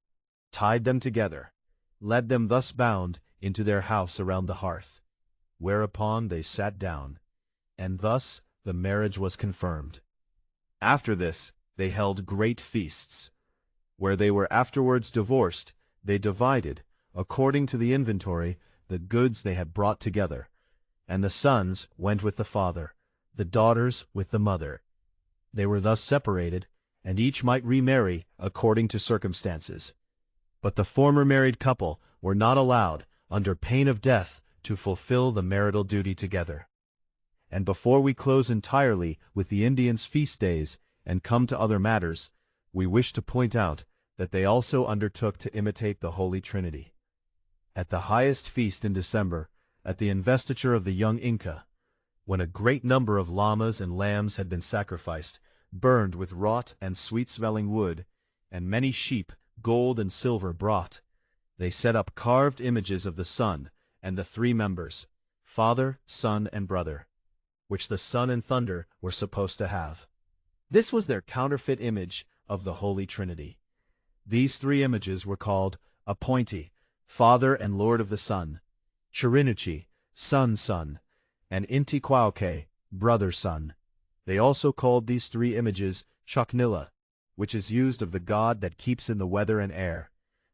tied them together, led them thus bound into their house around the hearth, whereupon they sat down, and thus the marriage was confirmed. After this they held great feasts. Where they were afterwards divorced, they divided, according to the inventory, the goods they had brought together, and the sons went with the father, the daughters with the mother. They were thus separated, and each might remarry according to circumstances. But the former married couple were not allowed, under pain of death, to fulfill the marital duty together. And before we close entirely with the Indians' feast days and come to other matters, we wish to point out that they also undertook to imitate the Holy Trinity. At the highest feast in December, at the investiture of the young Inca, when a great number of llamas and lambs had been sacrificed, burned with wrought and sweet-smelling wood, and many sheep, gold and silver brought, they set up carved images of the sun and the three members, Father, Son, and Brother, which the sun and thunder were supposed to have. This was their counterfeit image of the Holy Trinity. These three images were called Appointee, Father and Lord of the Sun, Chirinuchi, Son, and Intiquauque, Brother Sun. They also called these three images Chocnilla, which is used of the god that keeps in the weather and air,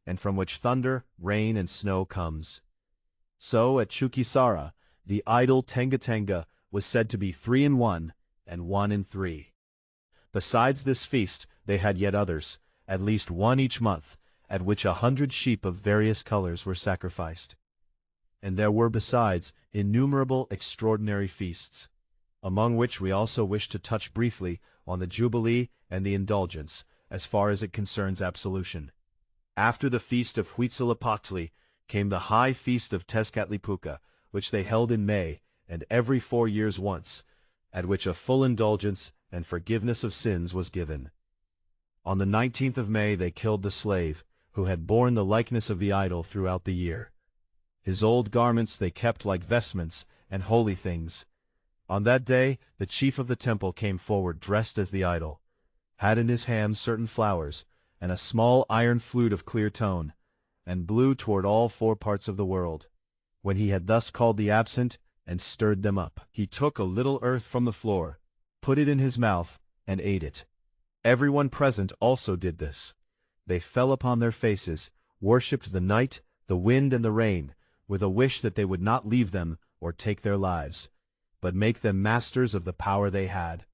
and from which thunder, rain, and snow comes. So at Chuquisara, the idol Tenga was said to be 3 in 1 and 1 in 3. Besides this feast, they had yet others, at least one each month, at which 100 sheep of various colors were sacrificed. And there were besides innumerable extraordinary feasts, among which we also wish to touch briefly on the Jubilee and the Indulgence, as far as it concerns absolution. After the feast of Huitzilopochtli came the high feast of Tezcatlipoca, which they held in May, and every 4 years once, at which a full indulgence and forgiveness of sins was given. On the 19th of May they killed the slave, who had borne the likeness of the idol throughout the year. His old garments they kept like vestments and holy things. On that day the chief of the temple came forward dressed as the idol, had in his hand certain flowers, and a small iron flute of clear tone, and blew toward all 4 parts of the world. When he had thus called the absent, and stirred them up, he took a little earth from the floor, put it in his mouth, and ate it. Everyone present also did this. They fell upon their faces, worshipped the night, the wind, and the rain, with a wish that they would not leave them or take their lives, but make them masters of the power they had.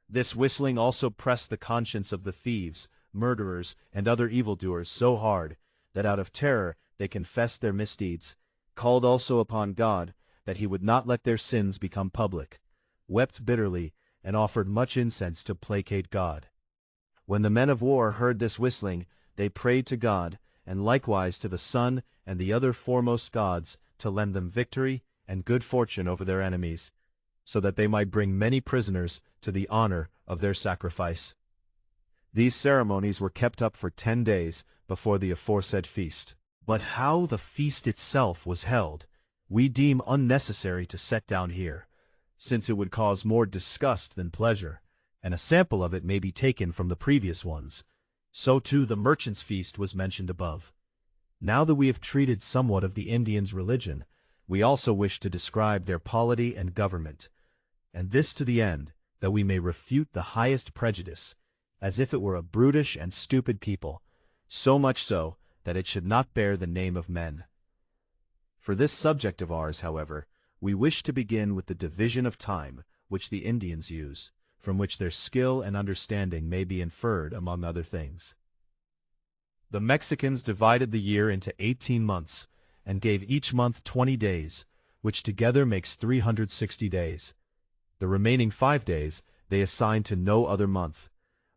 This whistling also pressed the conscience of the thieves, murderers, and other evildoers so hard, that out of terror they confessed their misdeeds, called also upon God, that he would not let their sins become public, wept bitterly, and offered much incense to placate God. When the men of war heard this whistling, they prayed to God, and likewise to the sun and the other foremost gods, to lend them victory and good fortune over their enemies, so that they might bring many prisoners to the honor of their sacrifice. These ceremonies were kept up for 10 days before the aforesaid feast. But how the feast itself was held, we deem unnecessary to set down here, since it would cause more disgust than pleasure, and a sample of it may be taken from the previous ones. So too the merchant's feast was mentioned above. Now that we have treated somewhat of the Indians' religion, we also wish to describe their polity and government, and this to the end that we may refute the highest prejudice, as if it were a brutish and stupid people, so much so that it should not bear the name of men. For this subject of ours, however, we wish to begin with the division of time which the Indians use, from which their skill and understanding may be inferred, among other things. The Mexicans divided the year into 18 months, and gave each month 20 days, which together makes 360 days. The remaining 5 days they assigned to no other month,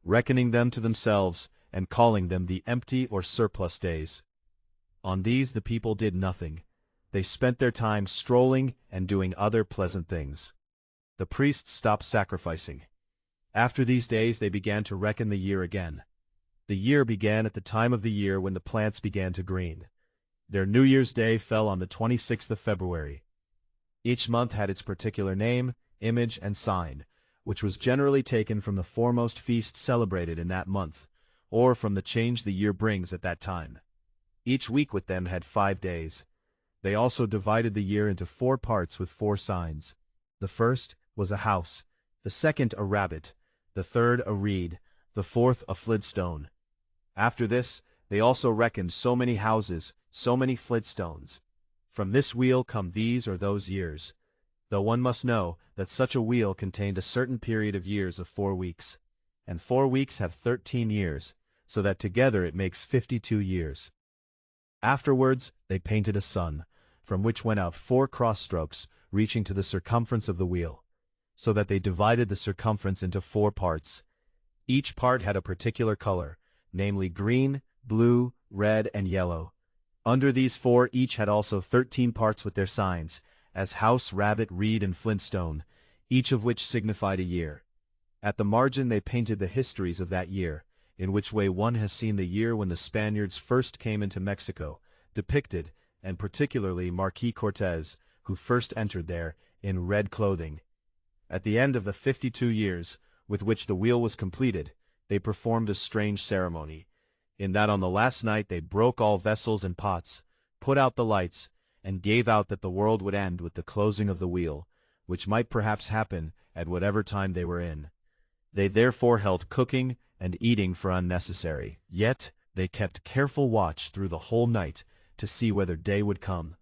reckoning them to themselves and calling them the empty or surplus days. On these the people did nothing. They spent their time strolling and doing other pleasant things. The priests stopped sacrificing. After these days they began to reckon the year again. The year began at the time of the year when the plants began to green. Their New Year's Day fell on the 26th of February. Each month had its particular name, image, and sign, which was generally taken from the foremost feast celebrated in that month, or from the change the year brings at that time. Each week with them had 5 days. They also divided the year into 4 parts with 4 signs. The first was a house, the second a rabbit, the third a reed, the fourth a flintstone. After this, they also reckoned so many houses, so many flintstones. From this wheel come these or those years, though one must know that such a wheel contained a certain period of years of 4 weeks, and 4 weeks have 13 years, so that together it makes 52 years. Afterwards they painted a sun, from which went out 4 cross strokes reaching to the circumference of the wheel, so that they divided the circumference into 4 parts. Each part had a particular color, namely green, blue, red, and yellow. Under these 4 each had also 13 parts with their signs, as house, rabbit, reed, and flintstone, each of which signified a year. At the margin they painted the histories of that year, in which way one has seen the year when the Spaniards first came into Mexico, depicted, and particularly Marquis Cortez, who first entered there, in red clothing. At the end of the 52 years, with which the wheel was completed, they performed a strange ceremony, in that on the last night they broke all vessels and pots, put out the lights, and gave out that the world would end with the closing of the wheel, which might perhaps happen at whatever time they were in. They therefore held cooking and eating for unnecessary, yet they kept careful watch through the whole night to see whether day would come.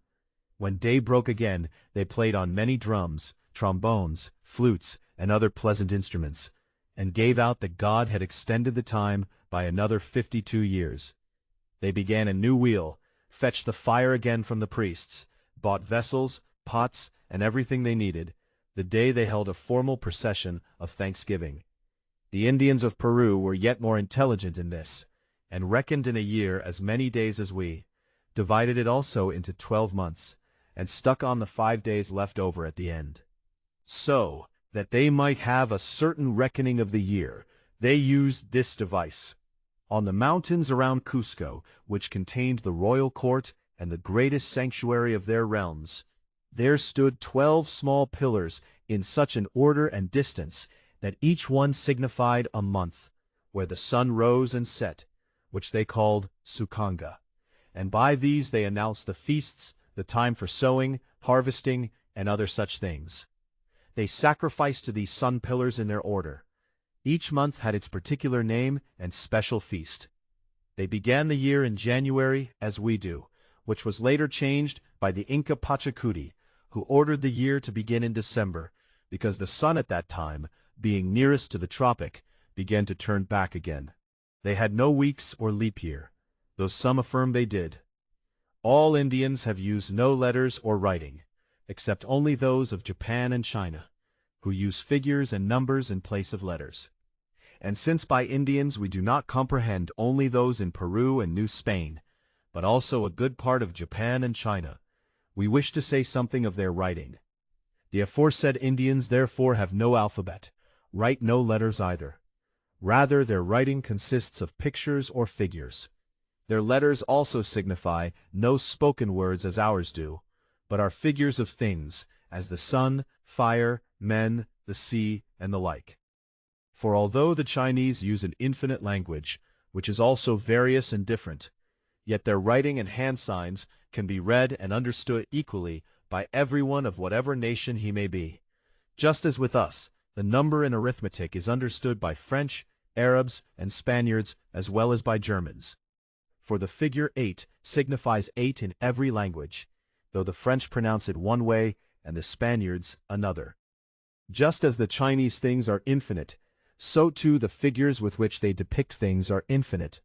When day broke again, they played on many drums, trombones, flutes, and other pleasant instruments, and gave out that God had extended the time by another 52 years. They began a new wheel, fetched the fire again from the priests, bought vessels, pots, and everything they needed. The day they held a formal procession of thanksgiving. The Indians of Peru were yet more intelligent in this, and reckoned in a year as many days as we, divided it also into 12 months, and stuck on the 5 days left over at the end. So, that they might have a certain reckoning of the year, they used this device. On the mountains around Cusco, which contained the royal court and the greatest sanctuary of their realms, there stood 12 small pillars in such an order and distance that each one signified a month, where the sun rose and set, which they called Sukanga, and by these they announced the feasts, the time for sowing, harvesting, and other such things. They sacrificed to these sun pillars in their order. Each month had its particular name and special feast. They began the year in January, as we do, which was later changed by the Inca Pachacuti, who ordered the year to begin in December, because the sun at that time, being nearest to the tropic, began to turn back again. They had no weeks or leap year, though some affirm they did. All Indians have used no letters or writing, except only those of Japan and China, who use figures and numbers in place of letters. And since by Indians we do not comprehend only those in Peru and New Spain, but also a good part of Japan and China, we wish to say something of their writing. The aforesaid Indians therefore have no alphabet, write no letters either. Rather, their writing consists of pictures or figures. Their letters also signify no spoken words as ours do, but are figures of things, as the sun, fire, men, the sea, and the like. For although the Chinese use an infinite language, which is also various and different, yet their writing and hand signs can be read and understood equally by everyone of whatever nation he may be. Just as with us, the number in arithmetic is understood by French, Arabs, and Spaniards as well as by Germans. For the figure 8 signifies 8 in every language, though the French pronounce it one way and the Spaniards another. Just as the Chinese things are infinite, so too the figures with which they depict things are infinite.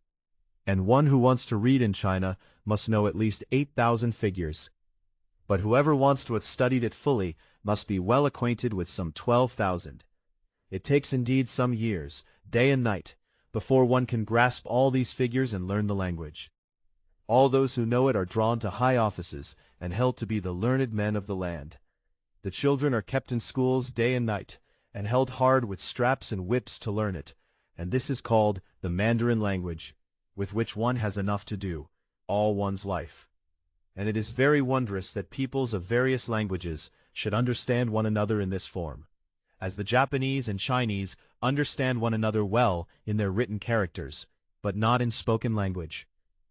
And one who wants to read in China must know at least 8,000 figures. But whoever wants to have studied it fully must be well acquainted with some 12,000. It takes indeed some years, day and night, before one can grasp all these figures and learn the language. All those who know it are drawn to high offices and held to be the learned men of the land. The children are kept in schools day and night, and held hard with straps and whips to learn it, and this is called the Mandarin language, with which one has enough to do, all one's life. And it is very wondrous that peoples of various languages should understand one another in this form, as the Japanese and Chinese understand one another well in their written characters, but not in spoken language.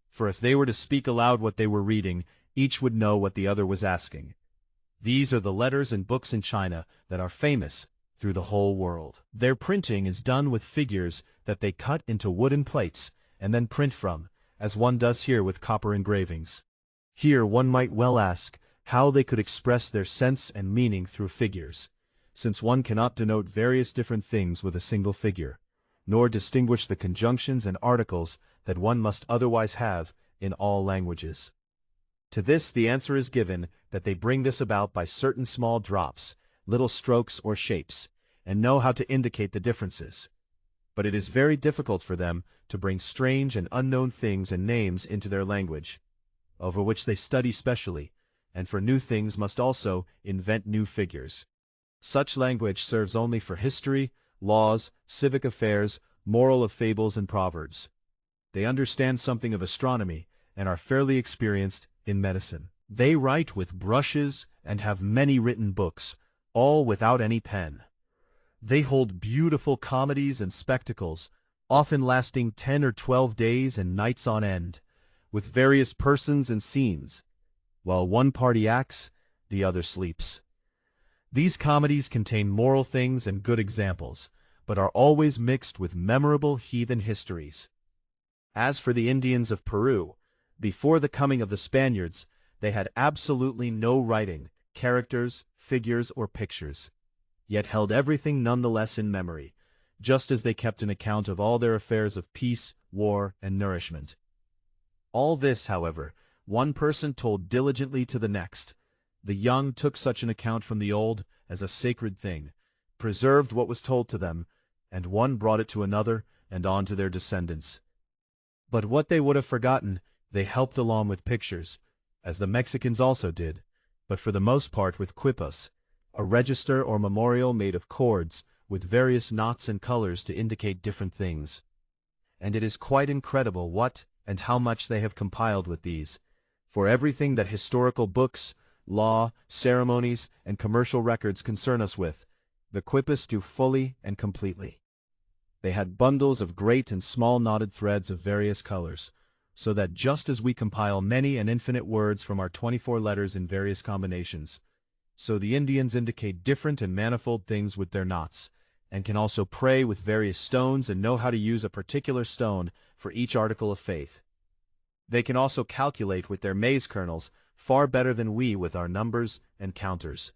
For if they were to speak aloud what they were reading, each would know what the other was asking. These are the letters and books in China that are famous through the whole world. Their printing is done with figures that they cut into wooden plates and then print from, as one does here with copper engravings. Here one might well ask how they could express their sense and meaning through figures, since one cannot denote various different things with a single figure, nor distinguish the conjunctions and articles that one must otherwise have in all languages. To this the answer is given that they bring this about by certain small drops, little strokes or shapes, and know how to indicate the differences. But it is very difficult for them to bring strange and unknown things and names into their language, over which they study specially, and for new things must also invent new figures. Such language serves only for history, laws, civic affairs, moral of fables and proverbs. They understand something of astronomy and are fairly experienced in medicine. They write with brushes and have many written books, all without any pen. They hold beautiful comedies and spectacles, often lasting 10 or 12 days and nights on end, with various persons and scenes. While one party acts, the other sleeps. These comedies contain moral things and good examples, but are always mixed with memorable heathen histories. As for the Indians of Peru, before the coming of the Spaniards, they had absolutely no writing, characters, figures, or pictures, yet held everything nonetheless in memory, just as they kept an account of all their affairs of peace, war, and nourishment. All this, however, one person told diligently to the next. The young took such an account from the old as a sacred thing, preserved what was told to them, and one brought it to another and on to their descendants. But what they would have forgotten, they helped along with pictures, as the Mexicans also did, but for the most part with quipas, a register or memorial made of cords with various knots and colors to indicate different things. And it is quite incredible what and how much they have compiled with these, for everything that historical books, law, ceremonies, and commercial records concern us with, the quipas do fully and completely. They had bundles of great and small knotted threads of various colors, so that just as we compile many and infinite words from our 24 letters in various combinations, so the Indians indicate different and manifold things with their knots, and can also pray with various stones and know how to use a particular stone for each article of faith. They can also calculate with their maize kernels far better than we with our numbers and counters.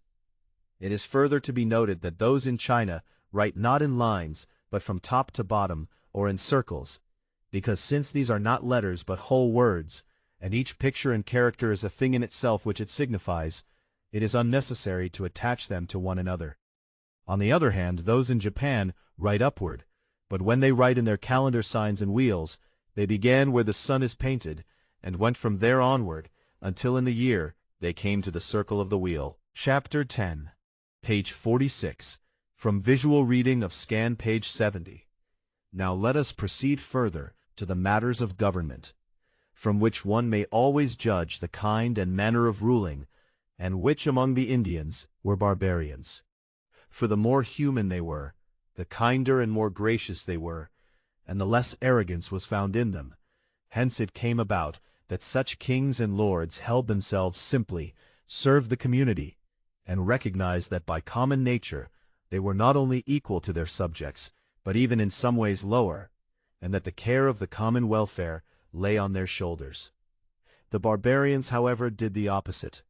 It is further to be noted that those in China write not in lines, but from top to bottom, or in circles, because since these are not letters but whole words, and each picture and character is a thing in itself which it signifies, it is unnecessary to attach them to one another. On the other hand, those in Japan write upward, but when they write in their calendar signs and wheels, they began where the sun is painted, and went from there onward, until in the year they came to the circle of the wheel. Chapter 10, page 46, from visual reading of scan page 70. Now let us proceed further to the matters of government, from which one may always judge the kind and manner of ruling, and which among the Indians were barbarians. For the more human they were, the kinder and more gracious they were, and the less arrogance was found in them. Hence it came about that such kings and lords held themselves simply, served the community, and recognized that by common nature they were not only equal to their subjects, but even in some ways lower, and that the care of the common welfare lay on their shoulders. The barbarians, however, did the opposite.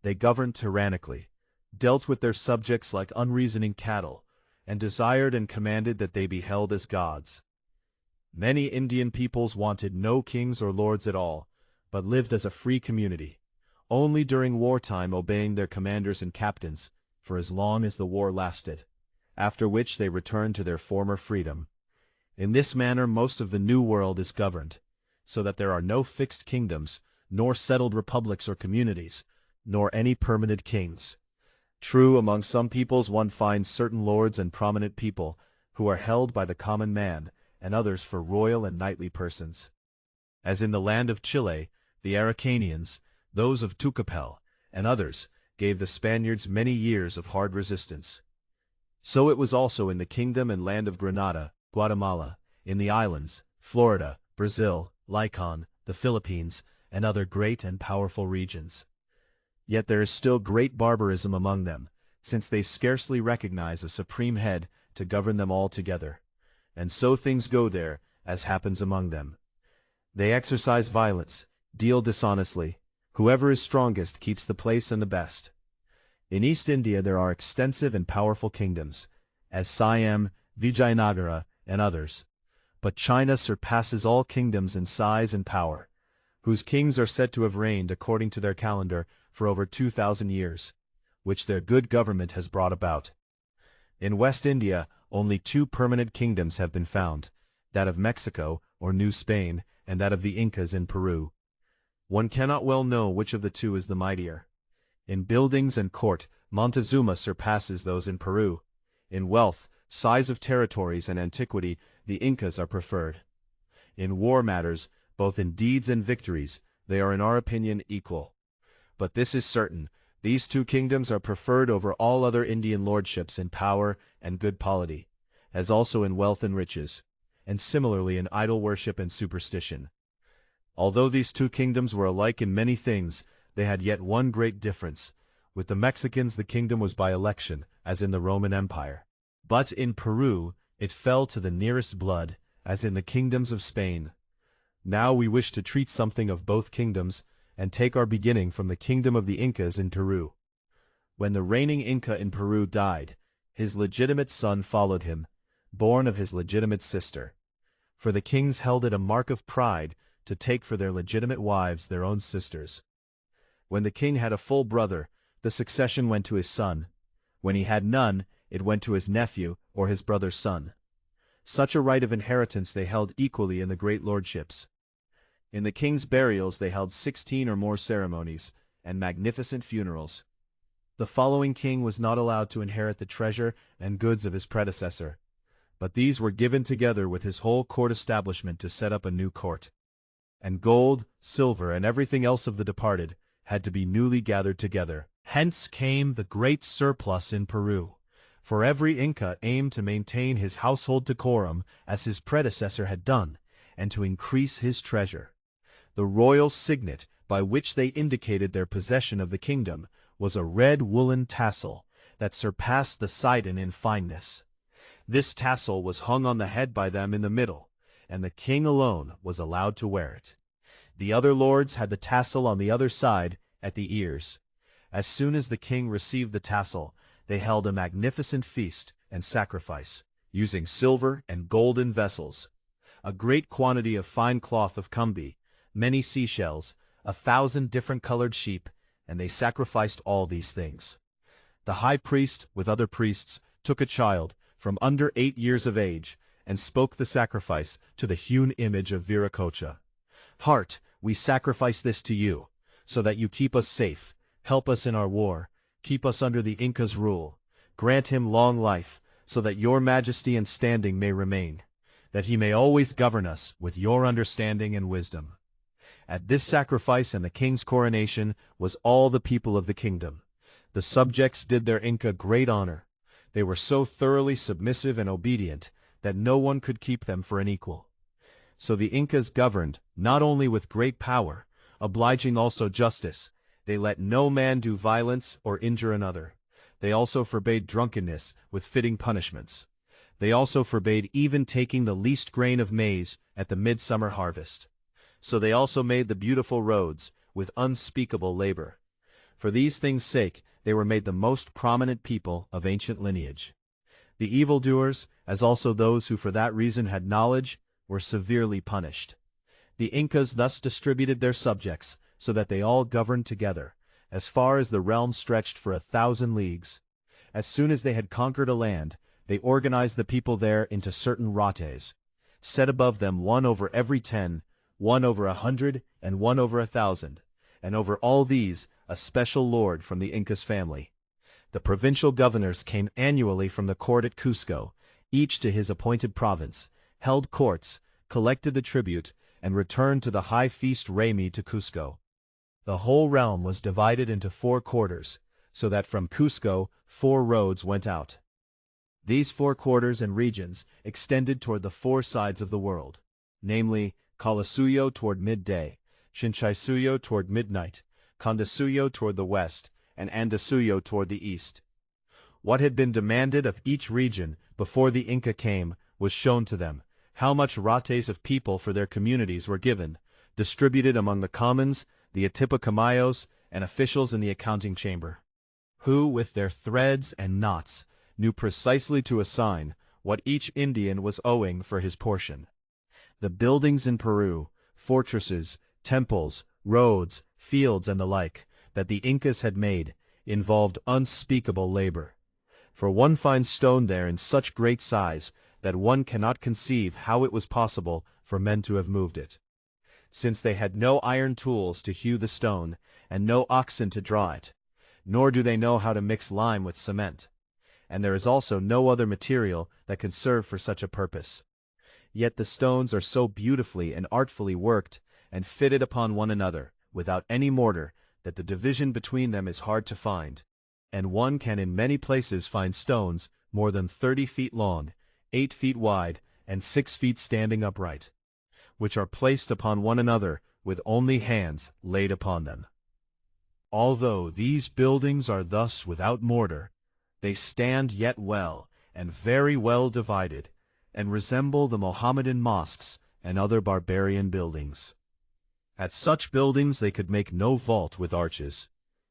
They governed tyrannically, dealt with their subjects like unreasoning cattle, and desired and commanded that they be held as gods. Many Indian peoples wanted no kings or lords at all, but lived as a free community, only during wartime obeying their commanders and captains for as long as the war lasted, after which they returned to their former freedom. In this manner most of the New World is governed, so that there are no fixed kingdoms, nor settled republics or communities, nor any permanent kings. True, among some peoples one finds certain lords and prominent people, who are held by the common man, and others for royal and knightly persons. As in the land of Chile, the Araucanians, those of Tucapel, and others, gave the Spaniards many years of hard resistance. So it was also in the kingdom and land of Granada, Guatemala, in the islands, Florida, Brazil, Luzon, the Philippines, and other great and powerful regions. Yet there is still great barbarism among them, since they scarcely recognize a supreme head to govern them all together. And so things go there, as happens among them. They exercise violence, deal dishonestly. Whoever is strongest keeps the place and the best. In East India there are extensive and powerful kingdoms, as Siam, Vijayanagara, and others. But China surpasses all kingdoms in size and power, whose kings are said to have reigned according to their calendar for over 2,000 years, which their good government has brought about. In West India, only two permanent kingdoms have been found, that of Mexico, or New Spain, and that of the Incas in Peru. One cannot well know which of the two is the mightier. In buildings and court, Montezuma surpasses those in Peru. In wealth, size of territories, and antiquity, the Incas are preferred. In war matters, both in deeds and victories, they are in our opinion equal. But this is certain, these two kingdoms are preferred over all other Indian lordships in power and good polity, as also in wealth and riches, and similarly in idol worship and superstition. Although these two kingdoms were alike in many things, they had yet one great difference. With the Mexicans the kingdom was by election, as in the Roman Empire. But in Peru it fell to the nearest blood, as in the kingdoms of Spain. Now we wish to treat something of both kingdoms, and take our beginning from the kingdom of the Incas in Peru. When the reigning Inca in Peru died, his legitimate son followed him, born of his legitimate sister. For the kings held it a mark of pride to take for their legitimate wives their own sisters. When the king had a full brother, the succession went to his son. When he had none, it went to his nephew or his brother's son. Such a right of inheritance they held equally in the great lordships. In the king's burials they held 16 or more ceremonies, and magnificent funerals. The following king was not allowed to inherit the treasure and goods of his predecessor, but these were given together with his whole court establishment to set up a new court. And gold, silver, and everything else of the departed had to be newly gathered together. Hence came the great surplus in Peru, for every Inca aimed to maintain his household decorum as his predecessor had done, and to increase his treasure. The royal signet by which they indicated their possession of the kingdom was a red woolen tassel that surpassed the Sidon in fineness. This tassel was hung on the head by them in the middle, and the king alone was allowed to wear it. The other lords had the tassel on the other side, at the ears. As soon as the king received the tassel, they held a magnificent feast and sacrifice, using silver and golden vessels, a great quantity of fine cloth of Kumbi, many seashells, 1,000 different colored sheep, and they sacrificed all these things. The high priest, with other priests, took a child from under 8 years of age, and spoke the sacrifice to the hewn image of Viracocha. Heart, we sacrifice this to you, so that you keep us safe, help us in our war, keep us under the Inca's rule, grant him long life, so that your majesty and standing may remain, that he may always govern us with your understanding and wisdom. At this sacrifice and the king's coronation was all the people of the kingdom. The subjects did their Inca great honor. They were so thoroughly submissive and obedient that no one could keep them for an equal. So the Incas governed, not only with great power, obliging also justice. They let no man do violence or injure another. They also forbade drunkenness with fitting punishments. They also forbade even taking the least grain of maize at the midsummer harvest. So they also made the beautiful roads with unspeakable labor. For these things' sake they were made the most prominent people of ancient lineage. The evildoers, as also those who for that reason had knowledge, were severely punished. The Incas thus distributed their subjects, so that they all governed together, as far as the realm stretched for 1,000 leagues. As soon as they had conquered a land, they organized the people there into certain rates, set above them one over every 10, one over 100, and one over 1,000, and over all these a special lord from the Incas family. The provincial governors came annually from the court at Cusco, each to his appointed province, held courts, collected the tribute, and returned to the high feast Remi to Cusco. The whole realm was divided into 4 quarters, so that from Cusco 4 roads went out. These 4 quarters and regions extended toward the 4 sides of the world, namely, Calasuyo toward midday, Chinchaysuyo toward midnight, Condasuyo toward the west, and Andasuyo toward the east. What had been demanded of each region before the Inca came was shown to them, how much rates of people for their communities were given, distributed among the commons, the Atipacamayos, and officials in the accounting chamber, who, with their threads and knots, knew precisely to assign what each Indian was owing for his portion. The buildings in Peru, fortresses, temples, roads, fields, and the like, that the Incas had made, involved unspeakable labor. For one finds stone there in such great size that one cannot conceive how it was possible for men to have moved it. Since they had no iron tools to hew the stone, and no oxen to draw it, nor do they know how to mix lime with cement, and there is also no other material that could serve for such a purpose. Yet the stones are so beautifully and artfully worked and fitted upon one another, without any mortar, that the division between them is hard to find, and one can in many places find stones more than 30 feet long, 8 feet wide, and 6 feet standing upright, which are placed upon one another with only hands laid upon them. Although these buildings are thus without mortar, they stand yet well, and very well divided, and resemble the Mohammedan mosques and other barbarian buildings. At such buildings they could make no vault with arches,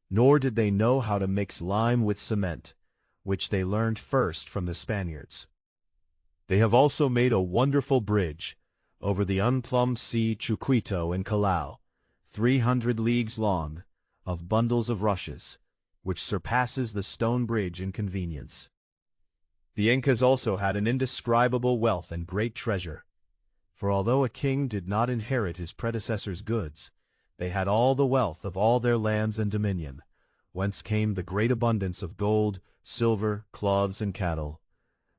nor did they know how to mix lime with cement, which they learned first from the Spaniards. They have also made a wonderful bridge over the unplumbed sea Chucuito in Callao, 300 leagues long, of bundles of rushes, which surpasses the stone bridge in convenience. The Incas also had an indescribable wealth and great treasure, for although a king did not inherit his predecessor's goods, they had all the wealth of all their lands and dominion, whence came the great abundance of gold, silver, cloths, and cattle.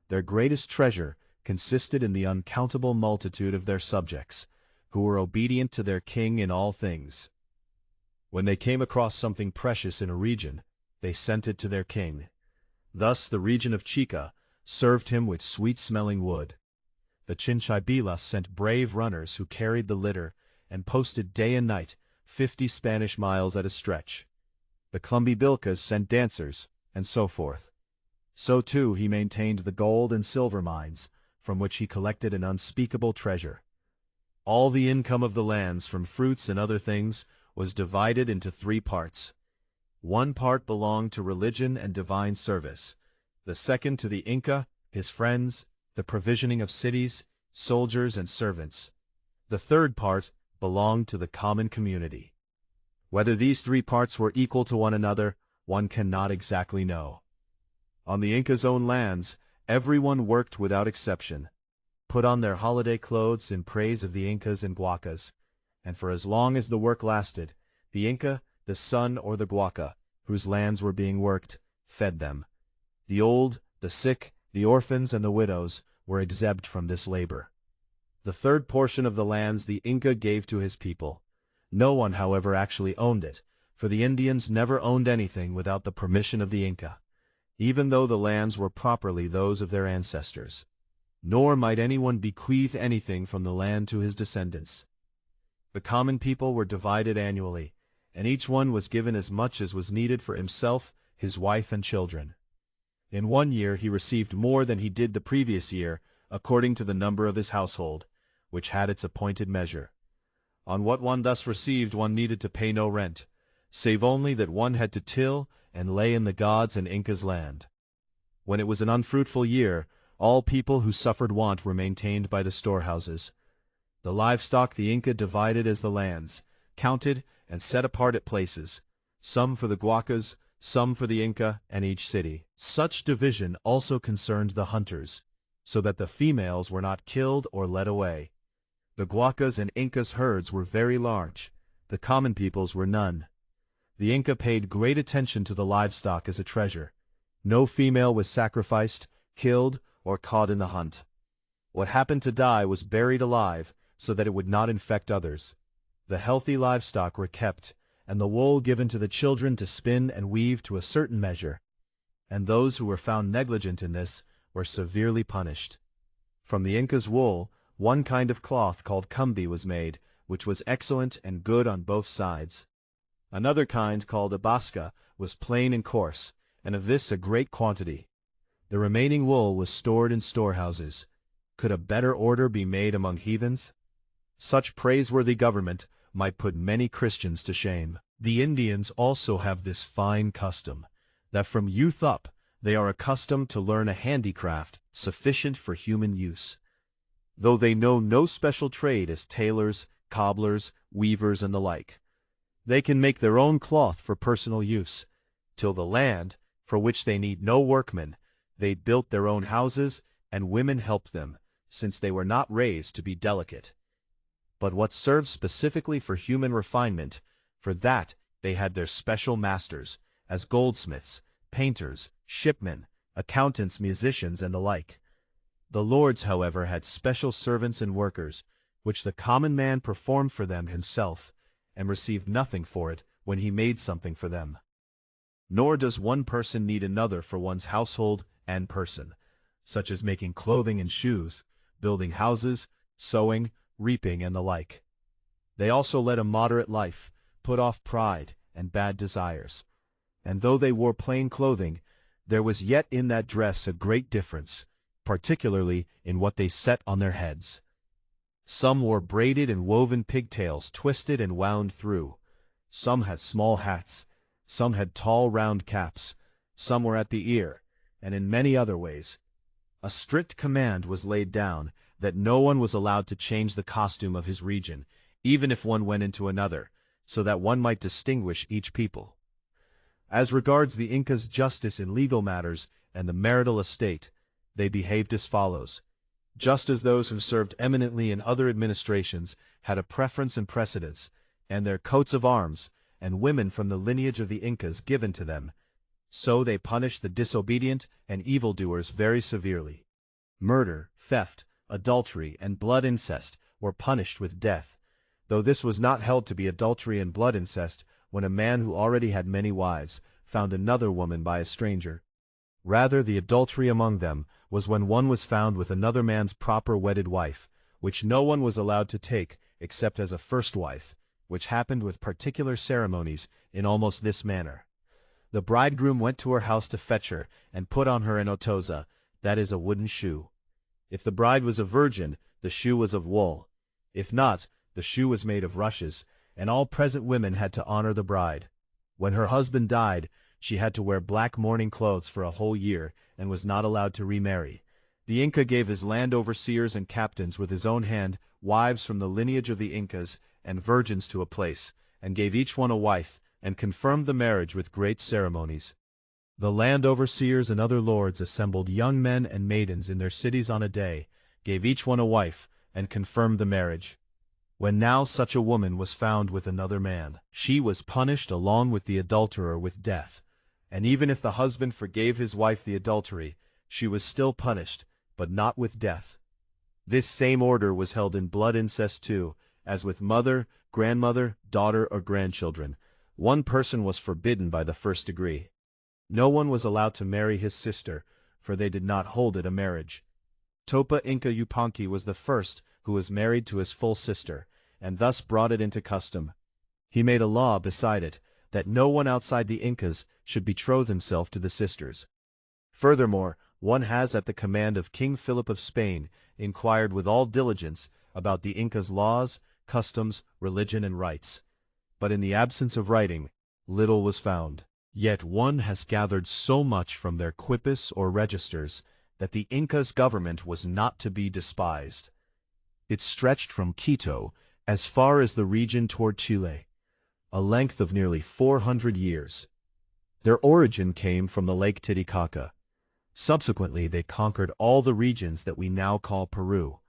Their greatest treasure consisted in the uncountable multitude of their subjects, who were obedient to their king in all things. When they came across something precious in a region, they sent it to their king. Thus the region of Chica served him with sweet-smelling wood. The Chinchaybilas sent brave runners who carried the litter and posted day and night 50 Spanish miles at a stretch. The Clumbibilcas sent dancers, and so forth. So too he maintained the gold and silver mines, from which he collected an unspeakable treasure. All the income of the lands from fruits and other things was divided into 3 parts. 1 part belonged to religion and divine service, the second to the Inca, his friends, the provisioning of cities, soldiers, and servants. The 3rd part belonged to the common community. Whether these 3 parts were equal to one another, one cannot exactly know. On the Inca's own lands, everyone worked without exception, put on their holiday clothes in praise of the Incas and Guacas, and for as long as the work lasted, the Inca, the son, or the Guaca, whose lands were being worked, fed them. The old, the sick, the orphans, and the widows were exempt from this labor. The 3rd portion of the lands the Inca gave to his people. No one, however, actually owned it, for the Indians never owned anything without the permission of the Inca, even though the lands were properly those of their ancestors. Nor might anyone bequeath anything from the land to his descendants. The common people were divided annually, and each one was given as much as was needed for himself, his wife, and children. In 1 year he received more than he did the previous year, according to the number of his household, which had its appointed measure. On what one thus received one needed to pay no rent, save only that one had to till and lay in the gods' and Incas' land. When it was an unfruitful year, all people who suffered want were maintained by the storehouses. The livestock the Inca divided as the lands, counted and set apart at places, some for the Guacas, some for the Inca and each city. Such division also concerned the hunters, so that the females were not killed or led away. The Guacas and Incas' herds were very large, the common people's were none. The Inca paid great attention to the livestock as a treasure. No female was sacrificed, killed, or caught in the hunt. What happened to die was buried alive, so that it would not infect others. The healthy livestock were kept, and the wool given to the children to spin and weave to a certain measure, and those who were found negligent in this were severely punished. From the Inca's wool, one kind of cloth called cumbi was made, which was excellent and good on both sides. Another kind called abasca was plain and coarse, and of this a great quantity. The remaining wool was stored in storehouses. Could a better order be made among heathens? Such praiseworthy government might put many Christians to shame. The Indians also have this fine custom, that from youth up they are accustomed to learn a handicraft sufficient for human use. Though they know no special trade as tailors, cobblers, weavers, and the like, they can make their own cloth for personal use, till the land, for which they need no workmen, they built their own houses, and women helped them, since they were not raised to be delicate. But what served specifically for human refinement, for that they had their special masters, as goldsmiths, painters, shipmen, accountants, musicians, and the like. The lords, however, had special servants and workers, which the common man performed for them himself, and received nothing for it when he made something for them. Nor does one person need another for one's household and person, such as making clothing and shoes, building houses, sowing, reaping, and the like. They also led a moderate life, put off pride and bad desires. And though they wore plain clothing, there was yet in that dress a great difference, particularly in what they set on their heads. Some wore braided and woven pigtails twisted and wound through. Some had small hats. Some had tall round caps. Some were at the ear, and in many other ways. A strict command was laid down that no one was allowed to change the costume of his region, even if one went into another, so that one might distinguish each people. As regards the Incas' justice in legal matters and the marital estate, they behaved as follows. Just as those who served eminently in other administrations had a preference and precedence, and their coats of arms, and women from the lineage of the Incas given to them, so they punished the disobedient and evildoers very severely. Murder, theft, adultery, and blood incest were punished with death, though this was not held to be adultery and blood incest when a man who already had many wives found another woman by a stranger. Rather, the adultery among them was when one was found with another man's proper wedded wife, which no one was allowed to take except as a first wife, which happened with particular ceremonies in almost this manner. The bridegroom went to her house to fetch her and put on her an otosa, that is, a wooden shoe. If the bride was a virgin, the shoe was of wool. If not, the shoe was made of rushes, and all present women had to honor the bride. When her husband died, she had to wear black mourning clothes for a whole year and was not allowed to remarry. The Inca gave his land overseers and captains with his own hand wives from the lineage of the Incas and virgins to a place, and gave each one a wife, and confirmed the marriage with great ceremonies. The land overseers and other lords assembled young men and maidens in their cities on a day, gave each one a wife, and confirmed the marriage. When now such a woman was found with another man, she was punished along with the adulterer with death, and even if the husband forgave his wife the adultery, she was still punished, but not with death. This same order was held in blood incest too, as with mother, grandmother, daughter, or grandchildren, one person was forbidden by the first degree. No one was allowed to marry his sister, for they did not hold it a marriage. Topa Inca Yupanqui was the first who was married to his full sister, and thus brought it into custom. He made a law beside it, that no one outside the Incas should betroth himself to the sisters. Furthermore, one has at the command of King Philip of Spain inquired with all diligence about the Incas' laws, customs, religion, and rites. But in the absence of writing, little was found. Yet one has gathered so much from their quipus or registers that the Incas' government was not to be despised. It stretched from Quito as far as the region toward Chile, a length of nearly 400 years. Their origin came from the Lake Titicaca. Subsequently, they conquered all the regions that we now call Peru,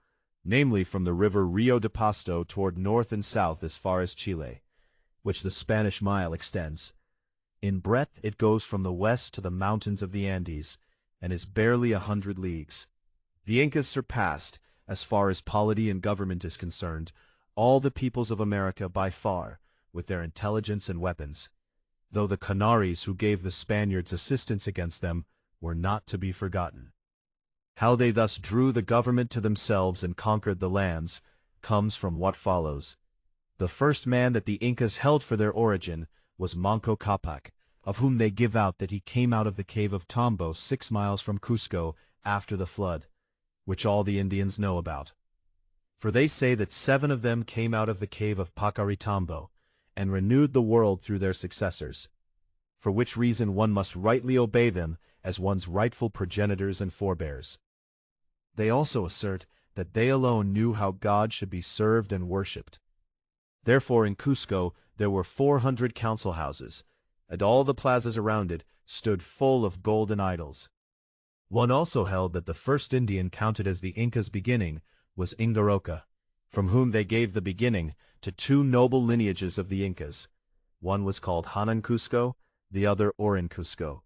namely from the river Rio de Pasto toward north and south as far as Chile, which the Spanish Mile extends. In breadth it goes from the west to the mountains of the Andes, and is barely 100 leagues. The Incas surpassed, as far as polity and government is concerned, all the peoples of America by far, with their intelligence and weapons, though the Canaries who gave the Spaniards assistance against them were not to be forgotten. How they thus drew the government to themselves and conquered the lands comes from what follows. The first man that the Incas held for their origin was Manco Capac, of whom they give out that he came out of the cave of Tambo 6 miles from Cusco after the flood, which all the Indians know about. For they say that 7 of them came out of the cave of Pacaritambo, and renewed the world through their successors, for which reason one must rightly obey them as one's rightful progenitors and forebears. They also assert that they alone knew how God should be served and worshipped. Therefore in Cusco there were 400 council houses, and all the plazas around it stood full of golden idols. One also held that the first Indian counted as the Incas' beginning was Ingaroka, from whom they gave the beginning to 2 noble lineages of the Incas. One was called Hanan Cusco, the other Oran Cusco.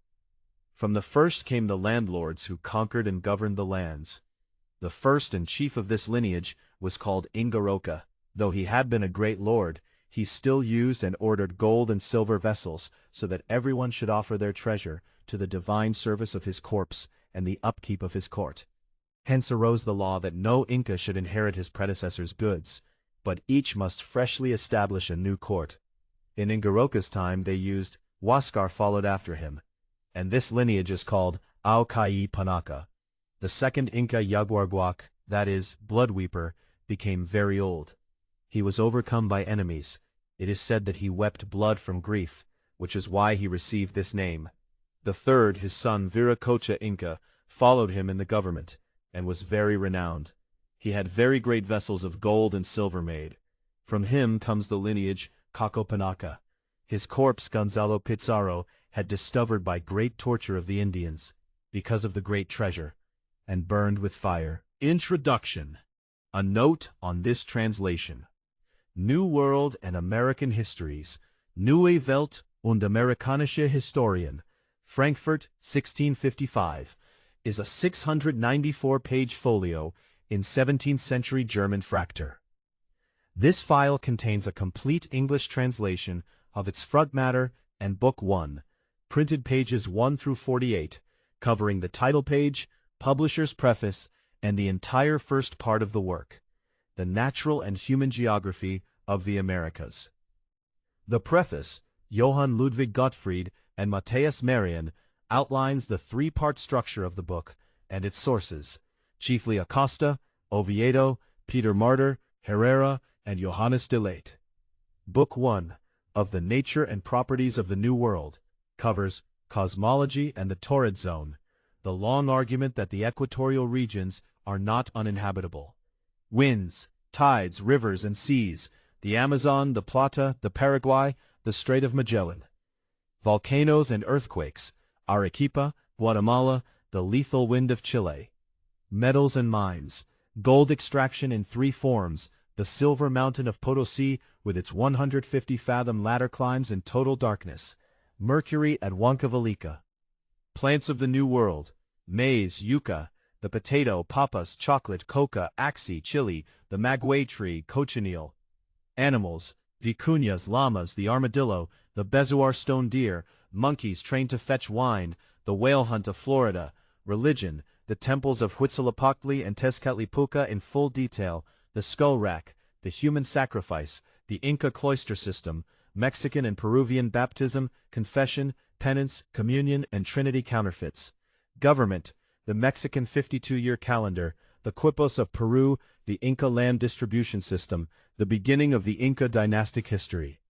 From the first came the landlords who conquered and governed the lands. The first and chief of this lineage was called Ingaroka. Though he had been a great lord, he still used and ordered gold and silver vessels so that everyone should offer their treasure to the divine service of his corpse and the upkeep of his court. Hence arose the law that no Inca should inherit his predecessor's goods, but each must freshly establish a new court. In Ingaroka's time they used Huascar followed after him, and this lineage is called Aucai Panaca. The second Inca Yaguarguac, that is, Blood Weeper, became very old. He was overcome by enemies. It is said that he wept blood from grief, which is why he received this name. The third, his son Viracocha Inca, followed him in the government, and was very renowned. He had very great vessels of gold and silver made. From him comes the lineage Cacopanaca. His corpse Gonzalo Pizarro had discovered by great torture of the Indians, because of the great treasure, and burned with fire. Introduction. A note on this translation. New World and American Histories, Newe Welt und Amerikanische Historien, Frankfurt, 1655, is a 694-page folio in 17th-century German Fraktur. This file contains a complete English translation of its front matter and Book 1, printed pages 1 through 48, covering the title page, publisher's preface, and the entire first part of the work, the natural and human geography of the Americas. The preface, Johann Ludwig Gottfried and Matthäus Merian, outlines the 3-part structure of the book and its sources, chiefly Acosta, Oviedo, Peter Martyr, Herrera, and Johannes de Laet. Book 1, of the Nature and Properties of the New World, covers cosmology and the torrid zone, the long argument that the equatorial regions are not uninhabitable. Winds, tides, rivers, and seas, the Amazon, the Plata, the Paraguay, the Strait of Magellan. Volcanoes and earthquakes, Arequipa, Guatemala, the lethal wind of Chile. Metals and mines, gold extraction in 3 forms, the silver mountain of Potosi with its 150-fathom ladder climbs in total darkness, mercury at Huancavelica. Plants of the New World, maize, yucca, the potato, papas, chocolate, coca, axi, chili, the maguey tree, cochineal. Animals: vicuñas, llamas, the armadillo, the bezoar stone deer, monkeys trained to fetch wine, the whale hunt of Florida. Religion: the temples of Huitzilopochtli and Tezcatlipoca in full detail, the skull rack, the human sacrifice, the Inca cloister system, Mexican and Peruvian baptism, confession, penance, communion, and Trinity counterfeits. Government: the Mexican 52-year calendar, the quipos of Peru, the Inca land distribution system, the beginning of the Inca dynastic history.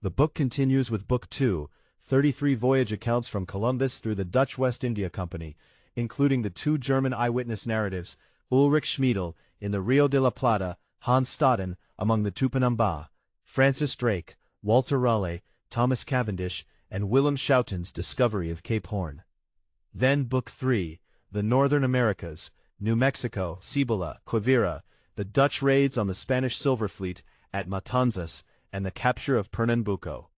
The book continues with Book 2, 33 voyage accounts from Columbus through the Dutch West India Company, including the 2 German eyewitness narratives, Ulrich Schmiedel in the Rio de la Plata, Hans Staden among the Tupinamba, Francis Drake, Walter Raleigh, Thomas Cavendish, and Willem Schouten's discovery of Cape Horn. Then Book 3, the Northern Americas, New Mexico, Cibola, Quivira, the Dutch raids on the Spanish silver fleet at Matanzas, and the capture of Pernambuco.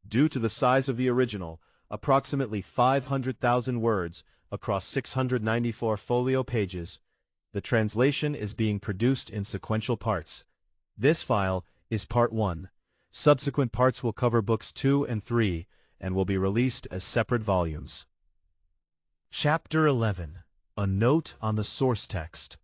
Due to the size of the original, approximately 500,000 words across 694 folio pages, the translation is being produced in sequential parts. This file is Part 1. Subsequent parts will cover Books 2 and 3 and will be released as separate volumes. Chapter 11. A Note on the Source Text.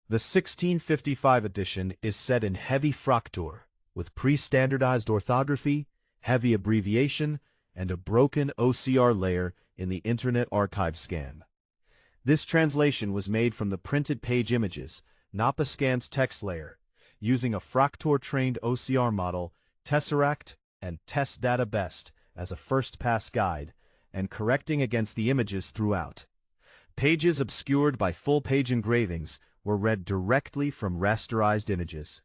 The 1655 edition is set in heavy fraktur, with pre-standardized orthography, heavy abbreviation, and a broken OCR layer in the Internet Archive scan. This translation was made from the printed page images, Napa-Scan's text layer, using a fraktur-trained OCR model, Tesseract and Test Data Best as a first-pass guide, and correcting against the images throughout. Pages obscured by full-page engravings were read directly from rasterized images.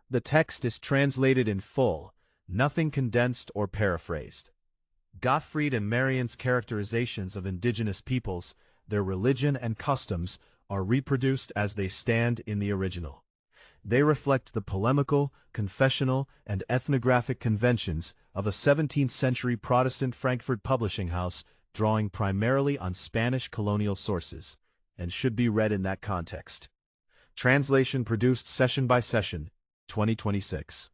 The text is translated in full, nothing condensed or paraphrased. Gottfried and Merian's characterizations of indigenous peoples, their religion and customs, are reproduced as they stand in the original. They reflect the polemical, confessional, and ethnographic conventions of a 17th-century Protestant Frankfurt publishing house drawing primarily on Spanish colonial sources, and should be read in that context. Translation produced session by session, 2026.